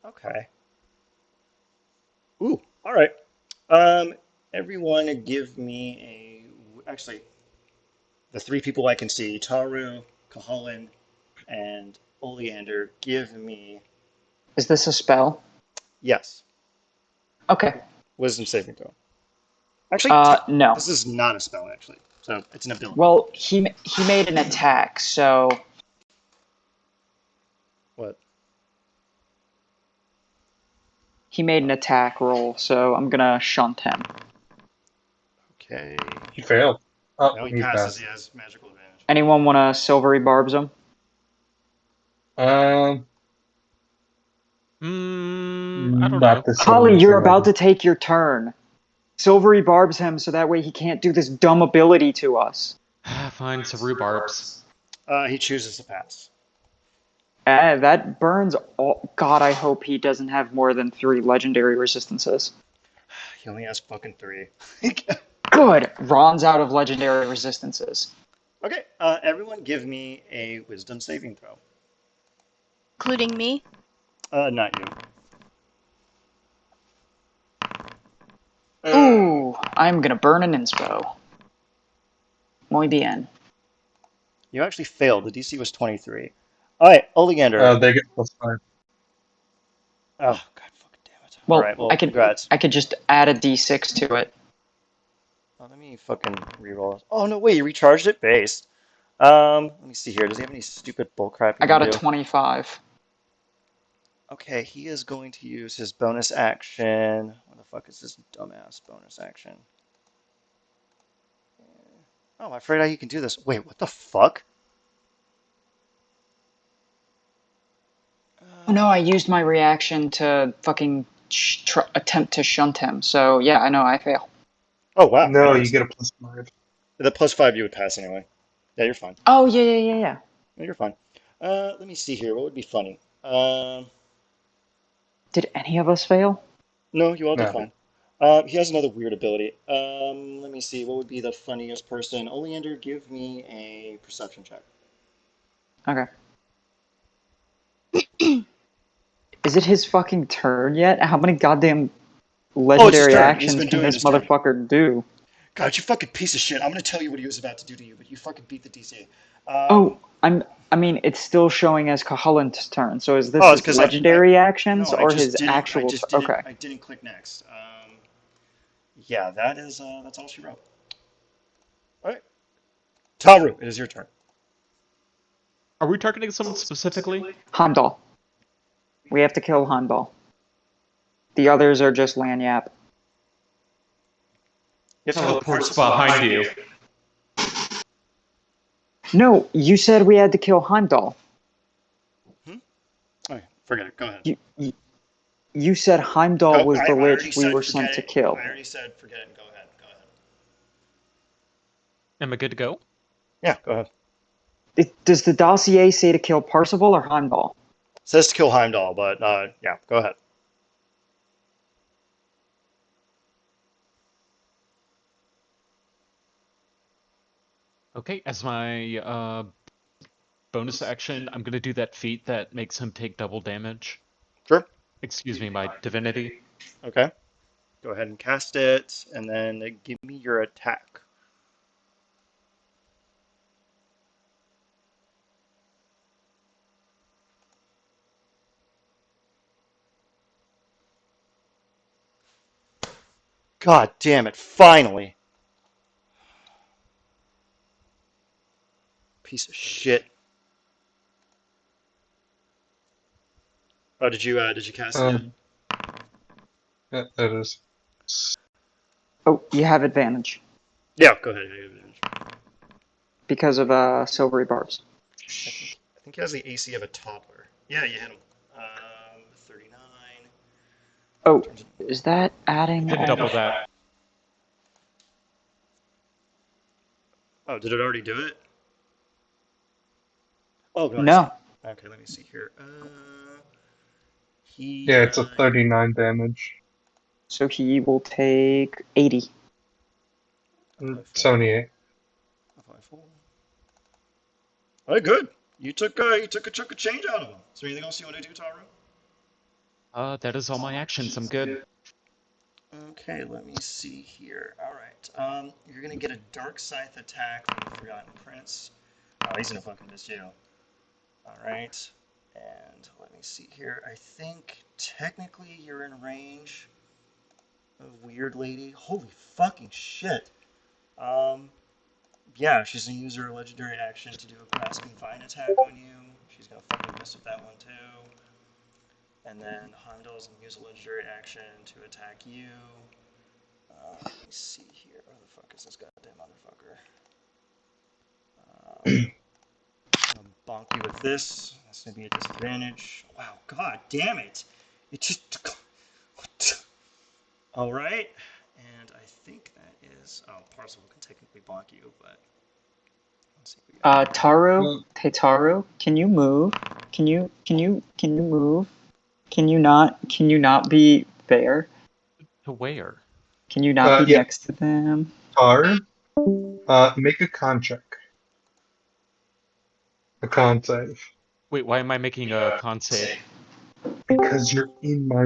[SPEAKER 1] Okay. Ooh, all right. Everyone, give me a. Actually, the 3 people I can see: Taru, Cahalan, and Oleander. Give me.
[SPEAKER 2] Is this a spell?
[SPEAKER 1] Yes,
[SPEAKER 2] Okay.
[SPEAKER 1] Wisdom saving throw. Actually,
[SPEAKER 2] No.
[SPEAKER 1] this is not a spell. Actually, so it's an ability.
[SPEAKER 2] Well, he made an attack, so
[SPEAKER 1] What?
[SPEAKER 2] he made an attack roll, so I'm gonna shunt him.
[SPEAKER 1] Okay.
[SPEAKER 3] He failed. Oh,
[SPEAKER 1] No, he
[SPEAKER 3] he
[SPEAKER 1] passes.
[SPEAKER 3] passed.
[SPEAKER 1] He has magical advantage.
[SPEAKER 2] Anyone wanna silvery barbs him?
[SPEAKER 3] Um,
[SPEAKER 5] I don't know.
[SPEAKER 3] not this
[SPEAKER 2] Holly, you're about to
[SPEAKER 3] level.
[SPEAKER 2] take your turn. Silvery barbs him so that way he can't do this dumb ability to us.
[SPEAKER 5] Fine, some rhubarbs.
[SPEAKER 1] He chooses to pass.
[SPEAKER 2] That burns all. God, I hope he doesn't have more than 3 legendary resistances.
[SPEAKER 1] He only has fucking 3.
[SPEAKER 2] Good! Ron's out of legendary resistances.
[SPEAKER 1] Okay, everyone give me a wisdom saving throw.
[SPEAKER 4] Including me.
[SPEAKER 1] Not you.
[SPEAKER 2] Ooh, I'm gonna burn an inspo. Muy bien.
[SPEAKER 1] You actually failed. The DC was 23. Alright, Oleander.
[SPEAKER 3] They get +5.
[SPEAKER 1] Oh, god fucking damn it.
[SPEAKER 2] Well,
[SPEAKER 1] Alright, well,
[SPEAKER 2] I
[SPEAKER 1] congrats.
[SPEAKER 2] could just add a d6 to it.
[SPEAKER 1] Oh, let me fucking reroll. Oh, no, wait, you recharged it? Based. Let me see here. Does he have any stupid bullcrap he
[SPEAKER 2] I got
[SPEAKER 1] can
[SPEAKER 2] a
[SPEAKER 1] do?
[SPEAKER 2] 25.
[SPEAKER 1] Okay, he is going to use his bonus action. What the fuck is this dumbass bonus action? Oh, I'm afraid he can do this. Wait, what the fuck?
[SPEAKER 2] Oh no, I used my reaction to fucking attempt to shunt him. So yeah, I know I fail.
[SPEAKER 1] Oh, wow.
[SPEAKER 3] No, you
[SPEAKER 1] Nice.
[SPEAKER 3] get a +5.
[SPEAKER 1] The +5 you would pass anyway. Yeah, you're fine.
[SPEAKER 2] Oh yeah.
[SPEAKER 1] No, you're fine. Let me see here. What would be funny?
[SPEAKER 2] Did any of us fail?
[SPEAKER 1] No, you all did
[SPEAKER 3] No.
[SPEAKER 1] fine. He has another weird ability. Let me see. What would be the funniest person? Oleander, give me a perception check.
[SPEAKER 2] Okay. Is it his fucking turn yet? How many goddamn
[SPEAKER 1] Oh, it's his
[SPEAKER 2] legendary
[SPEAKER 1] turn. He's
[SPEAKER 2] actions
[SPEAKER 1] been
[SPEAKER 2] can
[SPEAKER 1] doing
[SPEAKER 2] this
[SPEAKER 1] his turn.
[SPEAKER 2] motherfucker do?
[SPEAKER 1] God, you fucking piece of shit. I'm gonna tell you what he was about to do to you, but you fucking beat the DC.
[SPEAKER 2] Oh, I mean, it's still showing as Kahalan's turn. So is this
[SPEAKER 1] Oh, it's
[SPEAKER 2] his
[SPEAKER 1] because
[SPEAKER 2] legendary actions
[SPEAKER 1] no, I
[SPEAKER 2] or
[SPEAKER 1] just
[SPEAKER 2] his
[SPEAKER 1] didn't.
[SPEAKER 2] actual? Okay.
[SPEAKER 1] I didn't click next. Yeah, that is. That's all she wrote. All right. Taru, it is your turn.
[SPEAKER 5] Are we targeting someone specifically?
[SPEAKER 2] Heimdall. We have to kill Heimdall. The others are just Lanyap.
[SPEAKER 1] You have to kill
[SPEAKER 5] Teleports
[SPEAKER 1] Parsifal
[SPEAKER 5] behind you.
[SPEAKER 2] No, you said we had to kill Heimdall.
[SPEAKER 1] Okay, forget it. Go ahead.
[SPEAKER 2] You said Heimdall was the
[SPEAKER 1] I already
[SPEAKER 2] lich we
[SPEAKER 1] said
[SPEAKER 2] were
[SPEAKER 1] forget
[SPEAKER 2] sent to
[SPEAKER 1] it.
[SPEAKER 2] kill.
[SPEAKER 1] I already said forget it. Go ahead. Go ahead.
[SPEAKER 5] Am I good to go?
[SPEAKER 1] Yeah, go ahead.
[SPEAKER 2] Does the dossier say to kill Parsifal or Heimdall?
[SPEAKER 1] It says to kill Heimdall, but yeah, go ahead.
[SPEAKER 5] Okay, as my bonus action, I'm gonna do that feat that makes him take double damage.
[SPEAKER 1] Sure.
[SPEAKER 5] Excuse me, my divinity.
[SPEAKER 1] Okay. Go ahead and cast it, and then give me your attack. God damn it! Finally. Piece of shit. Oh, did you cast it?
[SPEAKER 3] Yeah, that is.
[SPEAKER 2] Oh, you have advantage
[SPEAKER 1] Yeah, go ahead.
[SPEAKER 2] because of silvery barbs.
[SPEAKER 1] I think he has the AC of a toddler. Yeah, you hit him. 39.
[SPEAKER 2] Oh, is that adding?
[SPEAKER 5] Did double that.
[SPEAKER 1] Oh, did it already do it? Oh, God.
[SPEAKER 2] No.
[SPEAKER 1] Okay, let me see here. He.
[SPEAKER 3] Yeah, it's a 39 damage.
[SPEAKER 2] So he will take 80.
[SPEAKER 3] 78.
[SPEAKER 1] All right, good. You took a chunk of change out of him. Is there anything else you want to do, Taru?
[SPEAKER 5] That is all my actions. I'm good.
[SPEAKER 1] Okay, let me see here. All right. You're gonna get a dark scythe attack from the Forgotten Prince. Oh, he's gonna fucking miss you. All right. And let me see here. I think technically you're in range of Weird Lady. Holy fucking shit. Um, yeah, she's gonna use her legendary action to do a grasping vine attack on you. She's gonna fucking miss with that one too. And then Heimdall's gonna use a legendary action to attack you. Let me see here. Where the fuck is this goddamn motherfucker? I'm gonna bonk you with this. That's gonna be a disadvantage. Wow, god damn it! It just. Alright. And I think that is. Oh, Parcel can technically bonk you, but. Let's see what we got.
[SPEAKER 2] Taru, hey Taru, can you move? Can you move? Can you not be there?
[SPEAKER 5] To where?
[SPEAKER 2] Can you not be
[SPEAKER 3] Yeah.
[SPEAKER 2] next to them?
[SPEAKER 3] Tar, make a con check. A con save.
[SPEAKER 5] Wait, why am I making a con save?
[SPEAKER 3] Because you're in my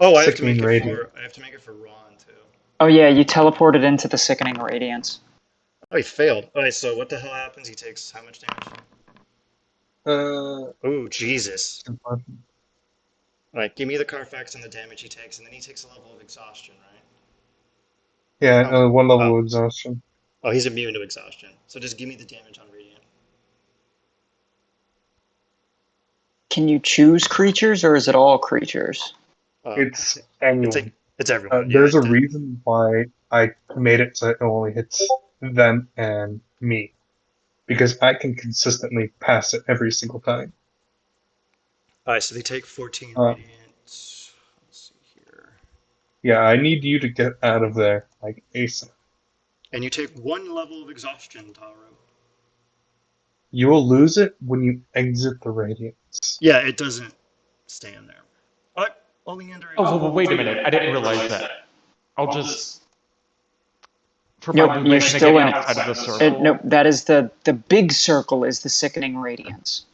[SPEAKER 1] Oh, I have to
[SPEAKER 3] sickening
[SPEAKER 1] make it
[SPEAKER 3] radiant.
[SPEAKER 1] for. I have to make it for Ron too.
[SPEAKER 2] Oh yeah, you teleported into the sickening radiance.
[SPEAKER 1] Oh, he failed. Alright, so what the hell happens? He takes how much damage? Oh, Jesus. Alright, give me the Carfax and the damage he takes, and then he takes a level of exhaustion, right?
[SPEAKER 3] Yeah,
[SPEAKER 1] Oh.
[SPEAKER 3] one level
[SPEAKER 1] Oh.
[SPEAKER 3] of exhaustion.
[SPEAKER 1] Oh, he's immune to exhaustion. So just give me the damage on Radiant.
[SPEAKER 2] Can you choose creatures or is it all creatures?
[SPEAKER 3] It's
[SPEAKER 1] It's
[SPEAKER 3] anyone.
[SPEAKER 1] it's everyone.
[SPEAKER 3] There's
[SPEAKER 1] Yeah,
[SPEAKER 3] a reason why I made it so it only hits them and me. Because I can consistently pass it every single time.
[SPEAKER 1] Alright, so they take 14
[SPEAKER 3] Uh,
[SPEAKER 1] Radiant. Let's see here.
[SPEAKER 3] yeah, I need you to get out of there, like ASAP.
[SPEAKER 1] And you take one level of exhaustion, Taro.
[SPEAKER 3] You will lose it when you exit the radiance.
[SPEAKER 1] Yeah, it doesn't stay in there. Alright, Oleander.
[SPEAKER 5] Oh, wait a minute. I didn't realize that. I'll just. For my
[SPEAKER 2] Nope,
[SPEAKER 5] move
[SPEAKER 2] you're
[SPEAKER 5] action to
[SPEAKER 2] still
[SPEAKER 5] get
[SPEAKER 2] in
[SPEAKER 5] outside of the
[SPEAKER 2] it.
[SPEAKER 5] circle.
[SPEAKER 2] Nope, that is the big circle is the sickening radiance.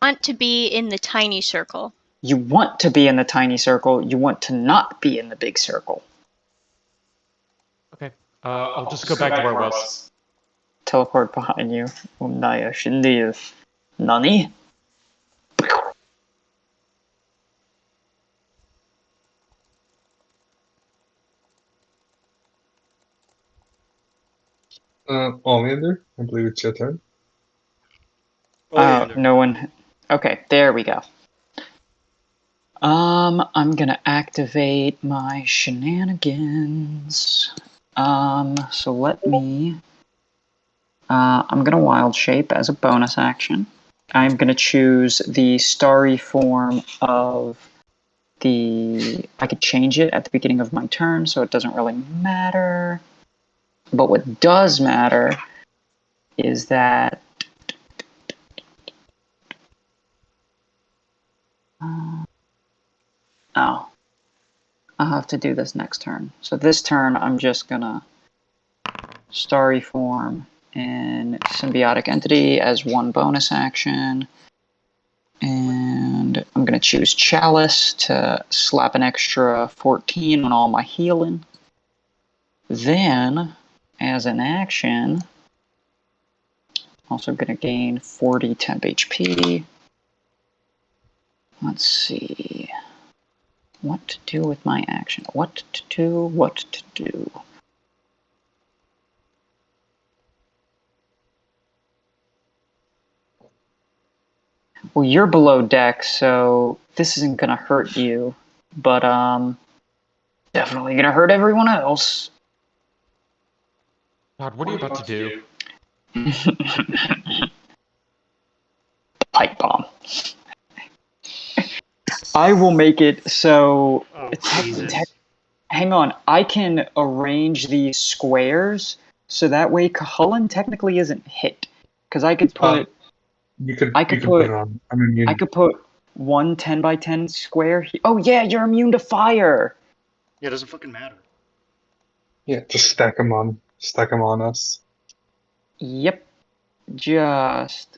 [SPEAKER 4] Want to be in the tiny circle.
[SPEAKER 2] You want to be in the tiny circle, you want to not be in the big circle.
[SPEAKER 5] Okay. I'll just go back to where I was.
[SPEAKER 2] Teleport behind you. Naya Shindy. Nani?
[SPEAKER 3] Oleander, I believe it's your turn.
[SPEAKER 1] Oleander.
[SPEAKER 2] No one. Okay, there we go. I'm gonna activate my shenanigans. So let me. I'm gonna wild shape as a bonus action. I'm gonna choose the starry form of the. I could change it at the beginning of my turn, so it doesn't really matter. But what does matter is that. Oh, I'll have to do this next turn. So this turn, I'm just gonna starry form and symbiotic entity as one bonus action. And I'm going to choose Chalice to slap an extra 14 on all my healing. Then, as an action, also going to gain 40 temp HP. Let's see. What to do with my action? What to do? Well, you're below deck, so this isn't going to hurt you. But, definitely going to hurt everyone else.
[SPEAKER 5] God, what are you about to do?
[SPEAKER 2] Pipe bomb. I will make it so.
[SPEAKER 1] Oh, Jesus.
[SPEAKER 2] Hang on, I can arrange these squares so that way Cullen technically isn't hit because I could put.
[SPEAKER 3] You could
[SPEAKER 2] I could
[SPEAKER 3] put it
[SPEAKER 2] put.
[SPEAKER 3] on. I mean,
[SPEAKER 2] I could put one 10 by 10 square. Oh yeah, you're immune to fire.
[SPEAKER 1] Yeah, it doesn't fucking matter.
[SPEAKER 3] yeah, just stack them on us.
[SPEAKER 2] Yep, just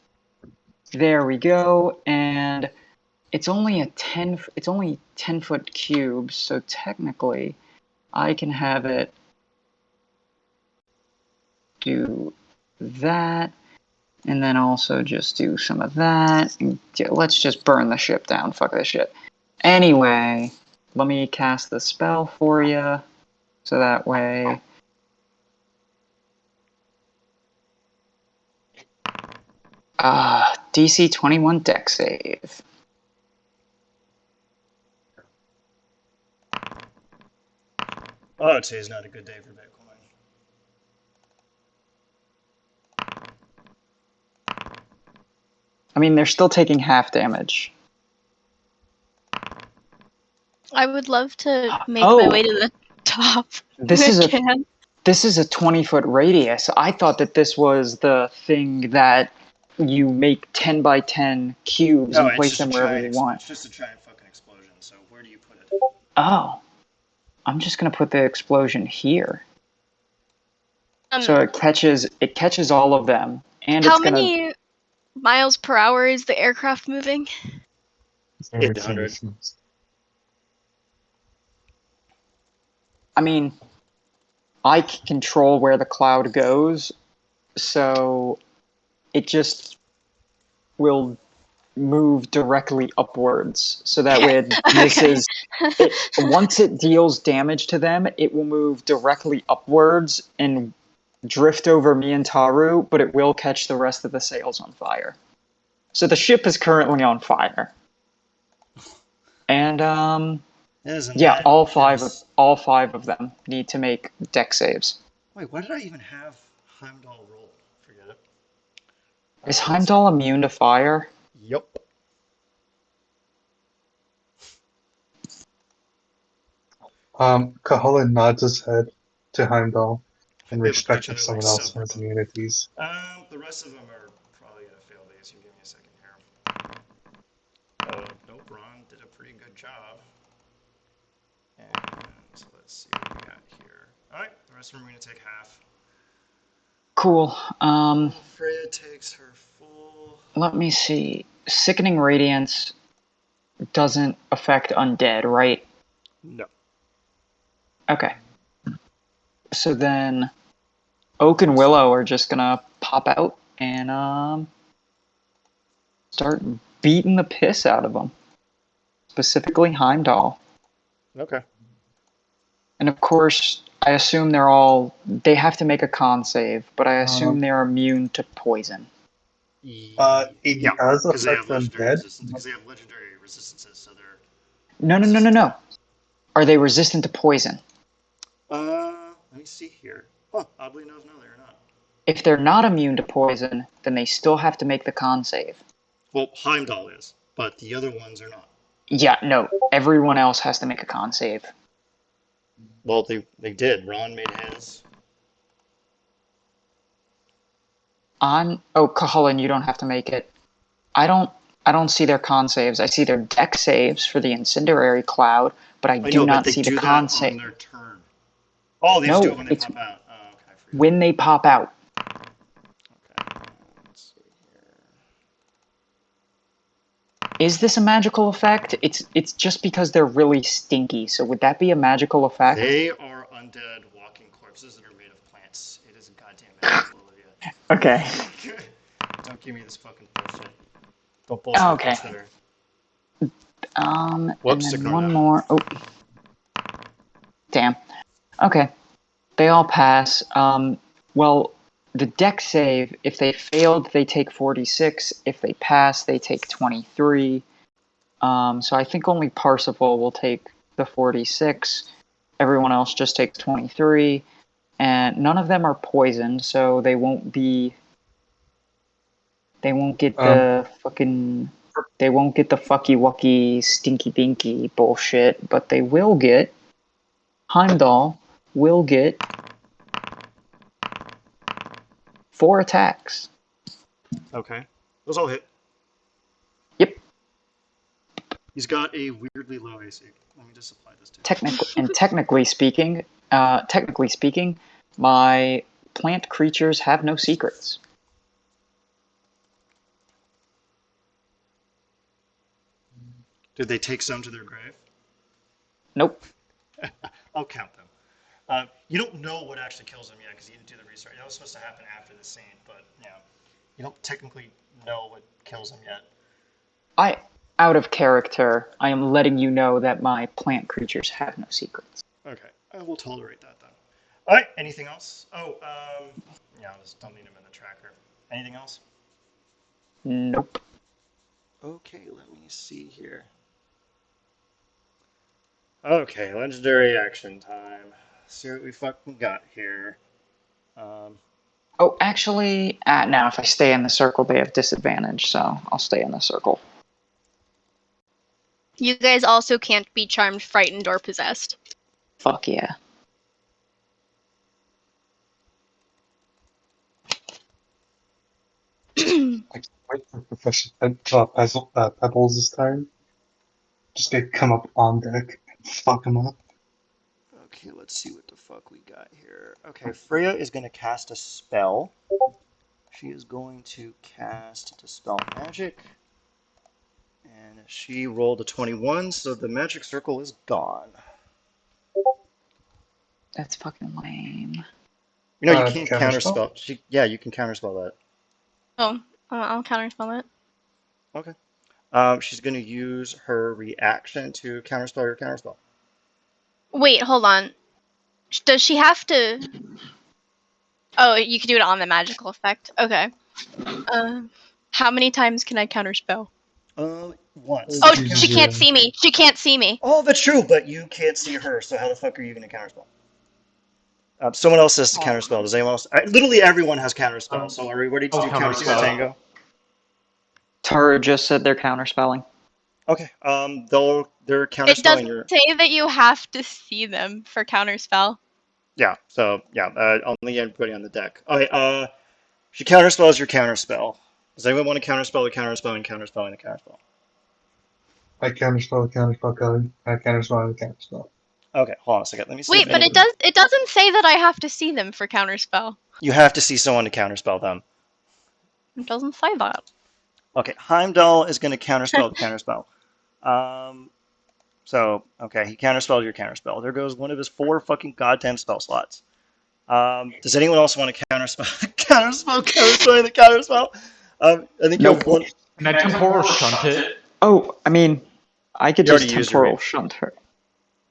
[SPEAKER 2] there we go, and it's only a 10. It's only 10-foot cubes, so technically, I can have it do that, and then also just do some of that. And let's just burn the ship down. Fuck this shit. Anyway, let me cast the spell for you, so that way. DC 21 deck save.
[SPEAKER 1] Oh, today's not a good day for Bitcoin.
[SPEAKER 2] I mean, they're still taking half damage.
[SPEAKER 4] I would love to make my way to the top.
[SPEAKER 2] This
[SPEAKER 4] I
[SPEAKER 2] is a
[SPEAKER 4] can.
[SPEAKER 2] this is a 20-foot radius. I thought that this was the thing that you make 10 by 10 cubes
[SPEAKER 1] No,
[SPEAKER 2] and
[SPEAKER 1] it's
[SPEAKER 2] place
[SPEAKER 1] just a
[SPEAKER 2] them wherever you
[SPEAKER 1] giant.
[SPEAKER 2] want.
[SPEAKER 1] It's just a giant fucking explosion. So where do you put it?
[SPEAKER 2] Oh, I'm just gonna put the explosion here. So it catches all of them, and
[SPEAKER 4] How
[SPEAKER 2] it's gonna.
[SPEAKER 4] many miles per hour is the aircraft moving?
[SPEAKER 1] 800.
[SPEAKER 2] I mean, I can control where the cloud goes, so it just will move directly upwards. So that way it misses. Once it deals damage to them, it will move directly upwards and drift over me and Taru, but it will catch the rest of the sails on fire. So the ship is currently on fire. And
[SPEAKER 1] Isn't
[SPEAKER 2] yeah,
[SPEAKER 1] that nice?
[SPEAKER 2] all five of them need to make deck saves.
[SPEAKER 1] Wait, why did I even have Heimdall roll? Forget it.
[SPEAKER 2] Is
[SPEAKER 1] Let's see.
[SPEAKER 2] Heimdall immune to fire?
[SPEAKER 1] Yup.
[SPEAKER 3] Cahalan nods his head to Heimdall in
[SPEAKER 1] I'd be able to
[SPEAKER 3] respect
[SPEAKER 1] catch
[SPEAKER 3] of
[SPEAKER 1] another like
[SPEAKER 3] someone else who has
[SPEAKER 1] 7 of them.
[SPEAKER 3] immunities.
[SPEAKER 1] The rest of them are probably gonna fail these. You give me a second here. Nope, Ron did a pretty good job. And so let's see what we got here. All right, the rest of them are gonna take half.
[SPEAKER 2] Cool.
[SPEAKER 1] Freya takes her full.
[SPEAKER 2] Let me see. Sickening Radiance doesn't affect undead, right?
[SPEAKER 1] No.
[SPEAKER 2] Okay. So then Oak and Willow are just gonna pop out and start beating the piss out of them. Specifically Heimdall.
[SPEAKER 1] Okay.
[SPEAKER 2] And of course, I assume they have to make a con save, but I assume they're immune to poison.
[SPEAKER 3] It
[SPEAKER 1] Yeah,
[SPEAKER 3] does
[SPEAKER 1] because they
[SPEAKER 3] affect
[SPEAKER 1] have
[SPEAKER 3] them
[SPEAKER 1] legendary
[SPEAKER 3] dead.
[SPEAKER 1] resistance. Because they have legendary resistances, so they're
[SPEAKER 2] No.
[SPEAKER 1] resistant to that.
[SPEAKER 2] Are they resistant to poison?
[SPEAKER 1] Let me see here. Oh, oddly enough, no, they're not.
[SPEAKER 2] If they're not immune to poison, then they still have to make the con save.
[SPEAKER 1] Well, Heimdall is, but the other ones are not.
[SPEAKER 2] Yeah, no. Everyone else has to make a con save.
[SPEAKER 1] Well, they did. Ron made his.
[SPEAKER 2] Cahalan, you don't have to make it. I don't see their con saves. I see their deck saves for the incendiary cloud, but I
[SPEAKER 1] I
[SPEAKER 2] do
[SPEAKER 1] know, but
[SPEAKER 2] not
[SPEAKER 1] they
[SPEAKER 2] see the
[SPEAKER 1] do
[SPEAKER 2] con
[SPEAKER 1] that
[SPEAKER 2] save.
[SPEAKER 1] on their turn. Oh, they just do it
[SPEAKER 2] No,
[SPEAKER 1] when they
[SPEAKER 2] it's
[SPEAKER 1] pop out. Oh, okay, I forgot.
[SPEAKER 2] when they pop out.
[SPEAKER 1] Okay, let's see here.
[SPEAKER 2] Is this a magical effect? It's just because they're really stinky. So would that be a magical effect?
[SPEAKER 1] They are undead walking corpses that are made of plants. It is a goddamn magical, Olivia.
[SPEAKER 2] Okay.
[SPEAKER 1] Don't give me this fucking bullshit. Don't bullshit
[SPEAKER 2] Okay.
[SPEAKER 1] with Twitter.
[SPEAKER 2] And
[SPEAKER 1] Whoops,
[SPEAKER 2] then
[SPEAKER 1] ignore
[SPEAKER 2] one
[SPEAKER 1] that.
[SPEAKER 2] more. Oh, damn. Okay. They all pass. Well, the deck save, if they failed, they take 46. If they pass, they take 23. So I think only Parsifal will take the 46. Everyone else just takes 23. And none of them are poisoned, so they won't be. They won't get the fucking. They won't get the fucky wucky stinky dinky bullshit, but they will get. Heimdall will get 4 attacks.
[SPEAKER 1] Okay. Those all hit.
[SPEAKER 2] Yep.
[SPEAKER 1] He's got a weirdly low AC. Let me just apply this to
[SPEAKER 2] Technically speaking, my plant creatures have no secrets.
[SPEAKER 1] Did they take some to their grave?
[SPEAKER 2] Nope.
[SPEAKER 1] I'll count them. You don't know what actually kills them yet because you didn't do the research. That was supposed to happen after the scene, but yeah, you don't technically know what kills them yet.
[SPEAKER 2] Out of character, I am letting you know that my plant creatures have no secrets.
[SPEAKER 1] Okay, I will tolerate that then. All right, anything else? Oh, yeah, I'll just don't need them in the tracker. Anything else?
[SPEAKER 2] Nope.
[SPEAKER 1] Okay, let me see here. Okay, legendary action time. See what we fucking got here.
[SPEAKER 2] Oh, actually, now if I stay in the circle, they have disadvantage, so I'll stay in the circle.
[SPEAKER 4] You guys also can't be charmed, frightened, or possessed.
[SPEAKER 2] Fuck yeah.
[SPEAKER 3] I can't wait for Professor Pebbles' turn. Just gonna come up on deck and fuck him up.
[SPEAKER 1] Okay, let's see what the fuck we got here. Okay, Freya is going to cast a spell. She is going to cast Dispel Magic. And she rolled a 21, so the magic circle is gone.
[SPEAKER 2] That's fucking lame.
[SPEAKER 1] You know, you can't
[SPEAKER 3] Counterspell?
[SPEAKER 1] counterspell. Yeah, you can counterspell that.
[SPEAKER 4] Oh, I'll counterspell it.
[SPEAKER 1] Okay. She's going to use her reaction to counterspell your counterspell.
[SPEAKER 4] Wait, hold on. Does she have to? Oh, you can do it on the magical effect. Okay. How many times can I counterspell?
[SPEAKER 1] Once.
[SPEAKER 4] Oh,
[SPEAKER 3] You
[SPEAKER 4] she
[SPEAKER 3] do.
[SPEAKER 4] can't see me. She can't see me.
[SPEAKER 1] Oh, that's true, but you can't see her, so how the fuck are you going to counterspell? Someone else has to counterspell. Does anyone else? Literally everyone has counterspell. So are we ready to
[SPEAKER 5] I'll
[SPEAKER 1] do counterspell
[SPEAKER 5] counterspell.
[SPEAKER 1] tango?
[SPEAKER 2] Tara just said they're counterspelling.
[SPEAKER 1] Okay. They're
[SPEAKER 4] It
[SPEAKER 1] counterspelling
[SPEAKER 4] doesn't
[SPEAKER 1] your.
[SPEAKER 4] say that you have to see them for counterspell.
[SPEAKER 1] Yeah. So yeah. Only everybody on the deck. Okay. She counterspells your counterspell. Does anyone want to counterspell the counterspelling, counterspelling the counterspell?
[SPEAKER 3] I counterspell, I counterspell, I counterspell.
[SPEAKER 1] Okay. Hold on a second. Let me see
[SPEAKER 4] Wait,
[SPEAKER 1] if
[SPEAKER 4] but
[SPEAKER 1] anybody.
[SPEAKER 4] it doesn't say that I have to see them for counterspell.
[SPEAKER 1] You have to see someone to counterspell them.
[SPEAKER 4] It doesn't say that.
[SPEAKER 1] Okay. Heimdall is going to counterspell the counterspell. So okay, he counterspelled your counterspell. There goes one of his 4 fucking goddamn spell slots. Does anyone else want to counterspell? Counterspell the counterspell. I think you have
[SPEAKER 2] Nope.
[SPEAKER 1] one.
[SPEAKER 5] Can I temporal shunt it?
[SPEAKER 2] Oh, I mean, I could
[SPEAKER 1] You already
[SPEAKER 2] just
[SPEAKER 1] used your
[SPEAKER 2] temporal shunt her.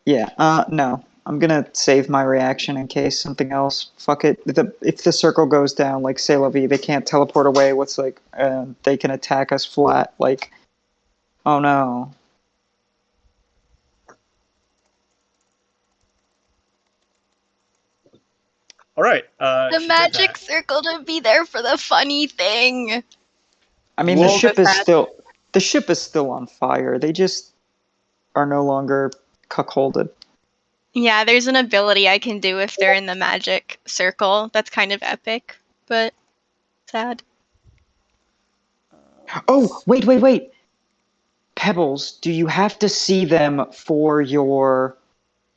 [SPEAKER 2] Yeah, no. I'm gonna save my reaction in case something else. Fuck it. If the circle goes down, like say la vie, they can't teleport away. What's like? They can attack us flat. Like, oh no.
[SPEAKER 1] All right.
[SPEAKER 4] The
[SPEAKER 1] She did
[SPEAKER 4] magic
[SPEAKER 1] that.
[SPEAKER 4] circle to be there for the funny thing.
[SPEAKER 2] I mean,
[SPEAKER 1] Well,
[SPEAKER 4] So sad.
[SPEAKER 2] the ship is still on fire. They just are no longer cuckolded.
[SPEAKER 4] Yeah, there's an ability I can do if they're in the magic circle. That's kind of epic, but sad.
[SPEAKER 2] Oh, wait. Pebbles, do you have to see them for your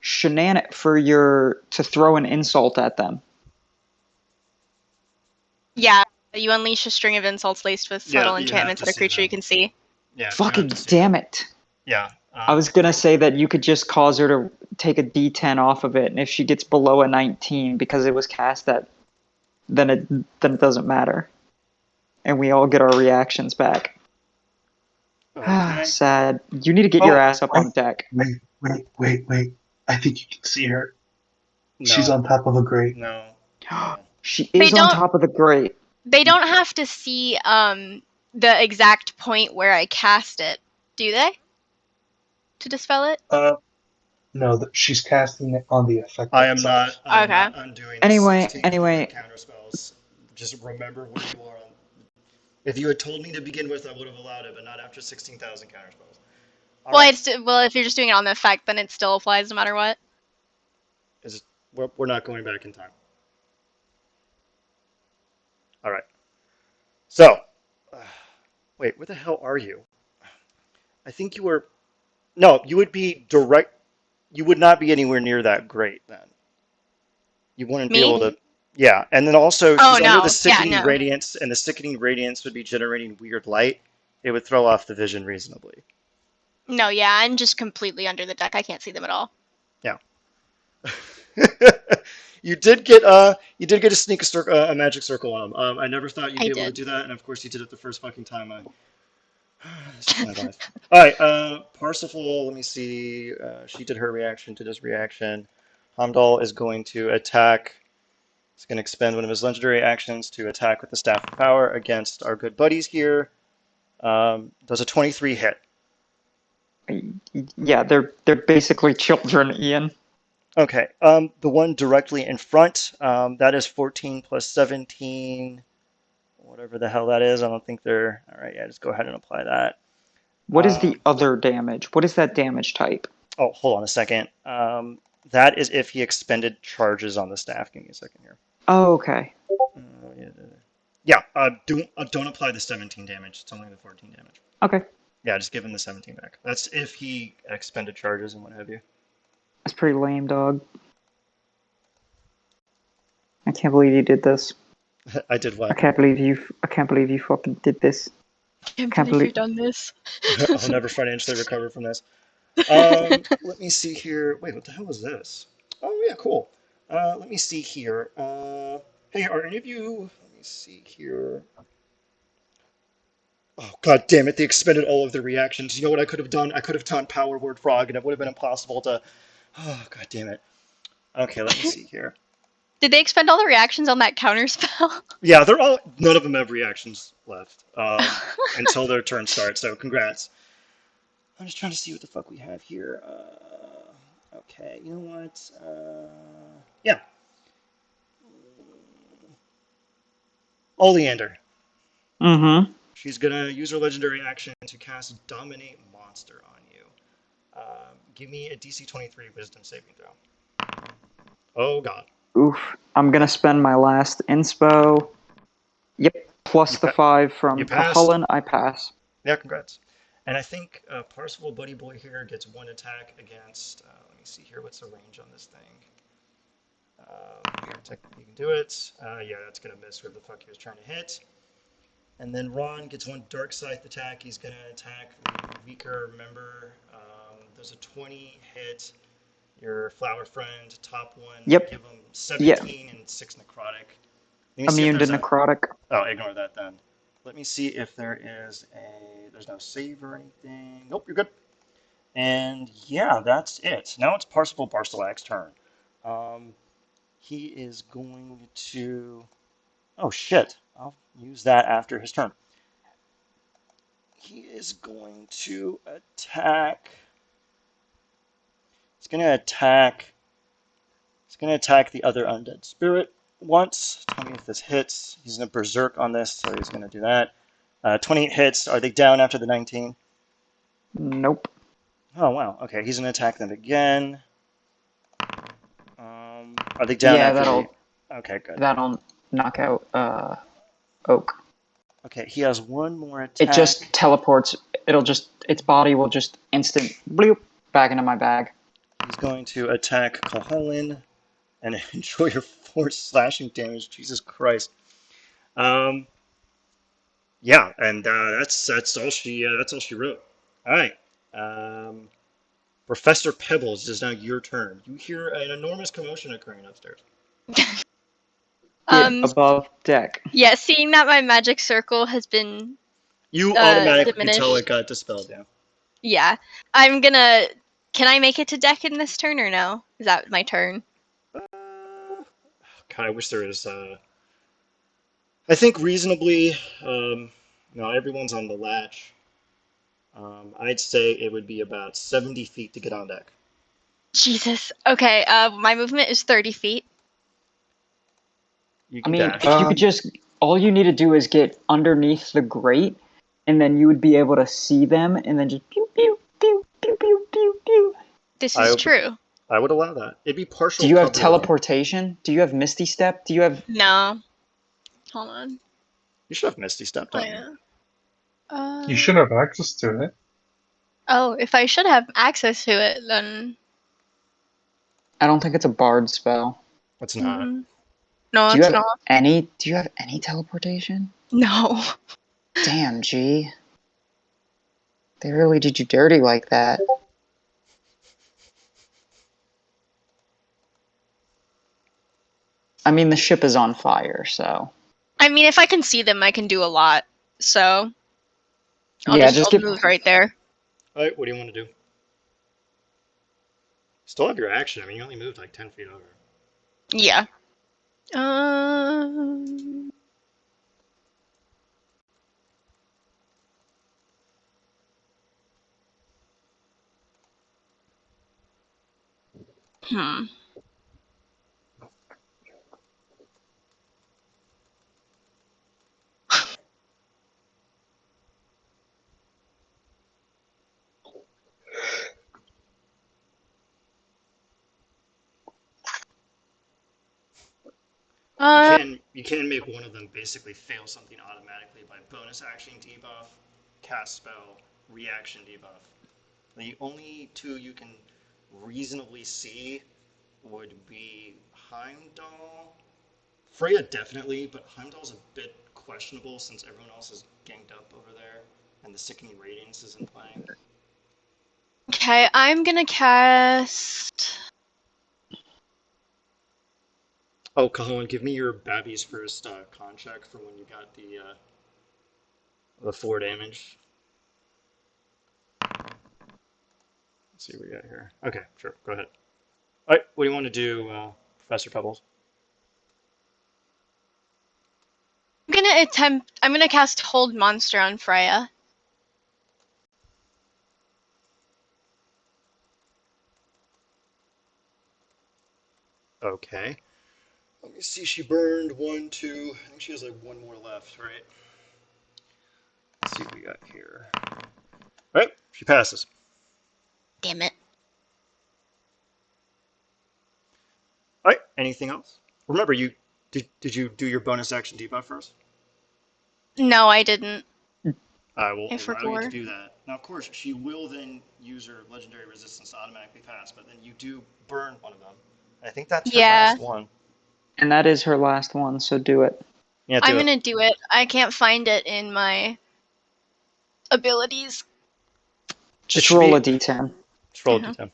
[SPEAKER 2] to throw an insult at them?
[SPEAKER 4] Yeah, you unleash a string of insults laced with
[SPEAKER 1] yeah,
[SPEAKER 4] subtle
[SPEAKER 1] you have
[SPEAKER 4] enchantments
[SPEAKER 1] to
[SPEAKER 4] at a
[SPEAKER 1] see
[SPEAKER 4] creature
[SPEAKER 1] them.
[SPEAKER 4] you can see.
[SPEAKER 1] Yeah, you have to
[SPEAKER 2] Fucking
[SPEAKER 1] see them.
[SPEAKER 2] damn it.
[SPEAKER 1] Yeah.
[SPEAKER 2] I was gonna say that you could just cause her to take a D10 off of it, and if she gets below a 19 because it was cast at, then it doesn't matter, and we all get our reactions back.
[SPEAKER 1] Okay.
[SPEAKER 2] Sad. You need to get your
[SPEAKER 3] Oh,
[SPEAKER 2] ass up on deck.
[SPEAKER 3] wait. I think you can see her. She's
[SPEAKER 1] No.
[SPEAKER 3] on top of a grate.
[SPEAKER 1] No. No.
[SPEAKER 2] She
[SPEAKER 4] They
[SPEAKER 2] is on
[SPEAKER 4] don't
[SPEAKER 2] top of the grate.
[SPEAKER 4] they don't have to see the exact point where I cast it, do they? To dispel it?
[SPEAKER 3] No, she's casting it on the effect
[SPEAKER 1] I am not.
[SPEAKER 3] itself.
[SPEAKER 1] I'm
[SPEAKER 4] Okay.
[SPEAKER 1] not undoing the
[SPEAKER 2] Anyway,
[SPEAKER 1] 16
[SPEAKER 2] anyway,
[SPEAKER 1] counter spells. Just remember where you are on. If you had told me to begin with, I would have allowed it, but not after 16,000 counter spells. All
[SPEAKER 4] Well,
[SPEAKER 1] right.
[SPEAKER 4] if you're just doing it on the effect, then it still applies no matter what.
[SPEAKER 1] Is we're not going back in time. All right. So, wait, where the hell are you? I think you were. No, you would be direct. You would not be anywhere near that great then. You wouldn't be
[SPEAKER 4] Me?
[SPEAKER 1] able to. Yeah, and then also
[SPEAKER 4] Oh
[SPEAKER 1] she's under the
[SPEAKER 4] no. Yeah,
[SPEAKER 1] sickening
[SPEAKER 4] no.
[SPEAKER 1] radiance, and the sickening radiance would be generating weird light. It would throw off the vision reasonably.
[SPEAKER 4] No, yeah, I'm just completely under the deck. I can't see them at all.
[SPEAKER 1] Yeah. You did get a sneak a magic circle on him. I never thought you'd
[SPEAKER 4] I
[SPEAKER 1] be able to
[SPEAKER 4] did.
[SPEAKER 1] do that, and of course you did it the first fucking time. This is my life. All right, Parsifal. Let me see. She did her reaction to this reaction. Hamdal is going to attack. He's going to expend one of his legendary actions to attack with the Staff of Power against our good buddies here. Does a 23 hit?
[SPEAKER 2] Yeah, they're basically children, Ian.
[SPEAKER 1] Okay. The one directly in front, that is 14 plus 17, whatever the hell that is. I don't think they're. All right, yeah, just go ahead and apply that.
[SPEAKER 2] What is the
[SPEAKER 1] Um,
[SPEAKER 2] other damage? What is that damage type?
[SPEAKER 1] oh, hold on a second. That is if he expended charges on the staff. Give me a second here.
[SPEAKER 2] Oh, okay.
[SPEAKER 1] Yeah. Yeah, don't apply the 17 damage. It's only the 14 damage.
[SPEAKER 2] Okay.
[SPEAKER 1] Yeah, just give him the 17 back. That's if he expended charges and what have you.
[SPEAKER 2] That's pretty lame, dog. I can't believe you did this.
[SPEAKER 1] I did what?
[SPEAKER 2] I can't believe you fucking did this.
[SPEAKER 4] I can't
[SPEAKER 2] Can't
[SPEAKER 4] believe
[SPEAKER 2] believe.
[SPEAKER 4] you've done this.
[SPEAKER 1] I'll never financially recover from this. Let me see here. Wait, what the hell is this? Oh yeah, cool. Let me see here. Hey, are any of you? Let me see here. Oh god damn it! They expended all of their reactions. You know what I could have done? I could have done Power Word Frog, and it would have been impossible to. Oh god damn it. Okay, let me see here.
[SPEAKER 4] Did they expend all the reactions on that counter spell?
[SPEAKER 1] Yeah, they're all. None of them have reactions left until their turn starts. So congrats. I'm just trying to see what the fuck we have here. Okay, you know what? Yeah, Oleander.
[SPEAKER 2] Mm-hmm.
[SPEAKER 1] She's gonna use her legendary action to cast Dominate Monster on you. Give me a DC 23 Wisdom saving throw. Oh god.
[SPEAKER 2] Oof. I'm gonna spend my last inspo. Yep.
[SPEAKER 1] You
[SPEAKER 2] Plus the
[SPEAKER 1] pa-
[SPEAKER 2] 5
[SPEAKER 1] you
[SPEAKER 2] from
[SPEAKER 1] passed.
[SPEAKER 2] Cuchulainn, I pass.
[SPEAKER 1] Yeah, congrats. And I think Parsifal Buddy Boy here gets one attack against. Let me see here. What's the range on this thing? You can do it. Yeah, that's gonna miss where the fuck he was trying to hit. And then Ron gets one dark scythe attack. He's gonna attack the weaker member. There's a 20 hit. Your flower friend, top one.
[SPEAKER 2] Yep.
[SPEAKER 1] Give him
[SPEAKER 2] Yeah.
[SPEAKER 1] 17 and 6 necrotic. Let me see if
[SPEAKER 2] Immune to
[SPEAKER 1] there's a.
[SPEAKER 2] necrotic.
[SPEAKER 1] Oh, ignore that then. Let me see if there is a. There's no save or anything. Nope, you're good. And yeah, that's it. Now it's Parsifal Barcelak's turn. Um, he is going to. Oh shit! I'll use that after his turn. He is going to attack. He's going to attack. He's going to attack the other undead spirit once. Tell me if this hits. He's going to berserk on this, so he's going to do that. 28 hits. Are they down after the 19?
[SPEAKER 2] Nope.
[SPEAKER 1] Oh wow. Okay, he's going to attack them again. Are they down
[SPEAKER 2] Yeah,
[SPEAKER 1] after the? Okay, good.
[SPEAKER 2] that'll knock out Oak.
[SPEAKER 1] Okay, he has one more
[SPEAKER 2] It
[SPEAKER 1] attack.
[SPEAKER 2] just teleports. Its body will just instant bloop back into my bag.
[SPEAKER 1] He's going to attack Koholin and enjoy your 4 slashing damage. Jesus Christ. Yeah, and that's all she wrote. All right. Professor Pebbles, it is now your turn. You hear an enormous commotion occurring upstairs.
[SPEAKER 2] Get above deck.
[SPEAKER 4] Yeah, seeing that my magic circle has been
[SPEAKER 1] You automatically
[SPEAKER 4] diminished.
[SPEAKER 1] tell it got dispelled, yeah.
[SPEAKER 4] Yeah, I'm gonna. Can I make it to deck in this turn or no? Is that my turn?
[SPEAKER 1] God, I wish there is. I think reasonably. No, everyone's on the latch. I'd say it would be about 70 feet to get on deck.
[SPEAKER 4] Jesus. Okay. My movement is 30 feet.
[SPEAKER 1] You
[SPEAKER 2] I
[SPEAKER 1] can
[SPEAKER 2] mean,
[SPEAKER 1] dash.
[SPEAKER 2] if you could just, all you need to do is get underneath the grate, and then you would be able to see them, and then just pew pew pew pew pew pew pew.
[SPEAKER 4] This
[SPEAKER 1] I
[SPEAKER 4] is
[SPEAKER 1] would-
[SPEAKER 4] true.
[SPEAKER 1] I would allow that. It'd be partial
[SPEAKER 2] Do you have
[SPEAKER 1] cover.
[SPEAKER 2] teleportation? Do you have Misty Step? Do you have?
[SPEAKER 4] No. Hold on.
[SPEAKER 1] You should have Misty Step,
[SPEAKER 4] Oh
[SPEAKER 1] don't you?
[SPEAKER 4] yeah.
[SPEAKER 3] You should have access to it.
[SPEAKER 4] Oh, if I should have access to it, then.
[SPEAKER 2] I don't think it's a bard spell.
[SPEAKER 1] It's not.
[SPEAKER 4] No,
[SPEAKER 2] Do you
[SPEAKER 4] it's
[SPEAKER 2] have
[SPEAKER 4] not.
[SPEAKER 2] any? Do you have any teleportation?
[SPEAKER 4] No.
[SPEAKER 2] Damn, G. They really did you dirty like that. I mean, the ship is on fire, so.
[SPEAKER 4] I mean, if I can see them, I can do a lot. So.
[SPEAKER 2] Yeah, just
[SPEAKER 4] I'll
[SPEAKER 2] get.
[SPEAKER 4] move right there.
[SPEAKER 1] All right, what do you want to do? Still have your action. I mean, you only moved like 10 feet over.
[SPEAKER 4] Yeah. Hmm.
[SPEAKER 1] You can make one of them basically fail something automatically by bonus action debuff, cast spell, reaction debuff. The only two you can reasonably see would be Heimdall. Freya definitely, but Heimdall's a bit questionable since everyone else is ganged up over there and the sickening radiance isn't playing.
[SPEAKER 4] Okay, I'm gonna cast.
[SPEAKER 1] Oh, Cahoon, give me your Babby's first con check for when you got the 4 damage. Let's see what we got here. Okay, sure, go ahead. All right, what do you want to do, Professor Pebbles?
[SPEAKER 4] I'm gonna cast Hold Monster on Freya.
[SPEAKER 1] Okay. Let me see, she burned 1, 2. I think she has like 1 more left, right? Let's see what we got here. All right, she passes.
[SPEAKER 4] Damn it.
[SPEAKER 1] All right, anything else? Remember, did you do your bonus action debuff first?
[SPEAKER 4] No, I didn't.
[SPEAKER 1] I will
[SPEAKER 4] I
[SPEAKER 1] allow you to
[SPEAKER 4] forgot.
[SPEAKER 1] do that. Now, of course, she will then use her legendary resistance to automatically pass, but then you do burn one of them. I think that's her
[SPEAKER 4] Yeah.
[SPEAKER 1] last one.
[SPEAKER 2] And that is her last one, so do it.
[SPEAKER 1] Yeah,
[SPEAKER 4] I'm
[SPEAKER 1] do it.
[SPEAKER 4] gonna do it. I can't find it in my abilities.
[SPEAKER 2] Just roll a d10.
[SPEAKER 1] Just roll a
[SPEAKER 4] Uh-huh.
[SPEAKER 1] d10.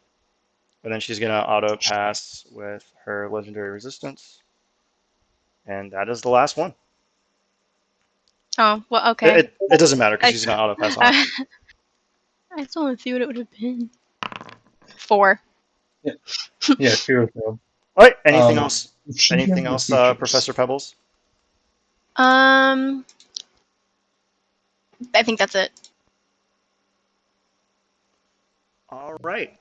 [SPEAKER 1] And then she's gonna auto pass with her legendary resistance. And that is the last one.
[SPEAKER 4] Oh, well, okay.
[SPEAKER 1] It doesn't matter because she's gonna auto pass on it.
[SPEAKER 4] I just want to see what it would have been. 4.
[SPEAKER 3] Yeah, fear of them.
[SPEAKER 1] All right. Anything else?
[SPEAKER 3] She
[SPEAKER 1] Anything
[SPEAKER 3] has no
[SPEAKER 1] else,
[SPEAKER 3] features.
[SPEAKER 1] Professor Pebbles?
[SPEAKER 4] I think that's it.
[SPEAKER 1] All right.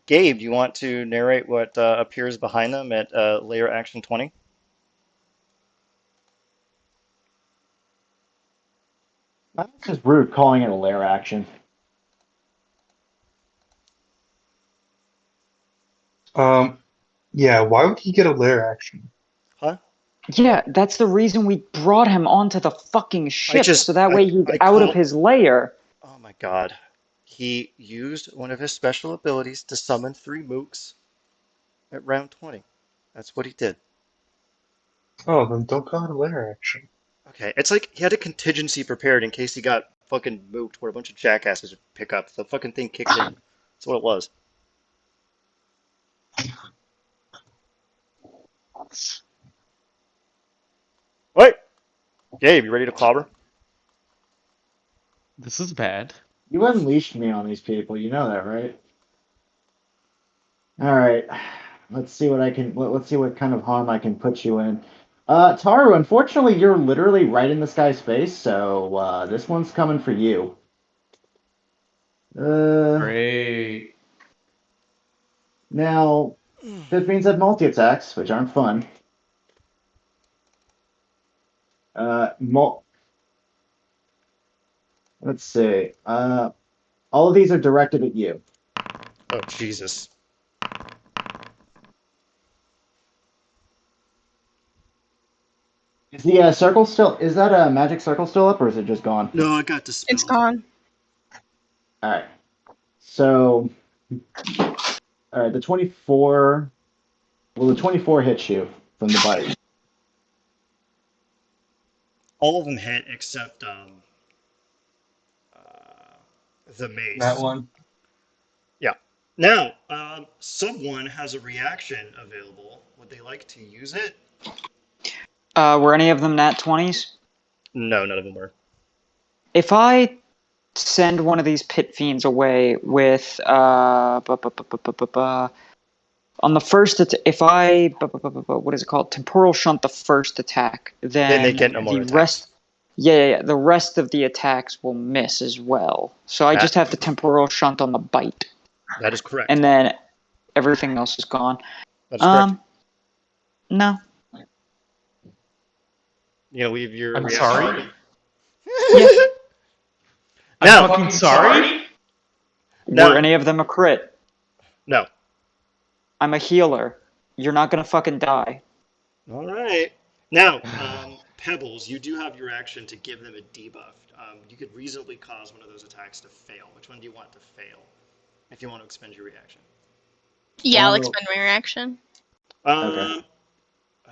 [SPEAKER 1] Gabe, do you want to narrate what appears behind them at layer action 20?
[SPEAKER 6] That's just rude calling it a lair action.
[SPEAKER 3] Yeah, why would he get a lair action?
[SPEAKER 1] Huh?
[SPEAKER 2] Yeah, that's the reason we brought him onto the fucking ship, so that way he's
[SPEAKER 1] I
[SPEAKER 2] out of
[SPEAKER 1] call.
[SPEAKER 2] his lair.
[SPEAKER 1] Oh my God. He used one of his special abilities to summon 3 mooks at round 20. That's what he did.
[SPEAKER 3] Oh, then don't call it a lair action.
[SPEAKER 1] Okay, it's like he had a contingency prepared in case he got fucking mooked where a bunch of jackasses would pick up. The fucking thing kicked in. That's what it was. Wait! Gabe, you ready to clobber?
[SPEAKER 5] This is bad.
[SPEAKER 6] You unleashed me on these people. You know that, right? All right. Let's see what I can. Let's see what kind of harm I can put you in. Taru, unfortunately, you're literally right in this guy's face, so this one's coming for you.
[SPEAKER 5] Great.
[SPEAKER 6] Now, this means have multi attacks, which aren't fun. Mul Let's see. All of these are directed at you.
[SPEAKER 1] Oh, Jesus.
[SPEAKER 6] Is the circle still? Is that a magic circle still up, or is it just gone?
[SPEAKER 1] No, I got dispelled.
[SPEAKER 4] It's gone.
[SPEAKER 6] All right. So, all right. The 24. Well, the 24 hits you from the bite.
[SPEAKER 1] All of them hit except the
[SPEAKER 3] That
[SPEAKER 1] mace.
[SPEAKER 3] one.
[SPEAKER 1] Yeah. Now, someone has a reaction available. Would they like to use it?
[SPEAKER 2] Were any of them nat 20s?
[SPEAKER 1] No, none of them were.
[SPEAKER 2] If I send one of these pit fiends away with on the first if I what is it called, temporal shunt the first attack,
[SPEAKER 1] Then they
[SPEAKER 2] then
[SPEAKER 1] get no more
[SPEAKER 2] the
[SPEAKER 1] attacks.
[SPEAKER 2] rest the rest of the attacks will miss as well. So I just have the temporal shunt on the bite,
[SPEAKER 1] That is correct.
[SPEAKER 2] and then everything else is gone.
[SPEAKER 1] That is correct.
[SPEAKER 2] No.
[SPEAKER 1] You know, leave your
[SPEAKER 5] I'm
[SPEAKER 1] reaction
[SPEAKER 5] sorry?
[SPEAKER 1] open.
[SPEAKER 2] Yeah.
[SPEAKER 1] Now,
[SPEAKER 5] I'm fucking sorry?
[SPEAKER 1] No.
[SPEAKER 2] Were any of them a crit?
[SPEAKER 1] No.
[SPEAKER 2] I'm a healer. You're not gonna fucking die.
[SPEAKER 1] All right. Now, Pebbles, you do have your action to give them a debuff. You could reasonably cause one of those attacks to fail. Which one do you want to fail? If you want to expend your reaction.
[SPEAKER 4] Yeah, I'll
[SPEAKER 6] Well-
[SPEAKER 4] expend my reaction.
[SPEAKER 6] Okay.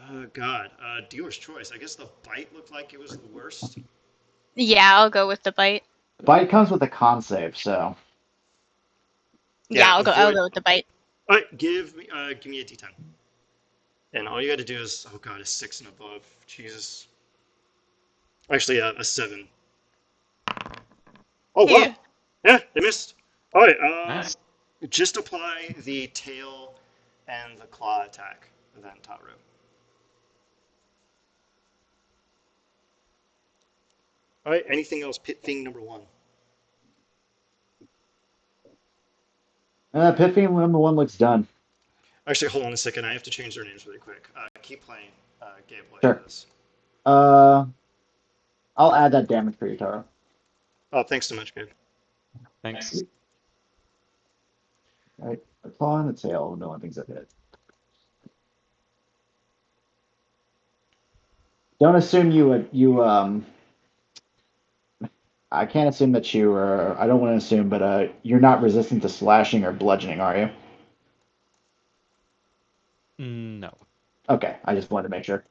[SPEAKER 1] Oh God. Dealer's choice. I guess the bite looked like it was the worst.
[SPEAKER 4] Yeah, I'll go with the bite.
[SPEAKER 6] Bite comes with a con save, so.
[SPEAKER 4] Yeah, I'll
[SPEAKER 1] avoid-
[SPEAKER 4] go with the bite.
[SPEAKER 1] All right. Give me a D10. And all you got to do is, oh God, a 6 and above. Jesus. Actually, a 7. Oh wow.
[SPEAKER 4] Yeah.
[SPEAKER 1] Yeah, they missed. All right.
[SPEAKER 5] Nice.
[SPEAKER 1] Just apply the tail and the claw attack, then Taru. All right. Anything else? Pit thing number 1.
[SPEAKER 6] Pit Fiend number 1 looks done.
[SPEAKER 1] Actually, hold on a second. I have to change their names really quick. Keep playing, Gabe. While
[SPEAKER 6] Sure.
[SPEAKER 1] you do this.
[SPEAKER 6] I'll add that damage for you, Taro.
[SPEAKER 1] Oh, thanks so much, Gabe.
[SPEAKER 5] Thanks.
[SPEAKER 6] Right. The claw and the tail, no one thinks that hit. Don't assume I can't assume that you are. I don't want to assume, but you're not resistant to slashing or bludgeoning, are you?
[SPEAKER 5] No.
[SPEAKER 6] Okay, I just wanted to make sure.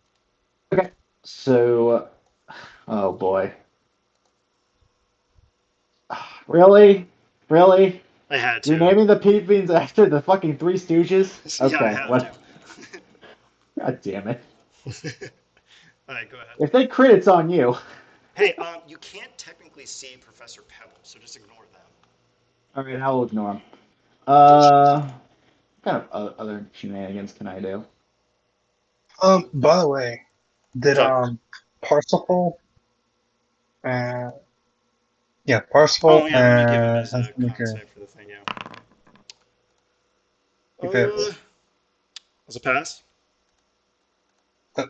[SPEAKER 6] Okay, so, oh boy, really, really,
[SPEAKER 1] I had to.
[SPEAKER 6] you're naming the Pete Beans after the fucking Three Stooges?
[SPEAKER 1] Yeah, I
[SPEAKER 6] Okay,
[SPEAKER 1] have
[SPEAKER 6] what? God damn it!
[SPEAKER 1] to. All right, go ahead.
[SPEAKER 6] If they crit, it's on you.
[SPEAKER 1] Hey, you can't technically see Professor Pebble, so just ignore them.
[SPEAKER 6] All right, I'll ignore him. What kind of other shenanigans can I do?
[SPEAKER 3] By the way, did
[SPEAKER 1] What's up?
[SPEAKER 3] Parsifal and yeah,
[SPEAKER 1] Oh
[SPEAKER 3] Parsifal
[SPEAKER 1] yeah, let me give him
[SPEAKER 3] and
[SPEAKER 1] his con
[SPEAKER 3] Huntsmaker
[SPEAKER 1] save for the thing. Yeah.
[SPEAKER 3] he fails.
[SPEAKER 1] Was a pass?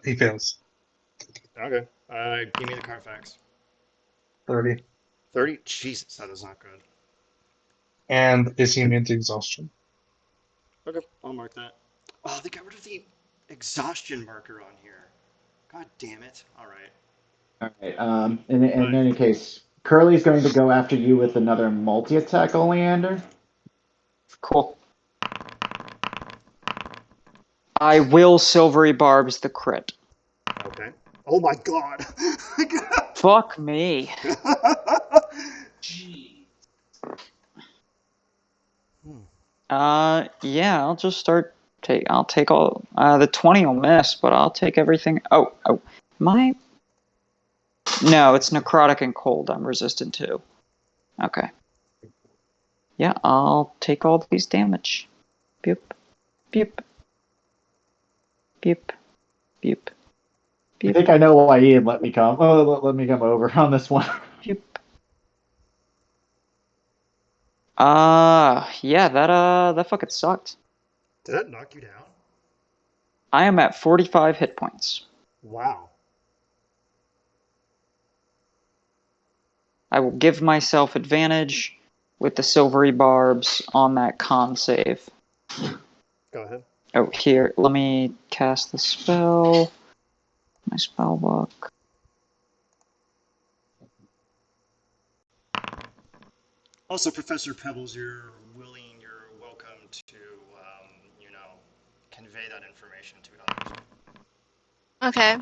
[SPEAKER 3] He fails.
[SPEAKER 1] Okay. Give me the Carfax.
[SPEAKER 3] 30.
[SPEAKER 1] 30? Jesus, that is not good.
[SPEAKER 3] And is he immune to exhaustion?
[SPEAKER 1] Okay, I'll mark that. Oh, they got rid of the exhaustion marker on here. God damn it. All right.
[SPEAKER 6] All right. In
[SPEAKER 1] Fine.
[SPEAKER 6] any case, Curly's going to go after you with another multi-attack, Oleander.
[SPEAKER 2] Cool. I will Silvery Barbs the crit.
[SPEAKER 1] Okay. Oh my god.
[SPEAKER 2] Fuck me. Yeah, I'll just start. I'll take all. The 20 will miss, but I'll take everything. Oh. My. No, it's necrotic and cold. I'm resistant to. Okay. Yeah, I'll take all these damage. Beep, beep, beep, beep,
[SPEAKER 6] I
[SPEAKER 2] beep,
[SPEAKER 6] think I know why Ian let me come. Oh, let me come over on this one.
[SPEAKER 2] beep. Yeah, that fucking sucked.
[SPEAKER 1] Did that knock you down?
[SPEAKER 2] I am at 45 hit points.
[SPEAKER 1] Wow.
[SPEAKER 2] I will give myself advantage with the silvery barbs on that con save.
[SPEAKER 1] Go ahead.
[SPEAKER 2] Oh, here, let me cast the spell. My spell book.
[SPEAKER 1] Also, Professor Pebbles, you're welcome to, convey that information to others.
[SPEAKER 4] Okay.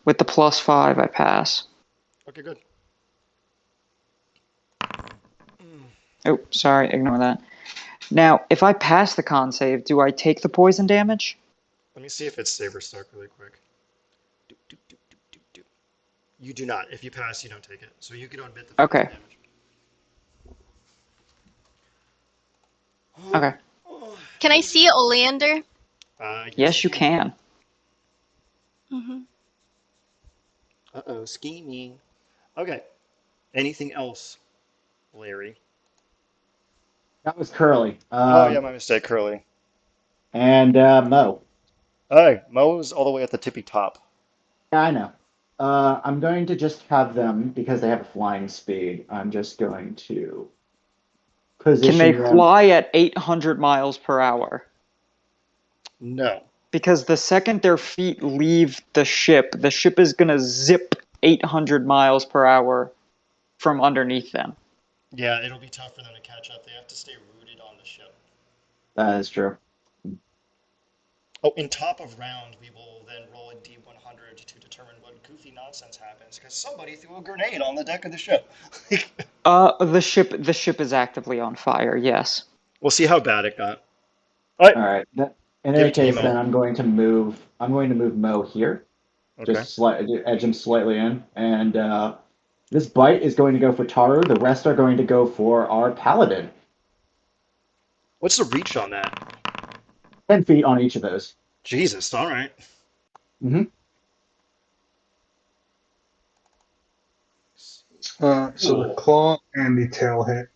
[SPEAKER 2] With the +5, I pass.
[SPEAKER 1] Okay, good.
[SPEAKER 2] Oh, sorry, ignore that. Now, if I pass the con save, do I take the poison damage?
[SPEAKER 1] Let me see if it's saber stuck really quick. Doop, doop, doop, doop, doop, doop. You do not. If you pass, you don't take it. So you can admit the poison
[SPEAKER 2] Okay.
[SPEAKER 1] damage.
[SPEAKER 2] Okay.
[SPEAKER 4] Can I see Oleander?
[SPEAKER 1] Yes, you
[SPEAKER 2] Yes, you
[SPEAKER 1] can.
[SPEAKER 2] can.
[SPEAKER 4] Mm-hmm.
[SPEAKER 1] Uh-oh, scheming. Okay. Anything else, Larry?
[SPEAKER 6] That was Curly.
[SPEAKER 1] Oh, yeah, my mistake, Curly.
[SPEAKER 6] And Mo.
[SPEAKER 1] Hey, Mo's all the way at the tippy top.
[SPEAKER 6] Yeah, I know. I'm going to just have them because they have a flying speed. I'm just going to
[SPEAKER 2] Can they
[SPEAKER 6] position them.
[SPEAKER 2] fly at 800 miles per hour?
[SPEAKER 1] No.
[SPEAKER 2] Because the second their feet leave the ship is gonna zip 800 miles per hour from underneath them.
[SPEAKER 1] Yeah, it'll be tough for them to catch up. They have to stay rooted on the ship.
[SPEAKER 6] That is true.
[SPEAKER 1] Oh, in top of round, we will then roll a D100 to determine what goofy nonsense happens because somebody threw a grenade on the deck of the ship.
[SPEAKER 2] The ship is actively on fire. Yes.
[SPEAKER 1] We'll see how bad it got. All right,
[SPEAKER 6] All right. In
[SPEAKER 1] give
[SPEAKER 6] any
[SPEAKER 1] it to me,
[SPEAKER 6] case,
[SPEAKER 1] Mo.
[SPEAKER 6] then I'm going to move. I'm going to move Mo here,
[SPEAKER 1] Okay.
[SPEAKER 6] just edge him slightly in, and this bite is going to go for Taru. The rest are going to go for our paladin.
[SPEAKER 1] What's the reach on that?
[SPEAKER 6] 10 feet on each of those.
[SPEAKER 1] Jesus. All right.
[SPEAKER 6] Mm-hmm.
[SPEAKER 3] So the claw and the tail hit.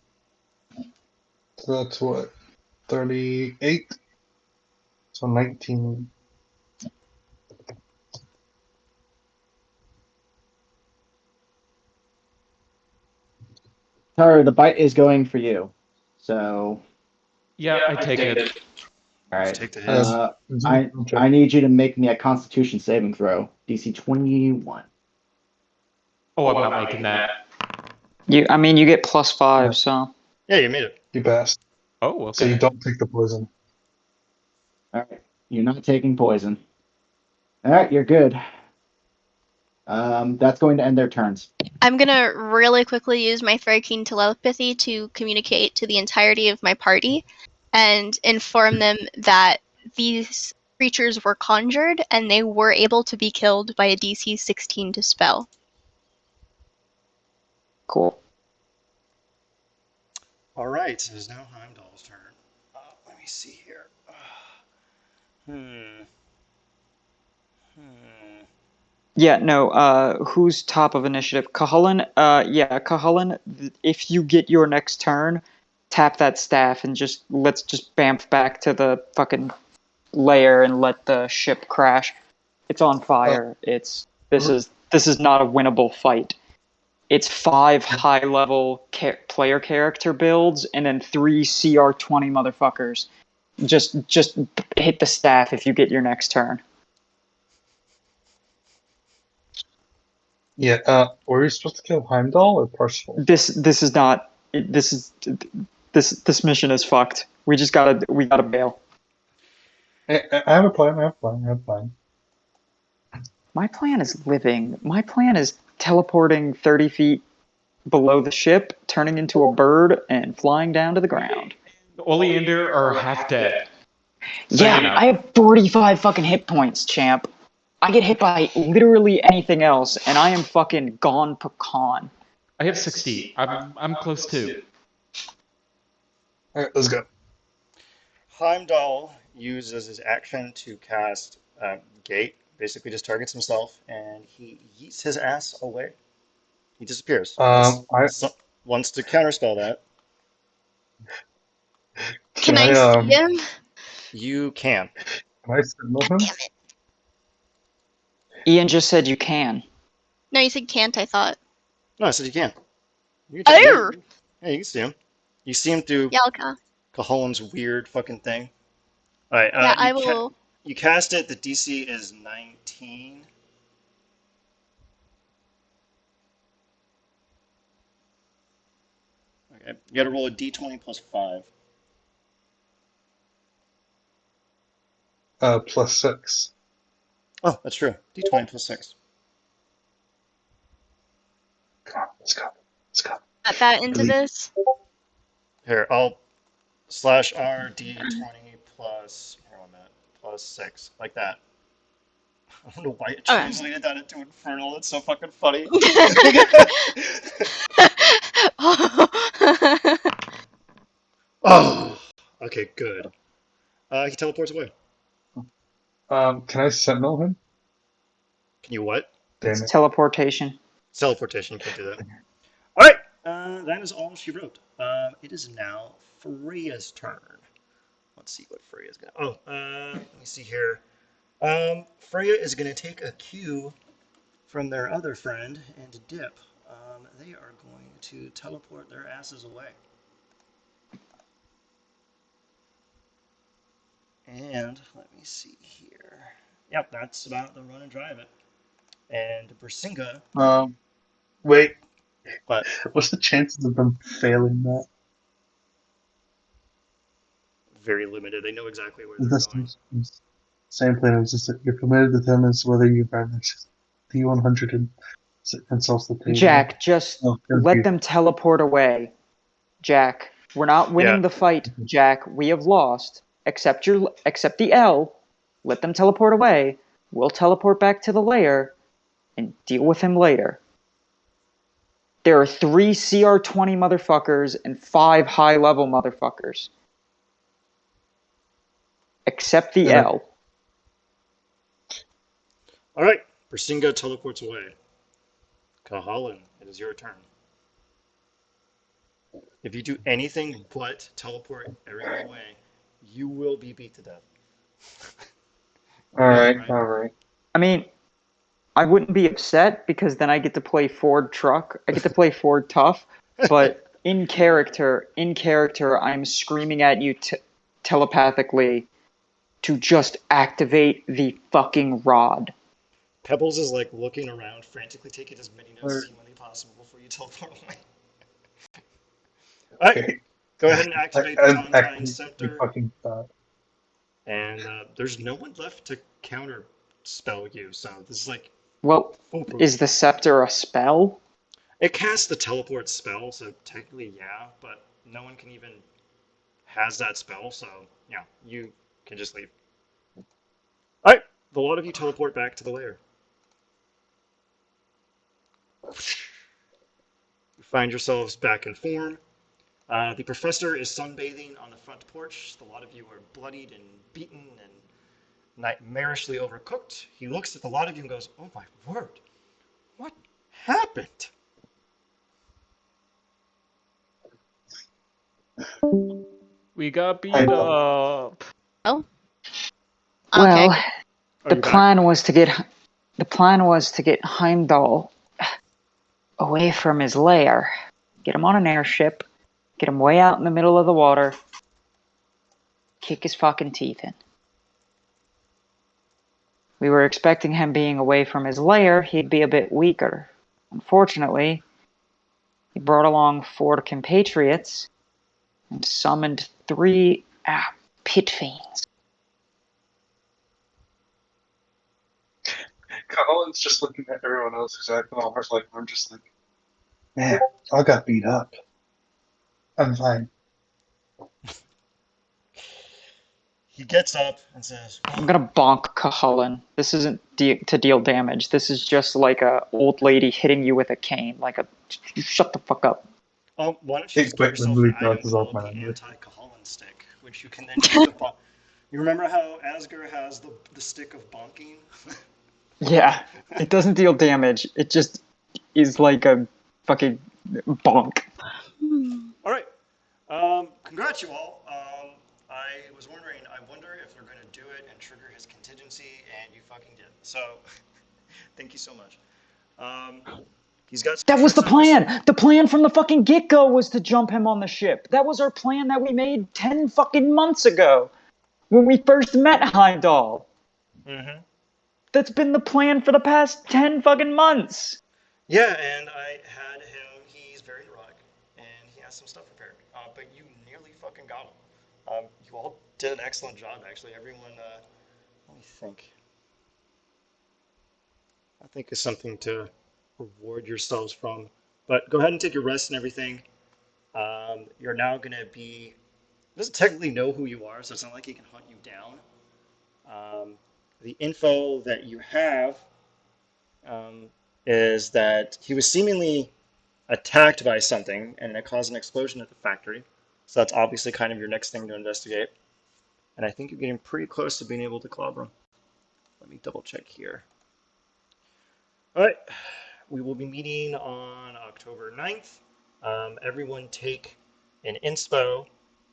[SPEAKER 3] So that's what? 38? So 19.
[SPEAKER 6] Taru, the bite is going for you. So,
[SPEAKER 5] Yeah, I take it.
[SPEAKER 6] all
[SPEAKER 1] Just
[SPEAKER 6] right.
[SPEAKER 1] take the
[SPEAKER 3] Uh,
[SPEAKER 1] hits.
[SPEAKER 6] I need you to make me a Constitution saving throw. DC 21.
[SPEAKER 5] Oh, I'm not making that.
[SPEAKER 2] You get +5, so.
[SPEAKER 1] Yeah, you made it.
[SPEAKER 3] You passed.
[SPEAKER 5] Oh,
[SPEAKER 3] So you
[SPEAKER 5] okay.
[SPEAKER 3] don't take the poison.
[SPEAKER 6] All right. You're not taking poison. All right, you're good. That's going to end their turns.
[SPEAKER 4] I'm gonna really quickly use my Thraken telepathy to communicate to the entirety of my party and inform them that these creatures were conjured and they were able to be killed by a DC 16 dispel.
[SPEAKER 2] Cool.
[SPEAKER 1] All right, it is now Heimdall's turn. Let me see here. Hmm. Hmm.
[SPEAKER 2] Yeah, no, who's top of initiative? Cahullin? Yeah, Cahullin, if you get your next turn, tap that staff and let's just bamf back to the fucking lair and let the ship crash. It's on
[SPEAKER 3] Uh,
[SPEAKER 2] fire. This is not a winnable fight. It's 5 high level player character builds and then 3 CR20 motherfuckers. Just hit the staff if you get your next turn.
[SPEAKER 3] yeah. Were you supposed to kill Heimdall or Percival?
[SPEAKER 2] This is not this is this mission is fucked. We gotta bail.
[SPEAKER 3] I have a plan. I have a plan. I have a plan.
[SPEAKER 2] My plan is living. My plan is teleporting 30 feet below the ship, turning into a bird, and flying down to the ground.
[SPEAKER 5] Oleander are half dead. So
[SPEAKER 2] Yeah,
[SPEAKER 5] you know.
[SPEAKER 2] I have 45 fucking hit points, champ. I get hit by literally anything else, and I am fucking gone pecan.
[SPEAKER 5] I have 60. I'm close too.
[SPEAKER 3] All right, let's go.
[SPEAKER 1] Heimdall uses his action to cast Gate, basically just targets himself, and he yeets his ass away. He disappears.
[SPEAKER 3] I
[SPEAKER 1] Wants to counterspell that.
[SPEAKER 3] can
[SPEAKER 4] Can I see him?
[SPEAKER 1] You can.
[SPEAKER 3] I signal
[SPEAKER 4] God
[SPEAKER 3] him?
[SPEAKER 4] damn it.
[SPEAKER 2] Ian just said you can.
[SPEAKER 4] No, you said can't, I thought.
[SPEAKER 1] No, I said you can. You can,
[SPEAKER 4] Oh!
[SPEAKER 1] yeah, you can see him. You see him through
[SPEAKER 4] Yalka.
[SPEAKER 1] Cahollin's weird fucking thing. All right,
[SPEAKER 4] Yeah, I will.
[SPEAKER 1] you cast it. The DC is 19. Okay, you got to roll a D20 plus 5.
[SPEAKER 3] +6.
[SPEAKER 1] Oh, that's true. D20 plus 6.
[SPEAKER 3] Come on, let's go. Let's go.
[SPEAKER 4] Add that into
[SPEAKER 3] Delete.
[SPEAKER 4] this.
[SPEAKER 1] Here, I'll /R D20 plus, where am I at? Plus 6, like that. I don't know why it
[SPEAKER 4] Okay.
[SPEAKER 1] translated that into Infernal. It's so fucking funny. Oh, okay, good. He teleports away.
[SPEAKER 3] Can I sentinel him?
[SPEAKER 1] Can you what?
[SPEAKER 3] Damn
[SPEAKER 2] It's
[SPEAKER 3] it.
[SPEAKER 2] teleportation.
[SPEAKER 1] Teleportation, you can't do that. All right, that is all she wrote. It is now Freya's turn. Let's see what Freya's gonna. Oh, let me see here. Freya is gonna take a cue from their other friend and dip. They are going to teleport their asses away. And let me see here. Yep, that's about the run and drive it. And Bersinga,
[SPEAKER 3] Wait.
[SPEAKER 1] but
[SPEAKER 3] What's the chances of them failing that?
[SPEAKER 1] very limited. They know exactly where they're
[SPEAKER 3] This
[SPEAKER 1] going.
[SPEAKER 3] same plan. It was just that your permitted determines whether you banish D100 and solve the table.
[SPEAKER 2] Jack, just
[SPEAKER 3] Oh,
[SPEAKER 2] let them teleport away. Jack, we're not
[SPEAKER 1] Yeah,
[SPEAKER 2] winning the fight. Jack, we have lost. Accept the L. Let them teleport away. We'll teleport back to the lair and deal with him later. There are 3 CR20 motherfuckers and 5 high level motherfuckers. Accept the
[SPEAKER 3] Yeah.
[SPEAKER 2] L.
[SPEAKER 1] all right. Bersinga teleports away. Kahalan, it is your turn. If you do anything but teleport everyone away, you will be beat to death.
[SPEAKER 3] Alright,
[SPEAKER 1] Right?
[SPEAKER 3] alright.
[SPEAKER 2] I mean, I wouldn't be upset because then I get to play Ford truck. I get to play Ford tough, but in character, I'm screaming at you telepathically to just activate the fucking rod.
[SPEAKER 1] Pebbles is like looking around, frantically taking as many notes as
[SPEAKER 3] Alright,
[SPEAKER 1] humanly possible before you teleport away. All right,
[SPEAKER 3] okay.
[SPEAKER 1] go ahead and activate the
[SPEAKER 3] I'm
[SPEAKER 1] Tontine
[SPEAKER 3] acting pretty
[SPEAKER 1] Scepter.
[SPEAKER 3] fucking bad.
[SPEAKER 1] And there's no one left to counter spell you, so this is like
[SPEAKER 2] Well,
[SPEAKER 1] foolproof.
[SPEAKER 2] is the scepter a spell?
[SPEAKER 1] It casts the teleport spell, so technically, yeah, but no one can even has that spell, so yeah, you can just leave. All right, the lot of you teleport back to the lair. You find yourselves back in form. The professor is sunbathing on the front porch. A lot of you are bloodied and beaten and nightmarishly overcooked. He looks at the lot of you and goes, "Oh my word, what happened?"
[SPEAKER 5] We got beat
[SPEAKER 3] Hey,
[SPEAKER 5] up.
[SPEAKER 4] Oh.
[SPEAKER 2] Well,
[SPEAKER 4] Okay.
[SPEAKER 1] Are
[SPEAKER 2] the
[SPEAKER 1] you back?
[SPEAKER 2] plan was to get Heimdall away from his lair, get him on an airship, get him way out in the middle of the water, kick his fucking teeth in. We were expecting him being away from his lair, he'd be a bit weaker. Unfortunately, he brought along 4 compatriots and summoned 3 pit fiends.
[SPEAKER 3] Colin's just looking at everyone else who's acting all hurt. Like I'm just like, man, I got beat up. I'm fine.
[SPEAKER 1] He gets up and says,
[SPEAKER 2] I'm gonna bonk Cuhullin. This isn't to deal damage. This is just like a old lady hitting you with a cane. You shut the fuck up.
[SPEAKER 1] "Oh, why don't you
[SPEAKER 3] It
[SPEAKER 1] just get
[SPEAKER 3] quickly
[SPEAKER 1] yourself an item
[SPEAKER 3] bounces off
[SPEAKER 1] called
[SPEAKER 3] my
[SPEAKER 1] the
[SPEAKER 3] memory.
[SPEAKER 1] anti-Cahalan stick, which you can then use to bonk." You remember how Asger has the stick of bonking?
[SPEAKER 2] Yeah, it doesn't deal damage. It just is like a fucking bonk.
[SPEAKER 1] All right. Congrats, you all. I was wondering, I wonder if they're going to do it and trigger his contingency, and you fucking did. So, thank you so much. He's got some
[SPEAKER 2] That was
[SPEAKER 1] tricks
[SPEAKER 2] the
[SPEAKER 1] up his.
[SPEAKER 2] plan. The plan from the fucking get-go was to jump him on the ship. That was our plan that we made 10 fucking months ago when we first met Heimdall.
[SPEAKER 1] Mm-hmm.
[SPEAKER 2] That's been the plan for the past 10 fucking months.
[SPEAKER 1] Yeah, and I had him. He's very neurotic, and he has some stuff prepared. But you nearly fucking got him. You all did an excellent job, actually. Everyone. Let me think. I think is something to reward yourselves from. But go ahead and take your rest and everything. You're now gonna be. He doesn't technically know who you are, so it's not like he can hunt you down. The info that you have um, is that he was seemingly attacked by something and it caused an explosion at the factory. So that's obviously kind of your next thing to investigate. And I think you're getting pretty close to being able to clobber him. Let me double check here. All right, we will be meeting on October 9th. Everyone take an inspo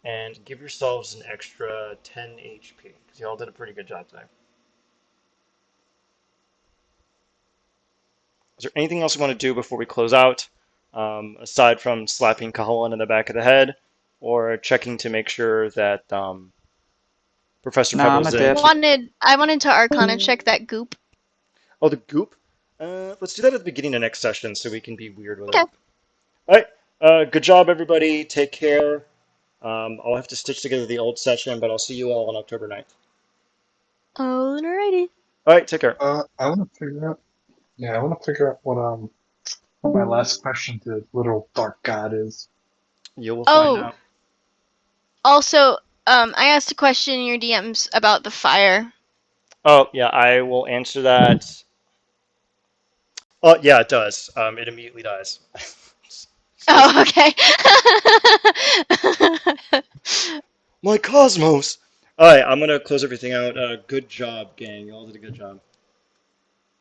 [SPEAKER 1] and give yourselves an extra 10 HP because you all did a pretty good job today. Is there anything else you want to do before we close out, aside from slapping Cahalan in the back of the head or checking to make sure that Professor
[SPEAKER 2] Nah, I'm a
[SPEAKER 1] Pebbles
[SPEAKER 2] dip.
[SPEAKER 1] didn't.
[SPEAKER 4] I wanted to Arcana check that goop.
[SPEAKER 1] Oh, the goop? Let's do that at the beginning of next session so we can be weird with it.
[SPEAKER 4] Okay.
[SPEAKER 1] All right. Good job, everybody. Take care. I'll have to stitch together the old session, but I'll see you all on October 9th.
[SPEAKER 4] Alrighty.
[SPEAKER 1] All right. Take care.
[SPEAKER 3] I want to figure out. Yeah, I want to figure out what my last question to little dark god is.
[SPEAKER 1] You will find
[SPEAKER 4] Oh,
[SPEAKER 1] out.
[SPEAKER 4] also, I asked a question in your DMs about the fire.
[SPEAKER 1] Oh, yeah. I will answer that. Oh, yeah, it does. It immediately dies.
[SPEAKER 4] Oh, okay.
[SPEAKER 1] My cosmos. All right, I'm gonna close everything out. Good job, gang. You all did a good job.